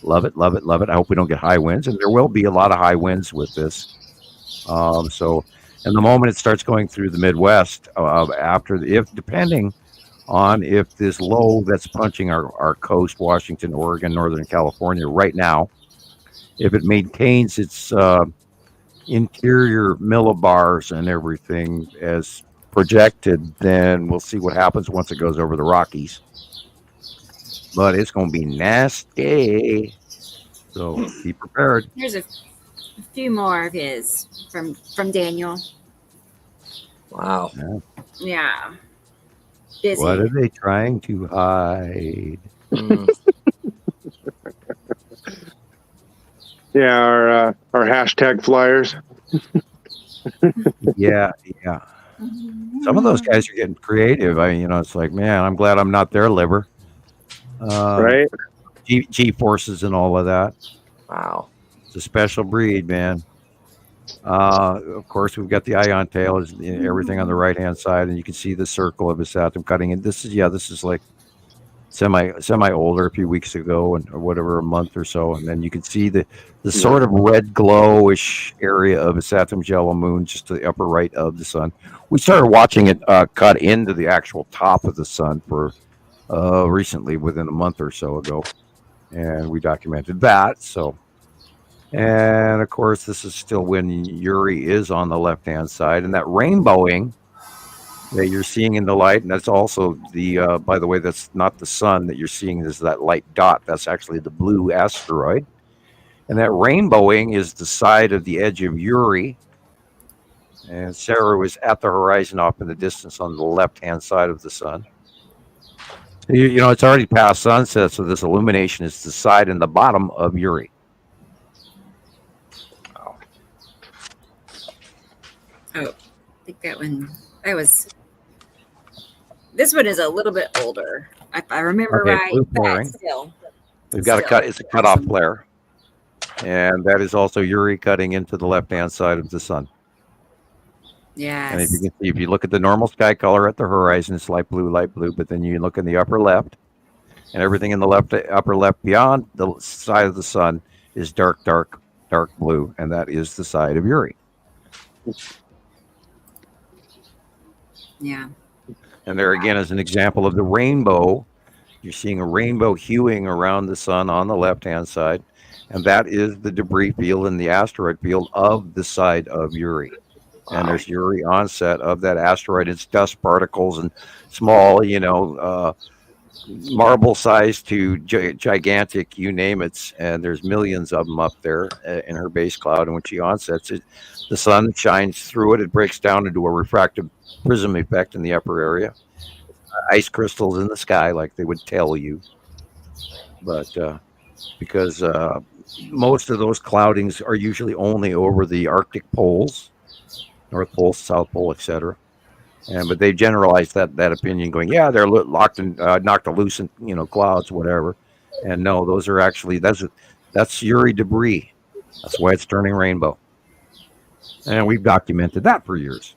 Love it. I hope we don't get high winds, and there will be a lot of high winds with this. So, and the moment it starts going through the Midwest, depending on if this low that's punching our coast, Washington, Oregon, Northern California right now, if it maintains its interior millibars and everything as projected, then we'll see what happens once it goes over the Rockies. but it's going to be nasty. So be prepared.
Here's a few more of his from Daniel.
Wow.
Yeah. Busy.
What are they trying to hide?
Yeah, our hashtag flyers.
Yeah. Some of those guys are getting creative. It's like, man, I'm glad I'm not their liver.
Right?
G-forces and all of that.
Wow.
It's a special breed, man. Of course, we've got the ion tail, is everything on the right-hand side, and you can see the circle of his atom cutting. And this is like semi older, a few weeks ago, or whatever, a month or so, and then you can see the sort of red glowish area of a Saturn's yellow moon just to the upper right of the sun. We started watching it cut into the actual top of the sun for recently, within a month or so ago, and we documented that. So, and of course, this is still when Uri is on the left-hand side, and that rainbowing that you're seeing in the light, and that's also the, by the way, that's not the sun that you're seeing, is that light dot. That's actually the blue asteroid. And that rainbowing is the side of the edge of Uri. And Sarah was at the horizon off in the distance on the left-hand side of the sun. It's already past sunset, so this illumination is the side and the bottom of Uri.
Oh, I think this one is a little bit older, if I remember right. But still,
we've got a cut. It's a cutoff flare, and that is also Uri cutting into the left-hand side of the sun.
Yes.
And if you can see, if you look at the normal sky color at the horizon, it's light blue, but then you look in the upper left, and everything in the upper left beyond the side of the sun is dark blue, and that is the side of Uri.
Yeah.
And there again is an example of the rainbow. You're seeing a rainbow hewing around the sun on the left-hand side, and that is the debris field and the asteroid field of the side of Uri. And there's Uri onset of that asteroid. It's dust particles and small, marble-sized to gigantic, you name it. And there's millions of them up there in her base cloud. And when she onsets it, the sun shines through it. It breaks down into a refractive prism effect in the upper area. Ice crystals in the sky, like they would tell you. But because most of those cloudings are usually only over the Arctic poles, North Pole, South Pole, etc. But they generalized that opinion, going, yeah, they're locked and knocked loose in clouds, whatever. And no, those are actually that's Uri debris. That's why it's turning rainbow. And we've documented that for years.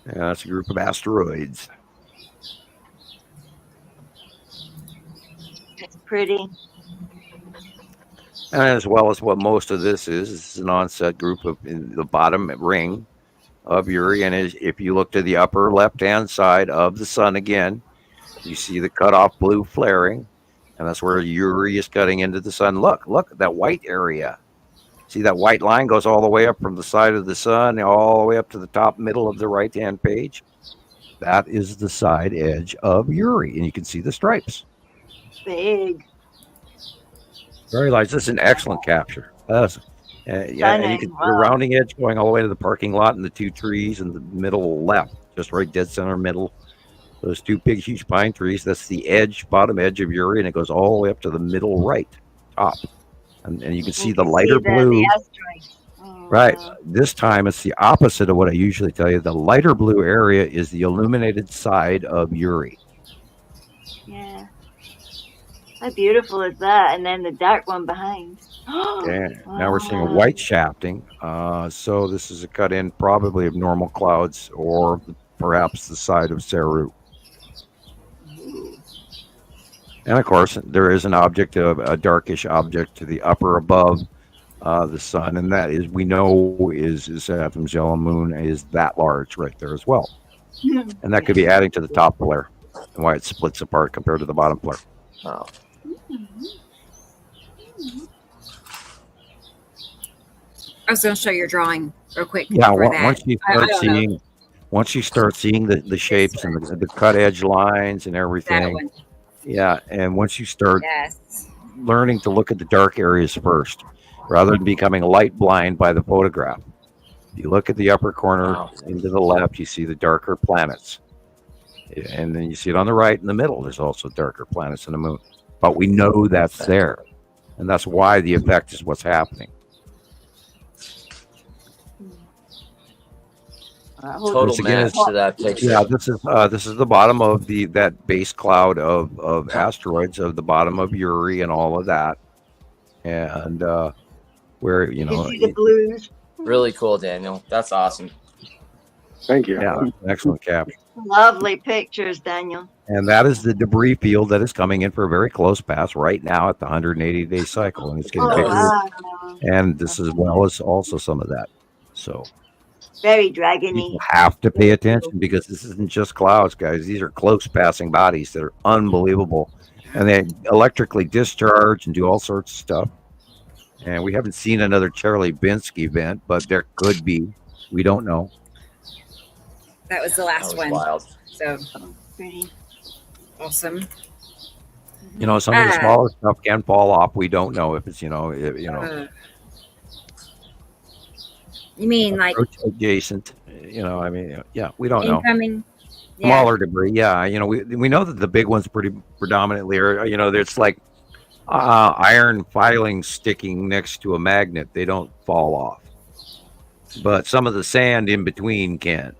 And that's a group of asteroids.
It's pretty.
And as well as what most of this is an onset group of in the bottom ring of Uri. And if you look to the upper left-hand side of the sun again, you see the cutoff blue flaring. And that's where Uri is cutting into the sun. Look at that white area. See that white line goes all the way up from the side of the sun, all the way up to the top middle of the right-hand page. That is the side edge of Uri. And you can see the stripes.
Big.
Very large. This is an excellent capture. And you can see the rounding edge going all the way to the parking lot and the two trees in the middle left, just right dead center middle. Those two big, huge pine trees. That's the edge, bottom edge of Uri, and it goes all the way up to the middle right top. And you can see the lighter blue. Right. This time it's the opposite of what I usually tell you. The lighter blue area is the illuminated side of Uri.
Yeah. How beautiful is that? And then the dark one behind.
Yeah. Now we're seeing a white shafting. So this is a cut in probably of normal clouds or perhaps the side of Saru. And of course, there is an object, a darkish object to the upper above the sun, and that is, we know, is Saturn's yellow moon is that large right there as well. And that could be adding to the top flare and why it splits apart compared to the bottom flare.
Wow.
I was going to show your drawing real quick.
Yeah, once you start seeing, once you start seeing the shapes and the cut edge lines and everything, and once you start learning to look at the dark areas first, rather than becoming light blind by the photograph. You look at the upper corner into the left, you see the darker planets. And then you see it on the right in the middle. There's also darker planets in the moon. But we know that's there. And that's why the effect is what's happening.
Total match to that picture.
Yeah, this is the bottom of that base cloud of asteroids, of the bottom of Uri and all of that. And where, you know,
see the blues.
Really cool, Daniel. That's awesome.
Thank you.
Yeah, excellent capture.
Lovely pictures, Daniel.
And that is the debris field that is coming in for a very close pass right now at the 180-day cycle, and it's getting bigger.
Wow.
And this as well as also some of that. So
very dragony.
You have to pay attention because this isn't just clouds, guys. These are close passing bodies that are unbelievable, and they electrically discharge and do all sorts of stuff. And we haven't seen another Chelyabinsk event, but there could be. We don't know.
That was the last one.
Wild.
So pretty awesome.
You know, some of the smaller stuff can fall off. We don't know if it's, you know.
You mean like
adjacent? You know, I mean, yeah, we don't
incoming,
know. Smaller debris, yeah. You know, we know that the big ones pretty predominantly are. You know, there's like iron filings sticking next to a magnet. They don't fall off, but some of the sand in between can.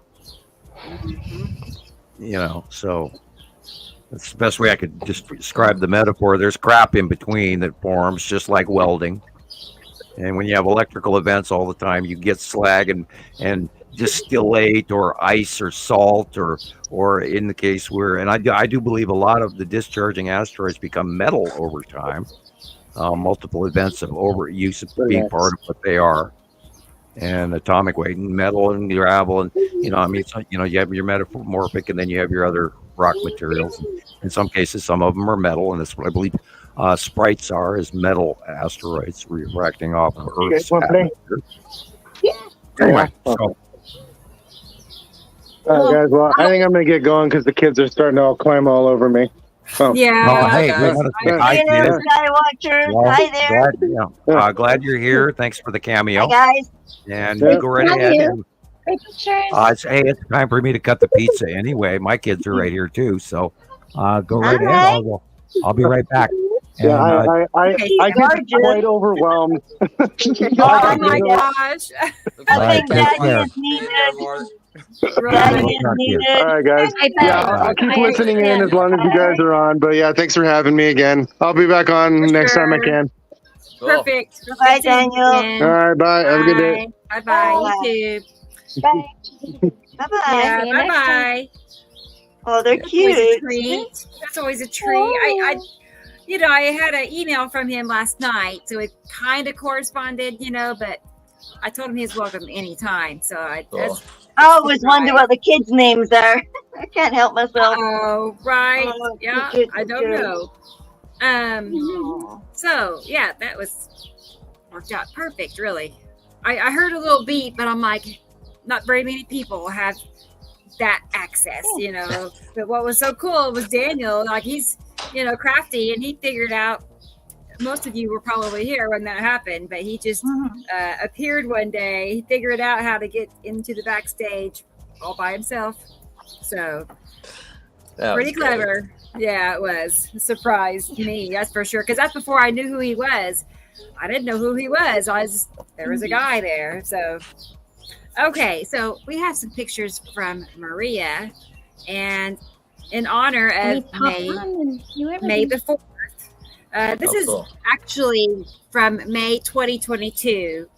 You know, so that's the best way I could just describe the metaphor. There's crap in between that forms just like welding. And when you have electrical events all the time, you get slag and distillate or ice or salt or in the case where, and I do believe a lot of the discharging asteroids become metal over time. Multiple events of overuse of being part of what they are. And atomic weight and metal and gravel and, you know, I mean, it's, you know, you have your metamorphic and then you have your other rock materials. In some cases, some of them are metal, and that's what I believe sprites are, is metal asteroids refracting off of Earth's atmosphere. Anyway, so.
All right, guys. Well, I think I'm gonna get going because the kids are starting to all climb all over me. So.
Yeah. Hey,
hi there, Skywatchers. Hi there.
Glad you're here. Thanks for the cameo.
Hi, guys.
And you go right ahead. It's time for me to cut the pizza anyway. My kids are right here too, so go right ahead. I'll be right back.
Yeah, I get quite overwhelmed.
Oh my gosh!
I think Daddy is needed.
All right, guys. Yeah, I'll keep listening in as long as you guys are on. But yeah, thanks for having me again. I'll be back on next time I can.
Perfect.
Bye, Daniel.
All right, bye. Have a good day.
Bye. You too.
Bye. Bye-bye.
Yeah, bye-bye.
Oh, they're cute.
That's always a treat. I had an email from him last night, so it kind of corresponded, but I told him he's welcome anytime. So I
always wonder what the kids' names are. I can't help myself.
Oh, right. Yeah, I don't know. So yeah, that worked out perfect, really. I heard a little beep, but I'm like, not very many people have that access, But what was so cool was Daniel, like he's, crafty, and he figured out, most of you were probably here when that happened, but he just appeared one day. He figured out how to get into the backstage all by himself. So pretty clever. Great. Yeah, it was. It surprised me, that's for sure. Because that's before I knew who he was. I didn't know who he was. There was a guy there. So, okay. So we have some pictures from Maria, and in honor of May the 4th. This is actually from May 2022,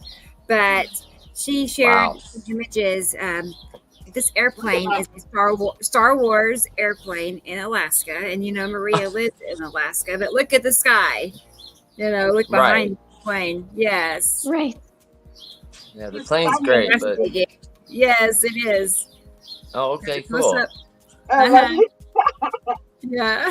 but she shared images. This airplane is a Star Wars airplane in Alaska, and Maria lives in Alaska. But look at the sky. Look behind the plane. Yes.
Right.
Yeah, the plane's great, but
yes, it is.
Oh, okay, cool.
Yeah.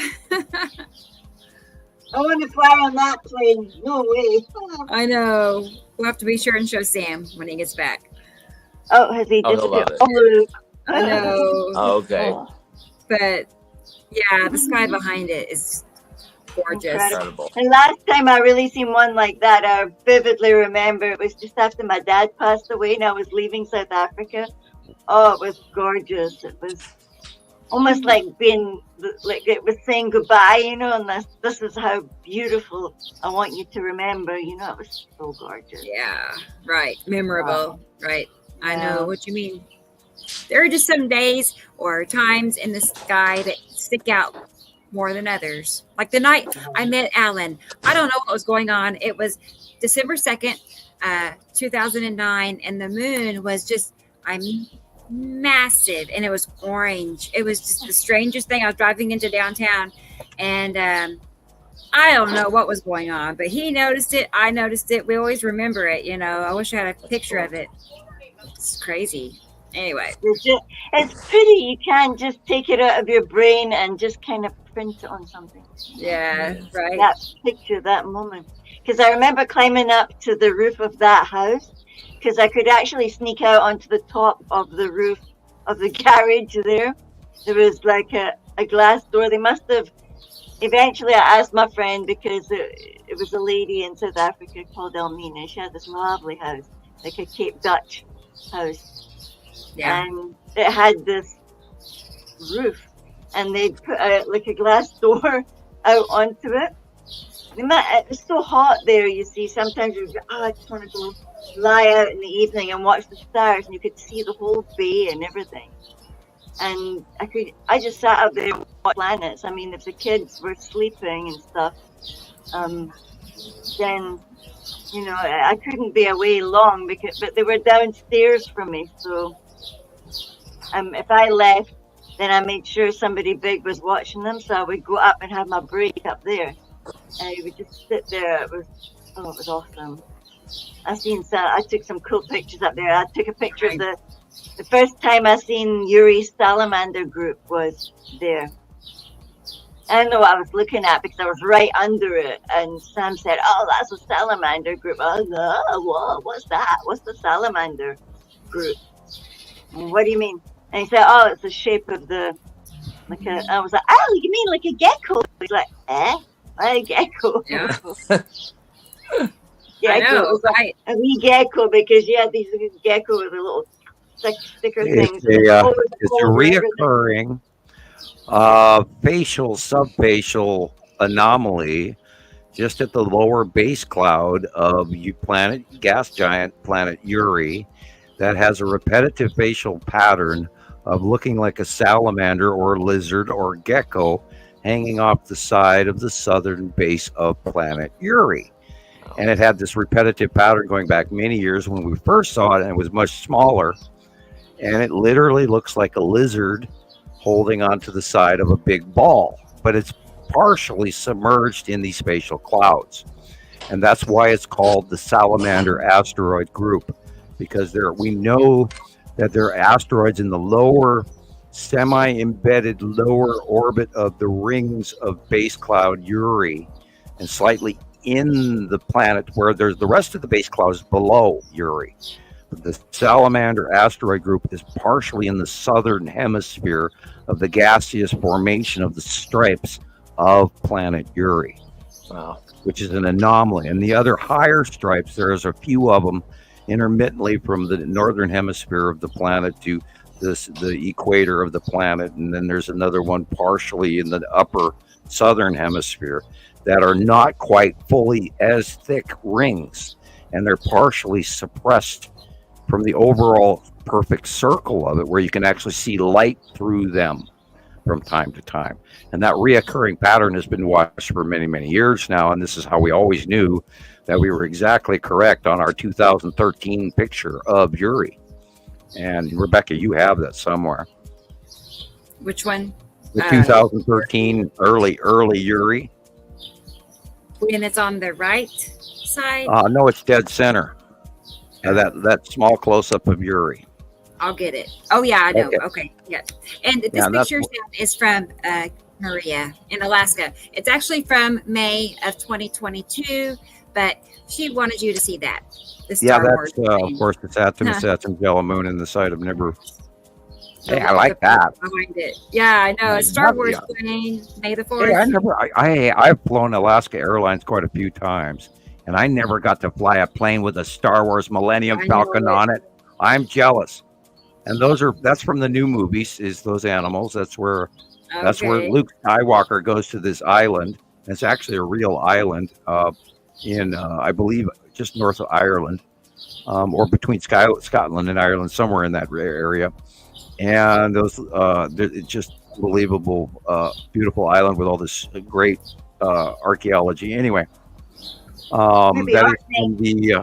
I want to fly on that plane. No way.
I know. We'll have to be sure and show Sam when he gets back.
Oh, has he disappeared?
I know.
Oh, okay.
But yeah, the sky behind it is gorgeous.
Incredible.
And last time I really seen one like that, I vividly remember it was just after my dad passed away and I was leaving South Africa. Oh, it was gorgeous. It was almost like it was saying goodbye, you know, and this is how beautiful I want you to remember, you know. It was so gorgeous.
Yeah, right. Memorable, right. I
Yeah.
know what you mean. There are just some days or times in the sky that stick out more than others. Like the night I met Alan. I don't know what was going on. It was December 2nd, 2009, and the moon was just, massive, and it was orange. It was just the strangest thing. I was driving into downtown, and I don't know what was going on, but he noticed it. I noticed it. We always remember it, you know. I wish I had a picture of it. It's crazy. Anyway,
it's pretty. You can't just take it out of your brain and just kind of print it on something.
Yeah, right.
That picture, that moment. Because I remember climbing up to the roof of that house, because I could actually sneak out onto the top of the roof of the garage there. There was like a glass door. They must have, eventually I asked my friend, because it was a lady in South Africa called Elmina. She had this lovely house, like a Cape Dutch house.
Yeah.
And it had this roof, and they'd put like a glass door out onto it. It was so hot there, you see. Sometimes you go, I just want to go lie out in the evening and watch the stars, and you could see the whole bay and everything. And I just sat out there and watched planets. I mean, if the kids were sleeping and stuff, then, you know, I couldn't be away long, but they were downstairs from me. So if I left, then I made sure somebody big was watching them. So I would go up and have my break up there. And I would just sit there. It was awesome. I took some cool pictures up there. I took a picture of the first time I seen Uri's salamander group was there. I don't know what I was looking at because I was right under it. And Sam said, "Oh, that's a salamander group." I was like, "Oh, what's that? What's the salamander group?" And, "What do you mean?" And he said, "Oh, it's the shape of the I was like, "Oh, you mean like a gecko?" He's like, "Eh? A gecko?"
Yeah.
Yeah,
I know,
it was like a wee gecko, because you had these gecko with the little sticker things.
It's a reoccurring facial, subfacial anomaly just at the lower base cloud of gas giant planet Uri that has a repetitive facial pattern of looking like a salamander or lizard or gecko hanging off the side of the southern base of planet Uri. And it had this repetitive pattern going back many years when we first saw it, and it was much smaller. And it literally looks like a lizard holding onto the side of a big ball, but it's partially submerged in these spatial clouds. And that's why it's called the salamander asteroid group, because we know that there are asteroids in the lower, semi-embedded lower orbit of the rings of base cloud Uri, and slightly in the planet where there's the rest of the base cloud is below Uri. But the salamander asteroid group is partially in the southern hemisphere of the gaseous formation of the stripes of planet Uri. Wow. Which is an anomaly. And the other higher stripes, there's a few of them intermittently from the northern hemisphere of the planet to the equator of the planet, and then there's another one partially in the upper southern hemisphere that are not quite fully as thick rings, and they're partially suppressed from the overall perfect circle of it, where you can actually see light through them from time to time. And that reoccurring pattern has been watched for many, many years now, and this is how we always knew that we were exactly correct on our 2013 picture of Uri. And Rebecca, you have that somewhere.
Which one?
The 2013 early Uri.
When it's on the right side?
No, it's dead center. That small close-up of Uri.
I'll get it. Oh, yeah, I know. Okay. Yeah. And this picture is from Maria in Alaska. It's actually from May of 2022, but she wanted you to see that.
That's of course the Saturn Yellow Moon in the site of Nibiru. Hey, I like that.
Behind it. Yeah, I know. A Star Wars plane, May the 4th.
Hey, I've flown Alaska Airlines quite a few times, and I never got to fly a plane with a Star Wars Millennium Falcon on it. I'm jealous. And that's from the new movies, is those animals. That's where Luke Skywalker goes to this island. And it's actually a real island in, I believe, just north of Ireland, or between Scotland and Ireland, somewhere in that area. And those, it's just unbelievable, beautiful island with all this great archaeology. Anyway, that is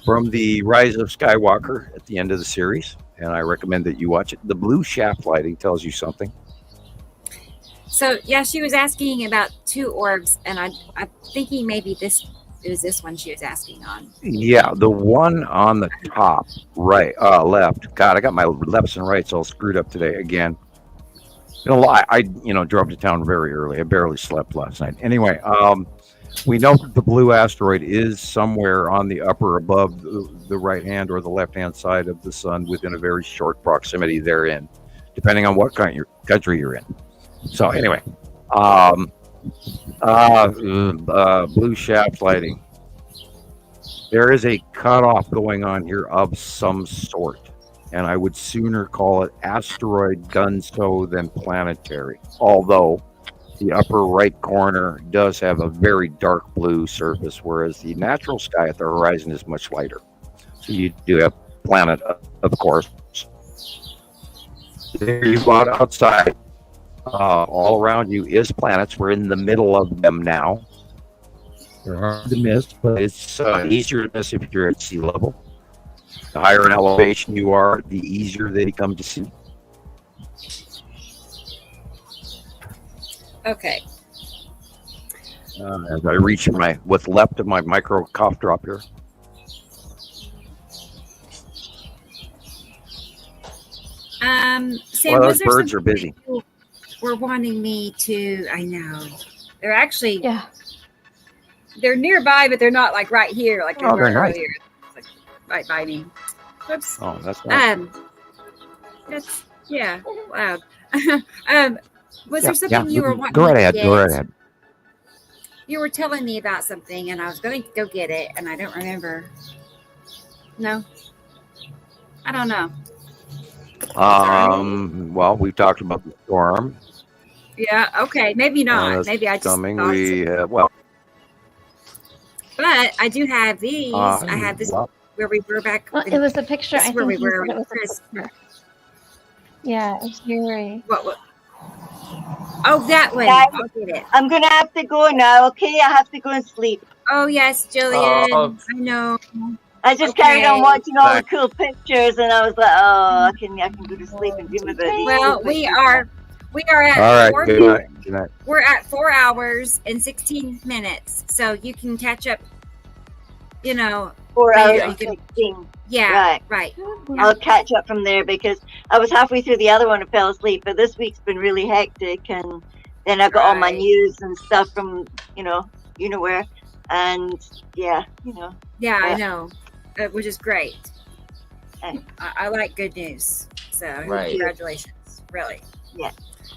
from the Rise of Skywalker at the end of the series, and I recommend that you watch it. The blue shaft lighting tells you something.
So yeah, she was asking about two orbs, and I'm thinking maybe it was this one she was asking on.
Yeah, the one on the top right, left. God, I got my lefts and rights all screwed up today again. I drove to town very early. I barely slept last night. Anyway, we know that the blue asteroid is somewhere on the upper above the right hand or the left hand side of the sun, within a very short proximity therein, depending on what country you're in. So anyway, blue shaft lighting. There is a cutoff going on here of some sort, and I would sooner call it asteroid gunso than planetary, although the upper right corner does have a very dark blue surface, whereas the natural sky at the horizon is much lighter. So you do have planet, of course. There you go outside. All around you is planets. We're in the middle of them now. They're hard to miss, but it's easier to miss if you're at sea level. The higher in elevation you are, the easier they come to see.
Okay.
As I reach what's left of my micro cough drop here.
Sam,
those birds are busy.
Were wanting me to. I know. They're actually. Yeah. They're nearby, but they're not like right here. Like
they're nice.
Here. Like right by me. Whoops.
Oh, that's nice.
That's loud. Was there something you were wanting?
Go right ahead. Go right ahead.
You were telling me about something, and I was going to go get it, and I don't remember. No, I don't know.
Well, we've talked about the storm.
Yeah. Okay. Maybe not. Maybe I just
coming.
But I do have these. I have this where we were back.
Well, it was a picture. I
where
think
we were.
it was a picture. Yeah, it's very.
What? Oh, that one. I'll get it.
I'm gonna have to go now. Okay, I have to go and sleep.
Oh yes, Gillian. I know.
I just carried on watching all the cool pictures, and I was like, "Oh, I can go to sleep and dream about these."
Well, we are at.
All right. Good night.
We're at 4 hours and 16 minutes, so you can catch up.
4 hours and 16.
Yeah, right.
I'll catch up from there because I was halfway through the other one and fell asleep. But this week's been really hectic, and then I got all my news and stuff from where, and yeah.
I know, which is great. I like good news, so congratulations, really.
Yeah.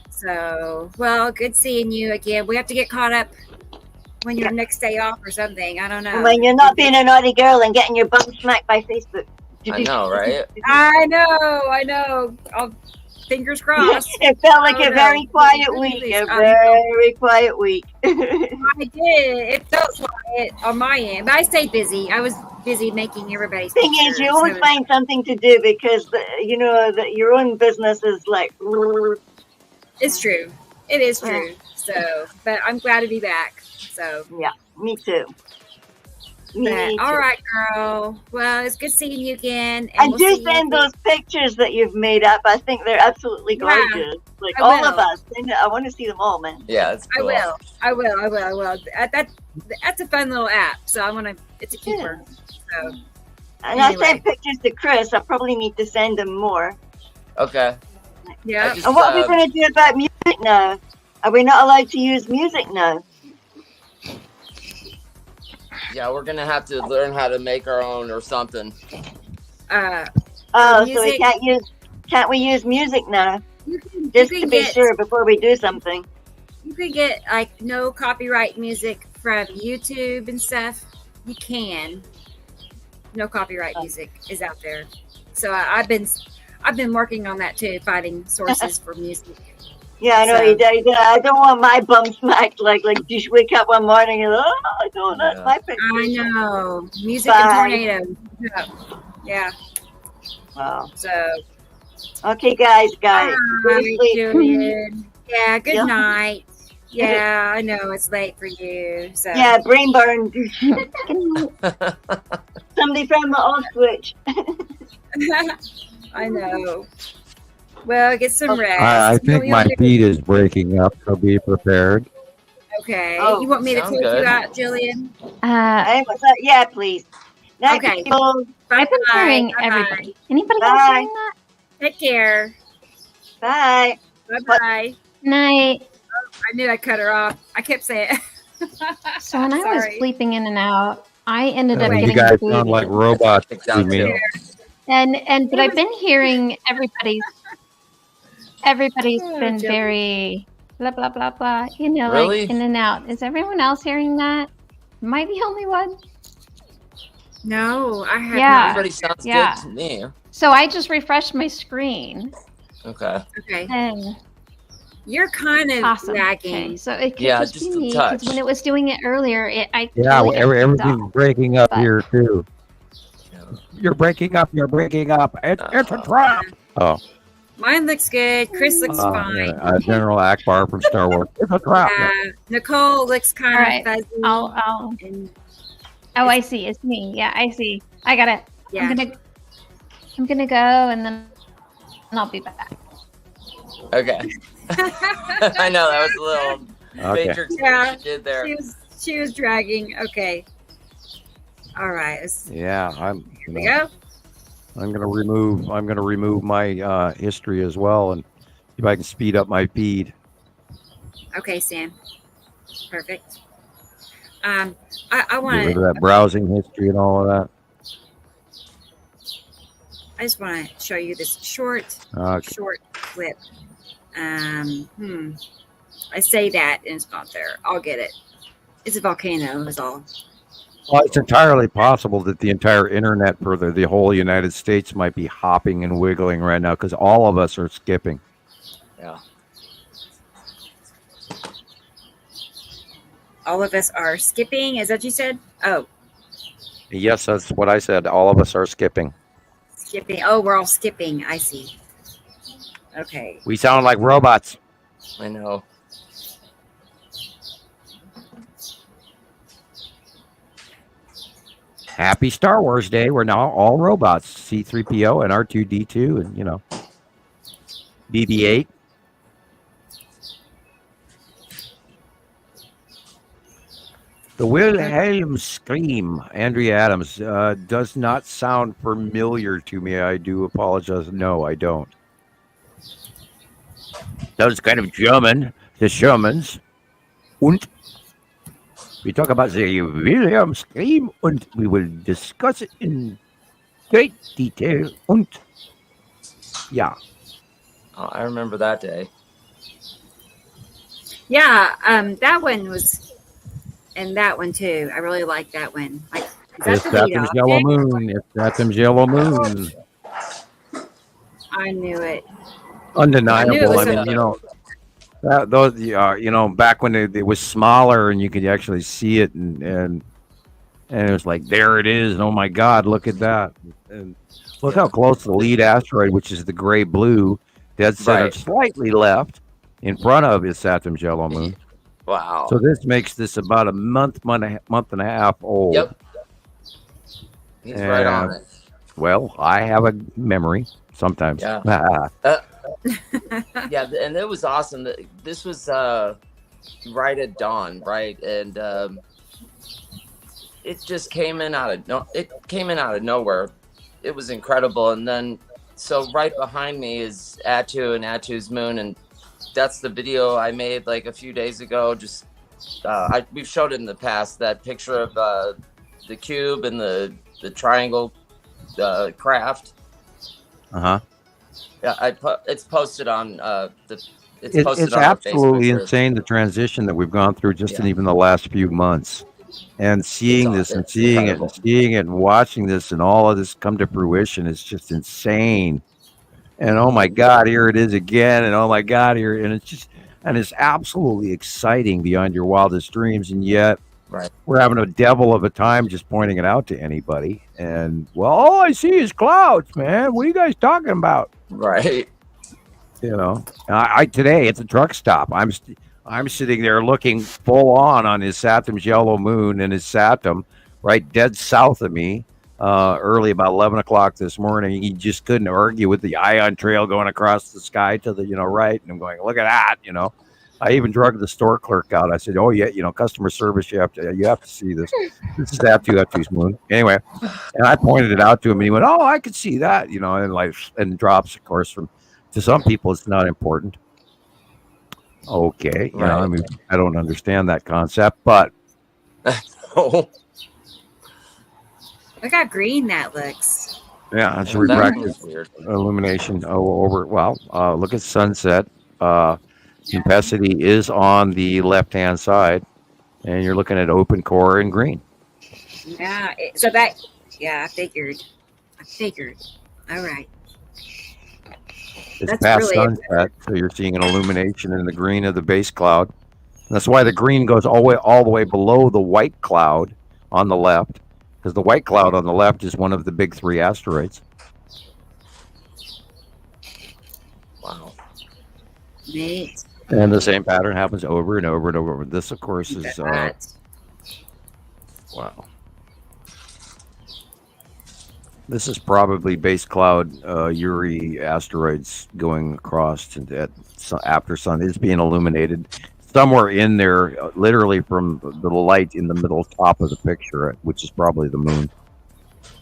So, well, good seeing you again. We have to get caught up when your next day off or something. I don't know.
When you're not being a naughty girl and getting your bum smacked by Facebook.
I know, right?
I know. Fingers crossed.
It felt like a very quiet week. A very quiet week.
I did. It felt quiet on my end. But I stayed busy. I was busy making everybody's
thing is, you always find something to do because your own business is like.
It's true. It is true. So, but I'm glad to be back. So
yeah, me too.
All right, girl. Well, it's good seeing you again.
And do send those pictures that you've made up. I think they're absolutely gorgeous.
Yeah,
like all of us. I want to see them all, man.
Yeah, it's cool.
I will. That's a fun little app. So it's a keeper. So,
and I sent pictures to Chris. I probably need to send him more.
Okay.
Yeah.
And what are we going to do about music now? Are we not allowed to use music now?
Yeah, we're gonna have to learn how to make our own or something.
So we can't use. Can't we use music now?
You
Just
can
to be
get-
sure before we do something.
You could get like no copyright music from YouTube and stuff. You can. No copyright music is out there. So I've been working on that too, finding sources for music.
Yeah, I know.
So-
I don't want my bum smacked like just wake up one morning and that's my picture.
I know. Music
Bye.
and tornadoes. Yeah.
Wow.
So
Okay, guys.
Bye,
Go to sleep.
Julian. Yeah, good
Yep.
night. Yeah, I know it's late for you. So
Yeah, brain burn. Somebody found my off switch.
I know. Well, get some rest.
I think
You'll
my
do-
feed is breaking up, so be prepared.
Okay.
Oh,
you want me to
sounds
take
good.
you out, Jillian?
Hey, what's up? Yeah, please. Night,
Okay.
people.
I've been hearing
Bye-bye.
everybody. Anybody else
Bye.
hearing that?
Take care.
Bye.
Bye bye.
Night.
I knew I cut her off. I kept saying.
So when I was
Sorry.
bleeping in and out, I ended up
You
getting
guys
food.
sound like robots to
Down
me.
too.
And but I've been hearing everybody's
Oh,
been
Jill.
very blah blah blah blah. You know,
Really?
like in and out. Is everyone else hearing that? Am I the only one?
No, I have
Yeah.
not.
Everybody sounds
Yeah.
good to me.
So I just refreshed my screen
Okay.
Okay.
and
You're kind of
awesome.
lagging.
Okay, so it could
Yeah,
just
just
be
a
me because
touch.
when it was doing it earlier, I
Yeah,
totally got kicked
everything's
off.
breaking up
But-
here too. You're breaking up. You're breaking up. It's a trap. Oh,
Mine looks good. Chris looks fine.
General Akbar from Star Wars. It's a trap.
Nicole looks kind
All
of
right,
fuzzy.
I'll.
and
Oh, I see. It's me. Yeah, I see. I got it.
Yeah.
I'm gonna go and then I'll be back.
Okay. I know that was a little
Okay.
matrix
Yeah,
you did there.
she was dragging. Okay. All right.
Yeah,
Here we go.
I'm gonna remove my history as well, and see if I can speed up my feed.
Okay, Sam. Perfect. I
Get
want
rid of
to.
that browsing history and all of that.
I just want to show you this short clip. I say that and it's not there. I'll get it. It's a volcano. Is all.
Well, it's entirely possible that the entire internet for the whole United States might be hopping and wiggling right now because all of us are skipping.
Yeah.
All of us are skipping. Is that what you said? Oh,
Yes, that's what I said. All of us are skipping.
skipping. Oh, we're all skipping. I see. Okay.
We sound like robots.
I know.
Happy Star Wars Day. We're now all robots. C-3PO and R2-D2 and, BB-8. The Wilhelm scream, Andrea Adams, does not sound familiar to me. I do apologize. No, I don't. That was kind of German, the Germans. Und we talk about the Wilhelm scream, and we will discuss it in great detail. Und yeah.
Oh, I remember that day.
Yeah. That one was, and that one too. I really like that one. Like, is
It's
that the lead
Saturn's yellow
object?
moon. It's Saturn's yellow moon.
I knew it.
Undeniable. I
something.
mean, those, back when it was smaller and you could actually see it, and it was like, there it is. Oh my God, look at that! And look how close the lead asteroid, which is the gray blue, dead center,
Right.
slightly left, in front of is Saturn's yellow moon.
Wow.
So this makes this about a month and a half old.
Yep. He's right on it.
Well, I have a memory sometimes.
Yeah. Yeah, and it was awesome. This was right at dawn, right? And it just came in out of nowhere. It was incredible. And then so right behind me is Atu and Atu's moon, and that's the video I made like a few days ago. Just we've showed it in the past, that picture of the cube and the triangle craft.
Uh-huh.
Yeah, it's posted on it's posted
It's
on our Facebook
absolutely
group.
insane, the transition that we've gone through just in even the last few months. And seeing this and
it's
seeing
incredible.
it and seeing it and watching this and all of this come to fruition is just insane. And oh my God, here it is again. And oh my God, here. And it's absolutely exciting beyond your wildest dreams. And yet we're having a devil of a time just pointing it out to anybody. And well, all I see is clouds, man. What are you guys talking about?
Right.
You know, I today at the truck stop, I'm sitting there looking full on his Saturn's yellow moon and his Saturn right dead south of me. Early about 11 o'clock this morning, he just couldn't argue with the ion trail going across the sky to the right. And I'm going, look at that. I even drugged the store clerk out. I said, oh yeah, customer service, you have to see this. This is F2's moon. Anyway, and I pointed it out to him, and he went, oh, I could see that. And drops, of course, from. To some people, it's not important. Okay, I mean, I don't understand that concept, but
look how green that looks.
Yeah, it's refractive illumination over. Well, look at sunset. Opacity is on the left-hand side, and you're looking at open core and green.
Yeah, I figured. All right.
It's past sunset, so you're seeing an illumination in the green of the base cloud. And that's why the green goes all the way below the white cloud on the left, because the white cloud on the left is one of the big 3 asteroids.
Wow.
Neat.
And the same pattern happens over and over and over. This, of course, is wow. This is probably base cloud Uri asteroids going across after sun. It's being illuminated somewhere in there, literally from the light in the middle top of the picture, which is probably the moon,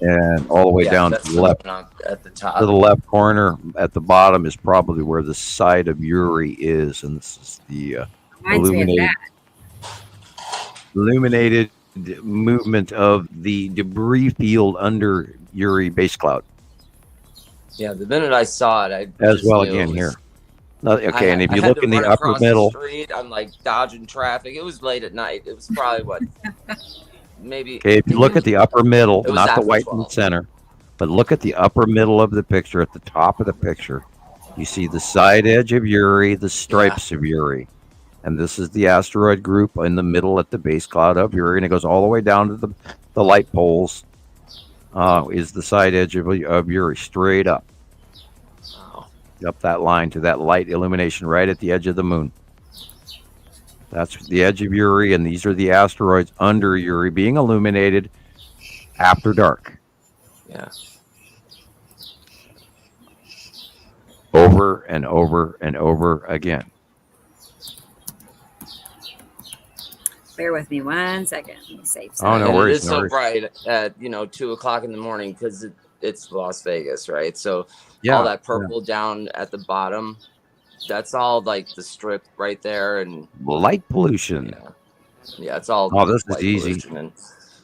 and all the way down to the left.
At the top,
to the left
corner,
at the bottom is probably where the side of Uri is, and this is the illuminated movement of the debris field under Uri base cloud.
Yeah, the minute I saw it,
as well again here. Okay, and if you look in the upper middle,
I'm like dodging traffic. It was late at night. It was probably maybe.
Okay, if you look at the upper middle, not the white in the center, but look at the upper middle of the picture, at the top of the picture, you see the side edge of Uri, the stripes of Uri. And this is the asteroid group in the middle at the base cloud of Uri, and it goes all the way down to the light poles. Is the side edge of Uri, straight up.
Wow.
Up that line to that light illumination right at the edge of the moon. That's the edge of Uri, and these are the asteroids under Uri being illuminated after dark.
Yeah.
Over and over and over again.
Bear with me 1 second. Let me save
some. Oh, no worries.
It's so bright at 2 o'clock in the morning because it's Las Vegas, right? So all that purple down at the bottom, that's all like the strip right there, and
light pollution.
Yeah, it's all.
Oh, this is easy.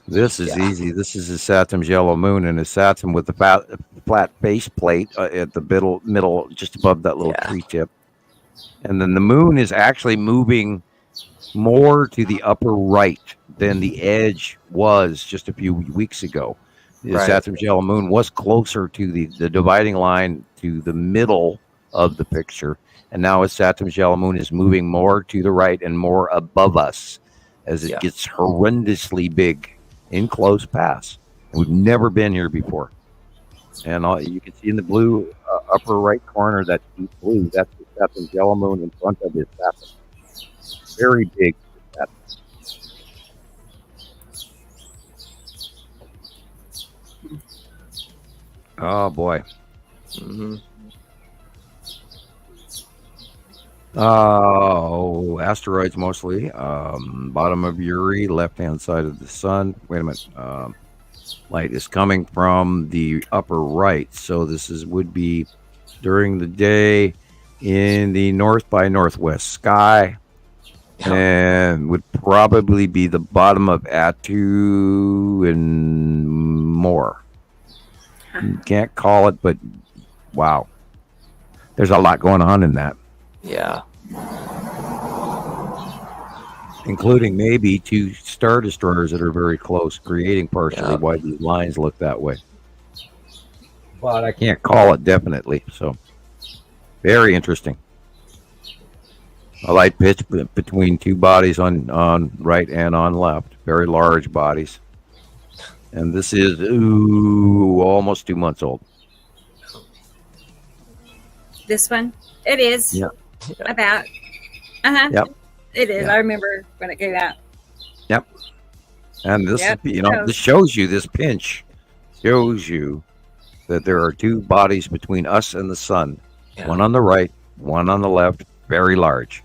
This is easy. This is a Saturn's yellow moon, and a Saturn with the flat base plate at the middle, just above that little tree tip, and then the moon is actually moving more to the upper right than the edge was just a few weeks ago. The Saturn's yellow moon was closer to the dividing line to the middle of the picture, and now Saturn's yellow moon is moving more to the right and more above us as it gets horrendously big in close pass. We've never been here before, and you can see in the blue upper right corner, that deep blue, that's the Saturn's yellow moon in front of it. Saturn. Very big. Oh boy.
Mm-hmm.
Asteroids mostly. Bottom of Uri, left-hand side of the sun. Wait a minute. Light is coming from the upper right, so this would be during the day in the north by northwest sky. And would probably be the bottom of Atu and more. You can't call it, but wow. There's a lot going on in that.
Yeah.
Including maybe 2 star destroyers that are very close, creating partially why these lines look that way. But I can't call it definitely. So, very interesting. A light pitch between 2 bodies on right and on left. Very large bodies. And this is almost 2 months old.
This one? It is.
Yeah.
About. Yep. It is.
Yeah.
I remember when it came out.
Yep. And this, this shows you, this pinch shows you that there are 2 bodies between us and the sun. Yeah. One on the right, one on the left, very large.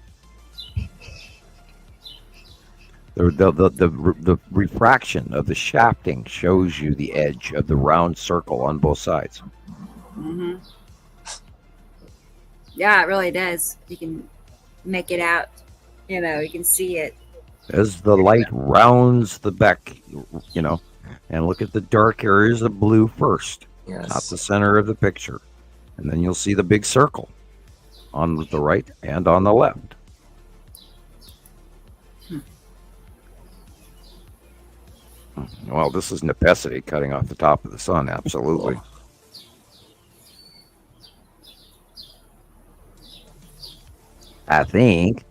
The refraction of the shafting shows you the edge of the round circle on both sides.
Mm-hmm. Yeah, it really does. You can make it out. You can see it.
As the light rounds the back, and look at the dark areas of blue first.
Yes.
Not the center of the picture. And then you'll see the big circle on the right and on the left. Well, this is necessity cutting off the top of the sun, absolutely. I think.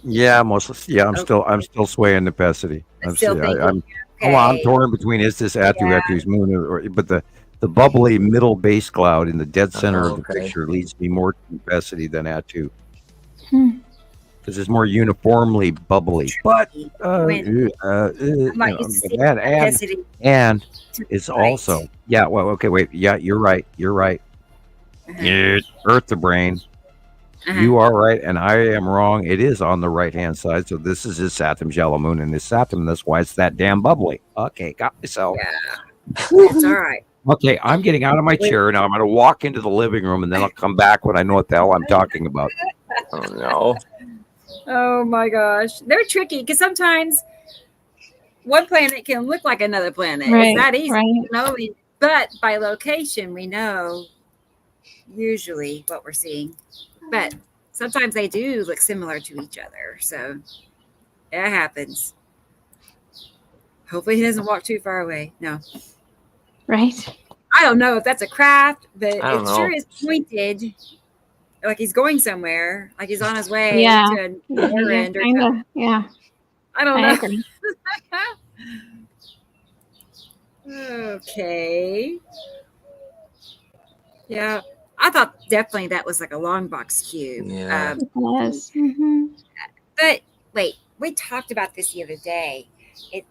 Yeah, mostly. Yeah, I'm still swaying necessity. I'm torn between is this Atu's moon but the bubbly middle base cloud in the dead center of the picture leads me more to necessity than Atu. Because it's more uniformly bubbly, but and it's also you're right. Earth the brain. You are right, and I am wrong. It is on the right-hand side, so this is his Saturn's yellow moon, and his Saturn, that's why it's that damn bubbly. Okay, got myself.
Yeah, it's all right.
Okay, I'm getting out of my chair now. I'm going to walk into the living room, and then I'll come back when I know what the hell I'm talking about.
Oh, no.
Oh, my gosh. They're tricky, because sometimes one planet can look like another planet.
Right,
it's not easy,
right.
But by location, we know usually what we're seeing. But sometimes they do look similar to each other. So it happens. Hopefully he doesn't walk too far away. No.
Right.
I don't know if that's a craft, but it
sure
is pointed. Like he's going somewhere. Like he's on his way to another end.
Yeah.
I don't know.
Agree.
Okay. Yeah. I thought definitely that was like a long box cube.
Yeah.
It was. Mm-hmm.
But wait, we talked about this the other day. It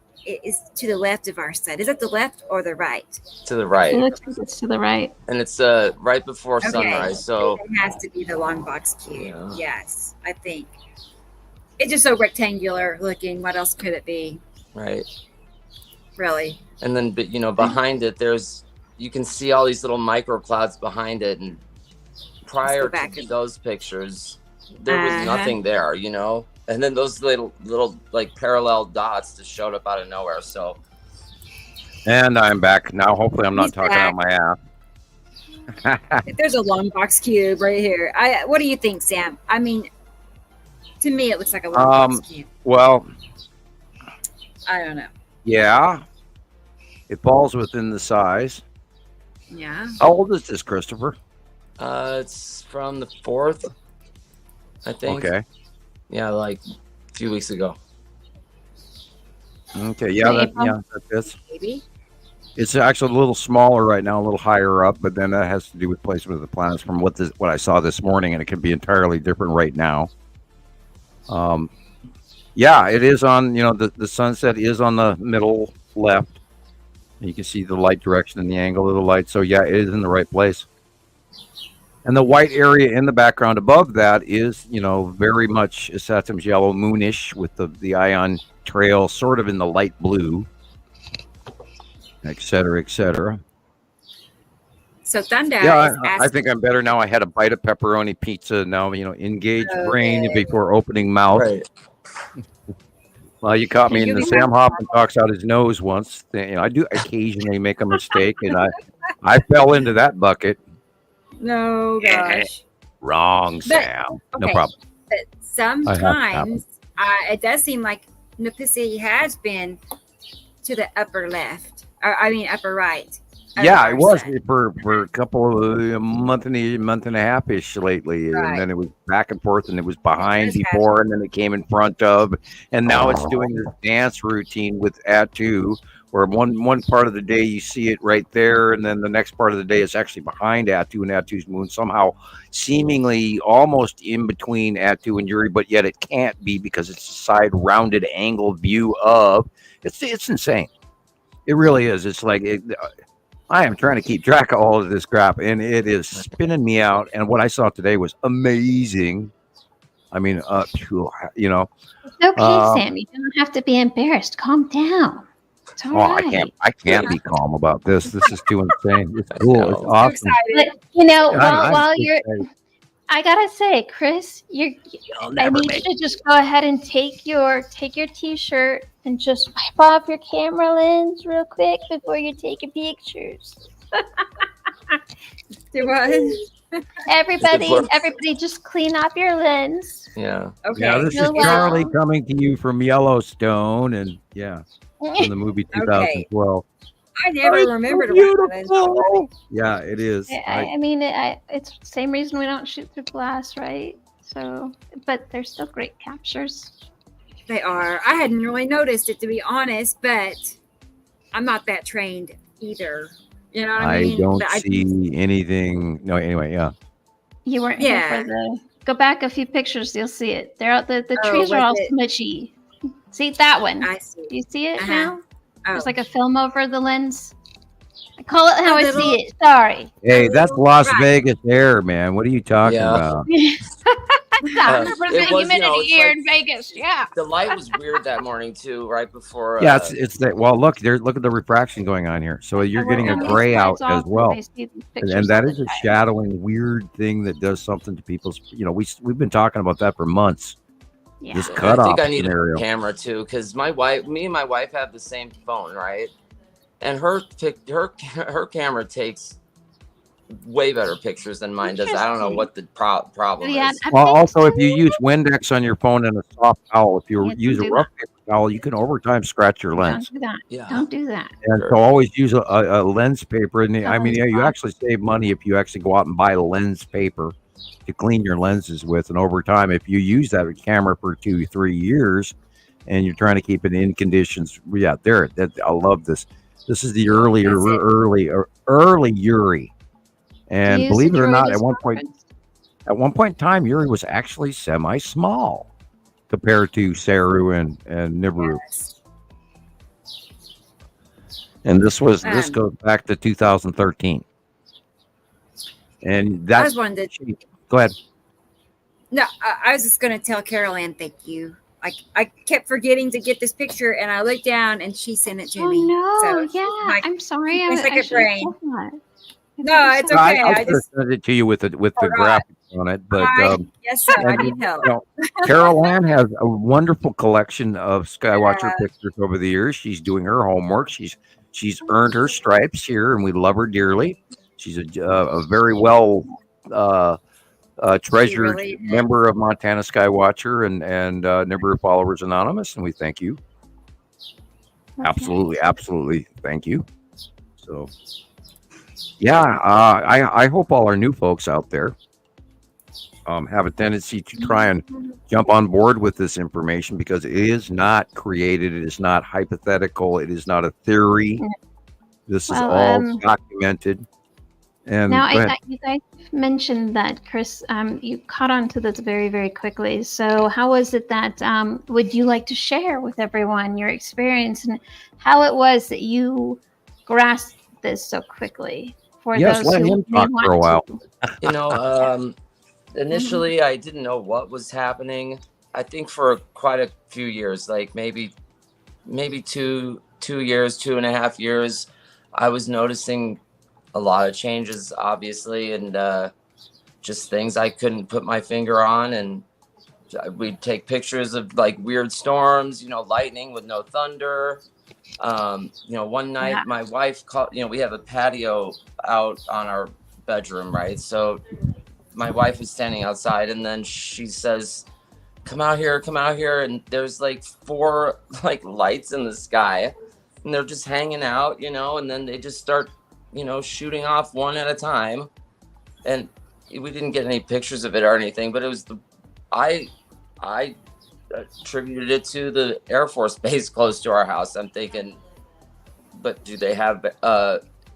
is to the left of our sun. Is it the left or the right?
To the right.
It looks like it's to the right.
And it's right before sunrise. So
it has to be the long box cube. Yeah. Yes, I think. It's just so rectangular looking. What else could it be?
Right.
Really.
And then, behind it, you can see all these little micro clouds behind it. And prior to those pictures, there was nothing there, And then those little like parallel dots just showed up out of nowhere. So.
And I'm back now. Hopefully, I'm not talking out my ass.
There's a long box cube right here. What do you think, Sam? I mean, to me, it looks like a long box cube.
Well,
I don't know.
Yeah, it falls within the size.
Yeah.
How old is this, Christopher?
It's from the 4th, I think.
Okay.
Yeah, like a few weeks ago.
Okay, that's it.
Maybe.
It's actually a little smaller right now, a little higher up, but then that has to do with placement of the planets from what I saw this morning, and it could be entirely different right now. Yeah, it is on, the sunset is on the middle left. You can see the light direction and the angle of the light. So, yeah, it is in the right place. And the white area in the background above that is, very much Saturn's yellow moonish with the ion trail sort of in the light blue, et cetera, et cetera.
So Thunder.
Yeah, I think I'm better now. I had a bite of pepperoni pizza. Now, engage brain before opening mouth.
Right.
Well, you caught me in the Sam Hofman talks out his nose once. I do occasionally make a mistake, and I fell into that bucket.
No, gosh.
Wrong, Sam.
Okay,
No problem.
but sometimes it does seem like Nibiru has been to the upper left. Upper right.
Yeah, it was for a couple of a month and a half ish lately, and then it was back and forth, and it was behind before, and then it came in front of, and now it's doing this dance routine with Atu, where one part of the day you see it right there, and then the next part of the day it's actually behind Atu and Atu's moon, somehow seemingly almost in between Atu and Yuri, but yet it can't be because it's a side rounded angle view of it's insane. It really is. It's like I am trying to keep track of all of this crap, and it is spinning me out. And what I saw today was amazing. I mean, you know.
It's okay, Sam. You don't have to be embarrassed. Calm down. It's all right.
I can't be calm about this. This is too insane. It's cool. It's awesome.
But, you know,
I'm
while you're, I gotta say, Chris, I need you to just go ahead and take your T-shirt and just wipe off your camera lens real quick before you're taking pictures.
Do what?
Everybody, just clean off your lens.
Yeah.
Okay.
Yeah, this is Charlie coming to you from Yellowstone, and from the movie 2012.
I never remembered to wipe my lens.
Yeah, it is.
I mean, it's the same reason we don't shoot through glass, right? So, but they're still great captures.
They are. I hadn't really noticed it, to be honest, but I'm not that trained either. You know what I mean?
I don't see anything. No, anyway, yeah.
You weren't here for the. Go back a few pictures, you'll see it. They're out. The trees are all smudgy. See that one?
I see.
Do you see it now?
Oh.
There's like a film over the lens. I call it how I see it. Sorry.
Hey, that's Las Vegas air, man. What are you talking about?
100% humidity here in Vegas. Yeah.
The light was weird that morning too, right before.
Yeah, it's that. Well, look at the refraction going on here. So you're getting a gray out as well, and that is a shadowing weird thing that does something to people's. You know, we've been talking about that for months.
Yeah.
This cutoff
I think I need
scenario.
a camera too, because me and my wife have the same phone, right? And her camera takes way better pictures than mine does. I don't know what the problem is.
Well, also, if you use Windex on your phone and a soft towel, if you use a rough paper towel, you can over time scratch your lens.
Don't do that. Yeah. Don't do that.
And so always use a lens paper. And I mean, you actually save money if you actually go out and buy lens paper to clean your lenses with. And over time, if you use that camera for 2-3 years and you're trying to keep it in conditions, I love this. This is the early Yuri. And believe it or not, at one point in time, Yuri was actually semi-small compared to Saru and Nibiru.
Yes.
And this goes back to 2013. And that's
I was wondering.
Go ahead.
No, I was just going to tell Carol Ann thank you. I kept forgetting to get this picture, and I looked down, and she sent it to me.
Oh, no. I'm sorry.
My second brain.
No,
it's okay.
I just sent it to you with the graphics on it. But
yes, sir. I need help.
Carol Ann has a wonderful collection of Skywatcher pictures over the years. She's doing her homework. She's earned her stripes here, and we love her dearly. She's a very well treasured member of Montana Skywatcher and Nibiru Followers Anonymous, and we thank you.
Okay.
Absolutely, thank you. So, I hope all our new folks out there have a tendency to try and jump on board with this information, because it is not created, it is not hypothetical, it is not a theory. This is all documented. And
now, you guys mentioned that, Chris, you caught on to this very, very quickly. So how was it that, would you like to share with everyone your experience and how it was that you grasped this so quickly? For
yes,
those
let him talk for a while.
Initially, I didn't know what was happening. I think for quite a few years, like maybe 2 years, 2.5 years, I was noticing a lot of changes, obviously, and just things I couldn't put my finger on. And we'd take pictures of like weird storms, lightning with no thunder, One night my wife called, we have a patio out on our bedroom, right? So my wife was standing outside, and then she says, come out here. And there's like 4 like lights in the sky, and they're just hanging out, and then they just start, shooting off one at a time. And we didn't get any pictures of it or anything, but it was I attributed it to the Air Force base close to our house. I'm thinking, but do they have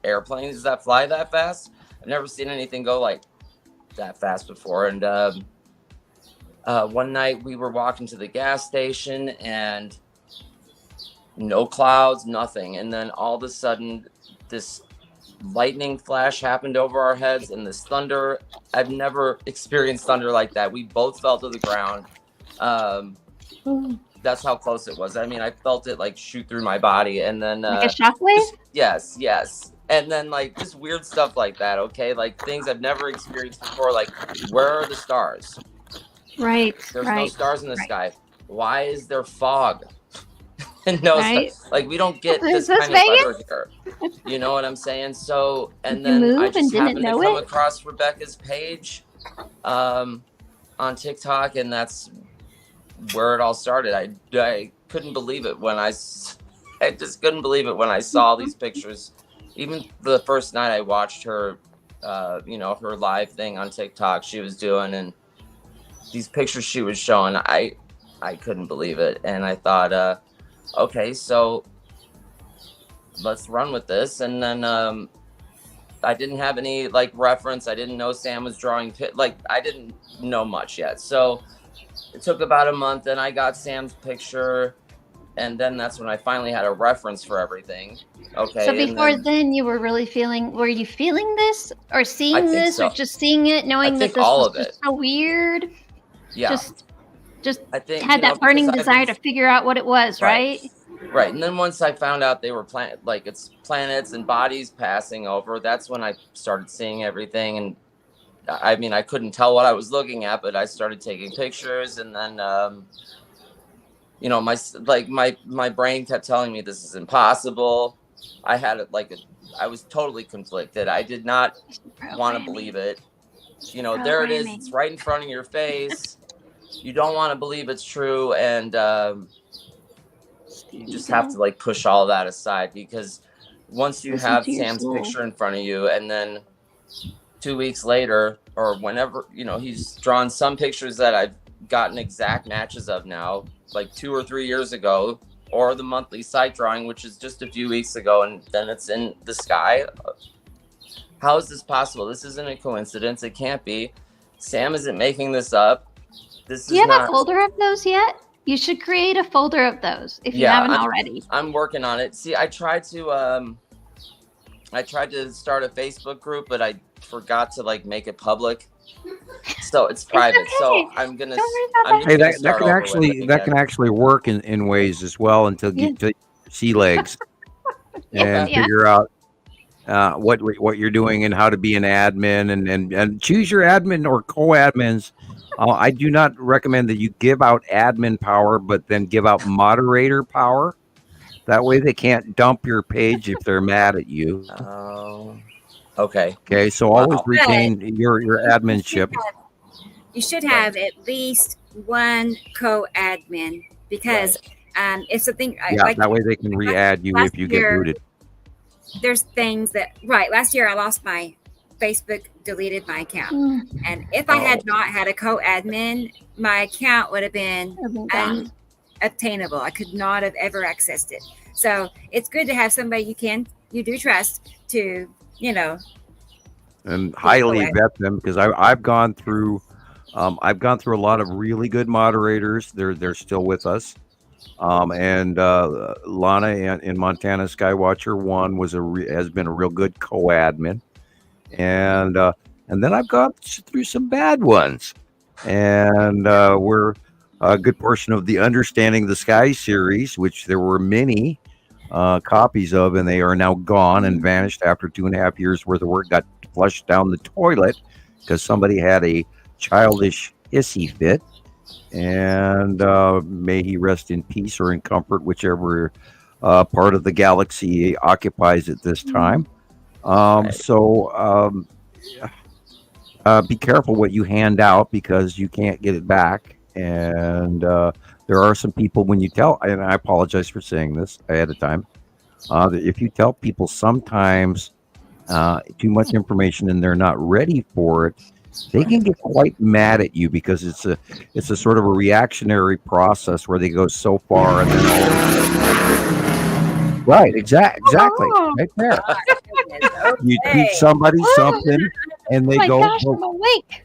airplanes that fly that fast? I've never seen anything go like that fast before. And one night we were walking to the gas station, and no clouds, nothing. And then all of a sudden this lightning flash happened over our heads, and this thunder. I've never experienced thunder like that. We both fell to the ground. That's how close it was. I mean, I felt it like shoot through my body, and then
like a shockwave.
Yes. And then like just weird stuff like that. Okay, like things I've never experienced before. Like, where are the stars?
Right.
There's no stars in the sky. Why is there fog? And no, like we don't get this kind of weather here. You know what I'm saying? So, and then I just happened to come across Rebecca's page on TikTok, and that's where it all started. I couldn't believe it when I just couldn't believe it when I saw these pictures. Even the first night I watched her, her live thing on TikTok she was doing, and these pictures she was showing, I couldn't believe it. And I thought, okay, so let's run with this. And then I didn't have any like reference. I didn't know Sam was drawing I didn't know much yet. So it took about a month, and I got Sam's picture, and then that's when I finally had a reference for everything. Okay.
So before then you were really were you feeling this or seeing this or just seeing it, knowing that this was just so weird?
Yeah.
Just had that burning desire to figure out what it was, right?
Right. And then once I found out they were it's planets and bodies passing over, that's when I started seeing everything. And I mean, I couldn't tell what I was looking at, but I started taking pictures, and then my brain kept telling me this is impossible. I had I was totally conflicted. I did not want to believe it. There it is. It's right in front of your face. You don't want to believe it's true, and you just have to push all that aside, because once you have Sam's picture in front of you, and then 2 weeks later, or whenever, he's drawn some pictures that I've gotten exact matches of now, like 2 or 3 years ago, or the monthly sight drawing, which is just a few weeks ago, and then it's in the sky. How is this possible? This isn't a coincidence. It can't be. Sam isn't making this up. Do
you have a folder of those yet? You should create a folder of those if you haven't already.
I'm working on it. See, I tried to start a Facebook group, but I forgot to make it public. So it's private. Okay. So I'm gonna.
That can actually work in ways as well until you get to sea legs and figure out what you're doing and how to be an admin and choose your admin or co-admins. I do not recommend that you give out admin power, but then give out moderator power. That way they can't dump your page if they're mad at you.
Oh, okay.
Okay, so always retain your adminship.
You should have at least one co-admin, because if something
that way they can re-add you if you get booted.
There's things that last year I lost my Facebook, deleted my account, and if I had not had a co-admin, my account would have been unobtainable. I could not have ever accessed it. So it's good to have somebody you do trust to,
and highly vet them, because I've gone through a lot of really good moderators. They're still with us. And Lana in Montana Skywatcher 1 has been a real good co-admin, and then I've gone through some bad ones, and we're a good portion of the Understanding the Sky series, which there were many copies of, and they are now gone and vanished after 2.5 years worth of work got flushed down the toilet because somebody had a childish hissy fit. And may he rest in peace or in comfort, whichever part of the galaxy occupies at this time. So be careful what you hand out because you can't get it back. And there are some people when you tell, and I apologize for saying this ahead of time, that if you tell people sometimes too much information and they're not ready for it, they can get quite mad at you because it's a sort of a reactionary process where they go so far and then right, exactly, right there. You teach somebody something and they go.
I'm awake.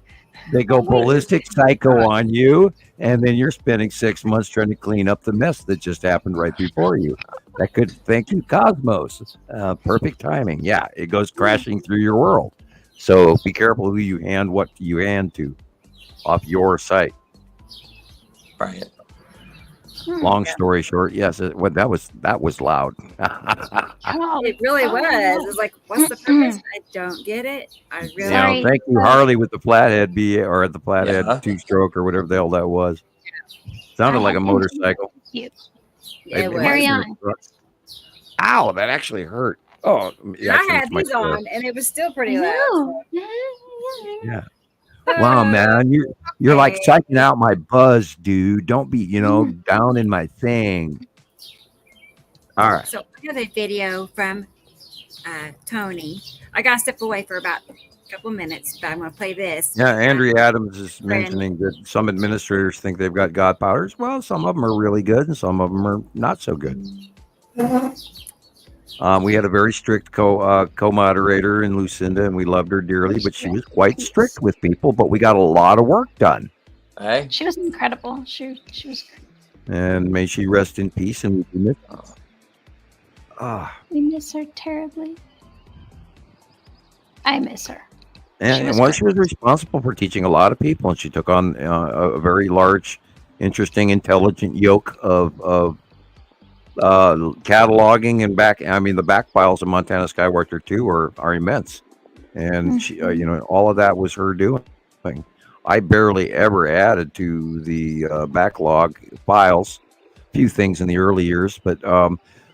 They go ballistic psycho on you, and then you're spending 6 months trying to clean up the mess that just happened right before you. That could, thank you, Cosmos. Perfect timing. Yeah, it goes crashing through your world. So be careful who you hand what you hand to off your site.
Right.
Long story short, yes, that was loud.
It really was. It's like, what's the purpose? I don't get it. I really.
Yeah, thank you, Harley, with the flathead or the flathead two-stroke or whatever the hell that was. Sounded like a motorcycle.
Cute.
It was.
Carry on.
Ow, that actually hurt. Oh,
I had these on, and it was still pretty loud.
Yeah. Wow, man, you're like psyching out my buzz, dude. Don't be, down in my thing. All right.
So I have a video from Tony. I got to step away for about a couple minutes, but I'm going to play this.
Yeah, Andrea Adams is mentioning that some administrators think they've got God powers. Well, some of them are really good, and some of them are not so good. We had a very strict co-moderator in Lucinda, and we loved her dearly, but she was quite strict with people, but we got a lot of work done.
Hey.
She was incredible. She was great.
And may she rest in peace, and we miss her.
We miss her terribly. I miss her.
And she was responsible for teaching a lot of people, and she took on a very large, interesting, intelligent yoke of cataloging and the back files of Montana Skywatcher 2 are immense, and she, all of that was her doing. I barely ever added to the backlog files, a few things in the early years, but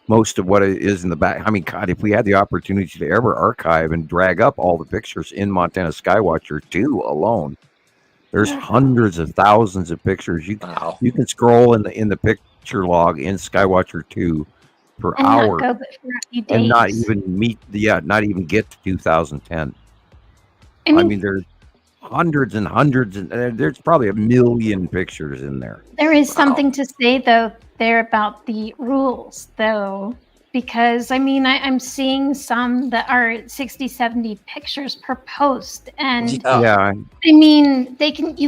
most of what is in the back. I mean, God, if we had the opportunity to ever archive and drag up all the pictures in Montana Skywatcher 2 alone, there's hundreds of thousands of pictures. You can scroll in the picture log in Skywatcher 2 for hours and not even get to 2010. I mean, there's hundreds and hundreds, and there's probably 1 million pictures in there.
There is something to say though there about the rules though, because I'm seeing some that are 60, 70 pictures per post, and you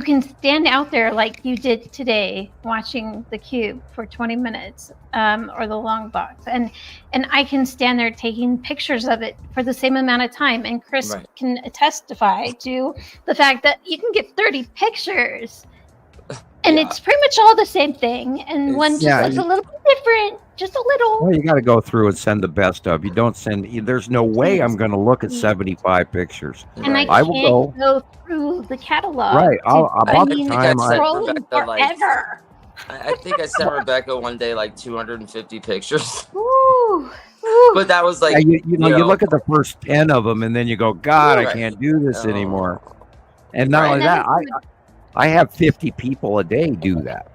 can stand out there like you did today watching the Cube for 20 minutes or the long box, and I can stand there taking pictures of it for the same amount of time, and Chris can testify to the fact that you can get 30 pictures and it's pretty much all the same thing, and one just looks a little bit different, just a little.
Well, you got to go through and send the best of. You don't send. There's no way I'm going to look at 75 pictures.
And I will go through the catalog.
Right.
I
think I sent Rebecca one day like 250 pictures.
Ooh.
But that was like
you look at the first 10 of them and then you go, God, I can't do this anymore. And not only that, I have 50 people a day do that.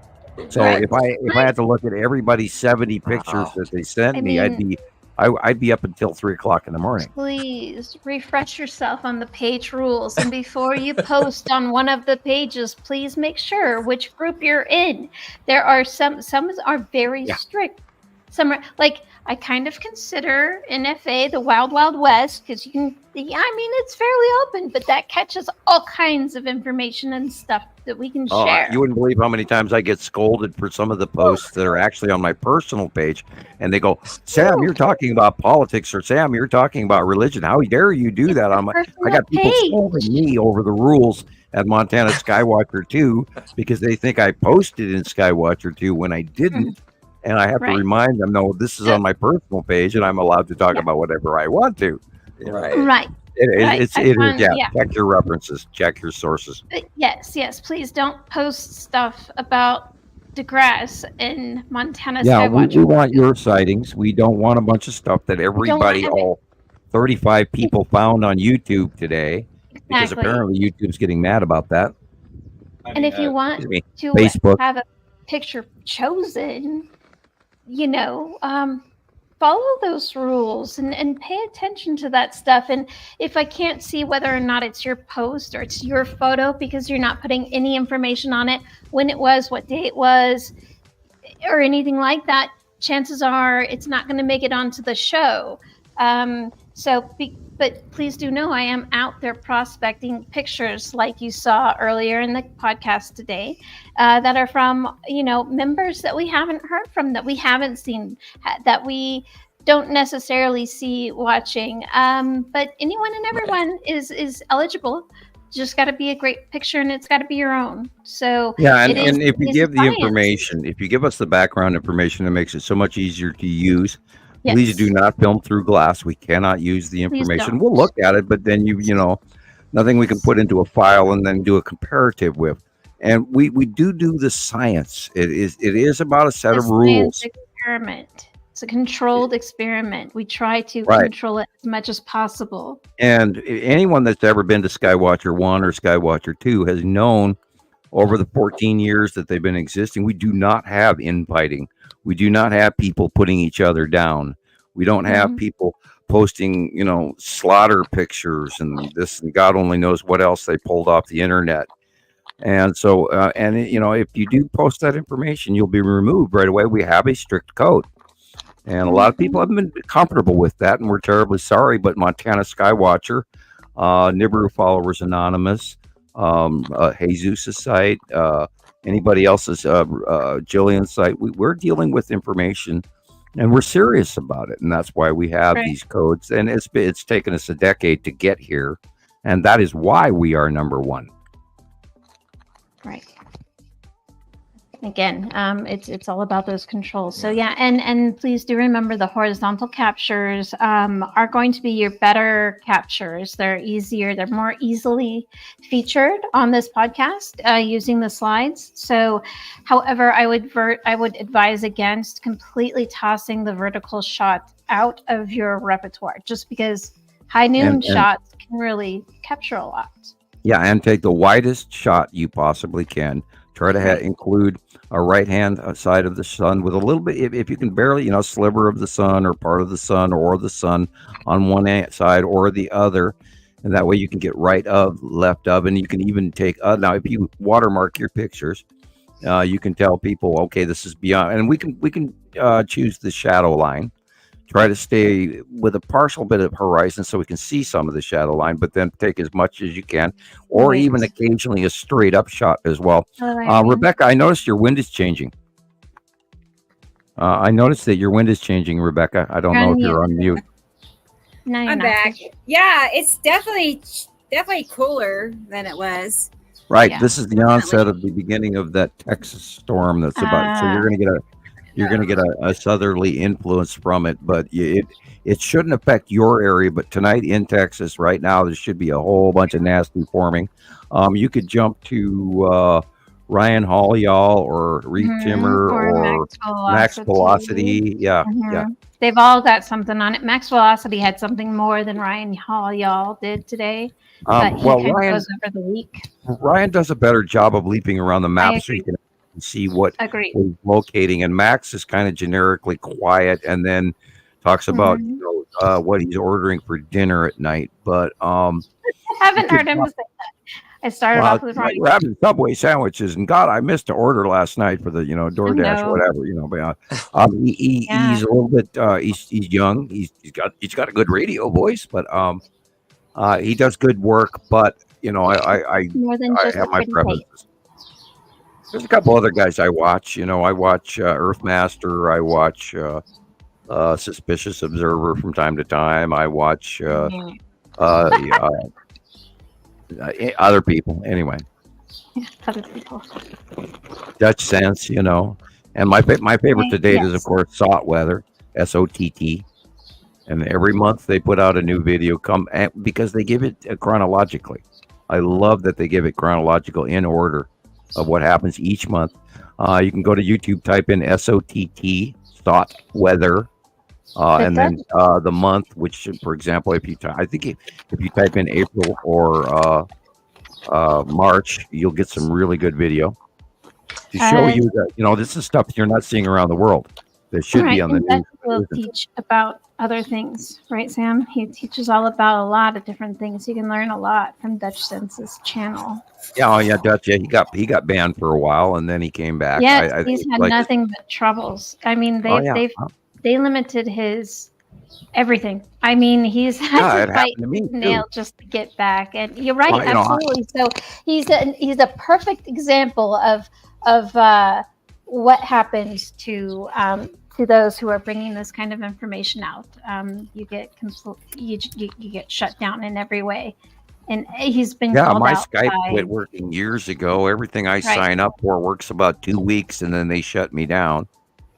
So if I had to look at everybody's 70 pictures that they sent me, I'd be up until 3:00 in the morning.
Please refresh yourself on the page rules, and before you post on one of the pages, please make sure which group you're in. There are some are very strict. Some are like, I kind of consider NFA the Wild Wild West, because it's fairly open, but that catches all kinds of information and stuff that we can share.
You wouldn't believe how many times I get scolded for some of the posts that are actually on my personal page, and they go, Sam, you're talking about politics, or Sam, you're talking about religion. How dare you do that? I got people scolding me over the rules at Montana Skywatcher 2 because they think I posted in Skywatcher 2 when I didn't. And I have to remind them, no, this is on my personal page, and I'm allowed to talk about whatever I want to.
Right.
Check your references, check your sources.
Yes. Please don't post stuff about digress in Montana
Yeah, we
Skywatcher.
want your sightings. We don't want a bunch of stuff that everybody, all 35 people found on YouTube today, because
Exactly.
apparently YouTube's getting mad about that.
And if you want to
Facebook.
have a picture chosen, follow those rules and pay attention to that stuff. And if I can't see whether or not it's your post or it's your photo because you're not putting any information on it, when it was, what day it was, or anything like that, chances are it's not going to make it onto the show. But please do know I am out there prospecting pictures like you saw earlier in the podcast today that are from, members that we haven't heard from, that we haven't seen, that we don't necessarily see watching. But anyone and everyone is eligible. Just got to be a great picture, and it's got to be your own. So
yeah, and if you give the information, if you give us the background information, it makes it so much easier to use. Yes. Please do not film through glass. We cannot use the information. We'll look at it, but then nothing we can put into a file and then do a comparative with. And we do the science. It is about a set of rules.
Experiment. It's a controlled experiment. We try to control it as much as possible.
And anyone that's ever been to Skywatcher 1 or Skywatcher 2 has known over the 14 years that they've been existing, we do not have infighting. We do not have people putting each other down. We don't have people posting, slaughter pictures and this, and God only knows what else they pulled off the internet. And so, if you do post that information, you'll be removed right away. We have a strict code. And a lot of people haven't been comfortable with that, and we're terribly sorry. But Montana Skywatcher, Nibiru Followers Anonymous, Jesus' site, anybody else's, Gillian's site, we're dealing with information, and we're serious about it. And that's why we have these codes. And it's taken us a decade to get here, and that is why we are number one.
Right. Again, it's all about those controls. So yeah, and please do remember the horizontal captures are going to be your better captures. They're easier. They're more easily featured on this podcast using the slides. So, however, I would advise against completely tossing the vertical shot out of your repertoire, just because high noon shots can really capture a lot.
Yeah, and take the widest shot you possibly can. Try to include a right-hand side of the sun with a little bit, if you can barely, sliver of the sun or part of the sun or the sun on one side or the other. And that way you can get right of, left of, and you can even take, now if you watermark your pictures, you can tell people, okay, this is beyond, and we can choose the shadow line. Try to stay with a partial bit of horizon so we can see some of the shadow line, but then take as much as you can, or even occasionally a straight up shot as well. Rebecca, I noticed your wind is changing. I noticed that your wind is changing, Rebecca. I don't know if you're on mute.
No, I'm back. Yeah, it's definitely cooler than it was.
Right. Yeah, this is the onset of the beginning of that Texas storm that's about. So you're going to get a southerly influence from it, but it shouldn't affect your area. But tonight in Texas, right now, there should be a whole bunch of nasty forming. You could jump to Ryan Hall, y'all, or Reed Timmer, or Max Velocity. Yeah, yeah.
They've all got something on it. Max Velocity had something more than Ryan Hall, y'all did today. But he Ryan goes over the week.
Ryan does a better job of leaping around the map, so you can see what he's locating. And Max is kind of generically quiet, and then talks about what he's ordering for dinner at night. But
I haven't heard him say that. I started off with Ryan.
We're having Subway sandwiches, and God, I missed an order last night for the DoorDash or whatever. But he's a little bit he's young. He's got a good radio voice, but he does good work. But I have my preferences. There's a couple other guys I watch. I watch Earthmaster. I watch Suspicious Observer from time to time. I watch other people. Anyway,
other people.
Dutch Sense, and my favorite to date is of course Sott Weather, SOTT. And every month they put out a new video because they give it chronologically. I love that they give it chronological in order of what happens each month. You can go to YouTube, type in SOTT, SOT weather, and then the month, which, for example, if you type in April or March, you'll get some really good video to show you that, this is stuff you're not seeing around the world. That should be on the news.
Will teach about other things, right, Sam? He teaches all about a lot of different things. You can learn a lot from Dutch Sense's channel.
Yeah, Dutch. Yeah, he got banned for a while, and then he came back.
Yeah, he's had nothing but troubles. I mean, they limited his everything. I mean, he's had to fight nail just to get back. And you're right, absolutely. So he's a perfect example of what happens to those who are bringing this kind of information out. You get you get shut down in every way, and he's been called
my
out
Skype quit working years ago. Everything I sign up for works about 2 weeks, and then they shut me down.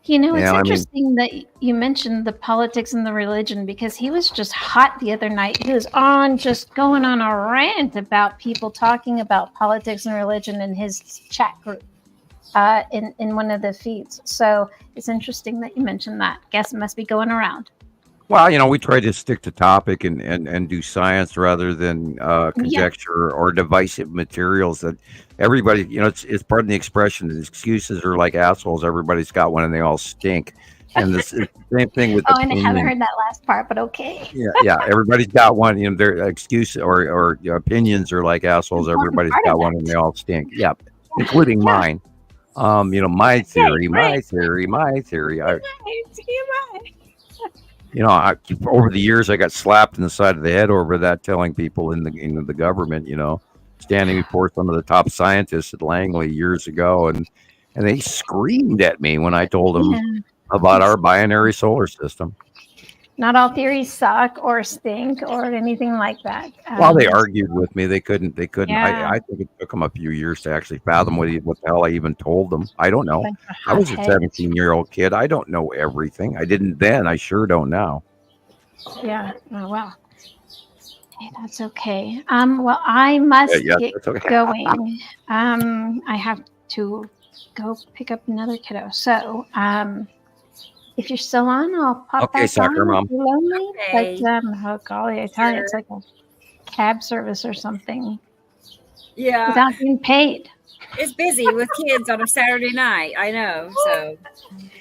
It's interesting that you mentioned the politics and the religion, because he was just hot the other night. He was going on a rant about people talking about politics and religion in his chat group. In one of the feeds. So it's interesting that you mentioned that. Guess it must be going around.
Well, we try to stick to topic and do science rather than conjecture or divisive materials that everybody, it's pardon the expression, the excuses are like assholes. Everybody's got one and they all stink. And this is the same thing with
and I haven't heard that last part, but okay.
Yeah, everybody's got one. Their excuse or opinions are like assholes. Everybody's got one and they all stink. Yeah, including mine. My theory. Over the years, I got slapped in the side of the head over that, telling people in the government, standing before some of the top scientists at Langley years ago, and they screamed at me when I told them about our binary solar system.
Not all theories suck or stink or anything like that.
Well, they argued with me. They couldn't.
Yeah.
I think it took them a few years to actually fathom what the hell I even told them. I don't know. I was a 17-year-old kid. I don't know everything. I didn't then. I sure don't now.
Yeah. Oh, well. Hey, that's okay. Well, I must get going. I have to go pick up another kiddo. So, if you're still on, I'll pop back
soccer
on.
mom.
Lonely,
Okay.
but oh golly, I tell you, it's like a cab service or something.
Yeah.
Without being paid.
It's busy with kids on a Saturday night. I know. So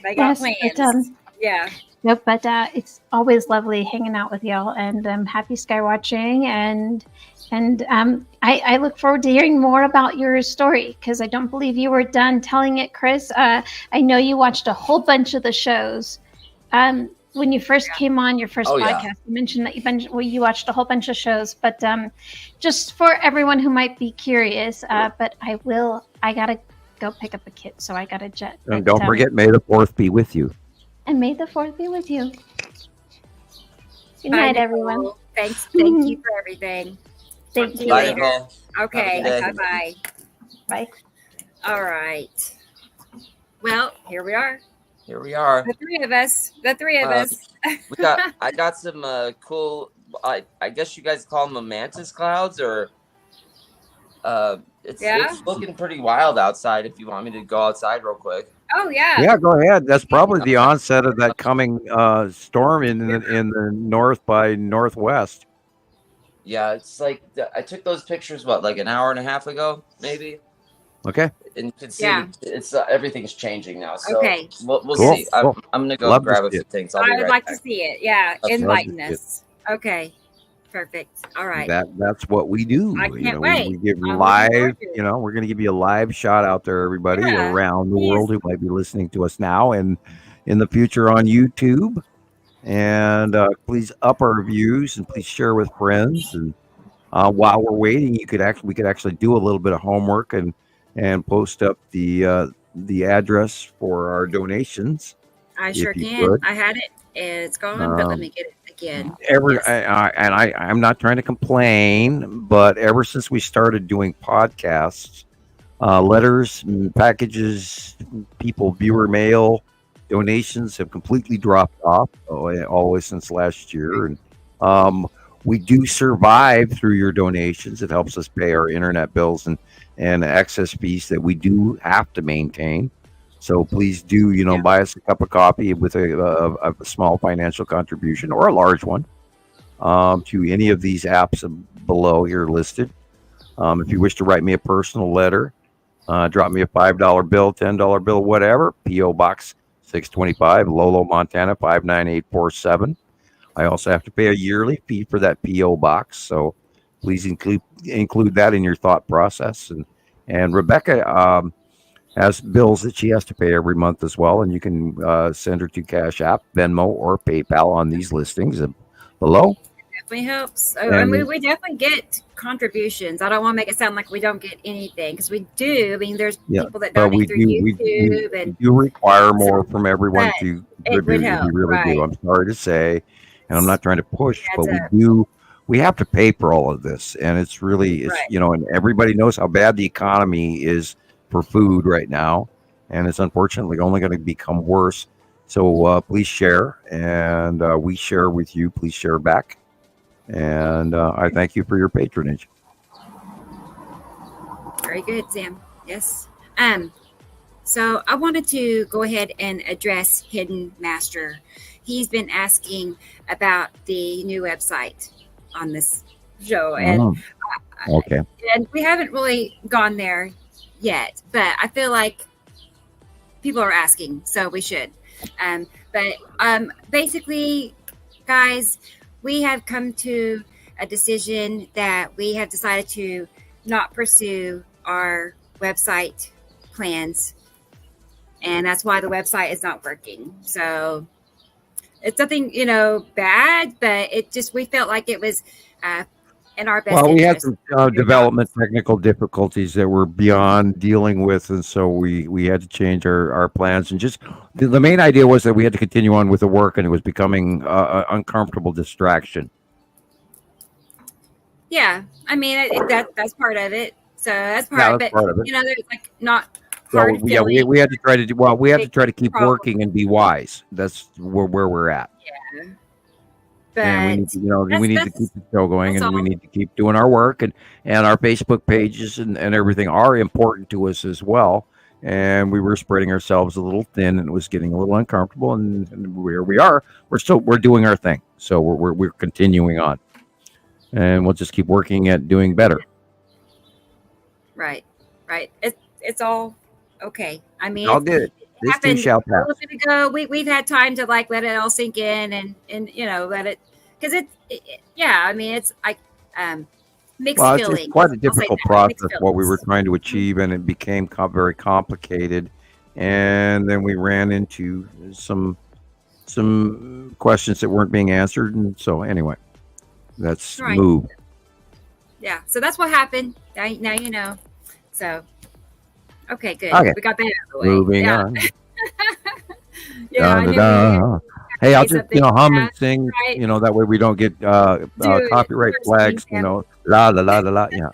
they got plans.
But,
yeah.
Nope, but it's always lovely hanging out with y'all, and happy sky watching, and I look forward to hearing more about your story, because I don't believe you were done telling it, Chris. I know you watched a whole bunch of the shows. When you first came on your first podcast, you mentioned that you watched a whole bunch of shows, but just for everyone who might be curious, but I gotta go pick up a kid, so I got to jet.
And don't forget, may the 4th be with you.
And may the 4th be with you. Good night, everyone.
Thank you for everything.
Thank you.
Bye, Nicole.
Okay.
Bye.
Bye.
All right. Well, here we are. The three of us.
I got some cool. I guess you guys call them mantis clouds, or it's looking pretty wild outside. If you want me to go outside real quick.
Oh yeah.
Yeah, go ahead. That's probably the onset of that coming storm in the north by northwest.
Yeah, it's like I took those pictures like an hour and a half ago, maybe.
Okay.
And you can see it's everything's changing now. So
okay.
We'll see. I'm gonna go grab a few things.
I would like to
back.
see it. Yeah, enlighten us. Okay. Perfect. All right.
That's what we do.
I can't wait.
We give live. We're going to give you a live shout out there, everybody around the world who might be listening to us now and in the future on YouTube. And please up our views and please share with friends. And while we're waiting, we could actually do a little bit of homework and post up the address for our donations.
I sure can. I had it. It's gone, but let me get it again.
I'm not trying to complain, but ever since we started doing podcasts, letters, packages, viewer mail, donations have completely dropped off always since last year. And we do survive through your donations. It helps us pay our internet bills and access fees that we do have to maintain. So please do, buy us a cup of coffee with a small financial contribution or a large one to any of these apps below here listed. If you wish to write me a personal letter, drop me a $5 bill, $10 bill, whatever. P.O. Box 625, Lolo, Montana 59847. I also have to pay a yearly fee for that P.O. box, so please include that in your thought process. And Rebecca has bills that she has to pay every month as well, and you can send her to Cash App, Venmo, or PayPal on these listings below.
Definitely helps. And we definitely get contributions. I don't want to make it sound like we don't get anything, because we do. I mean, there's people that donate through YouTube.
We do require more from everyone to contribute. We really do. I'm sorry to say, and I'm not trying to push, but we have to pay for all of this, and it's and everybody knows how bad the economy is for food right now, and it's unfortunately only going to become worse. So please share, and we share with you. Please share back. And I thank you for your patronage.
Very good, Sam. Yes. So I wanted to go ahead and address Hidden Master. He's been asking about the new website on this show, and
okay.
And we haven't really gone there yet, but I feel like people are asking, so we should. But basically, guys, we have come to a decision that we have decided to not pursue our website plans, and that's why the website is not working. So it's nothing, bad, but we felt like it was in our best interest.
We had some development technical difficulties that were beyond dealing with, and so we had to change our plans. And just the main idea was that we had to continue on with the work, and it was becoming an uncomfortable distraction.
Yeah, I mean that's part of it. So that's part of it. There's like not.
So we had to try to we had to try to keep working and be wise. That's where we're at.
Yeah. But
and we need to keep the show going, and we need to keep doing our work, and our Facebook pages and everything are important to us as well. And we were spreading ourselves a little thin, and it was getting a little uncomfortable. And where we are, we're doing our thing. So we're continuing on, and we'll just keep working at doing better.
Right. It's all okay. I mean,
all good. This too shall pass.
A bit ago, we've had time to let it all sink in and let it, because I mean, it's like mixed feelings.
It's quite a difficult process what we were trying to achieve, and it became very complicated. And then we ran into some questions that weren't being answered, and so anyway, that's move.
Yeah, so that's what happened. Now you know. So. Okay, good.
Okay.
We got that out of the way.
Moving on.
Yeah,
hey, I'll just hum and sing. Right. That way we don't get copyright flags. La la la la la. Yeah.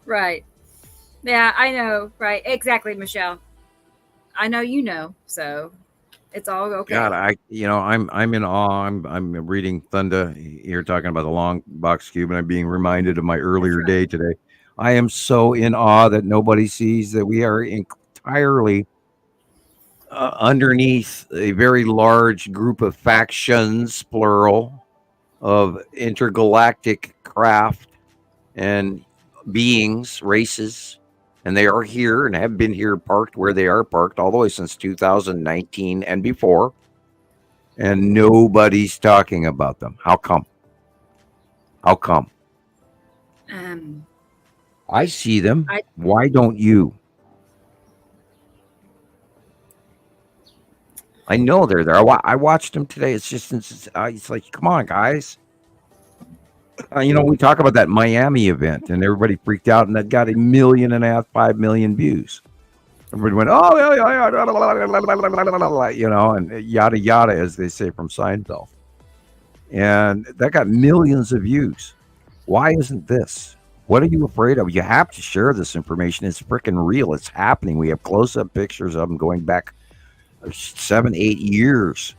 Right. Yeah, I know. Right. Exactly, Michelle. I know you know. So it's all okay.
God, I'm in awe. I'm reading Thunda here talking about the long box cube, and I'm being reminded of my earlier day today. I am so in awe that nobody sees that we are entirely underneath a very large group of factions, plural, of intergalactic craft and beings, races, and they are here and have been here parked where they are parked all the way since 2019 and before, and nobody's talking about them. How come? I see them. Why don't you? I know they're there. I watched them today. It's like, come on, guys. We talk about that Miami event, and everybody freaked out, and that got 1.5 million, 5 million views. Everybody went, oh, yeah, and yada, yada, as they say from Seinfeld. And that got millions of views. Why isn't this? What are you afraid of? You have to share this information. It's freaking real. It's happening. We have close-up pictures of them going back 7-8 years.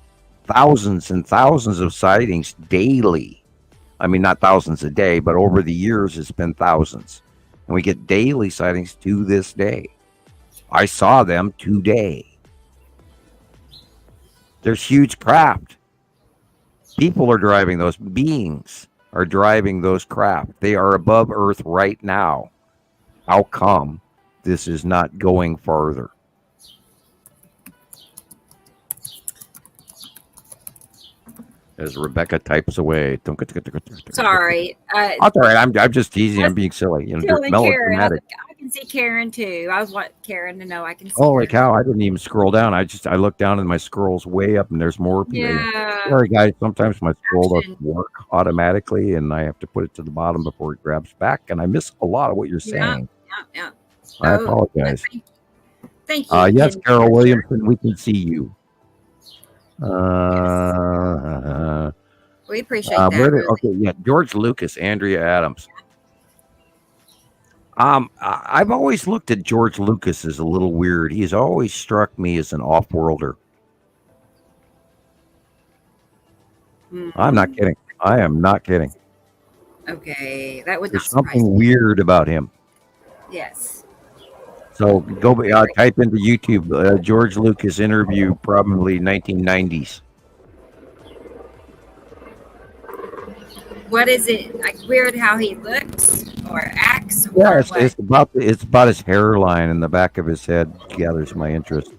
Thousands and thousands of sightings daily. I mean, not thousands a day, but over the years, it's been thousands. And we get daily sightings to this day. I saw them today. There's huge craft. People are driving those. Beings are driving those craft. They are above Earth right now. How come this is not going farther? As Rebecca types away.
Sorry.
That's all right. I'm just teasing. I'm being silly. You know,
Karen. I can see Karen too. I want Karen to know I can see
Holy
her.
cow, I didn't even scroll down. I looked down and my scroll's way up and there's more people.
Yeah.
Sorry guys, sometimes my scroll doesn't work automatically and I have to put it to the bottom before it grabs back and I miss a lot of what you're saying.
Yeah.
I apologize.
Thank you.
Yes, Carol Williamson, we can see you.
We appreciate that. Really.
Okay, yeah, George Lucas, Andrea Adams. I've always looked at George Lucas as a little weird. He's always struck me as an off-worlder. I'm not kidding. I am not kidding.
Okay, that would
There's
not surprise
something
me.
weird about him.
Yes.
So go type into YouTube George Lucas interview, probably 1990s.
What is it? Like weird how he looks or acts? Or
Yeah,
what?
it's about his hairline in the back of his head gathers my interest.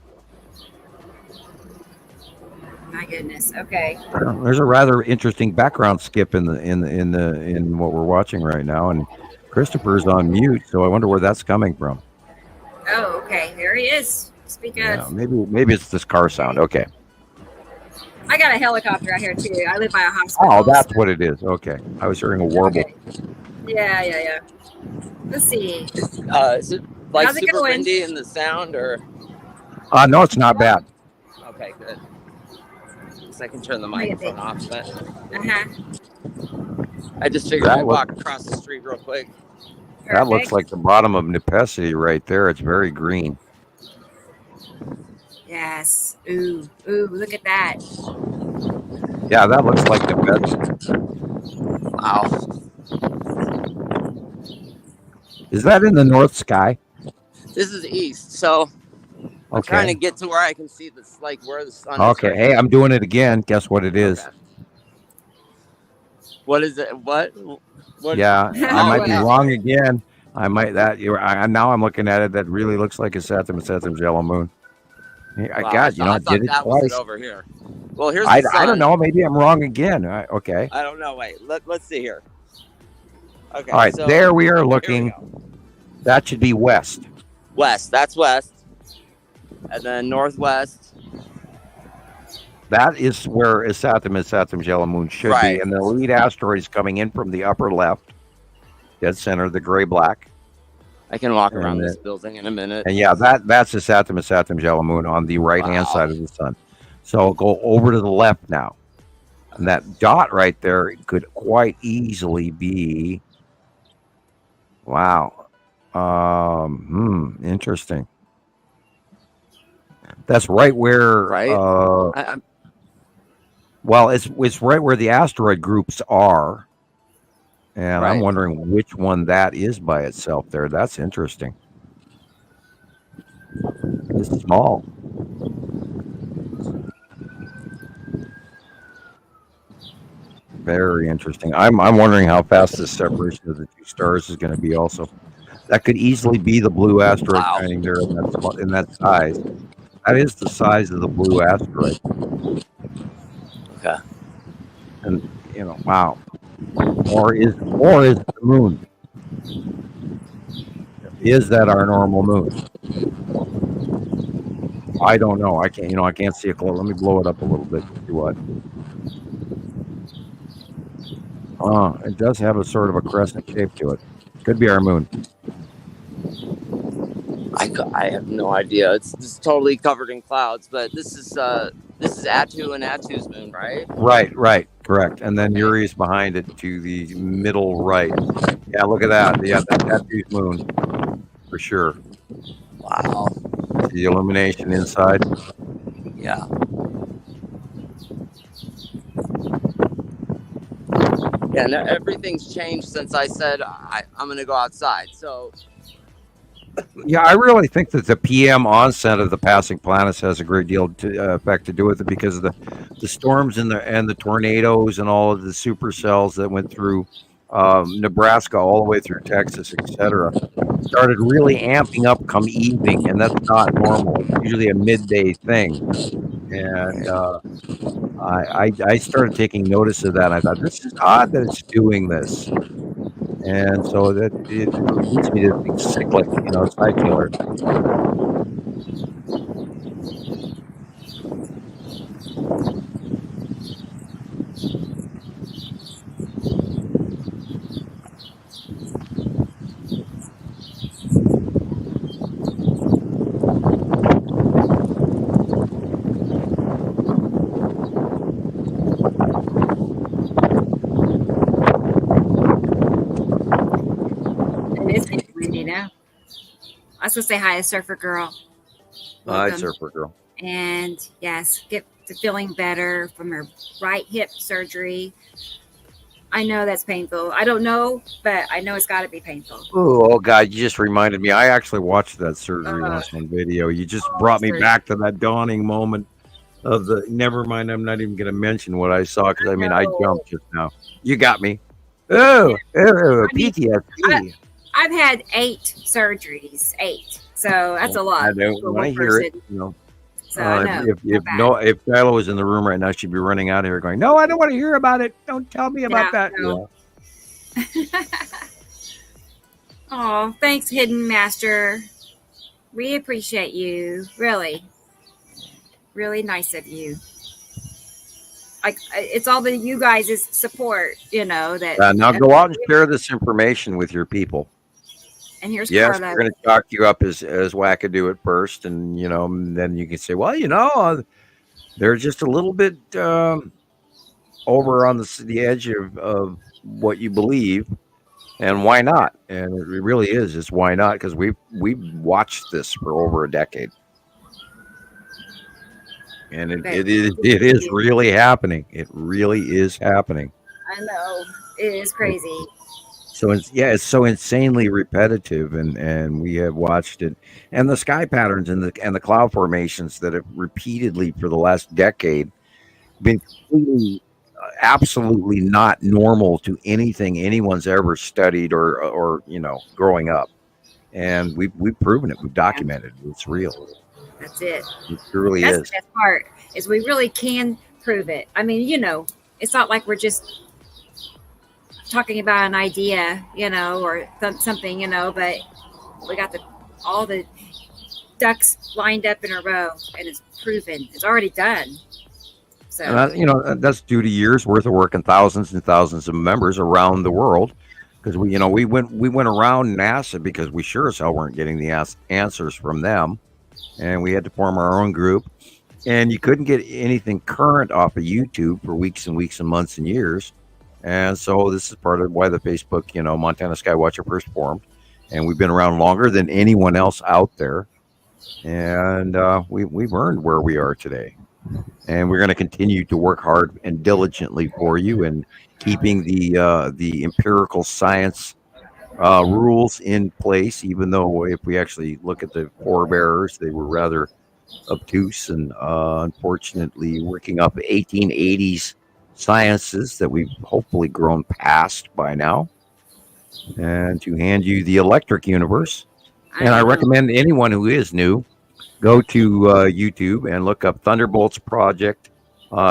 My goodness. Okay.
There's a rather interesting background skip in what we're watching right now, and Christopher's on mute, so I wonder where that's coming from.
Oh, okay. There he is. Speak of.
Yeah, maybe it's this car sound. Okay.
I got a helicopter out here too. I live by a hospital.
Oh, that's what it is. Okay. I was hearing a warble.
Okay. Yeah. Let's see.
Is it like
How's it
super
going?
windy in the sound or?
No, it's not bad.
Okay, good. So I can turn the microphone off. But I just figured I'd walk across the street real quick.
That looks like the bottom of Nepesi right there. It's very green.
Yes. Ooh, look at that.
Yeah, that looks like Nepesi.
Wow.
Is that in the north sky?
This is east, so I'm
Okay.
trying to get to where I can see this, like where the sun is.
Okay. Hey, I'm doing it again. Guess what it is?
Okay. What is it? What?
Yeah, I might be wrong again. I might now I'm looking at it. That really looks like a Saturn yellow moon.
Wow,
God,
I
I did it
that was
twice.
it over here. Well, here's the
I
sun.
don't know. Maybe I'm wrong again. Okay.
I don't know. Wait, let's see here. Okay.
All right.
So
There we are
here we
looking.
go.
That should be west.
West. That's west. And then northwest.
That is where a Saturn's yellow moon should
Right.
be, and the lead asteroid is coming in from the upper left, dead center, the gray-black.
I can walk around this building in a minute.
And yeah, that's the Saturn's yellow moon on the right-hand side of the sun. So go over to the left now, and that dot right there could quite easily be. Wow. Interesting. That's right where.
Right.
Well, it's right where the asteroid groups are, and I'm wondering which one that is by itself there. That's interesting. It's small. Very interesting. I'm wondering how fast this separation of the two stars is going to be also. That could easily be the blue asteroid shining there in that size. That is the size of the blue asteroid.
Okay.
And wow. Or is the moon? Is that our normal moon? I don't know. I can't see it close. Let me blow it up a little bit. See what? It does have a sort of a crescent shape to it. Could be our moon.
I have no idea. It's totally covered in clouds, but this is Atu and Atu's moon, right?
Right, correct. And then Uri's behind it to the middle right. Yeah, look at that. Yeah, that's Atu's moon for sure.
Wow.
The illumination inside.
Yeah. Yeah, no, everything's changed since I said I'm going to go outside. So
Yeah, I really think that the PM onset of the passing planets has a great deal to effect to do with it because of the storms and the tornadoes and all of the supercells that went through Nebraska all the way through Texas, etc. Started really amping up come evening, and that's not normal. It's usually a midday thing, and I started taking notice of that. And I thought this is odd that it's doing this. And so that it leads me to think cyclic, cycler.
I was going to say hi to Surfer Girl.
Hi, Surfer Girl.
And yes, get to feeling better from her right hip surgery. I know that's painful. I don't know, but I know it's got to be painful.
Oh, God, you just reminded me. I actually watched that surgery once on video. You just brought me back to that dawning moment of the, never mind, I'm not even going to mention what I saw because, I jumped just now. You got me. PTSD.
I've had 8 surgeries, 8. So that's a lot.
I don't want to hear it.
So I know.
If Kyla was in the room right now, she'd be running out of here going, "No, I don't want to hear about it. Don't tell me about that."
No. Yeah. Oh, thanks, Hidden Master. We appreciate you. Really, really nice of you. It's all the you guys' support, that.
Now go out and share this information with your people.
And here's
Yes,
Carla.
we're going to chalk you up as wackadoo at first, and then you can say, well, they're just a little bit over on the edge of what you believe, and why not? And it really is just why not? Because we've watched this for over a decade, and it is really happening. It really is happening.
I know it is crazy.
So it's so insanely repetitive, and we have watched it, and the sky patterns and the cloud formations that have repeatedly for the last decade been completely, absolutely not normal to anything anyone's ever studied or growing up, and we've proven it, we've documented it. It's real.
That's it.
It truly
That's
is.
the best part is we really can prove it. It's not like we're just talking about an idea, or something, but we got all the ducks lined up in a row, and it's proven. It's already done. So
that's due to years worth of work and thousands of members around the world. Because we went around NASA because we sure as hell weren't getting the answers from them, and we had to form our own group. And you couldn't get anything current off of YouTube for weeks and weeks and months and years. And so this is part of why the Facebook, Montana Skywatcher first formed. And we've been around longer than anyone else out there. And we've earned where we are today. And we're going to continue to work hard and diligently for you and keeping the empirical science rules in place, even though if we actually look at the forebearers, they were rather obtuse and unfortunately working up 1880s sciences that we've hopefully grown past by now, and to hand you the electric universe. And I recommend anyone who is new go to YouTube and look up Thunderbolts Project,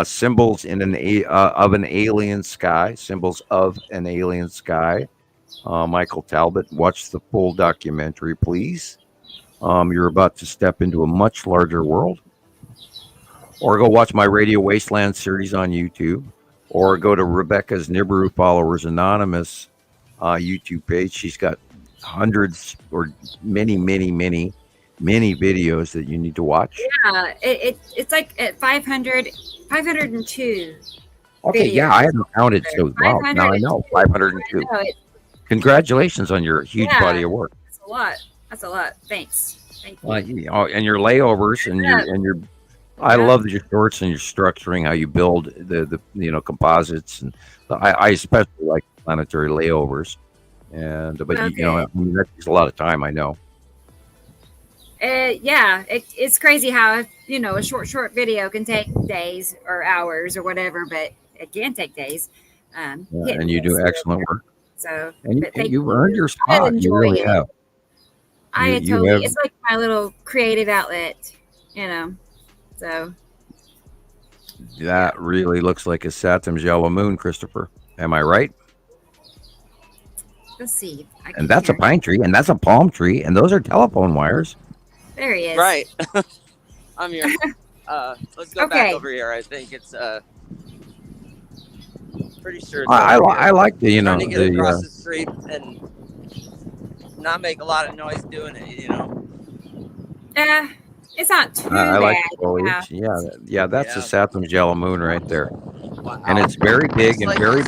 symbols of an alien sky, symbols of an alien sky. Michael Talbot, watch the full documentary, please. You're about to step into a much larger world. Or go watch my Radio Wasteland series on YouTube, or go to Rebecca's Nibiru Followers Anonymous YouTube page. She's got hundreds or many videos that you need to watch.
Yeah, it's like at 502.
Okay,
videos.
Yeah, I haven't counted, so wow, now I know 502. Congratulations on your huge body of work.
That's a lot. Thanks. Thank you.
And your layovers and your I love your shorts and your structuring, how you build the composites, and I especially like planetary layovers. And but that takes a lot of time, I know.
It's crazy how, a short video can take days or hours or whatever, but it can take days.
And you do excellent work.
So,
and you've earned your spot. You really have.
It's like my little creative outlet, so.
That really looks like a Saturn's yellow moon, Christoper. Am I right?
Let's see.
And that's a pine tree, and that's a palm tree, and those are telephone wires.
There he is.
Right. I'm here. Let's go back over here. I think it's pretty sure.
I like the
trying to get across the street and not make a lot of noise doing it.
It's not too
I
bad.
like the foliage. Yeah, that's the Saturn's yellow moon right there, and it's very big and very.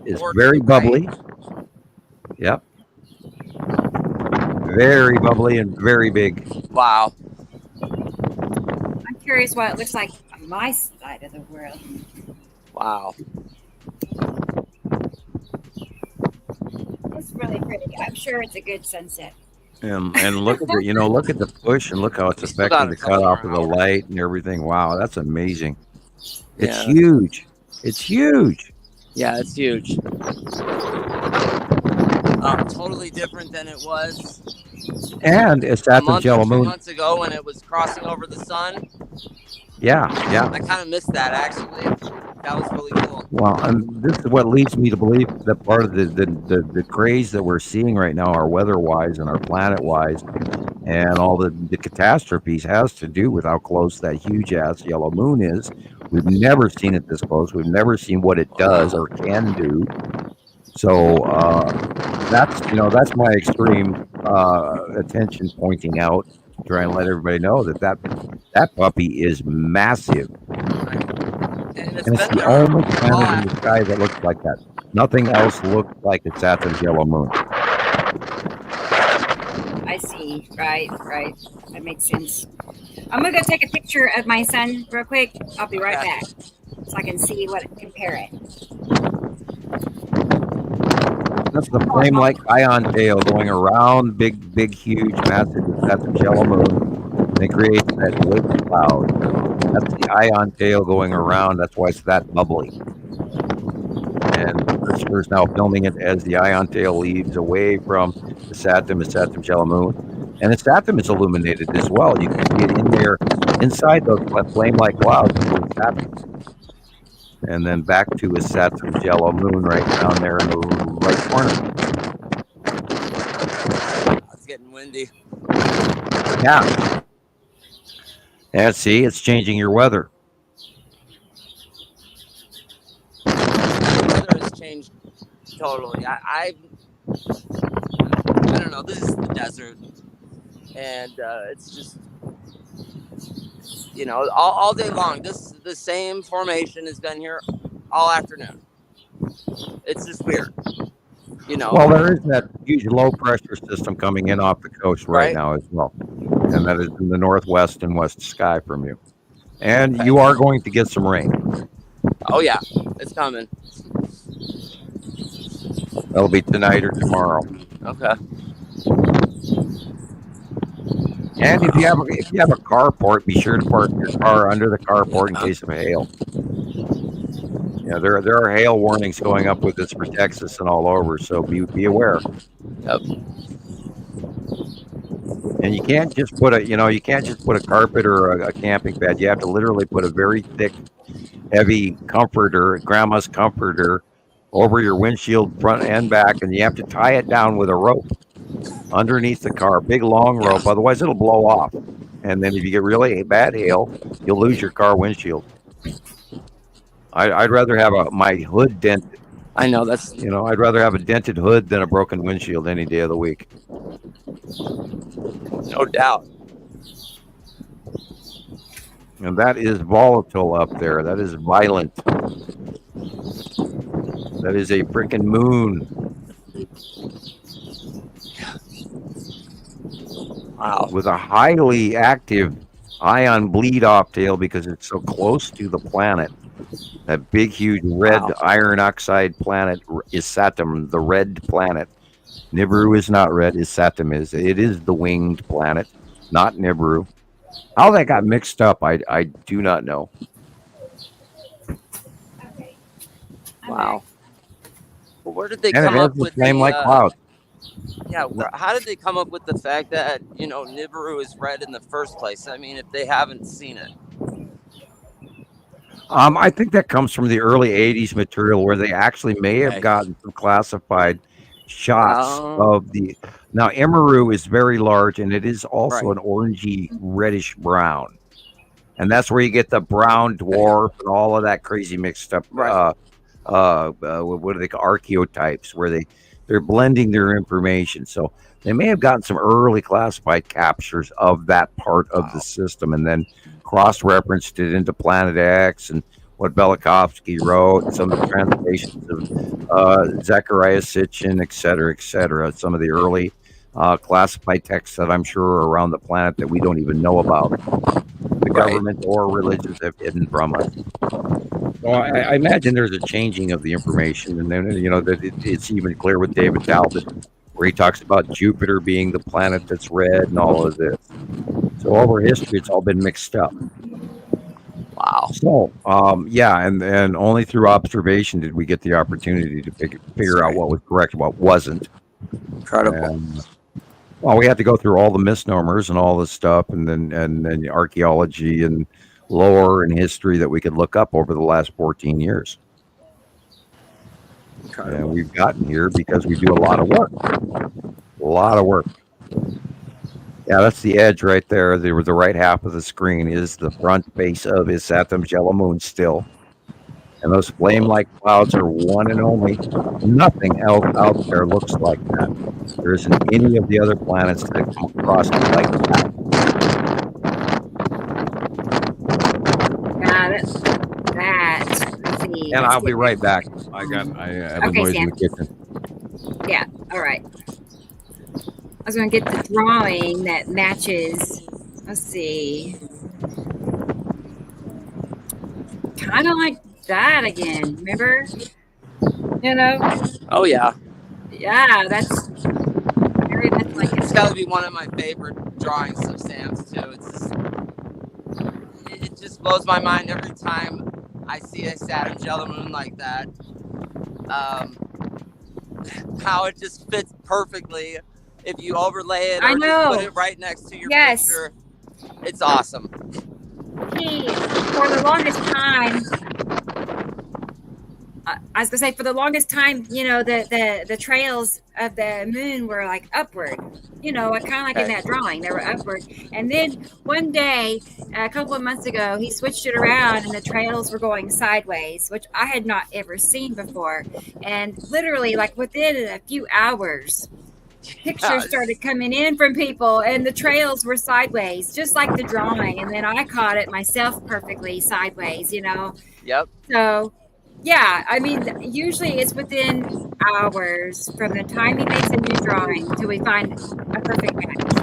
It's very bubbly. Yep. Very bubbly and very big.
Wow.
I'm curious what it looks like on my side of the world.
Wow.
It's really pretty. I'm sure it's a good sunset.
And look at the look at the push and look how it's affecting the cutoff of the light and everything. Wow, that's amazing. It's huge. It's huge.
Yeah, it's huge. Totally different than it was.
And it's Saturn's yellow moon.
Months ago when it was crossing over the sun.
Yeah.
I kind of missed that actually. That was really cool.
Well, and this is what leads me to believe that part of the craze that we're seeing right now, our weather-wise and our planet-wise, and all the catastrophes has to do with how close that huge-ass yellow moon is. We've never seen it this close. We've never seen what it does or can do. So that's my extreme attention pointing out, trying to let everybody know that puppy is massive. And it's the only planet in the sky that looks like that. Nothing else looks like it's Saturn's yellow moon.
I see. Right. That makes sense. I'm going to go take a picture of my sun real quick. I'll be right back so I can see compare it.
That's the flame-like ion tail going around big, huge, massive Saturn's yellow moon. And it creates that white cloud. That's the ion tail going around. That's why it's that bubbly. And Christoper's now filming it as the ion tail leaves away from the Saturn's yellow moon. And the Saturn is illuminated as well. You can see it in there, inside those flame-like clouds. And then back to his Saturn's yellow moon right down there in the right corner.
It's getting windy.
Yeah. And see, it's changing your weather.
The weather has changed totally. I don't know. This is the desert, and it's just all day long. The same formation has been here all afternoon. It's just weird.
Well, there is that huge low pressure system coming in off the coast right now as well. And that is in the northwest and west sky from you. And you are going to get some rain.
Oh, yeah. It's coming.
That'll be tonight or tomorrow.
Okay.
And if you have a carport, be sure to park your car under the carport in case of hail. Yeah, there are hail warnings going up with this for Texas and all over, so be aware.
Yep.
And you can't just put a carpet or a camping bed. You have to literally put a very thick, heavy comforter, grandma's comforter, over your windshield front and back, and you have to tie it down with a rope underneath the car, big long rope. Otherwise, it'll blow off. And then if you get really bad hail, you'll lose your car windshield. I'd rather have my hood dented.
I know that's.
I'd rather have a dented hood than a broken windshield any day of the week.
No doubt.
And that is volatile up there. That is violent. That is a freaking moon.
Wow.
With a highly active ion bleed-off tail because it's so close to the planet. That big, huge red iron oxide planet is Saturn, the red planet. Nibiru is not red, is Saturn is. It is the winged planet, not Nibiru. How that got mixed up, I do not know.
Wow. Well, where did they
And
come
it has
up
the
with
flame
the
like clouds.
yeah, how did they come up with the fact that, Nibiru is red in the first place? I mean, if they haven't seen it.
I think that comes from the early 80s material where they actually may have gotten some classified shots of the. Now, Emiru is very large, and it is also an orangey reddish brown. And that's where you get the brown dwarf and all of that crazy mixed up. What do they call archeotypes, where they're blending their information. So they may have gotten some early classified captures of that part of the system, and then cross-referenced it into Planet X and what Velikovsky wrote, and some of the translations of Zechariah Sitchin, et cetera, some of the early classified texts that I'm sure are around the planet that we don't even know about. The government or religions have hidden from us. So I imagine there's a changing of the information, and then that it's even clear with David Talbot, where he talks about Jupiter being the planet that's red and all of this. So over history, it's all been mixed up.
Wow.
So and only through observation did we get the opportunity to figure out what was correct and what wasn't.
Incredible.
Well, we had to go through all the misnomers and all this stuff, and then archaeology and lore and history that we could look up over the last 14 years. Incredible. And we've gotten here because we do a lot of work. Yeah, that's the edge right there. The right half of the screen is the front face of his Saturn's yellow moon still. And those flame-like clouds are one and only. Nothing else out there looks like that. There isn't any of the other planets that come across it like that.
Let's see.
And I'll be right back. I have a noise in the kitchen.
Yeah, all right. I was going to get the drawing that matches. Let's see. Kind of like that again. Remember?
Oh, yeah.
Yeah, that's very much like
it's got to be one of my favorite drawings of Sam's, too. It just blows my mind every time I see a Saturn's yellow moon like that. How it just fits perfectly. If you overlay it or just put it right next to your picture, it's awesome.
For the longest time, I was gonna say, for the longest time, the trails of the moon were like upward, kind of like in that drawing, they were upward. And then one day, a couple of months ago, he switched it around and the trails were going sideways, which I had not ever seen before. And literally, like within a few hours, pictures started coming in from people and the trails were sideways, just like the drawing. And then I caught it myself perfectly sideways,
Yep.
So yeah, I mean, usually it's within hours from the time he makes a new drawing till we find a perfect match.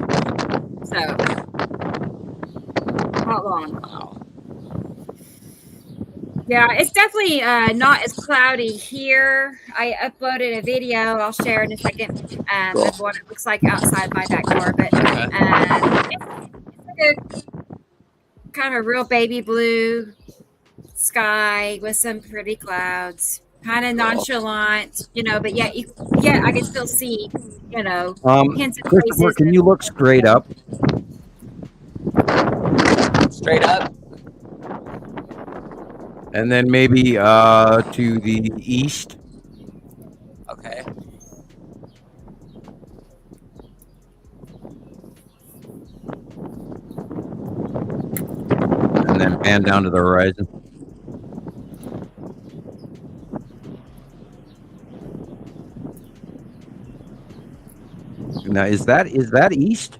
So not long.
Wow.
Yeah, it's definitely not as cloudy here. I uploaded a video. I'll share in a second of what it looks like outside my back door. But it's like a kind of a real baby blue sky with some pretty clouds. Kind of nonchalant, but yet I can still see, hints of places.
Christoper, can you look straight up?
Straight up?
And then maybe to the east.
Okay.
And then pan down to the horizon. Now, is that east?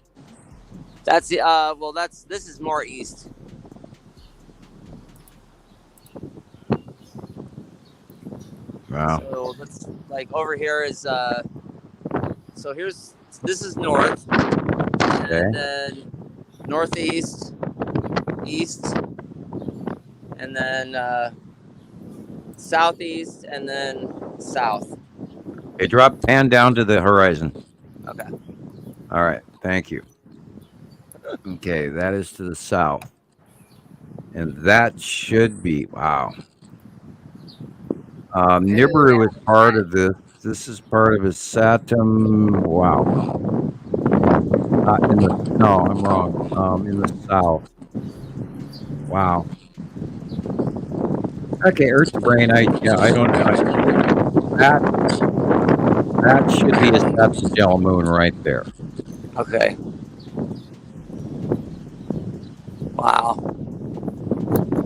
That's this is more east.
Wow.
So let's over here is so this is north, and then northeast, east, and then southeast, and then south.
Okay, drop pan down to the horizon.
Okay.
All right, thank you. Okay, that is to the south. And that should be, wow. Nibiru is part of this. This is part of his Saturn. Wow. No, I'm wrong. In the south. Wow. Okay, Earth's brain. I don't know. That should be a Saturn moon right there.
Okay. Wow.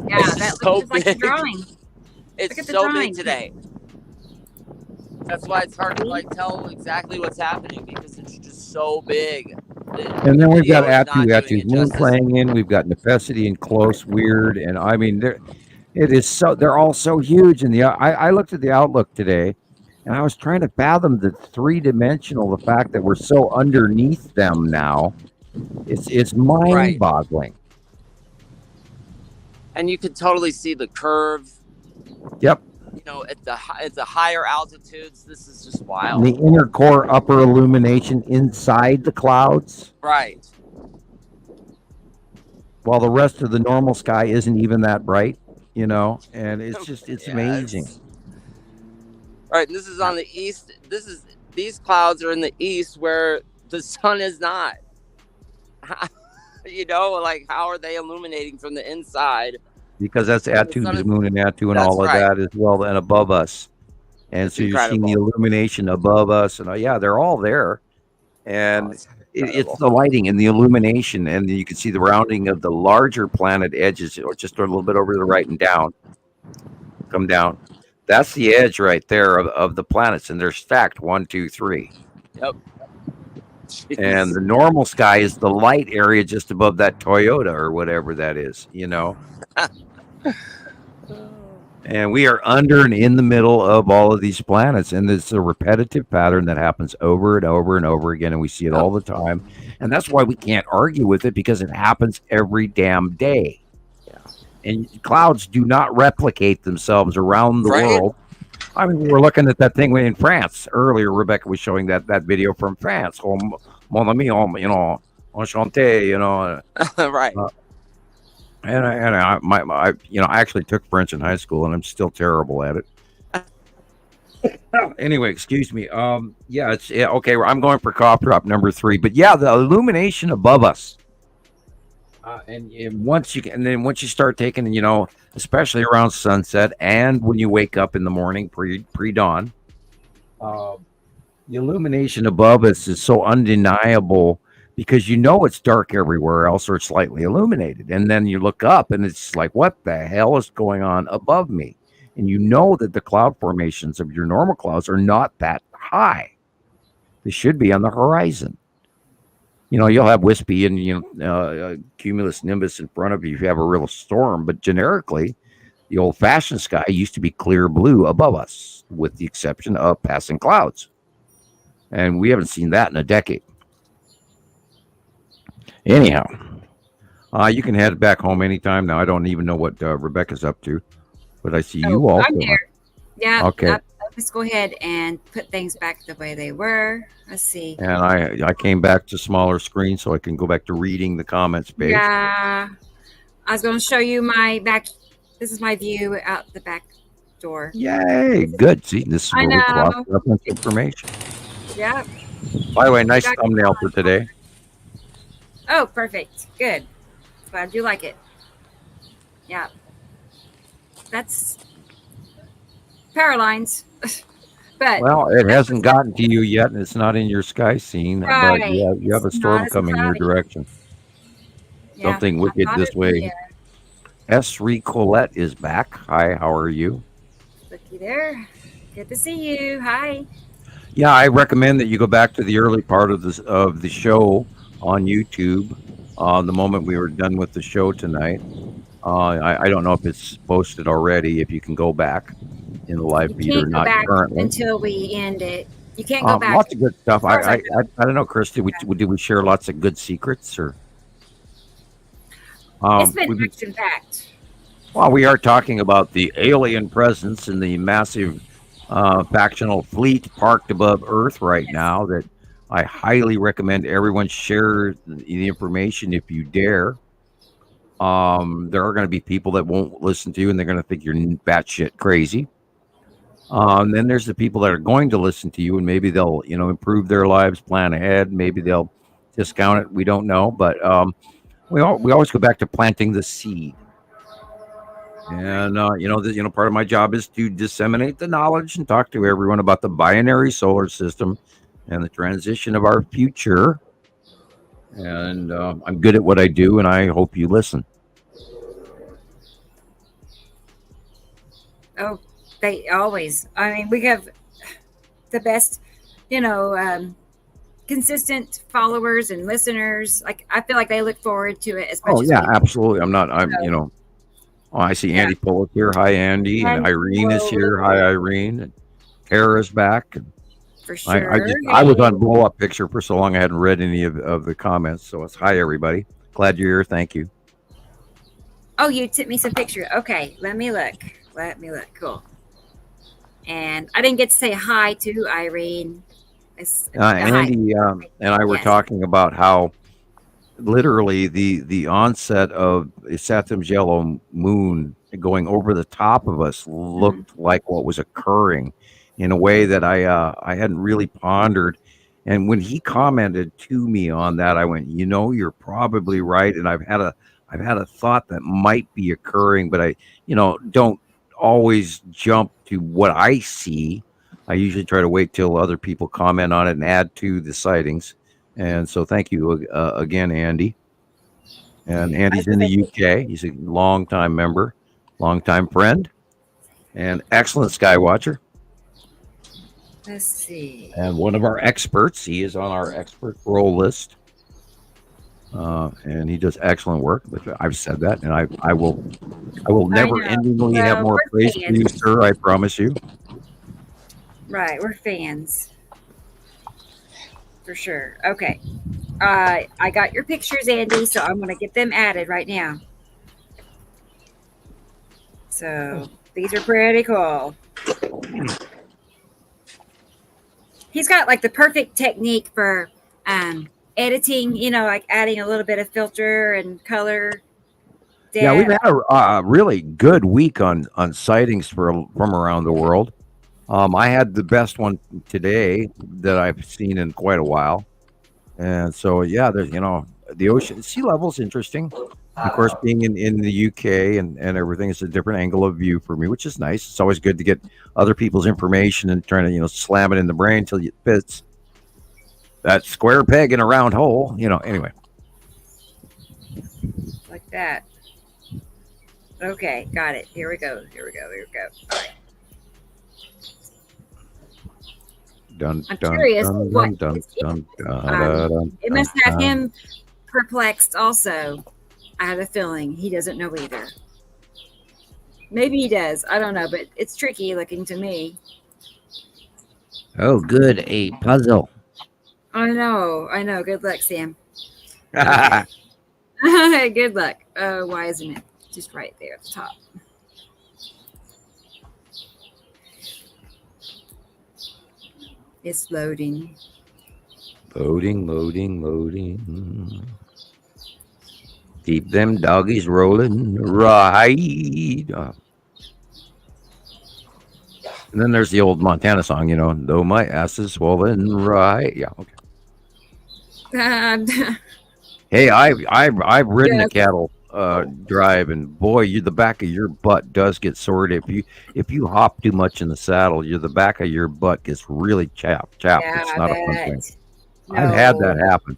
Yeah,
it's
that
so
looks like the
big.
drawing.
It's so big today. That's why it's hard to like tell exactly what's happening because it's just so big.
And then we've got Atu's moon playing in. We've got Necessity and Close Weird, and I mean, they're all so huge. And I looked at the outlook today, and I was trying to fathom the three-dimensional, the fact that we're so underneath them now. It's mind-boggling. Right.
And you can totally see the curve.
Yep.
You know, at the higher altitudes, this is just wild.
The inner core upper illumination inside the clouds.
Right.
While the rest of the normal sky isn't even that bright, you know, and it's amazing.
All right, and this is on the east. These clouds are in the east where the sun is not. You know, like how are they illuminating from the inside?
Because that's Atu's moon and Atu and all of that as well, and above us. And so you're seeing the illumination above us, and they're all there. And it's the lighting and the illumination, and you can see the rounding of the larger planet edges, or just a little bit over to the right and down. Come down. That's the edge right there of the planets, and they're stacked 1, 2, 3.
Yep.
And the normal sky is the light area just above that Toyota or whatever that is, you know. And we are under and in the middle of all of these planets, and it's a repetitive pattern that happens over and over and over again, and we see it all the time. And that's why we can't argue with it, because it happens every damn day. Yeah. And clouds do not replicate themselves around the world. I mean, we were looking at that thing in France earlier. Rebecca was showing that video from France. Oh, mon ami, you know, enchanté, you know.
Right.
And I actually took French in high school, and I'm still terrible at it. Anyway, excuse me. Okay. I'm going for cough drop number 3. But yeah, the illumination above us. And once you start taking, you know, especially around sunset and when you wake up in the morning pre-dawn, the illumination above us is so undeniable, because you know it's dark everywhere else, or it's slightly illuminated. And then you look up and it's like, what the hell is going on above me? And you know that the cloud formations of your normal clouds are not that high. They should be on the horizon. You know, you'll have wispy and cumulus nimbus in front of you if you have a real storm, but generically, the old-fashioned sky used to be clear blue above us, with the exception of passing clouds. And we haven't seen that in a decade. Anyhow, you can head back home anytime now. I don't even know what Rebecca's up to, but I see you also.
I'm here. Yeah.
Okay.
Let's go ahead and put things back the way they were. Let's see.
And I came back to smaller screen so I can go back to reading the comments page.
Yeah. I was going to show you my back. This is my view out the back door.
Yay. Good. See, this is where we cross-reference information.
Yep.
By the way, nice thumbnail for today.
Oh, perfect. Good. Glad you like it. Yeah. That's power lines. But
well, it hasn't gotten to you yet, and it's not in your sky scene.
Right.
But yeah, you have a storm coming your direction.
Yeah,
something wicked this way. S. Colette is back. Hi, how are you?
Looky there. Good to see you. Hi.
Yeah, I recommend that you go back to the early part of the show on YouTube. The moment we were done with the show tonight. I don't know if it's posted already. If you can go back in the live feed or not currently
until we end it. You can't go back.
Lots of good stuff. I don't know, Chris. Did we share lots of good secrets or?
It's been action-packed.
Well, we are talking about the alien presence and the massive factional fleet parked above Earth right now that I highly recommend everyone share the information if you dare. There are going to be people that won't listen to you, and they're going to think you're batshit crazy. Then there's the people that are going to listen to you, and maybe they'll, improve their lives, plan ahead. Maybe they'll discount it. We don't know, but we always go back to planting the seed. And part of my job is to disseminate the knowledge and talk to everyone about the binary solar system and the transition of our future. And I'm good at what I do, and I hope you listen.
Oh, they always. I mean, we have the best, consistent followers and listeners. Like, I feel like they look forward to it as much as
yeah,
we do.
absolutely. I see Andy Pollock here. Hi, Andy. And Irene is here. Hi, Irene. And Kara's back.
For sure.
I was on blow up picture for so long I hadn't read any of the comments. So it's hi, everybody. Glad you're here. Thank you.
Oh, you sent me some pictures. Okay, let me look. Cool. And I didn't get to say hi to Irene.
Andy and I were talking about how literally the onset of Saturn's yellow moon going over the top of us looked like what was occurring in a way that I hadn't really pondered. And when he commented to me on that, I went, you're probably right. And I've had a thought that might be occurring, but I, don't always jump to what I see. I usually try to wait till other people comment on it and add to the sightings. And so thank you again, Andy. And Andy's in the UK. He's a longtime member, longtime friend, and excellent sky watcher.
Let's see.
And one of our experts. He is on our expert role list. And he does excellent work. I've said that, and I will never endingly have more praise for you, sir. I promise you.
Right, we're fans. For sure. Okay. I got your pictures, Andy, so I'm going to get them added right now. So these are pretty cool. He's got like the perfect technique for editing, like adding a little bit of filter and color. Depth.
Yeah, we've had a really good week on sightings from around the world. I had the best one today that I've seen in quite a while. And so, yeah, there's, the ocean, sea level's interesting. Of course, being in the UK and everything is a different angle of view for me, which is nice. It's always good to get other people's information and trying to, slam it in the brain until it fits. That square peg in a round hole, anyway.
Like that. Okay, got it. Here we go. All right.
I'm
curious what it must have him perplexed also. I have a feeling he doesn't know either. Maybe he does. I don't know, but it's tricky looking to me.
Oh, good. A puzzle.
I know. Good luck, Sam. Good luck. Why isn't it just right there at the top? It's loading.
Loading. Keep them doggies rolling. Right. And then there's the old Montana song, though my ass is swollen. Right. Yeah. Okay. Hey, I've ridden a cattle drive, and boy, the back of your butt does get sore. If you hop too much in the saddle, the back of your butt gets really chapped.
Yeah,
it's not a fun thing.
No.
I've had that happen.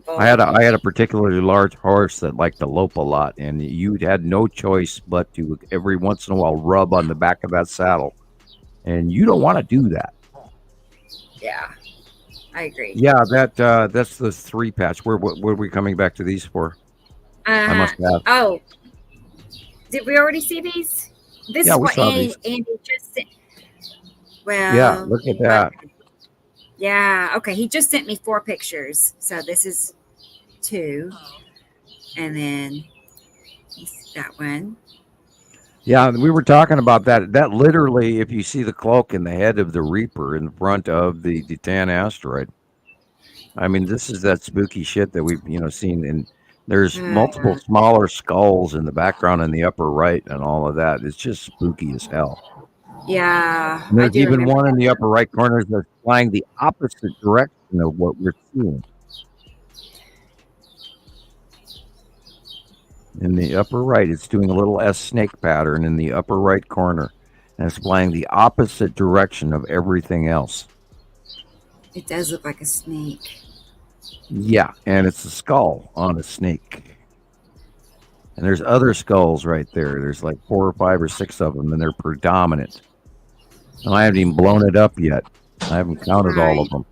I had a particularly large horse that liked to lope a lot, and you had no choice but to every once in a while rub on the back of that saddle, and you don't want to do that.
Yeah, I agree.
Yeah, that's the 3 patch. What are we coming back to these for? I must have.
Oh, did we already see these? This is what Andy just sent. Well,
yeah, look at that.
Yeah, okay. He just sent me 4 pictures. So this is 2. And then that one.
Yeah, we were talking about that. That literally, if you see the cloak in the head of the Reaper in front of the Titan asteroid, I mean, this is that spooky shit that we've seen. And there's multiple smaller skulls in the background in the upper right, and all of that. It's just spooky as hell.
Yeah,
And there's even one in the upper right corner that's flying the opposite direction of what we're seeing. In the upper right, it's doing a little S snake pattern in the upper right corner, and it's flying the opposite direction of everything else.
It does look like a snake.
Yeah, and it's a skull on a snake. And there's other skulls right there. There's like 4 or 5 or 6 of them, and they're predominant. And I haven't even blown it up yet. I haven't counted all of them.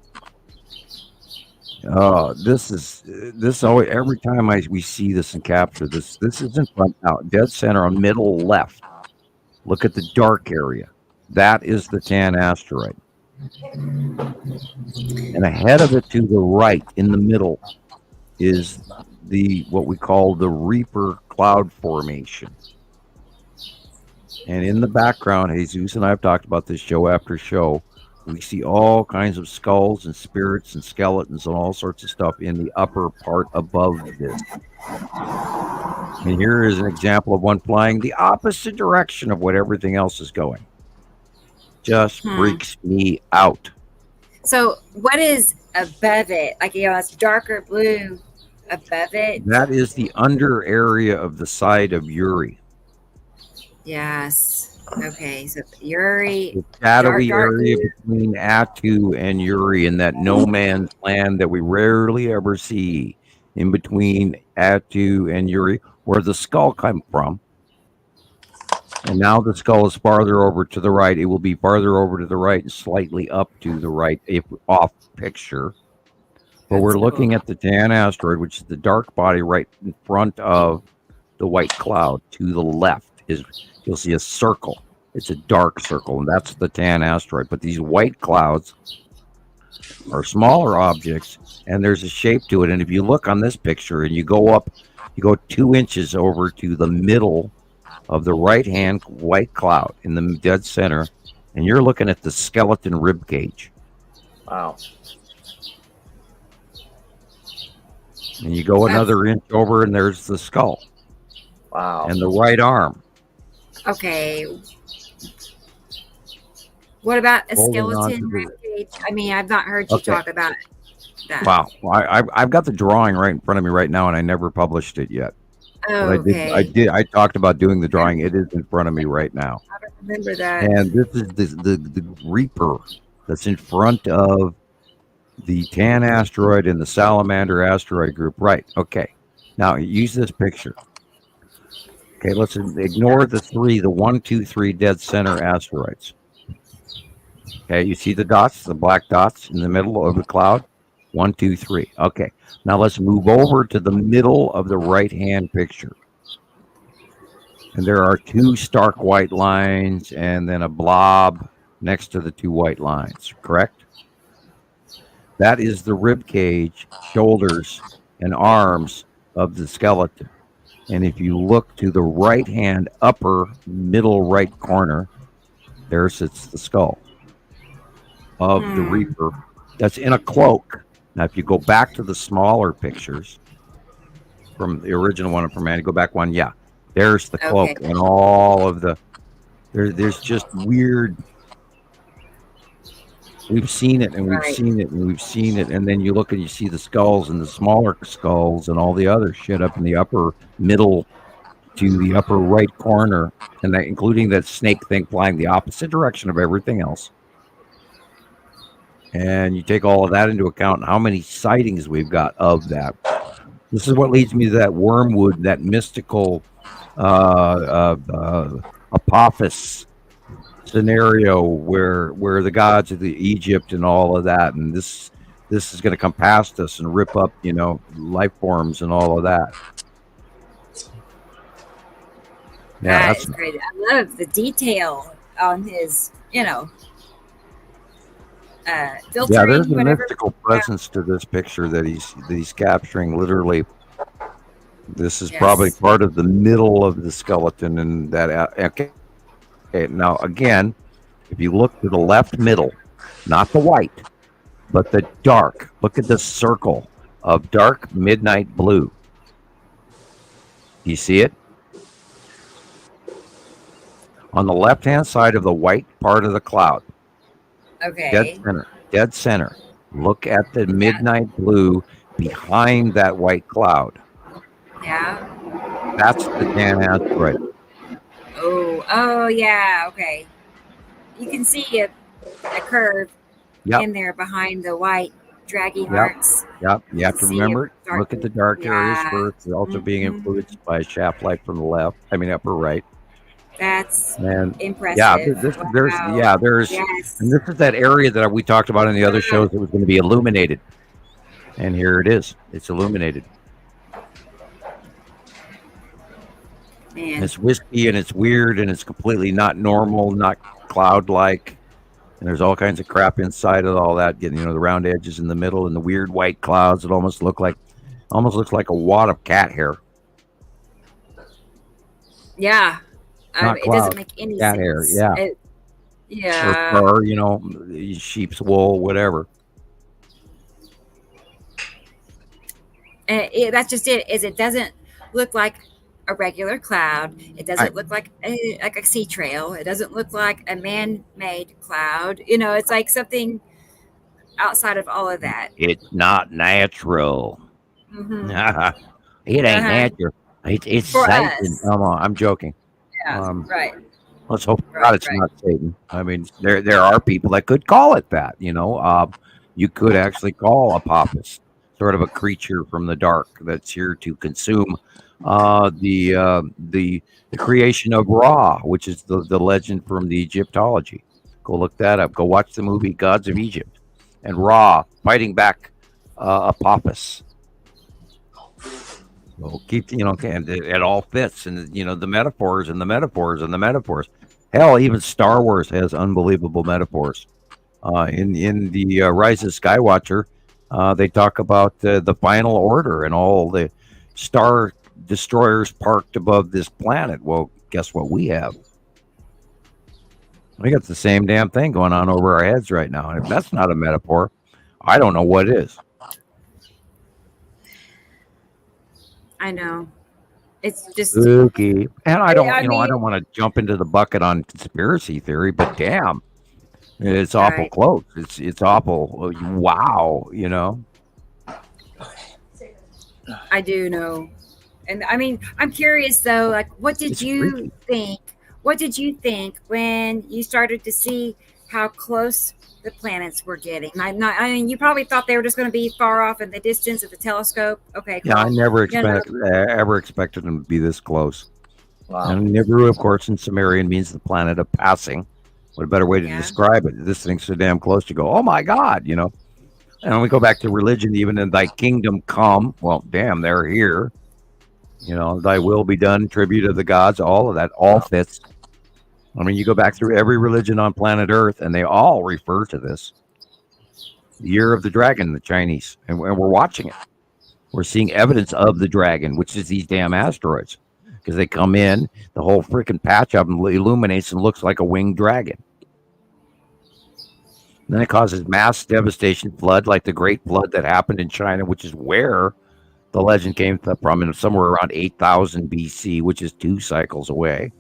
This always, every time we see this and capture this is in front out, dead center on middle left. Look at the dark area. That is the Tan asteroid. And ahead of it to the right in the middle is what we call the Reaper cloud formation. And in the background, Jesus and I have talked about this show after show. We see all kinds of skulls and spirits and skeletons and all sorts of stuff in the upper part above this. And here is an example of one flying the opposite direction of what everything else is going. Just freaks me out.
So what is above it? Like, it's darker blue above it?
That is the under area of the side of Uri.
Yes. Okay, so Uri,
the shadowy
dark
area
blue.
between Atu and Uri, in that no man's land that we rarely ever see, in between Atu and Uri, where the skull came from. And now the skull is farther over to the right. It will be farther over to the right and slightly up to the right, if off picture. But we're looking at the Tan asteroid, which is the dark body right in front of the white cloud. To the left you'll see a circle. It's a dark circle, and that's the Tan asteroid. But these white clouds are smaller objects, and there's a shape to it. And if you look on this picture and you go 2 inches over to the middle of the right-hand white cloud in the dead center, and you're looking at the skeleton rib cage.
Wow.
And you go another inch over, and there's the skull.
Wow.
And the right arm.
Okay. What about a
Holding on
skeleton
to the-
rib cage? I mean, I've not heard you talk about that.
Wow. Well, I've got the drawing right in front of me right now, and I never published it yet.
Oh,
But
okay.
I talked about doing the drawing. It is in front of me right now.
I don't remember that.
And this is the Reaper that's in front of the Tan asteroid and the Salamander asteroid group. Right. Okay. Now use this picture. Okay, let's ignore the 1, 2, 3 dead center asteroids. Okay, you see the dots, the black dots in the middle of the cloud? 1, 2, 3. Okay, now let's move over to the middle of the right-hand picture. And there are 2 stark white lines and then a blob next to the 2 white lines, correct? That is the rib cage, shoulders, and arms of the skeleton. And if you look to the right-hand upper middle right corner, there sits the skull of the Reaper that's in a cloak. Now, if you go back to the smaller pictures from the original one from Andy, go back one, yeah, there's the cloak and all of the. There's just weird. We've seen it and we've seen it and we've seen it, and then you look and you see the skulls and the smaller skulls and all the other shit up in the upper middle to the upper right corner, and that, including that snake thing flying the opposite direction of everything else. And you take all of that into account and how many sightings we've got of that. This is what leads me to that wormwood, that mystical Apophis scenario where the gods of the Egypt and all of that, and this is going to come past us and rip up, life forms and all of that. Yeah,
That's great. I love the detail on his, filtering.
Yeah, there's a
whatever.
mystical presence to this picture that he's capturing literally This is probably part of the middle of the skeleton, and that. Okay. Now again, if you look to the left middle, not the white, but the dark. Look at the circle of dark midnight blue. Do you see it? On the left-hand side of the white part of the cloud.
Okay.
Dead center. Look at the midnight blue behind that white cloud.
Yeah.
That's the Dan asteroid.
Oh, yeah. Okay. You can see a curve in there behind the white draggy marks.
Yep. You have to remember, look at the dark areas first. They're also being influenced by shaft light from the left. I mean, upper right.
That's impressive.
Yeah, and this is that area that we talked about in the other shows that was going to be illuminated. And here it is. It's illuminated.
Man.
It's wispy and it's weird and it's completely not normal, not cloud-like. And there's all kinds of crap inside of all that. You know, the round edges in the middle and the weird white clouds that almost looks like a wad of cat hair.
Yeah. It doesn't make any
cat
sense.
Hair, yeah.
Yeah.
Or you know, sheep's wool, whatever.
That's just it. It doesn't look like a regular cloud. It doesn't look like a sea trail. It doesn't look like a man-made cloud. You know, it's like something outside of all of that.
It's not natural.
Mm-hmm.
It ain't natural. It's Satan. Come on, I'm joking.
Yeah, right.
Let's hope God it's not Satan. I mean, there are people that could call it that. You know, you could actually call Apophis sort of a creature from the dark that's here to consume the creation of Ra, which is the legend from the Egyptology. Go look that up. Go watch the movie Gods of Egypt and Ra fighting back Apophis. Well, and it all fits, and the metaphors and the metaphors and the metaphors. Hell, even Star Wars has unbelievable metaphors. In the Rise of Skywatcher, they talk about the Final Order and all the star destroyers parked above this planet. Well, guess what we have? We got the same damn thing going on over our heads right now, and if that's not a metaphor, I don't know what is.
I know. It's just
spooky. And I don't want to jump into the bucket on conspiracy theory, but damn, it's awful close. It's awful. Wow,
I do know. And I mean, I'm curious though, like, what did you think? What did you think when you started to see how close the planets were getting? I mean, you probably thought they were just going to be far off in the distance of the telescope. Okay, cool.
Yeah, I never expected them to be this close. Wow. And Nibiru, of course, in Sumerian means the planet of passing. What a better way to describe it? This thing's so damn close to go, oh my God, And when we go back to religion, even in thy kingdom come, well, damn, they're here. Thy will be done, tribute of the gods, all of that, all fits. I mean, you go back through every religion on planet Earth, and they all refer to this. The year of the dragon, the Chinese, and we're watching it. We're seeing evidence of the dragon, which is these damn asteroids, because they come in, the whole freaking patch of them illuminates and looks like a winged dragon. And then it causes mass devastation, flood, like the Great Flood that happened in China, which is where the legend came from, somewhere around 8,000 BC, which is 2 cycles away.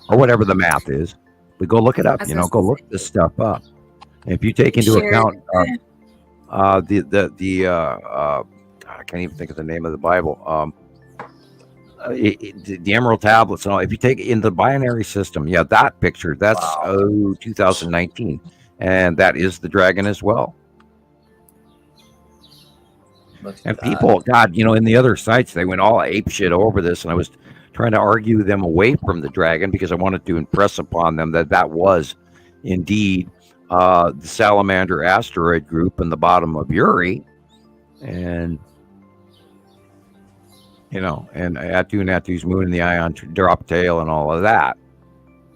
Or whatever the math is, but go look it up. Go look this stuff up. And if you take into account God, I can't even think of the name of the Bible. The Emerald Tablets and all. If you take it in the binary system, that picture, that's 2019, and that is the dragon as well. And people, God, in the other sites, they went all ape shit over this, and I was trying to argue them away from the dragon because I wanted to impress upon them that was indeed the salamander asteroid group in the bottom of Uri, and and Atu-Natu's moon and the ion drop tail and all of that.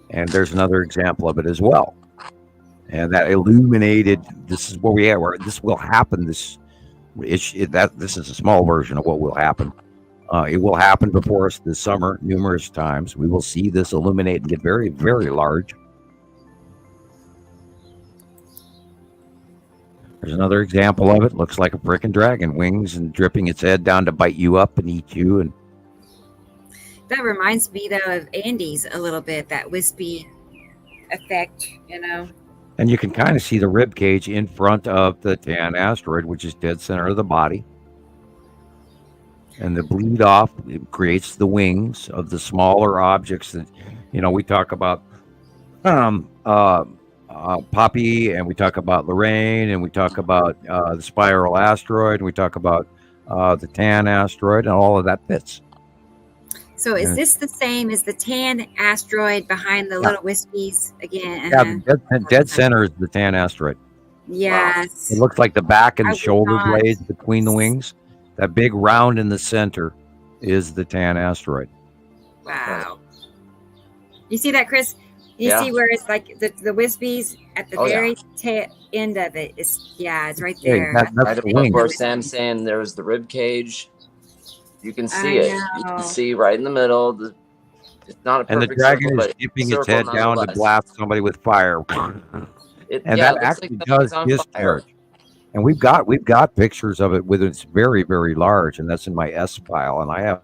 And there's another example of it as well, and that illuminated. This is where we are. Where this will happen. This is a small version of what will happen. It will happen before us this summer numerous times. We will see this illuminate and get very, very large. There's another example of it. Looks like a frickin' dragon, wings and dripping its head down to bite you up and eat you. And
that reminds me, though, of Andes a little bit, that wispy effect,
And you can kind of see the rib cage in front of the tan asteroid, which is dead center of the body. And the bleed off, it creates the wings of the smaller objects that, we talk about Poppy, and we talk about Lorraine, and we talk about the spiral asteroid, and we talk about the tan asteroid, and all of that fits.
So is this the same as the tan asteroid behind the little wispies again?
Yeah, the dead center is the tan asteroid.
Yes.
It looks like the back and the shoulder blades between the wings. That big round in the center is the tan asteroid.
Wow. You see that, Chris? You see where it's like the wispies at the very end of it is, it's right there.
Right before Sam's saying there was the rib cage. You can see it. You can see right in the middle. It's not a perfect
and the dragon
circle,
is dipping its head down to blast somebody with fire. And that actually does discharge. And we've got pictures of it with it's very, very large, and that's in my S file. And I'm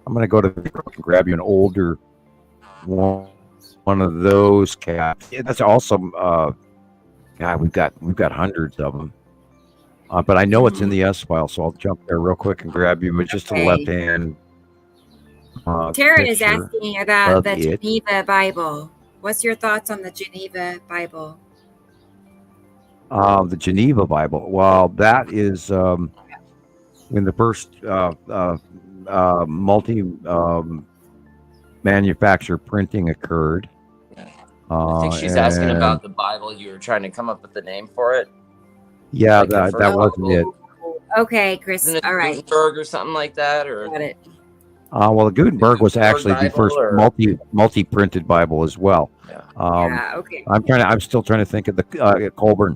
going to go to and grab you an older one of those cats. Yeah, that's awesome. God, we've got hundreds of them. But I know it's in the S file, so I'll jump there real quick and grab you. But just to the left hand.
Tara is asking about the Geneva Bible. What's your thoughts on the Geneva Bible?
The Geneva Bible. Well, that is when the first multi-manufacturer printing occurred.
I think she's asking about the Bible. You were trying to come up with the name for it.
Yeah, like that wasn't it.
Okay, Chris. All right.
Gutenberg or something like that, or
got it.
Well, the Gutenberg was actually the first multi-printed Bible as well.
Okay.
I'm still trying to think of the Colburn.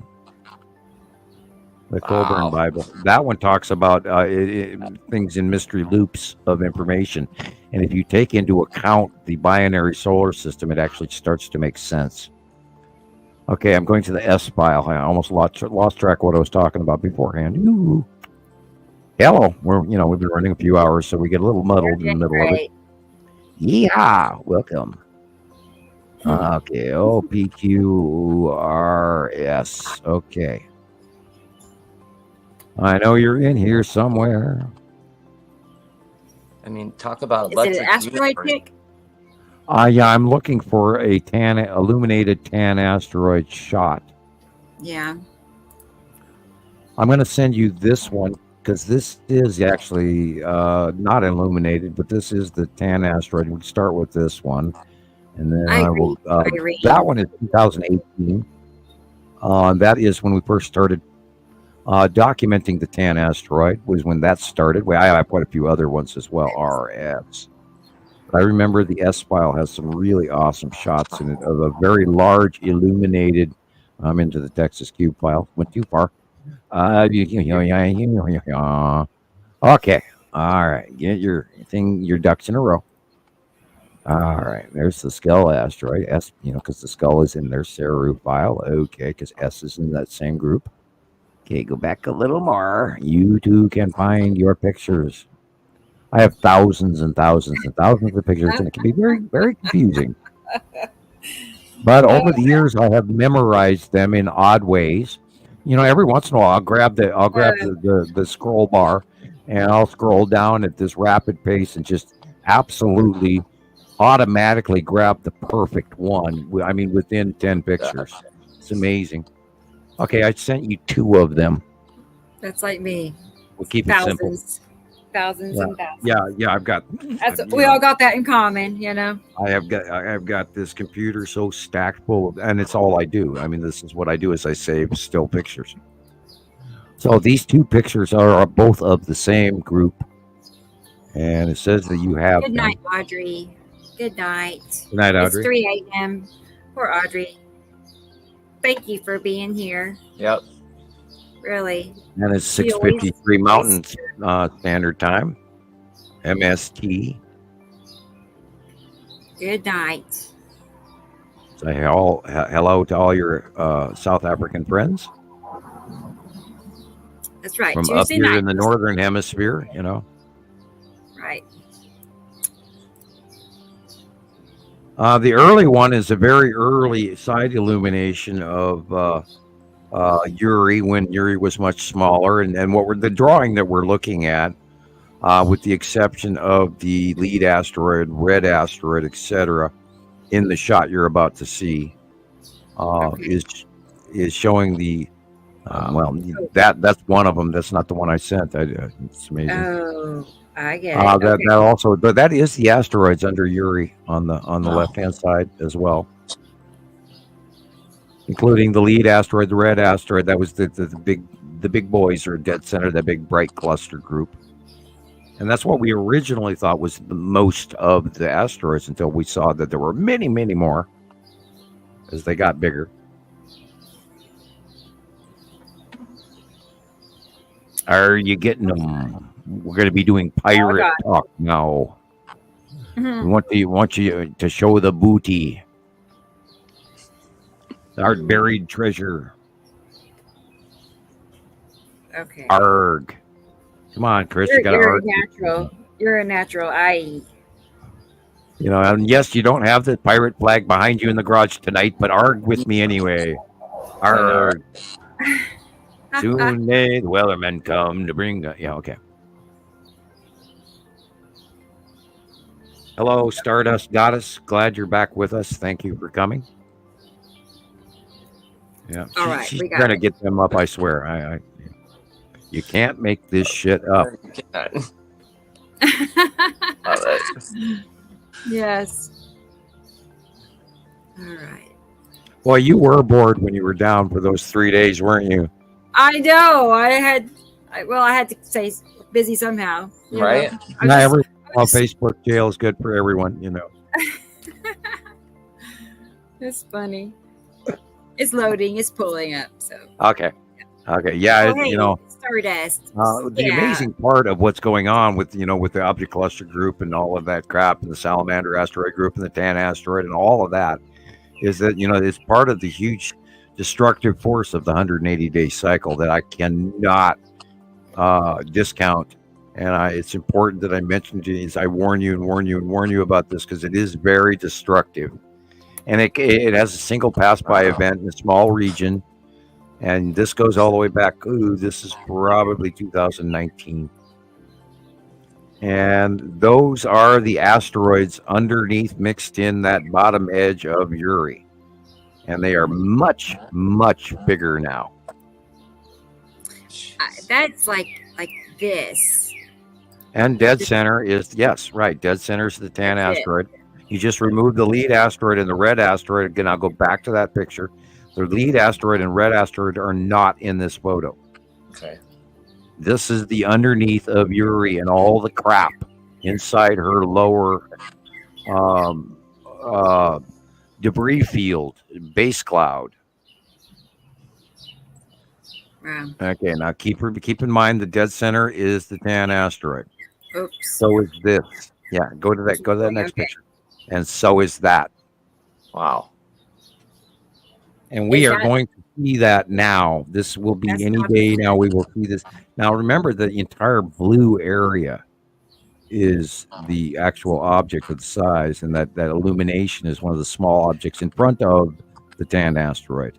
The Colburn Bible. That one talks about things in mystery loops of information. And if you take into account the binary solar system, it actually starts to make sense. Okay, I'm going to the S file. I almost lost track of what I was talking about beforehand. Ooh. Hello. We've been running a few hours, so we get a little muddled in the middle of it. Yeehaw. Welcome. Okay, OPQRS. Okay. I know you're in here somewhere.
I mean, talk about
is it an asteroid pick?
Yeah, I'm looking for a illuminated tan asteroid shot.
Yeah.
I'm going to send you this one because this is actually not illuminated, but this is the tan asteroid. We'll start with this one, and then I will. That one is 2018. That is when we first started documenting the tan asteroid. Was when that started. I have quite a few other ones as well. RFs. I remember the S file has some really awesome shots in it of a very large illuminated. I'm into the Texas Cube file. Went too far. Okay. All right. Get your ducks in a row. All right. There's the skull asteroid. S, because the skull is in their Saru file. Okay, because S is in that same group. Okay, go back a little more. You too can find your pictures. I have thousands and thousands and thousands of pictures, and it can be very, very confusing. But over the years, I have memorized them in odd ways. Every once in a while, I'll grab the scroll bar, and I'll scroll down at this rapid pace and just absolutely automatically grab the perfect one. I mean, within 10 pictures. It's amazing. Okay, I sent you 2 of them.
That's like me.
We'll keep it simple.
Thousands and thousands.
Yeah, I've got.
We all got that in common,
I've got this computer so stacked full of, and it's all I do. I mean, this is what I do: is I save still pictures. So these 2 pictures are both of the same group, and it says that you have.
Good night, Audrey. Good night.
Good night, Audrey.
It's 3 a.m. Poor Audrey. Thank you for being here.
Yep.
Really?
And it's 6:53 Mountain Standard Time, MST.
Good night.
Say hello to all your South African friends.
That's right.
From
Tuesday
up here
night.
in the Northern Hemisphere, you know.
Right.
The early one is a very early side illumination of Uri, when Uri was much smaller, and what we're the drawing that we're looking at, with the exception of the lead asteroid, red asteroid, etc., in the shot you're about to see, is showing the that's one of them. That's not the one I sent. It's amazing.
Oh, I get it.
That also, but that is the asteroids under Uri on the left hand side as well, including the lead asteroid, the red asteroid. That was the big boys are dead center, that big bright cluster group. And that's what we originally thought was the most of the asteroids, until we saw that there were many, many more as they got bigger. Are you getting them? We're going to be doing pirate talk now.
Mm-hmm.
We want you to show the booty. Our buried treasure.
Okay.
Arg. Come on, Chris.
You're a natural. You're a natural.
You know, and yes, you don't have the pirate flag behind you in the garage tonight, but arg with me anyway. Arg. Soon may the weathermen come to bring... yeah, okay. Hello, Stardust Goddess. Glad you're back with us. Thank you for coming. Yeah,
all right.
She's going to get them up, I swear. You can't make this shit up.
Yes. All right.
Well, you were bored when you were down for those 3 days, weren't you?
I know. I had to say busy somehow.
Right?
Facebook jail is good for everyone, you know.
It's funny. It's loading. It's pulling up. So.
Okay. Yeah,
hey,
you know.
Stardust.
The amazing part of what's going on with the object cluster group and all of that crap, and the salamander asteroid group and the tan asteroid and all of that, is that it's part of the huge destructive force of the 180-day cycle that I cannot discount. And it's important that I mention to you, I warn you about this, because it is very destructive. And it has a single pass-by event in a small region. And this goes all the way back. This is probably 2019. And those are the asteroids underneath, mixed in that bottom edge of Uri. And they are much, much bigger now.
That's like this.
And dead center is, yes, right. Dead center is the tan asteroid. You just remove the lead asteroid and the red asteroid. Again, I'll go back to that picture. The lead asteroid and red asteroid are not in this photo.
Okay.
This is the underneath of Uri and all the crap inside her lower debris field, base cloud.
Wow.
Okay, now keep in mind the dead center is the tan asteroid.
Oops.
So is this. Yeah, go to that next picture. And so is that.
Wow.
And we are going to see that now. This will be any day now. We will see this. Now, remember, the entire blue area is the actual object of the size, and that illumination is one of the small objects in front of the tan asteroid.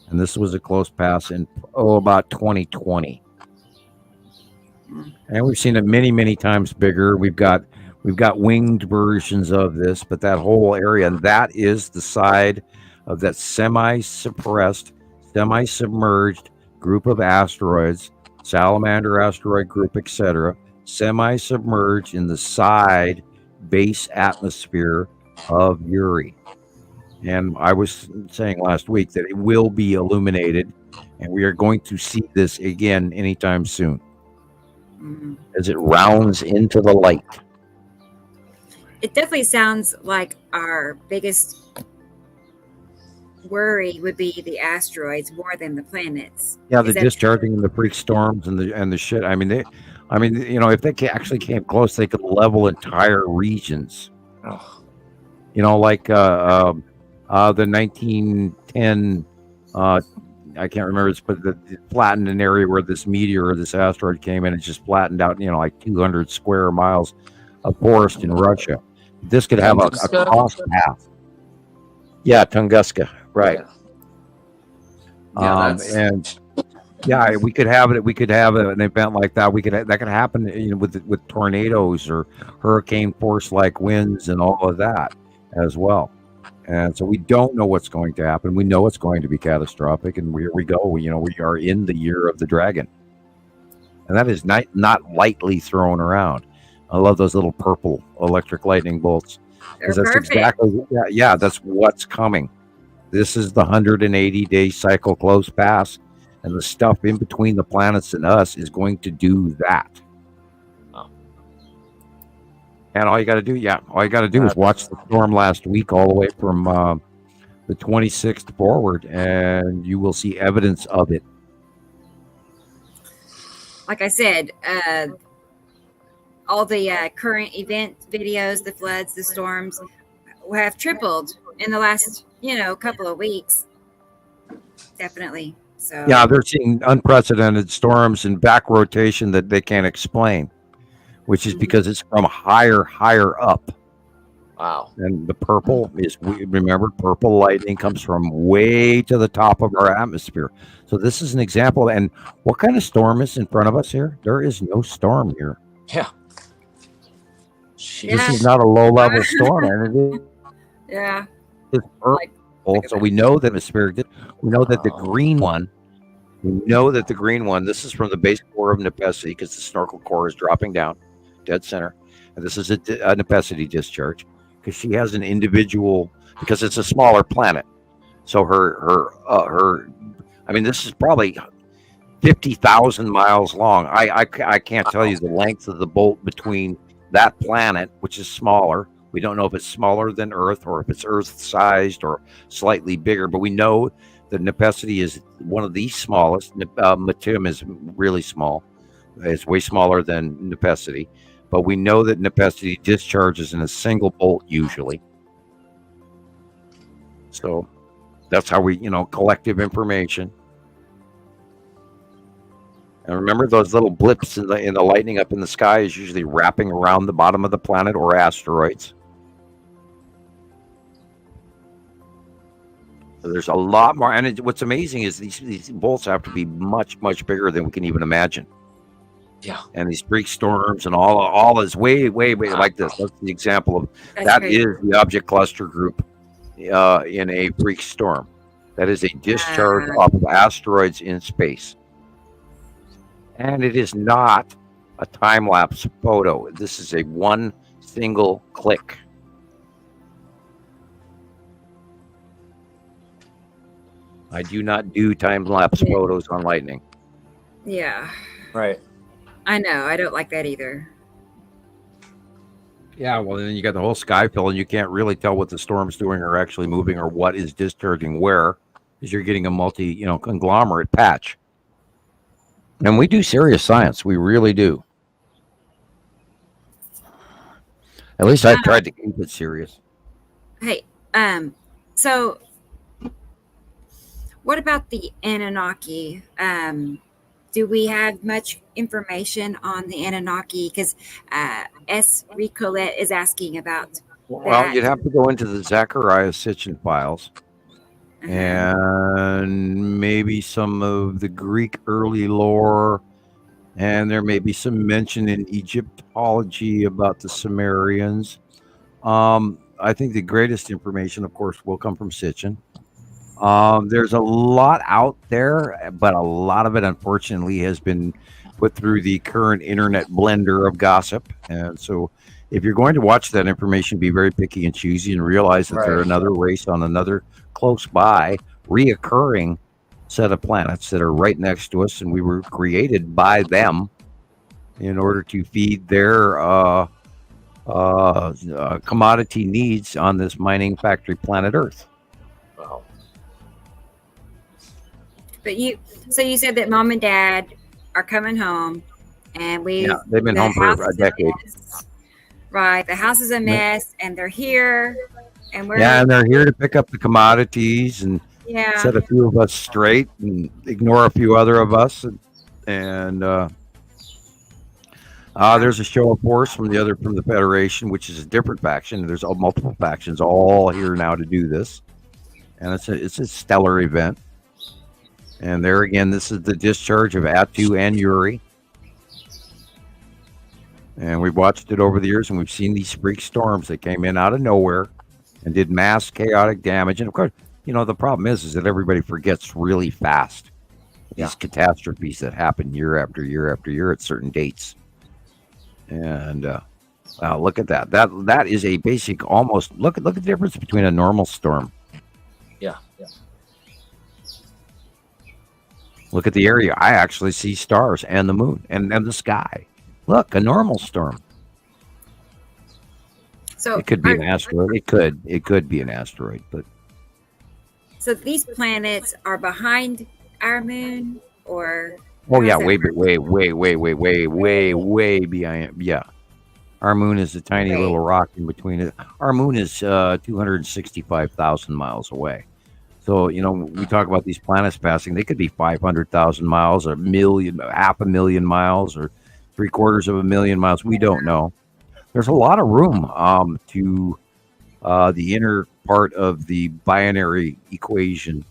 And this was a close pass in about 2020. And we've seen it many, many times bigger. We've got winged versions of this, but that whole area, and that is the side of that semi-suppressed, semi-submerged group of asteroids, salamander asteroid group, etc., semi-submerged in the side base atmosphere of Uri. And I was saying last week that it will be illuminated, and we are going to see this again anytime soon as it rounds into the light.
It definitely sounds like our biggest worry would be the asteroids more than the planets.
Yeah,
Is
the
that
discharging and the freak storms and the shit. I mean, if they actually came close, they could level entire regions.
Oh.
Like the 1910. I can't remember this, but it flattened an area where this meteor or this asteroid came in and just flattened out, like 200 square miles of forest in Russia. This could have a cross path. Yeah, Tunguska, right.
Yeah,
we could have it. We could have an event like that. That could happen, with tornadoes or hurricane force like winds and all of that as well. And so we don't know what's going to happen. We know it's going to be catastrophic, and here we go. We are in the year of the dragon, and that is not lightly thrown around. I love those little purple electric lightning bolts, because that's
perfect.
exactly that's what's coming. This is the 180-day cycle close pass, and the stuff in between the planets and us is going to do that. And all you got to do is watch the storm last week all the way from the 26th forward, and you will see evidence of it.
like I said, all the current event videos, the floods, the storms have tripled in the last, couple of weeks. Definitely. So
yeah, they're seeing unprecedented storms and back rotation that they can't explain, which is because it's from higher up.
Wow.
And the purple is, remember, purple lightning comes from way to the top of our atmosphere. So this is an example. And what kind of storm is in front of us here? There is no storm here.
Yeah.
This is not a low-level storm. And
yeah.
It's purple. So we know that we know that the green one, this is from the base core of Nepesi, because the snorkel core is dropping down, dead center. And this is a Nepesi discharge, because she has an individual, because it's a smaller planet. So this is probably 50,000 miles long. I can't tell you the length of the bolt between that planet, which is smaller. We don't know if it's smaller than Earth or if it's Earth-sized or slightly bigger, but we know that Nepesi is one of the smallest. Matum is really small. It's way smaller than Nepesi. But we know that Nepesi discharges in a single bolt usually. So that's how we, collective information. And remember, those little blips in the lightning up in the sky is usually wrapping around the bottom of the planet or asteroids. So there's a lot more. And what's amazing is these bolts have to be much, much bigger than we can even imagine.
Yeah.
And these freak storms and all is way like this. That's the example of that is the object cluster group in a freak storm. That is a discharge off of asteroids in space. And it is not a time-lapse photo. This is a one single click. I do not do time-lapse photos on lightning.
Yeah.
Right.
I know. I don't like that either.
Yeah, well, then you got the whole sky fill, and you can't really tell what the storm's doing or actually moving or what is discharging where, because you're getting a conglomerate patch. And we do serious science. We really do. At least I've tried to keep it serious.
Hey, so what about the Anunnaki? Do we have much information on the Anunnaki? Because S. Ricolette is asking about
Well,
that.
you'd have to go into the Zachariah Sitchin files and maybe some of the Greek early lore, and there may be some mention in Egyptology about the Sumerians. I think the greatest information, of course, will come from Sitchin. There's a lot out there, but a lot of it, unfortunately, has been put through the current internet blender of gossip. And so if you're going to watch that information, be very picky and choosy and realize that they're another race on another close by, reoccurring set of planets that are right next to us, and we were created by them in order to feed their commodity needs on this mining factory planet Earth.
Wow.
But you said that mom and dad are coming home, and
they've been home for a decade.
Right, the house is a mess, and they're here, and
and they're here to pick up the commodities and set a few of us straight and ignore a few other of us, and there's a show of force from the Federation, which is a different faction. There's multiple factions all here now to do this, and it's a stellar event. And there again, this is the discharge of Atu and Yuri. And we've watched it over the years, and we've seen these freak storms that came in out of nowhere and did mass chaotic damage. And of course, the problem is that everybody forgets really fast these catastrophes that happen year after year after year at certain dates. And look at that. That is a basic almost look at the difference between a normal storm.
Yeah.
Look at the area. I actually see stars and the moon and the sky. Look, a normal storm.
So
it could be an asteroid. It could be an asteroid, but
so these planets are behind our moon, or
way behind. Yeah, our moon is a tiny little rock in between it. Our moon is 265,000 miles away. So we talk about these planets passing. They could be 500,000 miles, or half a million miles, or 750,000 miles. We don't know. There's a lot of room to the inner part of the binary equation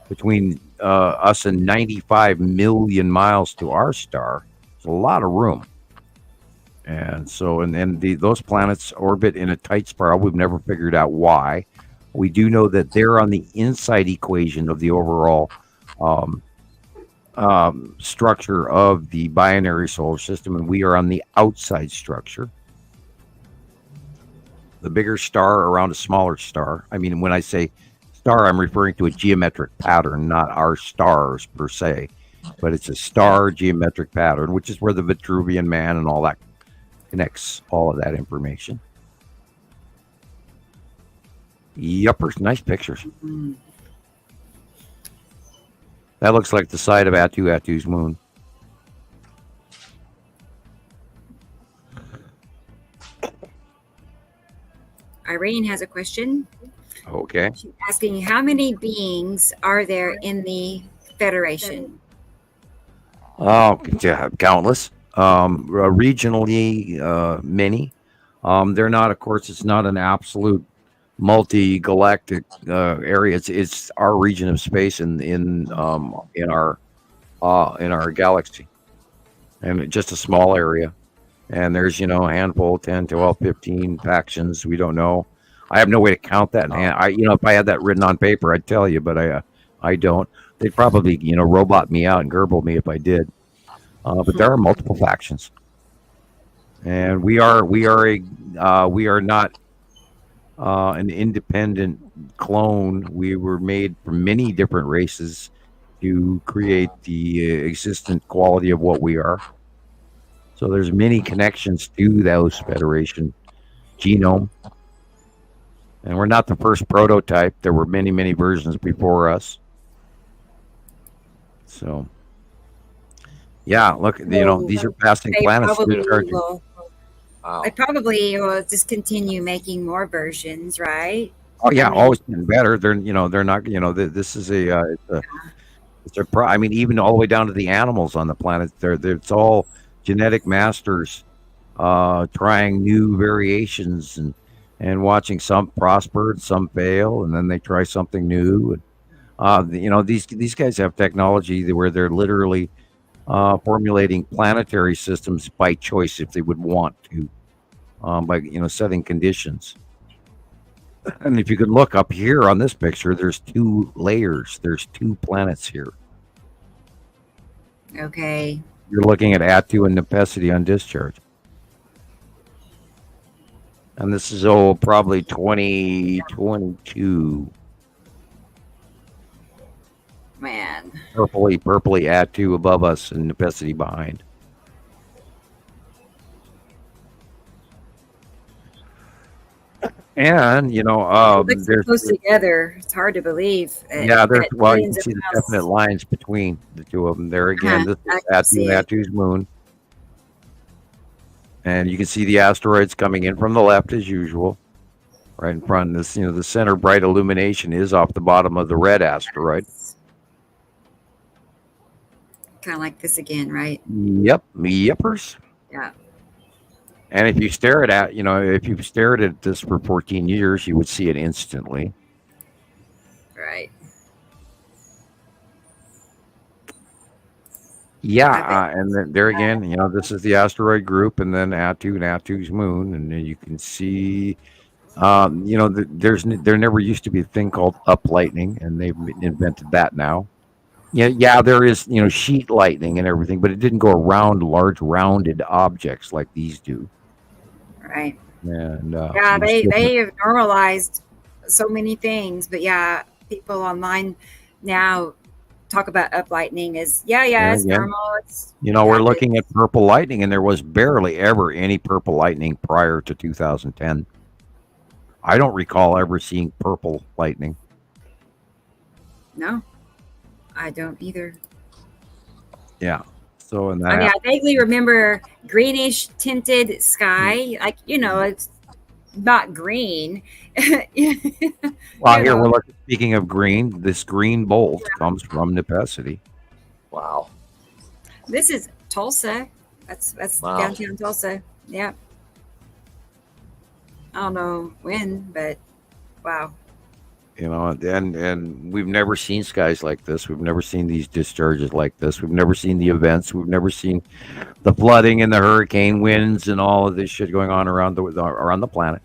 between us and 95 million miles to our star. There's a lot of room. And so, those planets orbit in a tight spiral. We've never figured out why. We do know that they're on the inside equation of the overall structure of the binary solar system, and we are on the outside structure. The bigger star around a smaller star. I mean, when I say star, I'm referring to a geometric pattern, not our stars per se, but it's a star geometric pattern, which is where the Vitruvian Man and all that connects all of that information. Yuppers, nice pictures. That looks like the side of Atu's moon.
Irene has a question.
Okay.
She's asking, how many beings are there in the Federation?
Oh, countless. Regionally, many. They're not, of course, it's not an absolute multi-galactic area. It's our region of space in our galaxy, and just a small area. And there's a handful, 10, 12, 15 factions. We don't know. I have no way to count that in hand. If I had that written on paper, I'd tell you, but I don't. They'd probably robot me out and gerbil me if I did. But there are multiple factions, and we are not an independent clone. We were made from many different races to create the existent quality of what we are. So there's many connections to those Federation genome. And we're not the first prototype. There were many, many versions before us. So, yeah, look, these are passing planets.
They probably will just continue making more versions, right?
Oh yeah, always getting better. They're not. This is even all the way down to the animals on the planet. It's all genetic masters trying new variations and watching some prosper, some fail, and then they try something new. And these guys have technology where they're literally formulating planetary systems by choice if they would want to, by setting conditions. And if you could look up here on this picture, there's two layers. There's two planets here.
Okay.
You're looking at Atu and Nepesity on discharge. And this is probably 2022.
Man.
Purpley Atu above us and Nepesity behind. And
it looks so
there's
close together. It's hard to believe.
yeah, there's
At
well, you
millions
can
of
see the
miles.
definite lines between the two of them. There again, this
I
is
can see it.
Atu's moon, and you can see the asteroids coming in from the left as usual, right in front. This, the center bright illumination is off the bottom of the red asteroid.
Kind of like this again, right?
Yep, yippers.
Yeah.
And if you stare at if you stared at this for 14 years, you would see it instantly.
Right.
Yeah, and then there again, this is the asteroid group, and then Atu's moon, and then you can see, there never used to be a thing called up lightning, and they've invented that now. Yeah, there is, sheet lightning and everything, but it didn't go around large rounded objects like these do.
Right.
And
yeah, they have normalized so many things, but yeah, people online now talk about up lightning as it's normal. It's
we're looking at purple lightning, and there was barely ever any purple lightning prior to 2010. I don't recall ever seeing purple lightning.
No, I don't either.
Yeah. So and that
I vaguely remember greenish tinted sky, like it's not green.
Well, here we're looking. Speaking of green, this green bolt comes from Necessity.
Wow.
This is Tulsa. That's downtown Tulsa. Yeah. I don't know when, but wow.
And we've never seen skies like this. We've never seen these discharges like this. We've never seen the events. We've never seen the flooding and the hurricane winds and all of this shit going on around the planet.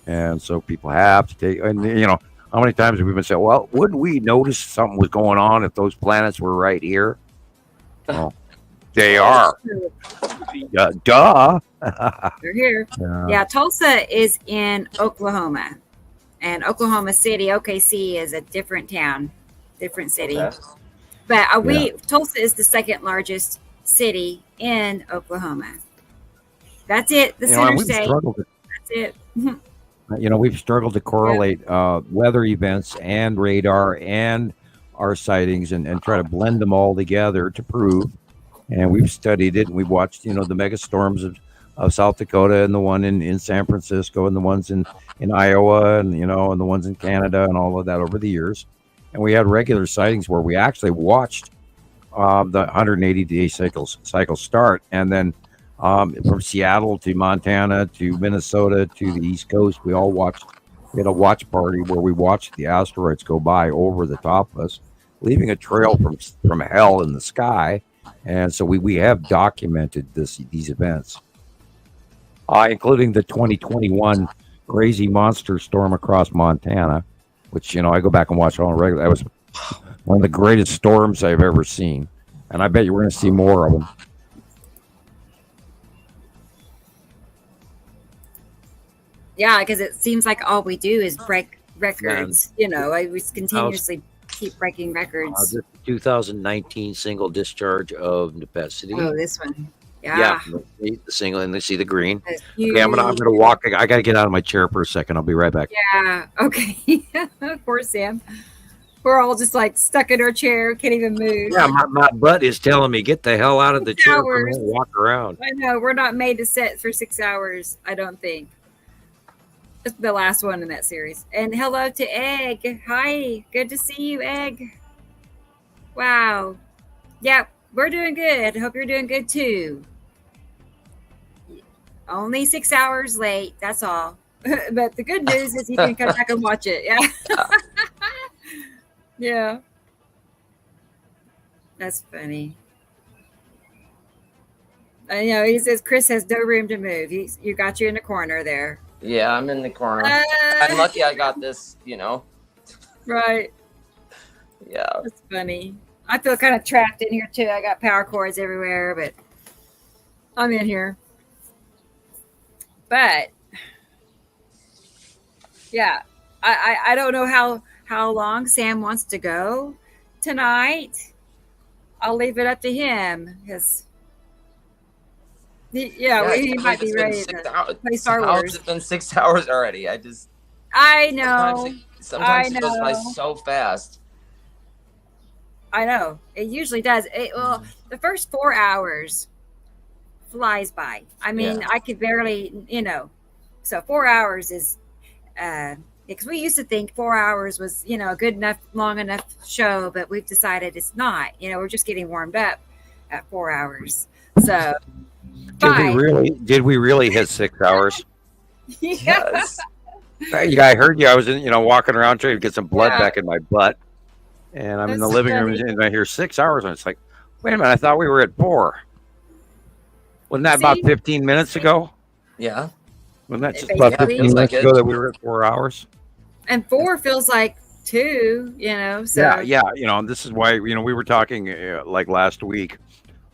And so people have to take, and how many times have we been saying, well, wouldn't we notice something was going on if those planets were right here? Well, they are. Duh.
They're here. Yeah, Tulsa is in Oklahoma. And Oklahoma City, OKC, is a different town, different city. Okay. But Tulsa is the second largest city in Oklahoma. That's it. The center state. That's it.
We've struggled to correlate weather events and radar and our sightings and try to blend them all together to prove. And we've studied it, and we've watched, the mega storms of South Dakota, and the one in San Francisco, and the ones in Iowa, and and the ones in Canada, and all of that over the years. And we had regular sightings where we actually watched the 180-day cycle start, and then from Seattle to Montana to Minnesota to the East Coast, we had a watch party where we watched the asteroids go by over the top of us, leaving a trail from hell in the sky. And so we have documented these events. Including the 2021 crazy monster storm across Montana, which, I go back and watch all regular. That was one of the greatest storms I've ever seen. And I bet you we're going to see more of them.
Yeah, because it seems like all we do is break records. I continuously keep breaking records.
The 2019 single discharge of Necessity.
Oh, this one.
Yeah, the single, and they see the green. Okay, I'm gonna walk. I gotta get out of my chair for a second. I'll be right back.
Yeah. Okay. Poor Sam. We're all just like stuck in our chair, can't even move.
Yeah, my butt is telling me get the hell out of the chair and walk around.
I know we're not made to sit for 6 hours. I don't think. It's the last one in that series. And hello to Egg. Hi, good to see you, Egg. Wow. Yeah, we're doing good. Hope you're doing good too. Only 6 hours late, that's all. But the good news is you can come back and watch it. Yeah. Yeah. That's funny. I know, he says Chris has no room to move. You got you in the corner there.
Yeah, I'm in the corner. I'm lucky I got this,
Right.
Yeah.
That's funny. I feel kind of trapped in here too. I got power cords everywhere, but I'm in here. But yeah, I don't know how long Sam wants to go tonight. I'll leave it up to him because Yeah, we might be ready to play Star Wars.
It's been 6 hours already.
I know.
Sometimes it goes by so fast.
I know. It usually does. Well, the first 4 hours flies by. I mean, I could barely, so 4 hours is, because we used to think 4 hours was, a good enough, long enough show, but we've decided it's not. We're just getting warmed up at 4 hours. So,
did we really hit 6 hours?
Yes.
I heard you. I was walking around trying to get some blood back in my butt, and I'm in the living room and I hear 6 hours, and it's like, wait a minute, I thought we were at 4. Wasn't that about 15 minutes ago?
Yeah.
Wasn't that just about 15 minutes ago that we were at 4 hours?
And 4 feels like 2, so.
Yeah. This is why, we were talking like last week,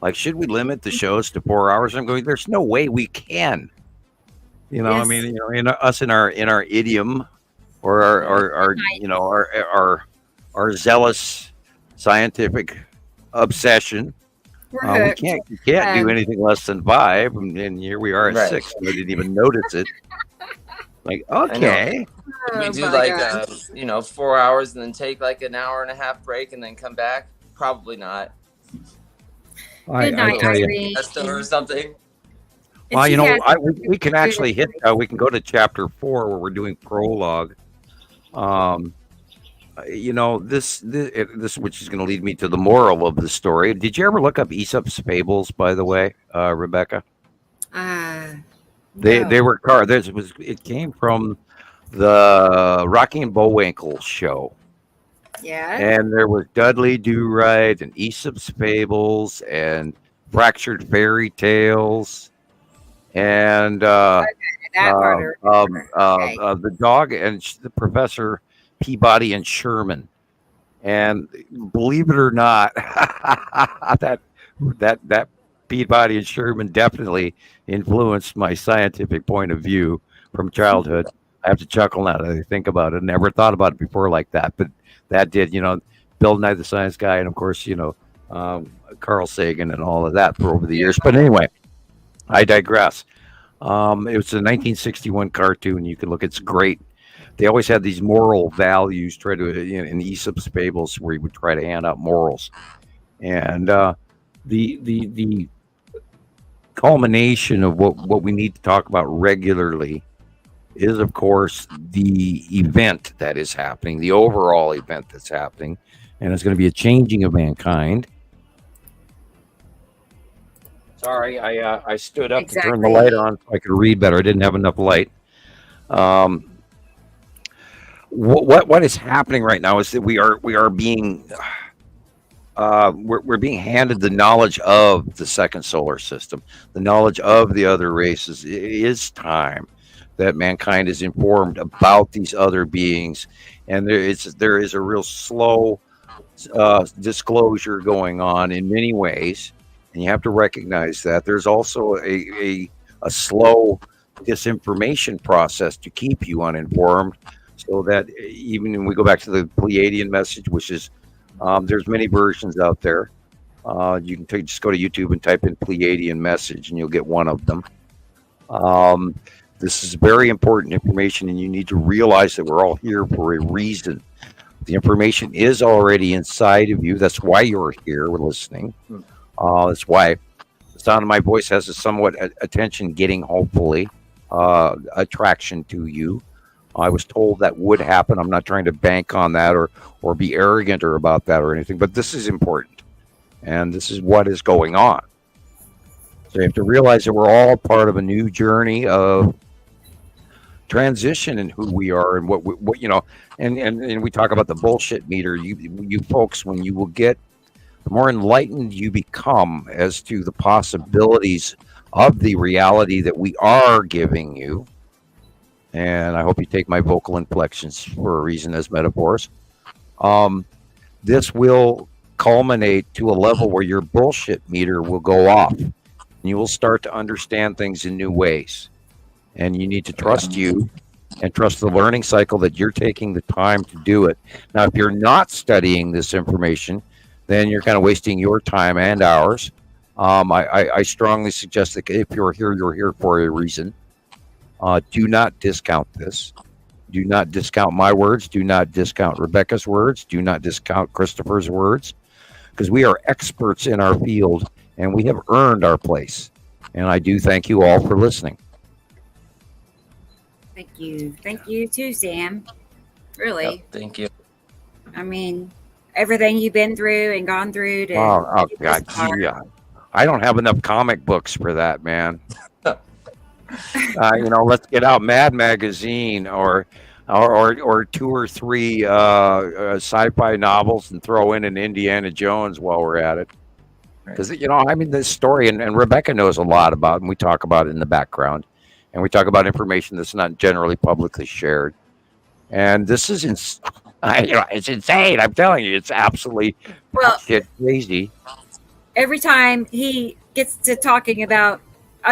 like, should we limit the shows to 4 hours? I'm going, there's no way we can. Yes. I mean, in our idiom, or our zealous scientific obsession, we can't do anything less than 5, and here we are at 6. I didn't even notice it. Like, okay,
we do 4 hours and then take like an hour and a half break and then come back. Probably not.
Good night, Irene.
Or something.
Well, we can actually hit. We can go to chapter 4 where we're doing prologue. This which is going to lead me to the moral of the story. Did you ever look up Aesop's fables, by the way, Rebecca? They were it came from the Rocky and Bullwinkle show.
Yeah.
And there was Dudley Do-Right and Aesop's fables and fractured fairy tales and the dog and the Professor Peabody and Sherman. And believe it or not, that Peabody and Sherman definitely influenced my scientific point of view from childhood. I have to chuckle now that I think about it. Never thought about it before like that, but that did, Bill Nye the Science Guy, and of course, Carl Sagan and all of that for over the years. But anyway, I digress. It was a 1961 cartoon. You can look; it's great. They always had these moral values. Try to in Aesop's fables, where he would try to hand out morals, and the culmination of what we need to talk about regularly is, of course, the event that is happening, the overall event that's happening, and it's going to be a changing of mankind. Sorry, I stood up to turn the light on so I could read better. I didn't have enough light. What is happening right now is that we are being we're being handed the knowledge of the second solar system, the knowledge of the other races. It is time that mankind is informed about these other beings, and there is a real slow disclosure going on in many ways, and you have to recognize that. There's also a slow disinformation process to keep you uninformed, so that even when we go back to the Pleiadian message, which is there's many versions out there. You can just go to YouTube and type in Pleiadian message, and you'll get one of them. This is very important information, and you need to realize that we're all here for a reason. The information is already inside of you. That's why you're here listening. That's why the sound of my voice has a somewhat attention-getting, hopefully, attraction to you. I was told that would happen. I'm not trying to bank on that or be arrogant or about that or anything, but this is important, and this is what is going on. So you have to realize that we're all part of a new journey of transition in who we are and what and we talk about the bullshit meter. You folks, when you will get, the more enlightened you become as to the possibilities of the reality that we are giving you. And I hope you take my vocal inflections for a reason as metaphors. This will culminate to a level where your bullshit meter will go off, and you will start to understand things in new ways. And you need to trust you and trust the learning cycle that you're taking the time to do it. Now, if you're not studying this information, then you're kind of wasting your time and ours. I strongly suggest that if you're here for a reason. Do not discount this. Do not discount my words. Do not discount Rebecca's words. Do not discount Christopher's words, because we are experts in our field and we have earned our place. And I do thank you all for listening.
Thank you. Thank you too, Sam. Really.
Yep, thank you.
I mean, everything you've been through and gone through to
Oh God, yeah. I don't have enough comic books for that, man. Let's get out Mad Magazine or 2 or 3 sci-fi novels and throw in an Indiana Jones while we're at it. Because this story, and Rebecca knows a lot about it, and we talk about it in the background, and we talk about information that's not generally publicly shared. And this is it's insane. I'm telling you, it's absolutely crazy.
Every time he gets to talking about,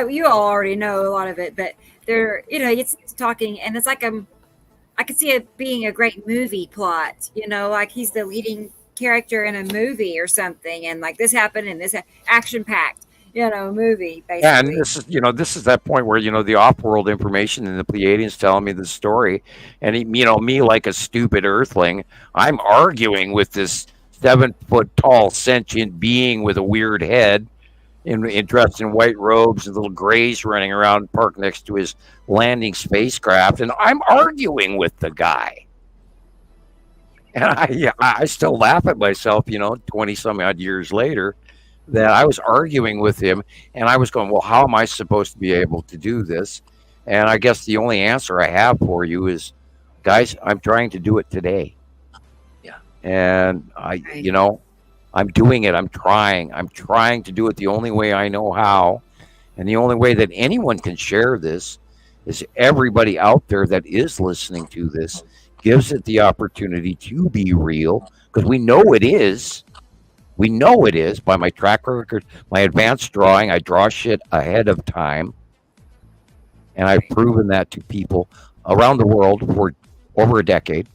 you all already know a lot of it, but he gets to talking, and it's like I could see it being a great movie plot. Like he's the leading character in a movie or something, and like this happened and this action-packed, movie basically.
Yeah, and this is that point where the off-world information and the Pleiadians telling me the story, and me like a stupid Earthling, I'm arguing with this 7-foot-tall sentient being with a weird head, dressed in white robes and little grays running around parked next to his landing spacecraft, and I'm arguing with the guy. And I still laugh at myself, 20-some odd years later, that I was arguing with him, and I was going, well, how am I supposed to be able to do this? And I guess the only answer I have for you is, guys, I'm trying to do it today.
Yeah.
And I'm doing it. I'm trying to do it the only way I know how. And the only way that anyone can share this is everybody out there that is listening to this gives it the opportunity to be real, because we know it is. We know it is by my track record, my advanced drawing. I draw shit ahead of time. And I've proven that to people around the world for over a decade.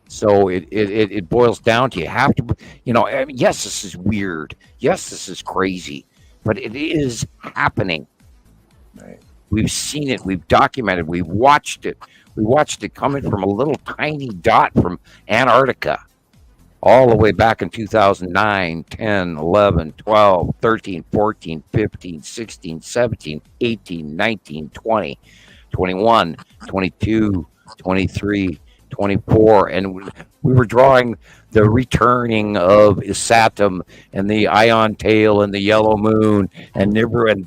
So it boils down to you have to, yes, this is weird. Yes, this is crazy, but it is happening.
Right.
We've seen it. We've documented. We've watched it. We watched it coming from a little tiny dot from Antarctica all the way back in 2009, 10, 11, 12, 13, 14, 15, 16, 17, 18, 19, 20, 21, 22, 23, 24, and we were drawing the returning of Isatum and the Ion Tail and the Yellow Moon and Nibiru,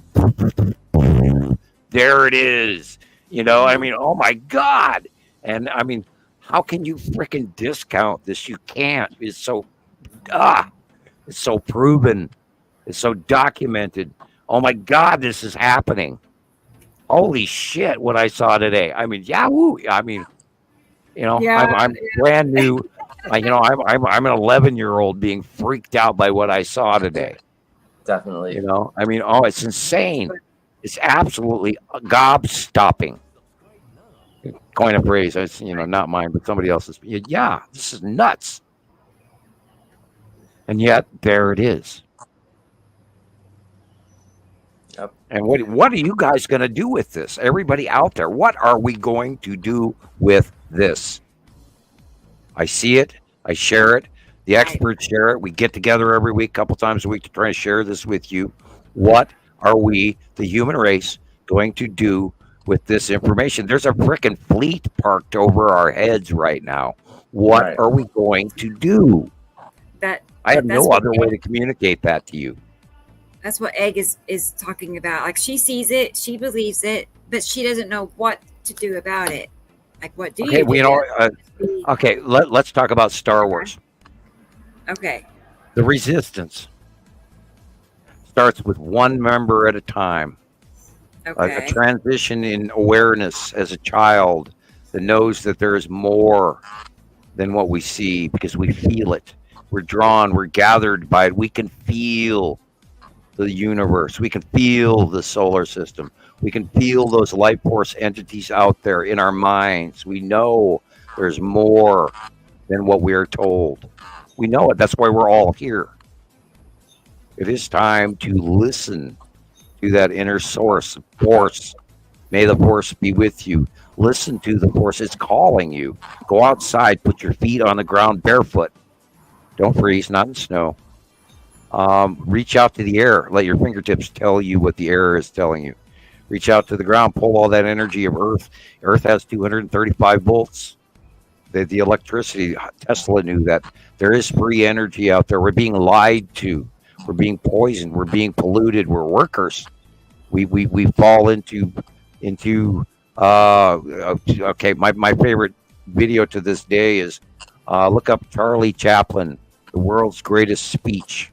and there it is. Oh my God. And how can you freaking discount this? You can't. It's so proven. It's so documented. Oh my God, this is happening. Holy shit, what I saw today. Yahoo. I'm brand new. I'm an 11-year-old being freaked out by what I saw today.
Definitely.
It's insane. It's absolutely gob-stopping. Coin a phrase. It's not mine, but somebody else's. Yeah, this is nuts. And yet there it is.
Yep.
And what are you guys going to do with this? Everybody out there, what are we going to do with this? I see it. I share it. The experts share it. We get together every week, a couple times a week, to try and share this with you. What are we, the human race, going to do with this information? There's a frickin' fleet parked over our heads right now. What are we going to do? I have no other way to communicate that to you.
That's what Egg is talking about. Like, she sees it, she believes it, but she doesn't know what to do about it. Like, what do you do?
Okay, let's talk about Star Wars.
Okay.
The Resistance starts with one member at a time.
Okay.
A transition in awareness as a child that knows that there is more than what we see, because we feel it. We're drawn, we're gathered by it. We can feel the universe. We can feel the solar system. We can feel those life force entities out there in our minds. We know there's more than what we are told. We know it. That's why we're all here. It is time to listen to that inner source, force. May the force be with you. Listen to the force. It's calling you. Go outside. Put your feet on the ground barefoot. Don't freeze, not in snow. Reach out to the air. Let your fingertips tell you what the air is telling you. Reach out to the ground. Pull all that energy of Earth. Earth has 235 volts. The electricity, Tesla knew that. There is free energy out there. We're being lied to. We're being poisoned. We're being polluted. We're workers. We fall into okay. My favorite video to this day is look up Charlie Chaplin, the world's greatest speech.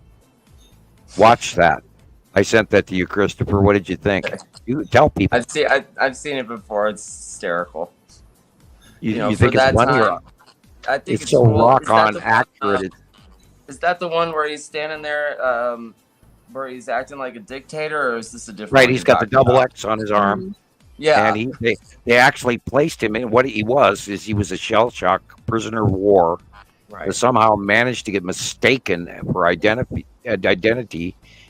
Watch that. I sent that to you, Christopher. What did you think? You tell people.
I've seen it before. It's hysterical.
You think it's funny?
I think
it's so
cool.
rock on accurate.
Is that the one where he's standing there, where he's acting like a dictator, or is this a different?
Right, he's got the double X on his arm.
Yeah,
and they actually placed him in what he was a shell shock prisoner of war.
Right.
That somehow managed to get mistaken for identity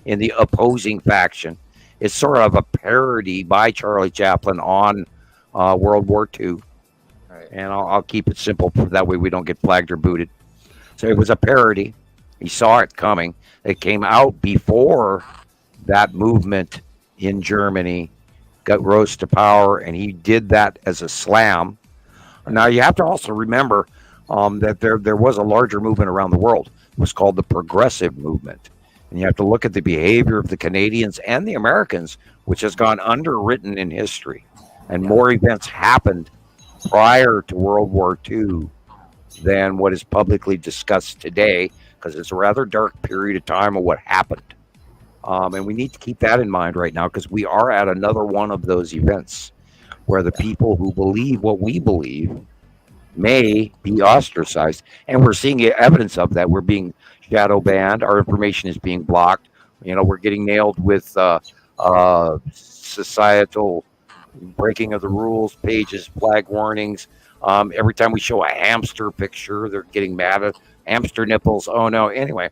in the opposing faction. It's sort of a parody by Charlie Chaplin on World War II.
Right.
And I'll keep it simple, that way we don't get flagged or booted. So it was a parody. He saw it coming. It came out before that movement in Germany rose to power, and he did that as a slam. Now you have to also remember that there was a larger movement around the world. It was called the Progressive Movement. And you have to look at the behavior of the Canadians and the Americans, which has gone underwritten in history. And more events happened prior to World War II than what is publicly discussed today, because it's a rather dark period of time of what happened. And we need to keep that in mind right now, because we are at another one of those events where the people who believe what we believe may be ostracized. And we're seeing evidence of that. We're being shadow banned. Our information is being blocked. We're getting nailed with societal breaking of the rules pages, flag warnings. Every time we show a hamster picture, they're getting mad at hamster nipples. Oh no. Anyway,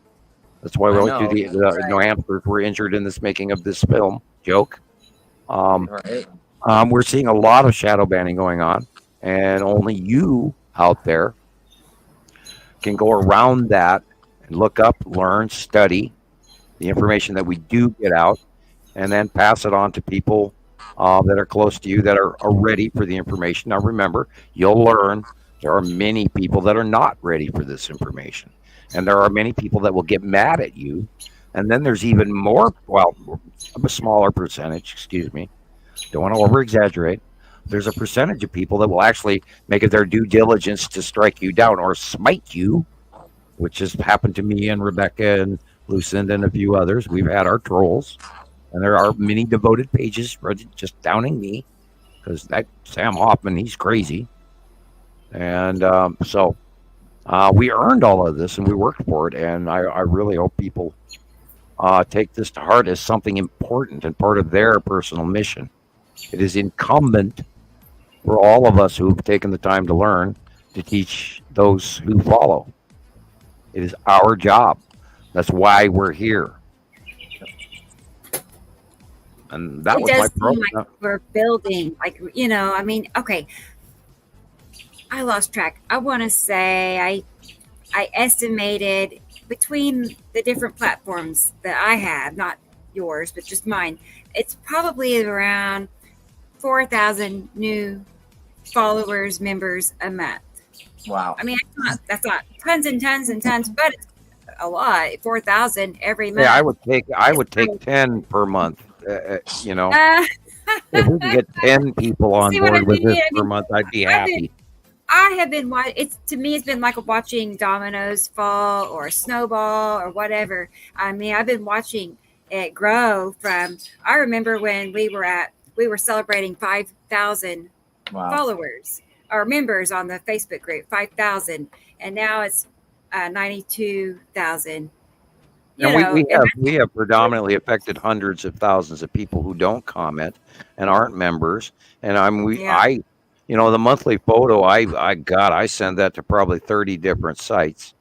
that's why we always do no hamsters were injured in this making of this film joke. We're seeing a lot of shadow banning going on, and only you out there can go around that and look up, learn, study the information that we do get out, and then pass it on to people that are close to you that are ready for the information. Now remember, you'll learn there are many people that are not ready for this information, and there are many people that will get mad at you, and then there's even more, a smaller percentage, don't want to over exaggerate, there's a percentage of people that will actually make it their due diligence to strike you down or smite you, which has happened to me and Rebecca and Lucinda and a few others. We've had our trolls, and there are many devoted pages just downing me, because that Sam Hofman, he's crazy. And so we earned all of this, and we worked for it, and I really hope people take this to heart as something important and part of their personal mission. It is incumbent for all of us who have taken the time to learn to teach those who follow. It is our job. That's why we're here. And that was my
problem. Like we're building, okay. I lost track. I want to say I estimated between the different platforms that I have, not yours, but just mine, it's probably around 4,000 new followers, members a month.
Wow.
I mean, that's not tons and tons and tons, but it's a lot. 4,000 every month.
Yeah, I would take 10 per month. If we can get 10 people on board with this per month, I'd be happy.
I have been watching. To me, it's been like watching dominoes fall or a snowball or whatever. I mean, I've been watching it grow from. I remember when we were celebrating 5,000 followers or members on the Facebook group, 5,000, and now it's 92,000.
We have predominantly affected hundreds of thousands of people who don't comment and aren't members, and the monthly photo I send that to probably 30 different sites,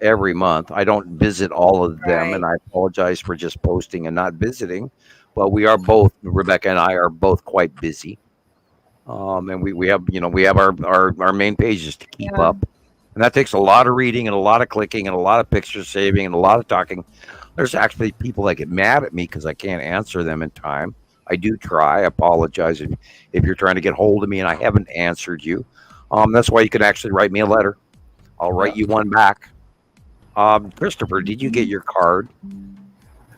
every month. I don't visit all of them, and I apologize for just posting and not visiting. But we are both, Rebecca and I are both quite busy. And we have, we have our main pages to keep up. And that takes a lot of reading and a lot of clicking and a lot of picture saving and a lot of talking. There's actually people that get mad at me because I can't answer them in time. I do try. I apologize if you're trying to get hold of me and I haven't answered you. That's why you can actually write me a letter. I'll write you one back. Christopher, did you get your card?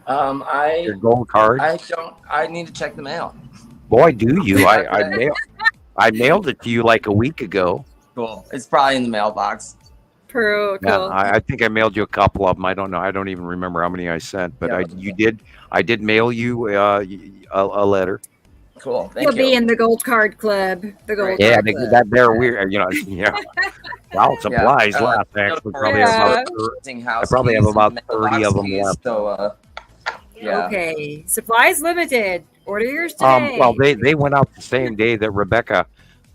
Your gold card?
I don't. I need to check the mail.
Boy, do you! I mailed it to you like a week ago.
Cool. It's probably in the mailbox.
Cool.
Yeah, I think I mailed you a couple of them. I don't know. I don't even remember how many I sent, but I did mail you a letter.
Cool.
You'll be in the Gold Card Club. The Gold
Yeah,
Card
they
Club.
did that there weird. Wow, supplies left. Actually, probably I probably have about 30 of them left.
So, yeah.
Okay. Supplies limited. Order yours today.
Well, they went out the same day that Rebecca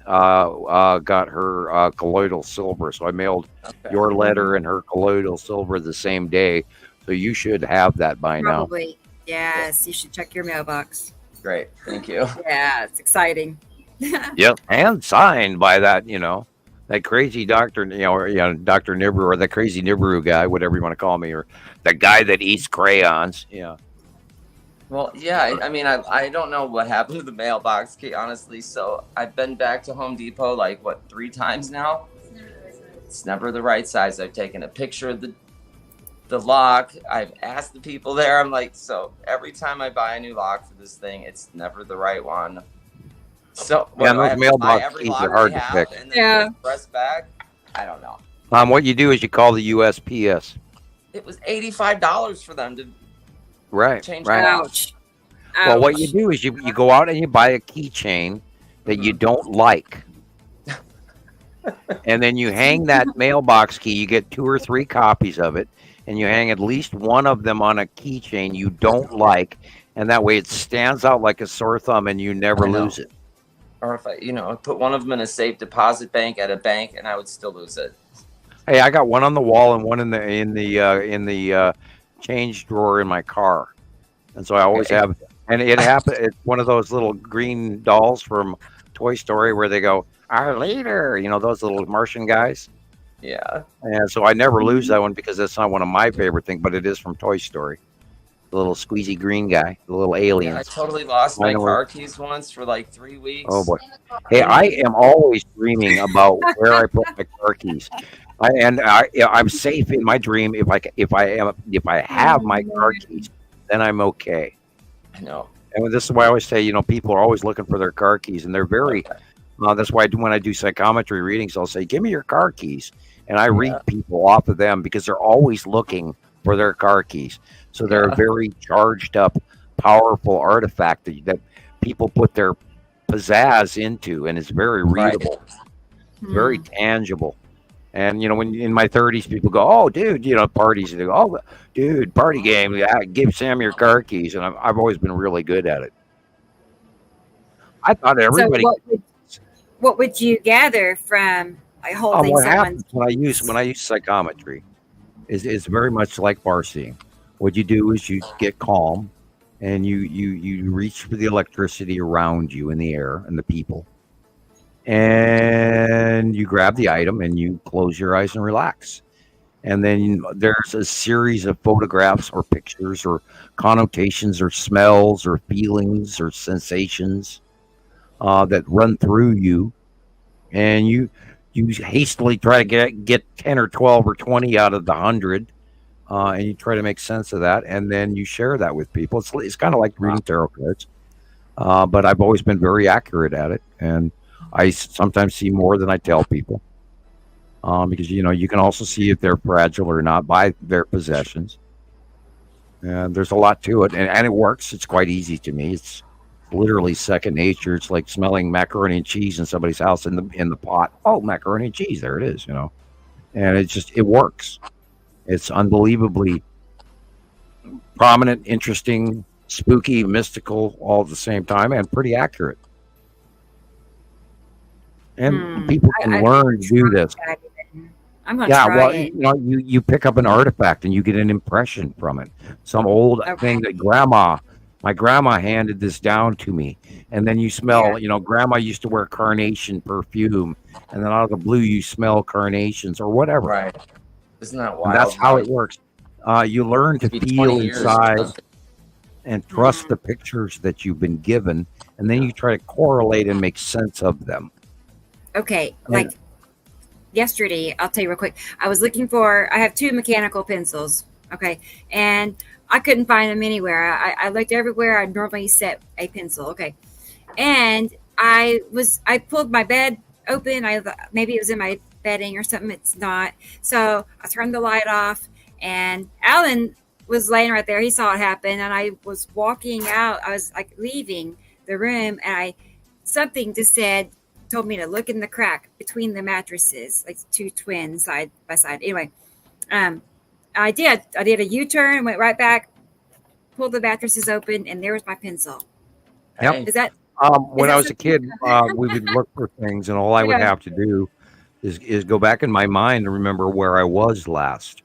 got her colloidal silver. So I mailed your letter and her colloidal silver the same day. So you should have that by now.
Probably. Yes, you should check your mailbox.
Great. Thank you.
Yeah, it's exciting.
Yep, and signed by that, that crazy doctor, Dr. Nibiru, or the crazy Nibiru guy, whatever you want to call me, or the guy that eats crayons. Yeah.
Well, yeah, I mean, I don't know what happened to the mailbox, honestly. So I've been back to Home Depot 3 times now. It's never the right size. I've taken a picture of the lock. I've asked the people there. I'm like, so every time I buy a new lock for this thing, it's never the right one. So
those mailbox keys are hard to pick.
And then press back. I don't know.
What you do is you call the USPS.
It was $85 for them to change
right.
Ouch.
Well, what you do is you go out and you buy a keychain that you don't like. And then you hang that mailbox key. You get 2 or 3 copies of it. And you hang at least one of them on a keychain you don't like. And that way it stands out like a sore thumb and you never lose it.
Or if I put one of them in a safe deposit bank at a bank and I would still lose it.
Hey, I got one on the wall and one in the change drawer in my car. And so I always have, and it happened. It's one of those little green dolls from Toy Story where they go, "Our leader," those little Martian guys.
Yeah.
And so I never lose that one because that's not one of my favorite things, but it is from Toy Story. The little squeezy green guy, the little alien.
Yeah, I totally lost my car keys once for 3 weeks.
Oh boy! Hey, I am always dreaming about where I put my car keys. I'm safe in my dream if I have my car keys, then I'm okay.
I know.
And this is why I always say, people are always looking for their car keys, and they're very. That's why when I do psychometry readings, I'll say, "Give me your car keys," and I read people off of them because they're always looking for their car keys. So they're a very charged up, powerful artifact that people put their pizzazz into, and it's very readable, very tangible. And when in my 30s, people go, "Oh, dude," parties. They go, "Oh, dude, party game. Yeah, give Sam your car keys." And I've always been really good at it. I thought everybody.
So what would you gather from holding
what
someone's?
happens when I use psychometry is very much like bar seeing. What you do is you get calm, and you reach for the electricity around you in the air and the people. And you grab the item and you close your eyes and relax. And then there's a series of photographs or pictures or connotations or smells or feelings or sensations that run through you. And you hastily try to get 10 or 12 or 20 out of the 100. And you try to make sense of that. And then you share that with people. It's kind of like reading tarot cards. But I've always been very accurate at it. And I sometimes see more than I tell people, because you can also see if they're fragile or not by their possessions. And there's a lot to it, and it works. It's quite easy to me. It's literally second nature. It's like smelling macaroni and cheese in somebody's house in the pot. Oh, macaroni and cheese, there it is. And it works. It's unbelievably prominent, interesting, spooky, mystical, all at the same time, and pretty accurate. And people can learn to do this.
I'm gonna try it.
You pick up an artifact and you get an impression from it. Some old thing that my grandma handed this down to me. And then you smell, grandma used to wear carnation perfume, and then out of the blue you smell carnations or whatever.
Right. Isn't that wild?
And that's how it works. You learn to feel inside and trust the pictures that you've been given, and then you try to correlate and make sense of them.
Okay, like yesterday, I'll tell you real quick. I have 2 mechanical pencils, okay, and I couldn't find them anywhere. I looked everywhere I normally set a pencil, okay, and I pulled my bed open. Maybe it was in my bedding or something. It's not. So I turned the light off, and Alan was laying right there. He saw it happen, and I was walking out. I was like leaving the room, and something just told me to look in the crack between the mattresses, like 2 twins side by side. Anyway, I did a U-turn, went right back, pulled the mattresses open, and there was my pencil.
Yep. When I was a kid, we would look for things, and all I would have to do is go back in my mind and remember where I was last.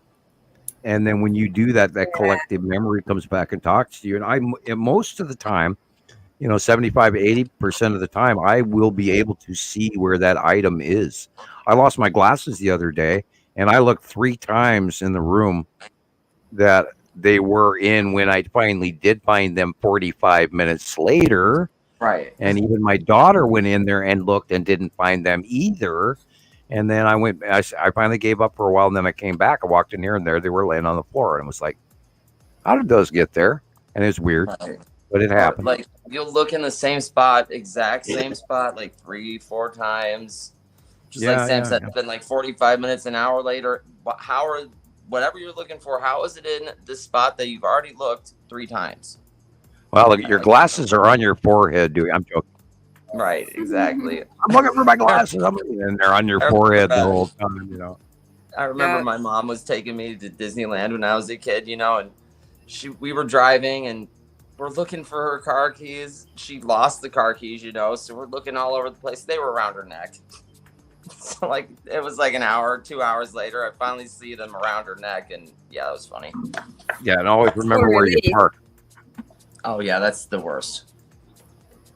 And then when you do that, that collective memory comes back and talks to you. And most of the time, 75, 80% of the time, I will be able to see where that item is. I lost my glasses the other day, and I looked 3 times in the room that they were in when I finally did find them 45 minutes later.
Right.
And even my daughter went in there and looked and didn't find them either. And then I finally gave up for a while, and then I came back. I walked in here, and there they were laying on the floor, and was like, how did those get there? And it was weird, but it happened.
Like, you'll look in the same spot, exact same spot, like 3-4 times. Just like Sam said, it's been like 45 minutes, an hour later. Whatever you're looking for, how is it in the spot that you've already looked 3 times?
Well, look, your glasses are on your forehead, dude. I'm joking.
Right, exactly.
I'm looking for my glasses. And they're on your forehead the whole time,
I remember my mom was taking me to Disneyland when I was a kid, and we were driving and we're looking for her car keys. She lost the car keys, so we're looking all over the place. They were around her neck. So it was like an hour, 2 hours later, I finally see them around her neck, and that was funny.
Yeah, and always remember where you park.
Oh yeah, that's the worst.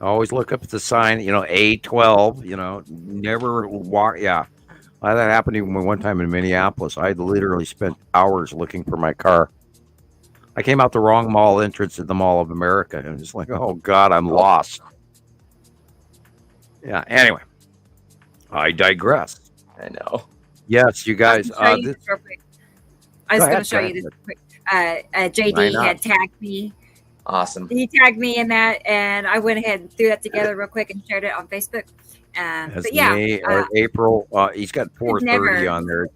Always look up at the sign, A12, never walk. Yeah. That happened even one time in Minneapolis. I literally spent hours looking for my car. I came out the wrong mall entrance at the Mall of America, and it's like, oh God, I'm lost. Yeah. Anyway, I digress.
I know.
Yes, you guys.
I was going to show you this quick. JD had tagged me.
Awesome.
He tagged me in that, and I went ahead and threw that together real quick and shared it on Facebook. But yeah,
May or April. He's got 4:30 on there.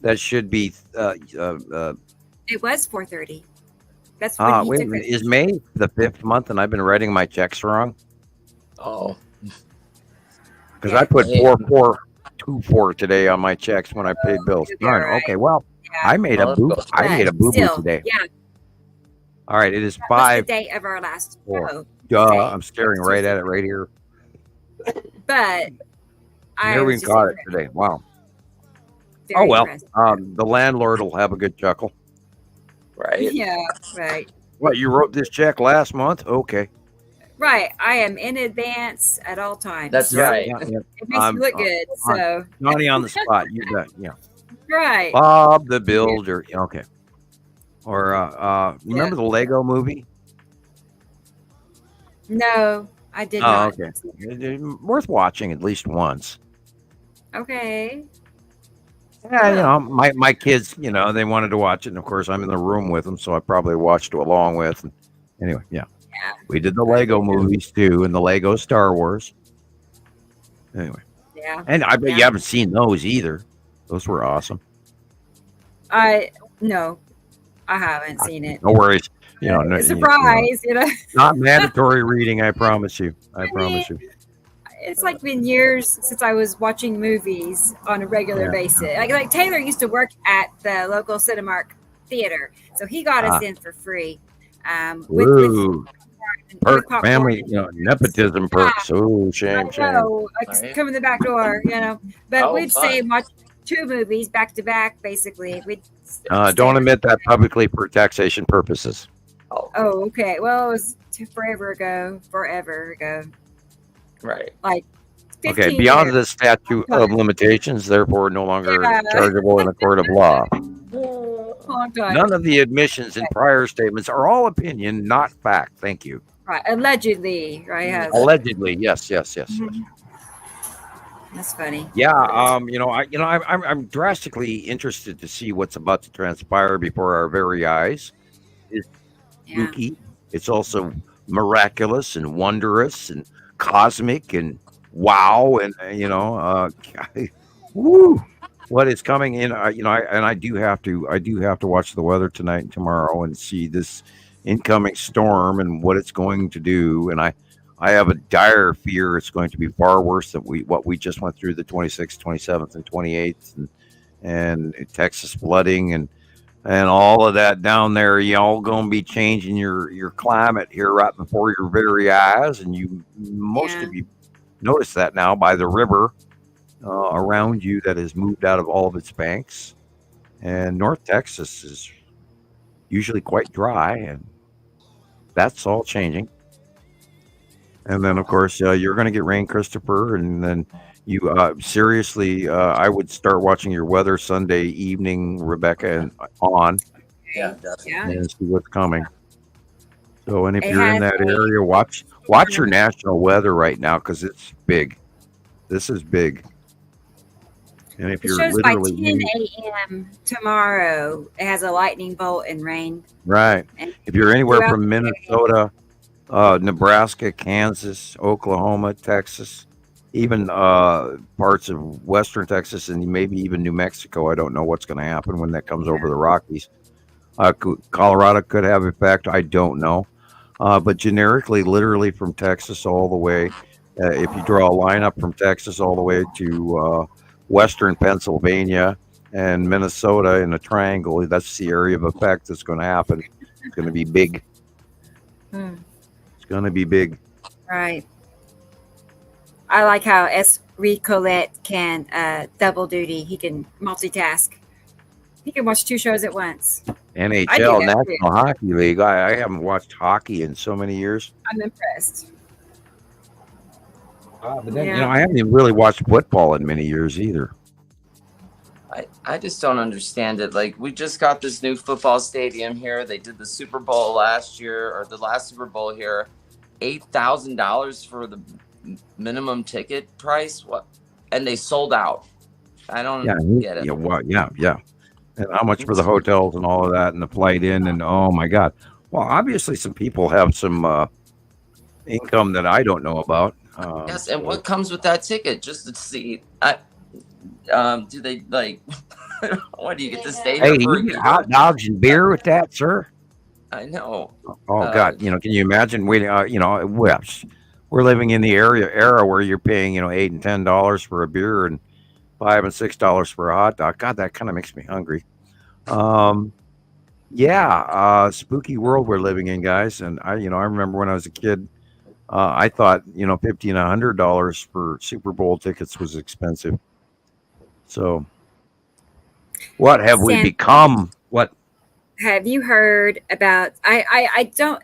That should be.
It was 4:30. That's when
wait a minute. Is May the 5th month, and I've been writing my checks wrong?
Oh,
because I put 4424 today on my checks when I paid bills. Darn. Okay, well, I made a boo. I made a boo today.
Yeah.
All right, it is 5.
What's the date of our last show?
Duh, I'm staring right at it right here.
But
Here we got it today. Wow. Very the landlord will have a good chuckle.
Right.
Yeah, right.
What, you wrote this check last month? Okay.
Right. I am in advance at all times.
That's right.
Yeah.
It makes me look good. So
Johnny on the spot. You bet. Yeah.
Right.
Bob the Builder. Okay. Or you remember the Lego movie?
No, I did not.
Okay. Worth watching at least once.
Okay.
Yeah, my kids, they wanted to watch it, and of course I'm in the room with them, so I probably watched it along with. And anyway, yeah. We did the Lego movies too, and the Lego Star Wars. Anyway.
Yeah.
And I bet you haven't seen those either. Those were awesome.
No. I haven't seen it.
No worries.
Surprise,
Not mandatory reading, I promise you. I promise you.
It's been years since I was watching movies on a regular basis. Like Taylor used to work at the local Cinemark theater, so he got us in for free. With
family, nepotism perks. Oh, shame.
Come in the back door, But we'd say two movies back to back, basically. We
don't admit that publicly for taxation purposes.
Oh, okay. Well, it was forever ago.
Right.
Like 15
Okay, beyond
years.
the statute of limitations, therefore no longer chargeable in a court of law.
Long time.
None of the admissions in prior statements are all opinion, not fact. Thank you.
Right. Allegedly, right?
Allegedly, yes.
Mhm. That's funny.
Yeah, I'm drastically interested to see what's about to transpire before our very eyes. It's spooky. It's also miraculous and wondrous and cosmic and wow, and woo, what is coming in. I do have to watch the weather tonight and tomorrow and see this incoming storm and what it's going to do. And I have a dire fear it's going to be far worse than what we just went through the 26th, 27th, and 28th, and Texas flooding and all of that down there. Y'all gonna be changing your climate here right before your very eyes, and most of you notice that now by the river around you that has moved out of all of its banks, and North Texas is usually quite dry, and that's all changing. And then, of course, you're going to get rain, Christoper, and then you seriously, I would start watching your weather Sunday evening, Rebecca, and on, and see what's coming. So, and if you're in that area, watch your national weather right now, because it's big. This is big. And if you're
shows by
literally
10 a.m. tomorrow, it has a lightning bolt and rain.
right,
And
if you're anywhere
throughout
from
the day.
Minnesota, Nebraska, Kansas, Oklahoma, Texas, even parts of western Texas, and maybe even New Mexico. I don't know what's going to happen when that comes over the Rockies. Colorado could have effect. I don't know. But generically, literally from Texas all the way, if you draw a line up from Texas all the way to western Pennsylvania and Minnesota in a triangle, that's the area of effect that's going to happen. It's going to be big. It's going to be big.
Right. I like how S. Reed Colette can double duty. He can multitask. He can watch two shows at once.
NHL, National Hockey League. I haven't watched hockey in so many years.
I'm impressed.
But then, I haven't even really watched football in many years either.
I just don't understand it. Like, we just got this new football stadium here. They did the Super Bowl last year, or the last Super Bowl here. $8,000 for the minimum ticket price. What? And they sold out. I don't get it.
Yeah. And how much for the hotels and all of that, and the flight in, and oh my God. Well, obviously some people have some income that I don't know about.
Yes, and what comes with that ticket? Just to see, do they like? What do you get to stay?
Hey, you get hot dogs and beer with that, sir?
I know.
Oh God, can you imagine? We're living in the era where you're paying $8 and $10 for a beer and $5 and $6 for a hot dog. God, that kind of makes me hungry. Spooky world we're living in, guys. And I remember when I was a kid, I thought $50 and $100 for Super Bowl tickets was expensive. So, what have we become? What
have you heard about? I don't.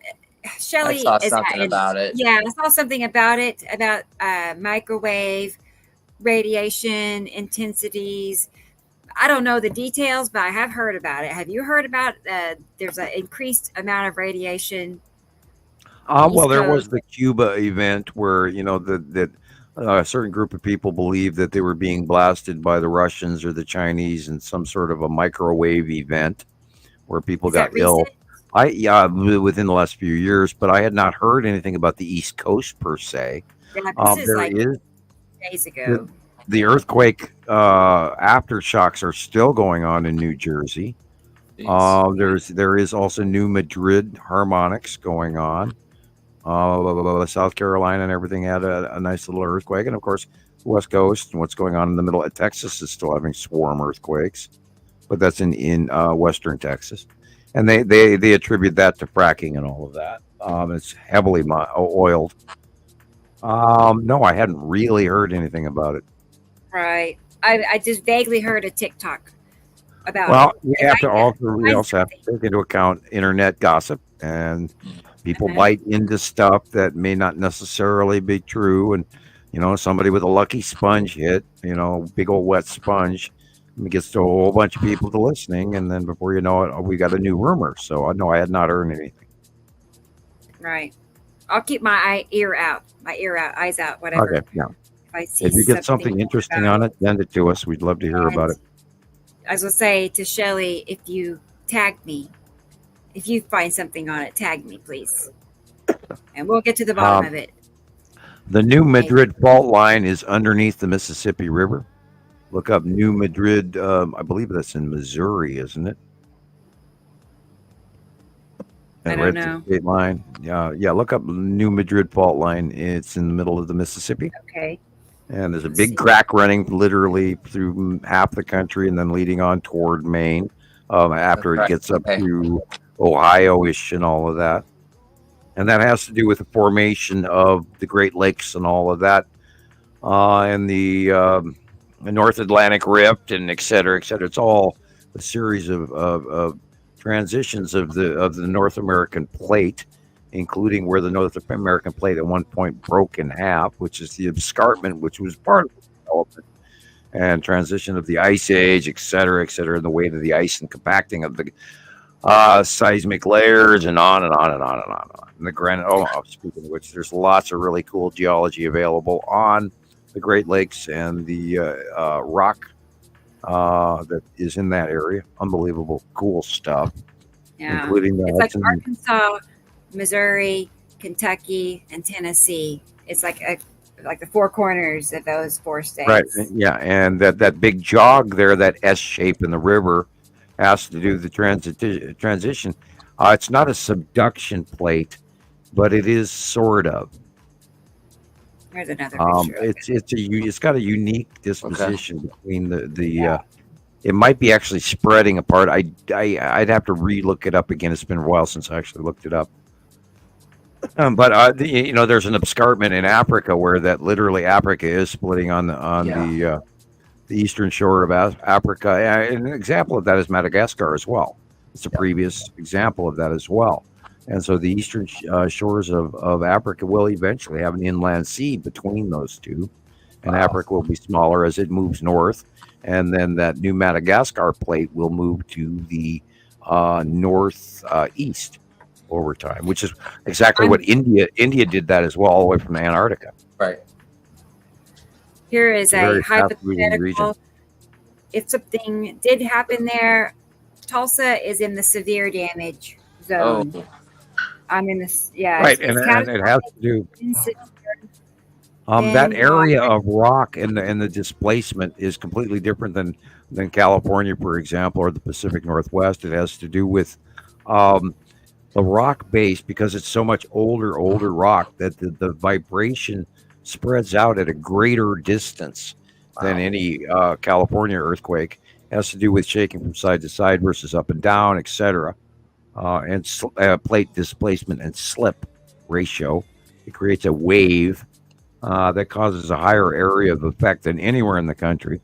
Shelley,
I saw something about it.
Yeah, I saw something about it, about microwave radiation intensities. I don't know the details, but I have heard about it. Have you heard about there's an increased amount of radiation?
Well, there was the Cuba event where, that a certain group of people believed that they were being blasted by the Russians or the Chinese in some sort of a microwave event where people got ill. Within the last few years, but I had not heard anything about the East Coast per se.
Yeah, this is like days ago.
The earthquake aftershocks are still going on in New Jersey. There is also New Madrid harmonics going on. South Carolina and everything had a nice little earthquake, and of course, the West Coast and what's going on in the middle of Texas is still having swarm earthquakes, but that's in western Texas. And they attribute that to fracking and all of that. It's heavily oiled. No, I hadn't really heard anything about it.
Right. I just vaguely heard a TikTok about
Well,
it.
we also have to take into account internet gossip, and people bite into stuff that may not necessarily be true. And somebody with a lucky sponge hit, big old wet sponge, gets to a whole bunch of people to listening, and then before you know it, we got a new rumor. So no, I had not heard anything.
Right. I'll keep my eyes out, whatever.
Okay, yeah. If you get something interesting on it, send it to us. We'd love to hear about it.
I was going to say to Shelly, if you tag me, if you find something on it, tag me, please. And we'll get to the bottom of it.
The New Madrid fault line is underneath the Mississippi River. Look up New Madrid. I believe that's in Missouri, isn't it?
I don't know.
State line. Yeah. Look up New Madrid fault line. It's in the middle of the Mississippi.
Okay.
And there's a big crack running literally through half the country and then leading on toward Maine after it gets up to Ohio-ish and all of that. And that has to do with the formation of the Great Lakes and all of that, and the North Atlantic Rift and et cetera, et cetera. It's all a series of transitions of the North American plate, including where the North American plate at one point broke in half, which is the escarpment, which was part of the development and transition of the Ice Age, et cetera, and the weight of the ice and compacting of the seismic layers and on and on and on and on and on. And the granite, speaking of which, there's lots of really cool geology available on the Great Lakes and the rock that is in that area. Unbelievable, cool stuff.
Yeah.
Including the
it's like Arkansas, Missouri, Kentucky, and Tennessee. It's like the four corners of those four states.
Right. Yeah. And that big jog there, that S shape in the river, has to do with the transition. It's not a subduction plate, but it is sort of.
There's another picture.
It's got a unique disposition between the it might be actually spreading apart. I'd have to re-look it up again. It's been a while since I actually looked it up. But there's an escarpment in Africa where that literally Africa is splitting on the eastern shore of Africa. And an example of that is Madagascar as well. It's a previous example of that as well. And so the eastern shores of Africa will eventually have an inland sea between those two. And Africa will be smaller as it moves north. And then that new Madagascar plate will move to the northeast over time, which is exactly what India did that as well, all the way from Antarctica.
Right.
Here is a hypothetical. If something did happen there, Tulsa is in the severe damage zone.
Oh.
I'm in this,
right, and it has to do. That area of rock and the displacement is completely different than California, for example, or the Pacific Northwest. It has to do with the rock base, because it's so much older rock that the vibration spreads out at a greater distance than any California earthquake. It has to do with shaking from side to side versus up and down, etc. And plate displacement and slip ratio. It creates a wave that causes a higher area of effect than anywhere in the country.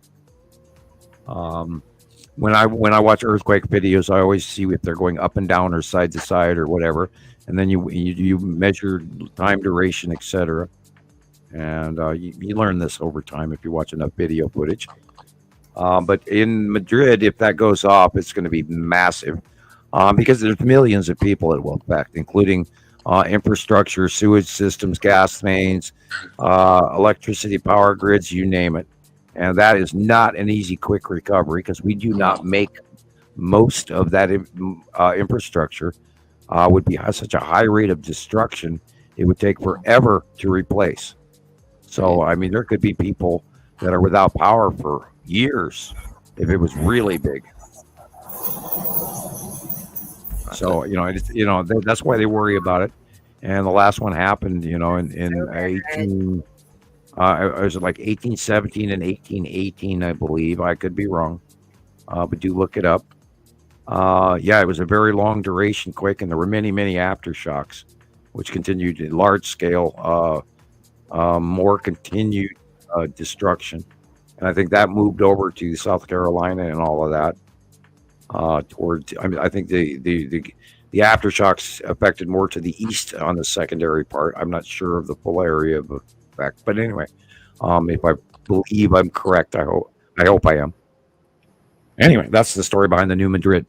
When I watch earthquake videos, I always see if they're going up and down or side to side or whatever, and then you measure time duration, etc. And you learn this over time if you watch enough video footage. But in Madrid, if that goes off, it's going to be massive because there's millions of people it will affect, including infrastructure, sewage systems, gas mains, electricity, power grids, you name it. And that is not an easy, quick recovery because we do not make most of that infrastructure. Would be such a high rate of destruction, it would take forever to replace. So, I mean, there could be people that are without power for years if it was really big. So, that's why they worry about it. And the last one happened, in 1817 and 1818, I believe. I could be wrong, but do look it up. It was a very long duration quake, and there were many, many aftershocks, which continued at large scale, more continued destruction. and I think that moved over to South Carolina and all of that. I think the aftershocks affected more to the east on the secondary part. I'm not sure of the full area of effect, but anyway, if I believe I'm correct, I hope I am. Anyway, that's the story behind the New Madrid.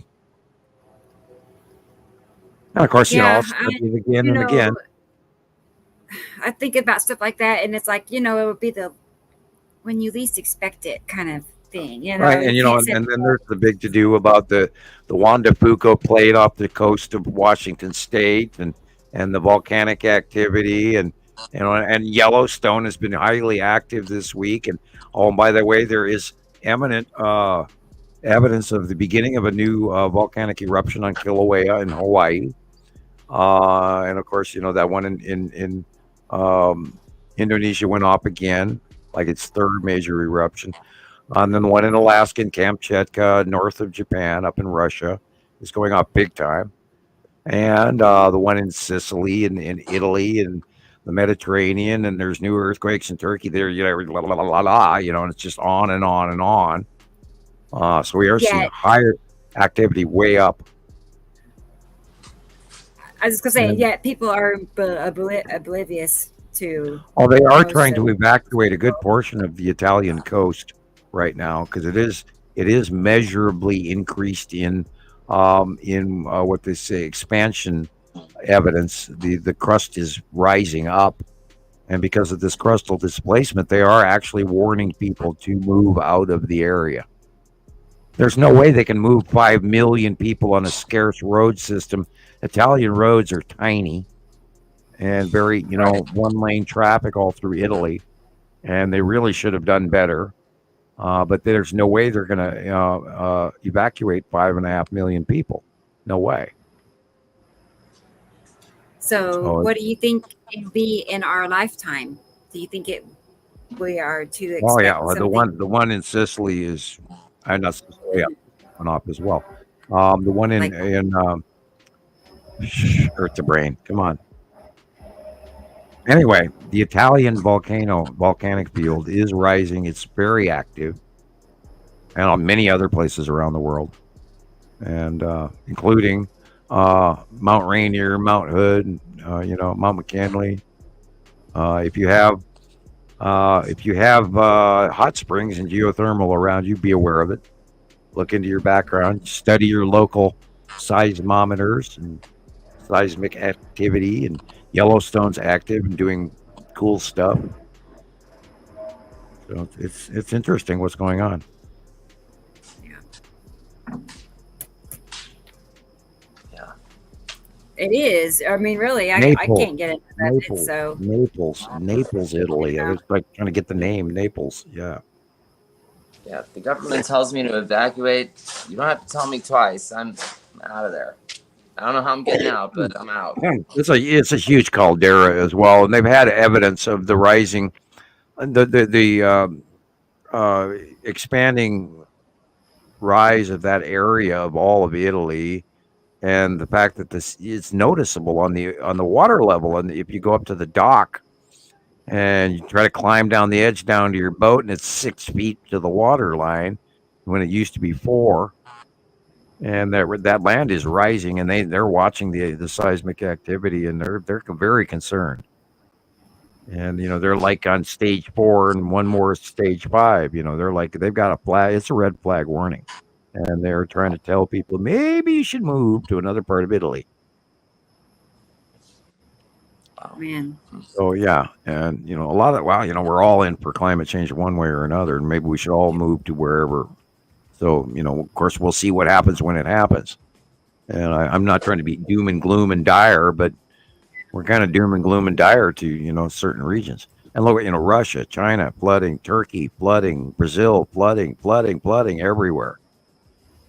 And of course, I'll study it again and again.
I think about stuff like that, and it's like, it would be when you least expect it kind of thing,
Right, and and then there's the big to do about the Juan de Fuca plate off the coast of Washington State, and the volcanic activity, and Yellowstone has been highly active this week, and by the way, there is eminent evidence of the beginning of a new volcanic eruption on Kilauea in Hawaii, and of course, that one in Indonesia went off again, like its third major eruption. And then the one in Alaska, in Kamchatka, north of Japan, up in Russia, is going off big time. And the one in Sicily and in Italy and the Mediterranean, and there's new earthquakes in Turkey there, and it's just on and on and on. So we are seeing higher activity way up.
I was just going to say, people are oblivious to...
Oh, they are trying to evacuate a good portion of the Italian coast right now, because it is measurably increased in what they say expansion evidence. The crust is rising up, and because of this crustal displacement, they are actually warning people to move out of the area. There's no way they can move 5 million people on a scarce road system. Italian roads are tiny and very, one-lane traffic all through Italy, and they really should have done better. But there's no way they're going to evacuate 5.5 million people. No way.
So what do you think it'll be in our lifetime? Do you think we are to expect?
Oh yeah, the one in Sicily is, and that's went off as well. The one in hurt the brain. Come on. Anyway, the Italian volcanic field is rising. It's very active, and on many other places around the world, and including Mount Rainier, Mount Hood, Mount McKinley. If you have hot springs and geothermal around you, be aware of it. Look into your background. Study your local seismometers and seismic activity, and Yellowstone's active and doing cool stuff. So it's interesting what's going on.
Yeah. It is. I mean, really, I can't get into that.
Naples, Italy. I was like trying to get the name Naples. Yeah.
Yeah, if the government tells me to evacuate, you don't have to tell me twice. I'm out of there. I don't know how I'm getting out, but I'm out.
It's a huge caldera as well, and they've had evidence of the rising, the expanding rise of that area of all of Italy, and the fact that this is noticeable on the water level. And if you go up to the dock and you try to climb down the edge down to your boat, and it's 6 feet to the water line when it used to be 4. And that land is rising, and they're watching the seismic activity, and they're very concerned. And they're like on stage 4 and one more stage 5. They're like, they've got a flag. It's a red flag warning, and they're trying to tell people maybe you should move to another part of Italy.
Oh man.
So yeah, and a lot of we're all in for climate change one way or another, and maybe we should all move to wherever. So, of course, we'll see what happens when it happens. And I'm not trying to be doom and gloom and dire, but we're kind of doom and gloom and dire to, certain regions. And look at, Russia, China, flooding, Turkey, flooding, Brazil, flooding everywhere.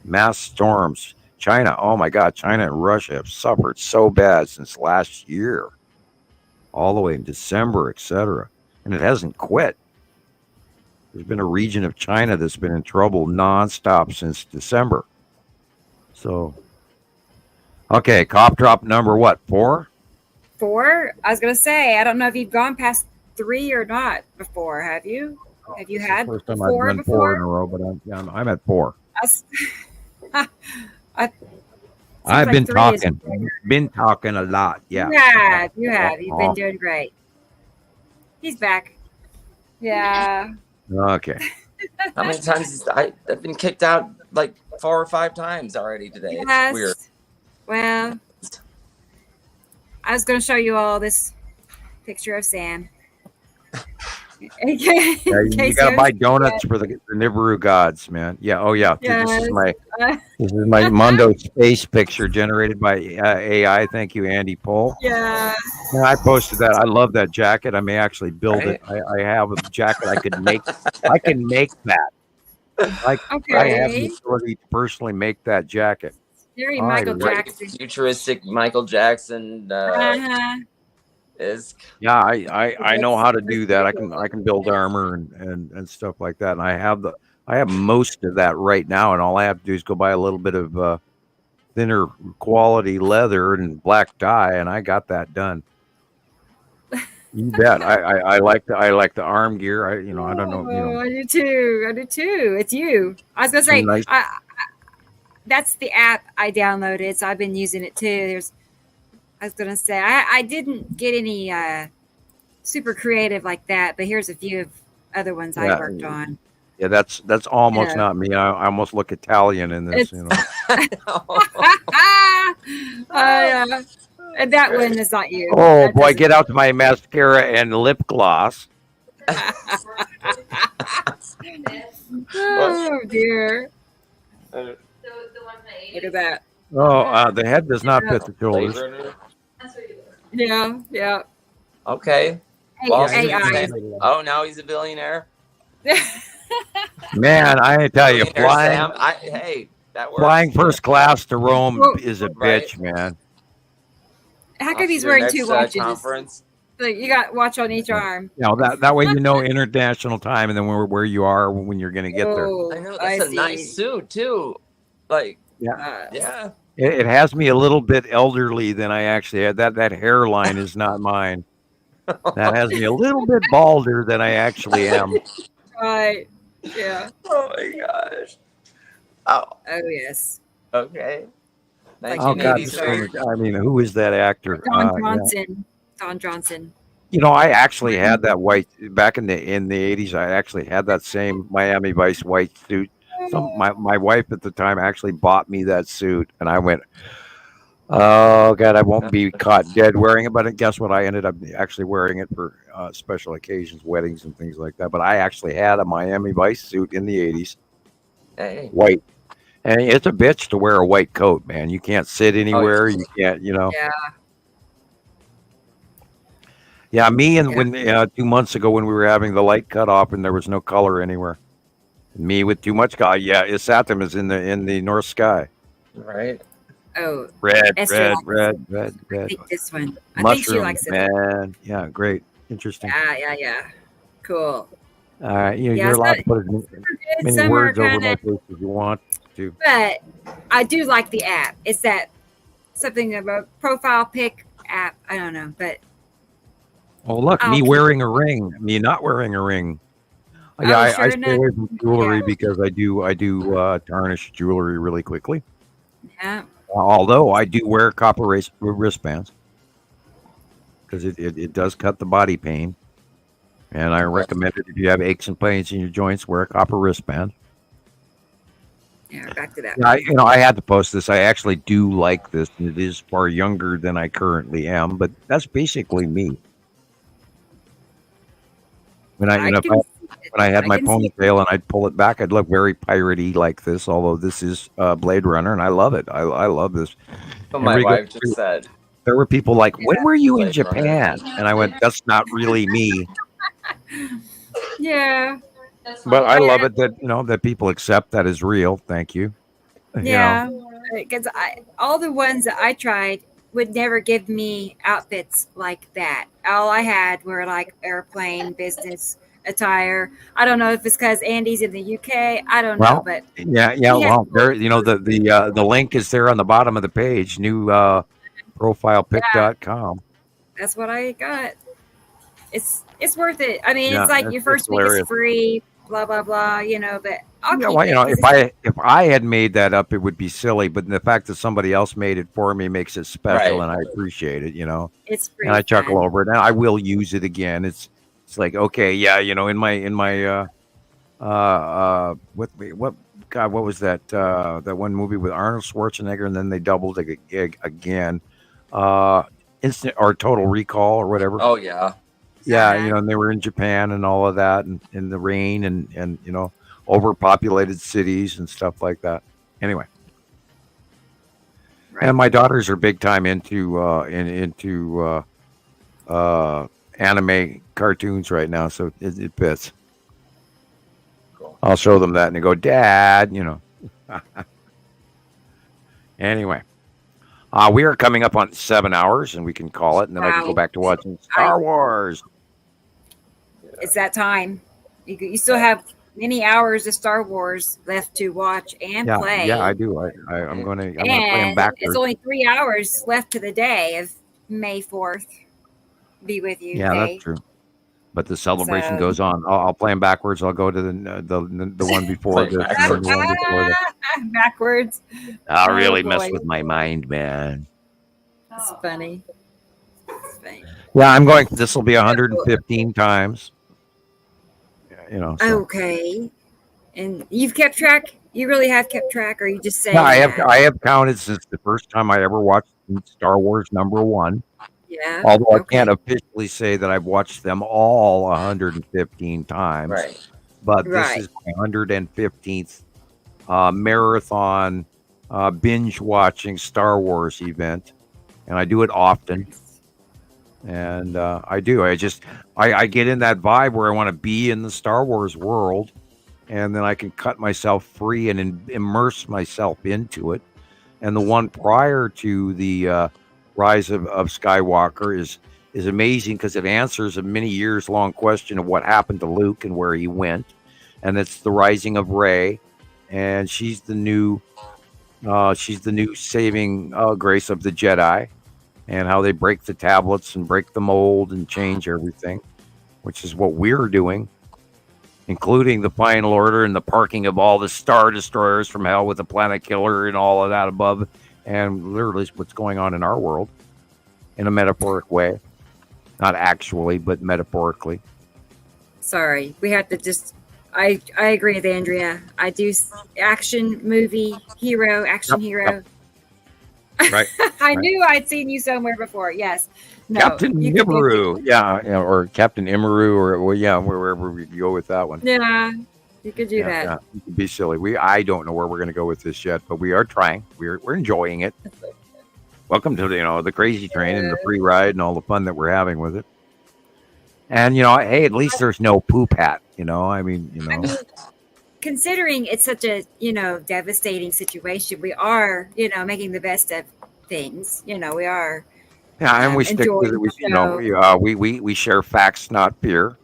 Mass storms. China, oh my God, China and Russia have suffered so bad since last year, all the way in December, etc. And it hasn't quit. There's been a region of China that's been in trouble nonstop since December. So, okay, cough drop number what? 4?
4? I was going to say, I don't know if you've gone past 3 or not before, have you? Have you had
First time
four
I've done
before?
4 in a row, but I'm at 4. I've
like
been
3
talking. Been talking a lot. Yeah.
You have. You've been doing great. He's back. Yeah.
Okay.
How many times I've been kicked out like 4 or 5 times already today.
Yes.
It's weird.
Well, I was going to show you all this picture of Sam.
You gotta buy donuts for the Nibiru gods, man. Yeah. Oh yeah.
Yes.
This is my Mondo space picture generated by AI. Thank you, Andy Pohl.
Yeah.
And I posted that. I love that jacket. I may actually build it. I have a jacket I could make. I can make that. I have the ability to personally make that jacket.
Very Michael Jackson.
Futuristic Michael Jackson.
Yeah, I know how to do that. I can build armor and stuff like that. And I have most of that right now. And all I have to do is go buy a little bit of thinner quality leather and black dye, and I got that done. You bet. I like the arm gear. I don't know.
I do too. It's you. I was gonna say
nice.
That's the app I downloaded, so I've been using it too. I was gonna say I didn't get any super creative like that, but here's a few of other ones I worked on.
Yeah, that's almost not me. I almost look Italian in this.
And that one is not you.
Oh boy, get out to my mascara and lip gloss.
Oh dear. Look at that.
Oh, the head does not fit the shoulders.
Yeah.
Okay.
AI.
Oh, now he's a billionaire.
Man, I tell you, flying.
Sam, that works.
Flying first class to Rome is a bitch, man.
How come he's wearing 2 watches?
Conference.
Like you got watch on each arm.
That way international time, and then where you are when you're going to get there.
I know that's a nice suit too. Like
yeah. It has me a little bit elderly than I actually had. That hairline is not mine. That has me a little bit balder than I actually am.
Right. Yeah.
Oh my gosh. Oh
yes.
Okay.
Oh God! I mean, who is that actor?
Don Johnson. Don Johnson.
I actually had that white back in the 80s. I actually had that same Miami Vice white suit. My wife at the time actually bought me that suit, and I went, "Oh God, I won't be caught dead wearing it." But guess what? I ended up actually wearing it for special occasions, weddings, and things like that. But I actually had a Miami Vice suit in the 80s, white. And it's a bitch to wear a white coat, man. You can't sit anywhere. You can't, Yeah, me and when 2 months ago when we were having the light cut off and there was no color anywhere. Me with too much color. Yeah, Isatim is in the north sky.
Right.
Oh.
Red.
I think this one. I think she likes it.
Man. Yeah, great. Interesting.
Yeah. Cool.
All right, you're allowed to put as many words over my face as you want to.
But I do like the app. It's that something of a profile pic app. I don't know, but
look, me wearing a ring. Me not wearing a ring. Yeah, I stay away from jewelry because I do tarnish jewelry really quickly.
Yeah.
Although I do wear copper wristbands because it does cut the body pain. And I recommend it if you have aches and pains in your joints, wear a copper wristband.
Yeah, back to that.
I had to post this. I actually do like this. It is far younger than I currently am, but that's basically me. When I had my ponytail and I'd pull it back, I'd look very piratey like this. Although this is Blade Runner, and I love it. I love this.
What my wife just said.
There were people like, "When were you in Japan?" And I went, "That's not really me."
Yeah.
But I love it that that people accept that is real. Thank you.
Yeah, because all the ones that I tried would never give me outfits like that. All I had were like airplane business attire. I don't know if it's because Andy's in the UK. I don't know, but
yeah. Well, there, the link is there on the bottom of the page. New profilepic.com.
That's what I got. it's worth it. I mean,
Yeah,
it's like your first week
hilarious.
is free, blah blah blah. But I'll
Yeah,
keep
well,
it. 'Cause
if I had made that up, it would be silly. But the fact that somebody else made it for me makes it special,
Right.
and I appreciate it.
it's
And
pretty
I chuckle
fun.
over it, and I will use it again. It's like, okay, yeah, in my what God, what was that that one movie with Arnold Schwarzenegger, and then they doubled it again, Instant or Total Recall or whatever.
Oh yeah.
Yeah,
Uh-huh.
and they were in Japan and all of that, and in the rain and overpopulated cities and stuff like that. Anyway, and my daughters are big time into anime cartoons right now, so it fits.
Cool.
I'll show them that and they go, Dad, Anyway, we are coming up on 7 hours, and we can call it, and then I can go
Wow.
back to watching Star Wars.
It's that time. You still have many hours of Star Wars left to watch and play.
Yeah, I do. I'm gonna play them
And
backwards.
it's only 3 hours left to the day of May 4th. Be with you.
Yeah,
Day.
that's true. But the celebration
So-
goes on. I'll play them backwards. I'll go to the one before this, and then the one before this.
Backwards.
I'll really
Oh,
mess
boy.
with my mind, man.
It's funny. It's funny.
Yeah, I'm going. This will be 115 times. So.
Okay. And you've kept track? You really have kept track, or are you just saying
Yeah,
that?
I have counted since the first time I ever watched Star Wars #1.
Yeah.
Although I can't officially say that I've watched them all 115 times.
Right.
But this
Right.
is my 115th marathon binge watching Star Wars event, and I do it often. And I do. I get in that vibe where I want to be in the Star Wars world, and then I can cut myself free and immerse myself into it. And the one prior to the Rise of Skywalker is amazing because it answers a many years long question of what happened to Luke and where he went. And it's the rising of Rey, and she's the new saving grace of the Jedi, and how they break the tablets and break the mold and change everything, which is what we're doing, including the Final Order and the parking of all the Star Destroyers from hell with the Planet Killer and all of that above, and literally what's going on in our world in a metaphoric way. Not actually, but metaphorically.
Sorry. We have to just. I agree with Andrea. I do action movie hero, action hero.
Right.
I knew I'd seen you somewhere before. Yes. No,
Captain
you could do-
Nibiru. Yeah, or Captain Imaru, or wherever we go with that one.
Yeah, you could do that.
Yeah, you could be silly. I don't know where we're going to go with this yet, but we are trying. We're enjoying it. Welcome to the crazy train and the free ride and all the fun that we're having with it. And hey, at least there's no poop hat. I mean,
Considering it's such a devastating situation, we are making the best of things. We are.
Yeah, and we stick with it. We share facts, not fear,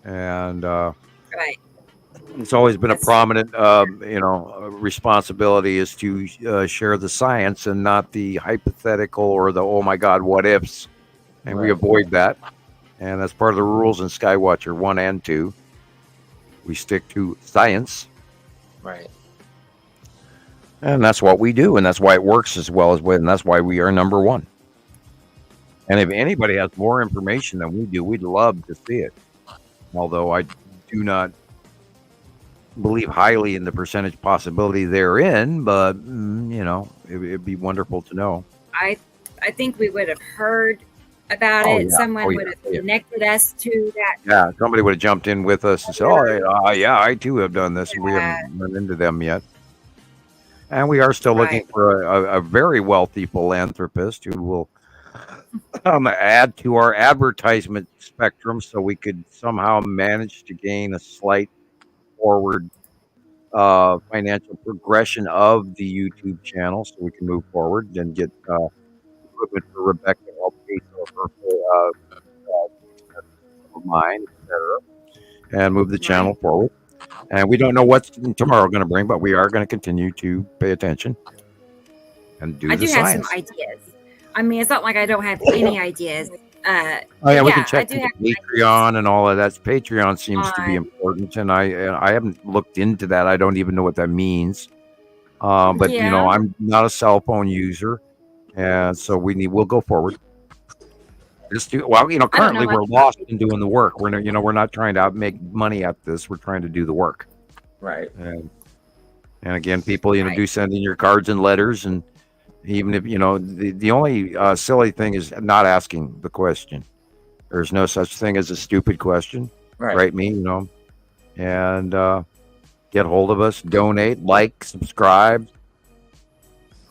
and
Right.
it's always been a prominent responsibility is to share the science and not the hypothetical or the oh my god what ifs, and we avoid that, and that's part of the rules in Skywatcher 1 and 2. We stick to science,
right?
And that's what we do, and that's why it works as well as and that's why we are #1. And if anybody has more information than we do, we'd love to see it. Although I do not believe highly in the percentage possibility therein, but it'd be wonderful to know.
I think we would have heard about
Oh,
it.
yeah.
Someone
Oh,
would
yeah.
have connected us to that.
Yeah, somebody would have jumped in with us and said, "Oh, yeah, I too have done this," and we haven't run into them yet. And we are still looking for a very wealthy philanthropist who will add to our advertisement spectrum, so we could somehow manage to gain a slight forward financial progression of the YouTube channel, so we can move forward and get equipment for Rebecca to help pay for her mine, etc., and move the channel forward. And we don't know what's tomorrow going to bring, but we are going to continue to pay attention and do
I
the
do have
science.
some ideas. I mean, it's not like I don't have any ideas.
We can check the Patreon and all of that. Patreon seems to be important, and I haven't looked into that. I don't even know what that means. But I'm not a cell phone user, and so we'll go forward. Currently we're lost in doing the work. We're not trying to make money at this. We're trying to do the work.
Right.
And again, people, do send in your cards and letters, and even if the only silly thing is not asking the question. There's no such thing as a stupid question. Right. And get hold of us, donate, like, subscribe,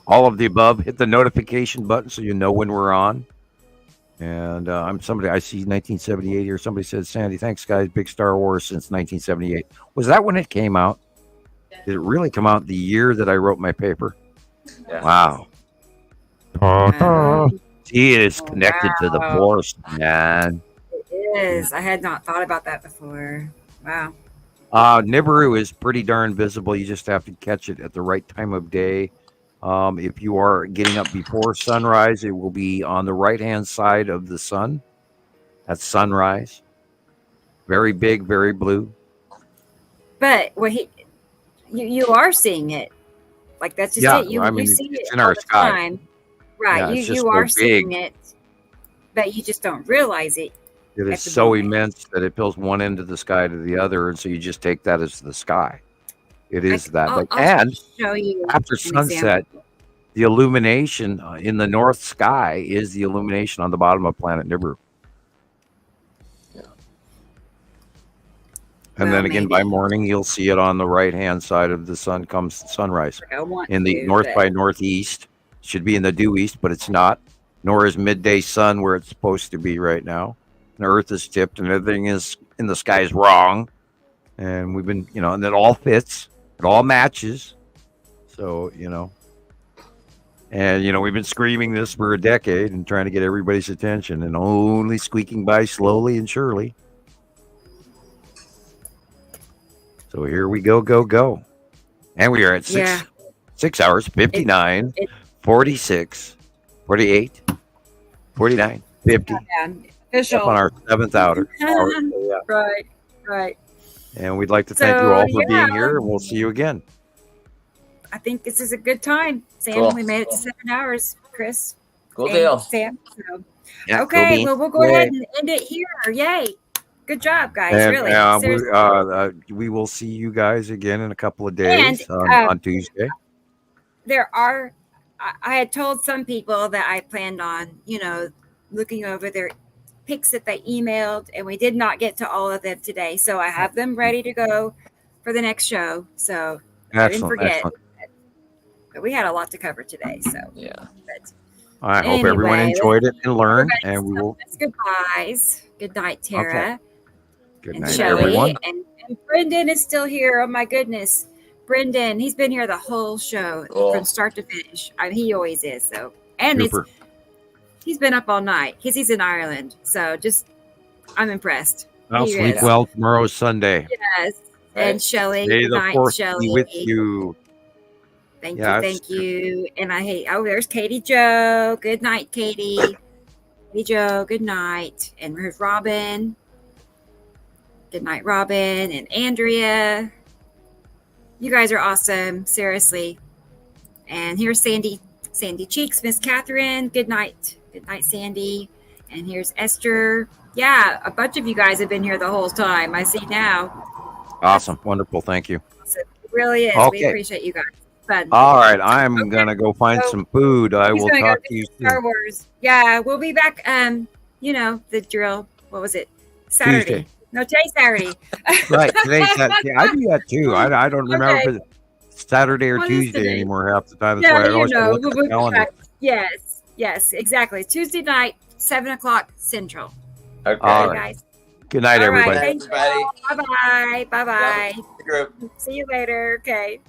all of the above. Hit the notification button so you know when we're on. And I see 1978 here. Somebody said, Sandy, thanks, guys. Big Star Wars since 1978. Was that when it came out? Did it really come out the year that I wrote my paper?
Yeah.
Wow. He is connected to the Force, man.
It is. I had not thought about that before. Wow.
Nibiru is pretty darn visible. You just have to catch it at the right time of day. If you are getting up before sunrise, it will be on the right-hand side of the sun. That's sunrise. Very big, very blue.
But you are seeing it. Like, that's just it. You see it in our sky. Time. Right. Yeah, you are seeing it, but you just don't realize it.
It is so immense that it fills one end of the sky to the other, and so you just take that as the sky. It is that. And
show you
after sunset, the illumination in the north sky is the illumination on the bottom of planet Nibiru.
Yeah.
And then again, by morning, you'll see it on the right-hand side of the sun comes sunrise. In the north by northeast. Should be in the due east, but it's not. Nor is midday sun where it's supposed to be right now. The earth is tipped and everything is in the sky is wrong. And we've been, and it all fits. It all matches. So, and, we've been screaming this for a decade and trying to get everybody's attention and only squeaking by slowly and surely. So here we go. And we are at 6 hours, 59, 46, 48, 49, 50.
Official.
Up on our 7th hour.
Right.
And we'd like to thank you all for being here, and we'll see you again.
I think this is a good time, Sam.
Cool.
We made it to 7 hours, Chris.
Cool deal.
Sam. So.
Yeah,
okay, well, we'll go ahead and end it here. Yay. Good job, guys.
And,
really.
We will see you guys again in a couple of days on Tuesday.
I had told some people that I planned on, looking over their pics that they emailed, and we did not get to all of them today. So I have them ready to go for the next show. So I didn't forget. But we had a lot to cover today. So
yeah.
I hope everyone enjoyed it and learned. And we will.
Goodbyes. Good night, Tara.
Okay. Good
and
night,
Shelley.
everyone.
And Brendan is still here. Oh my goodness. Brendan, he's been here the whole show from start to finish. He always is. So, and he's been up all night because he's in Ireland. So I'm impressed.
I'll sleep well. Tomorrow's Sunday.
Yes. And Shelley,
May
good
the
night,
Force
Shelley.
be with you.
Thank you. And there's Katie Jo. Good night, Katie. Katie Jo, good night. And there's Robin. Good night, Robin. And Andrea. You guys are awesome. Seriously. And here's Sandy Cheeks, Miss Catherine. Good night. Good night, Sandy. And here's Esther. Yeah, a bunch of you guys have been here the whole time. I see now.
Awesome. Wonderful. Thank you.
Awesome. It really is.
Okay.
We appreciate you guys. Fun.
All right. I'm going to go find some food. I will talk to you soon.
Star Wars. Yeah, we'll be back. The drill. What was it? Saturday.
Tuesday.
No, today's Saturday.
Right. Today's Saturday. I do that too. I don't remember if it's Saturday or Tuesday anymore half the time. That's why I always look at the calendar.
Yes, exactly. Tuesday night, 7:00 Central.
Okay.
All right,
guys.
Good night, everybody.
Thanks,
everybody.
Bye-bye. Bye-bye.
Group.
See you later. Okay.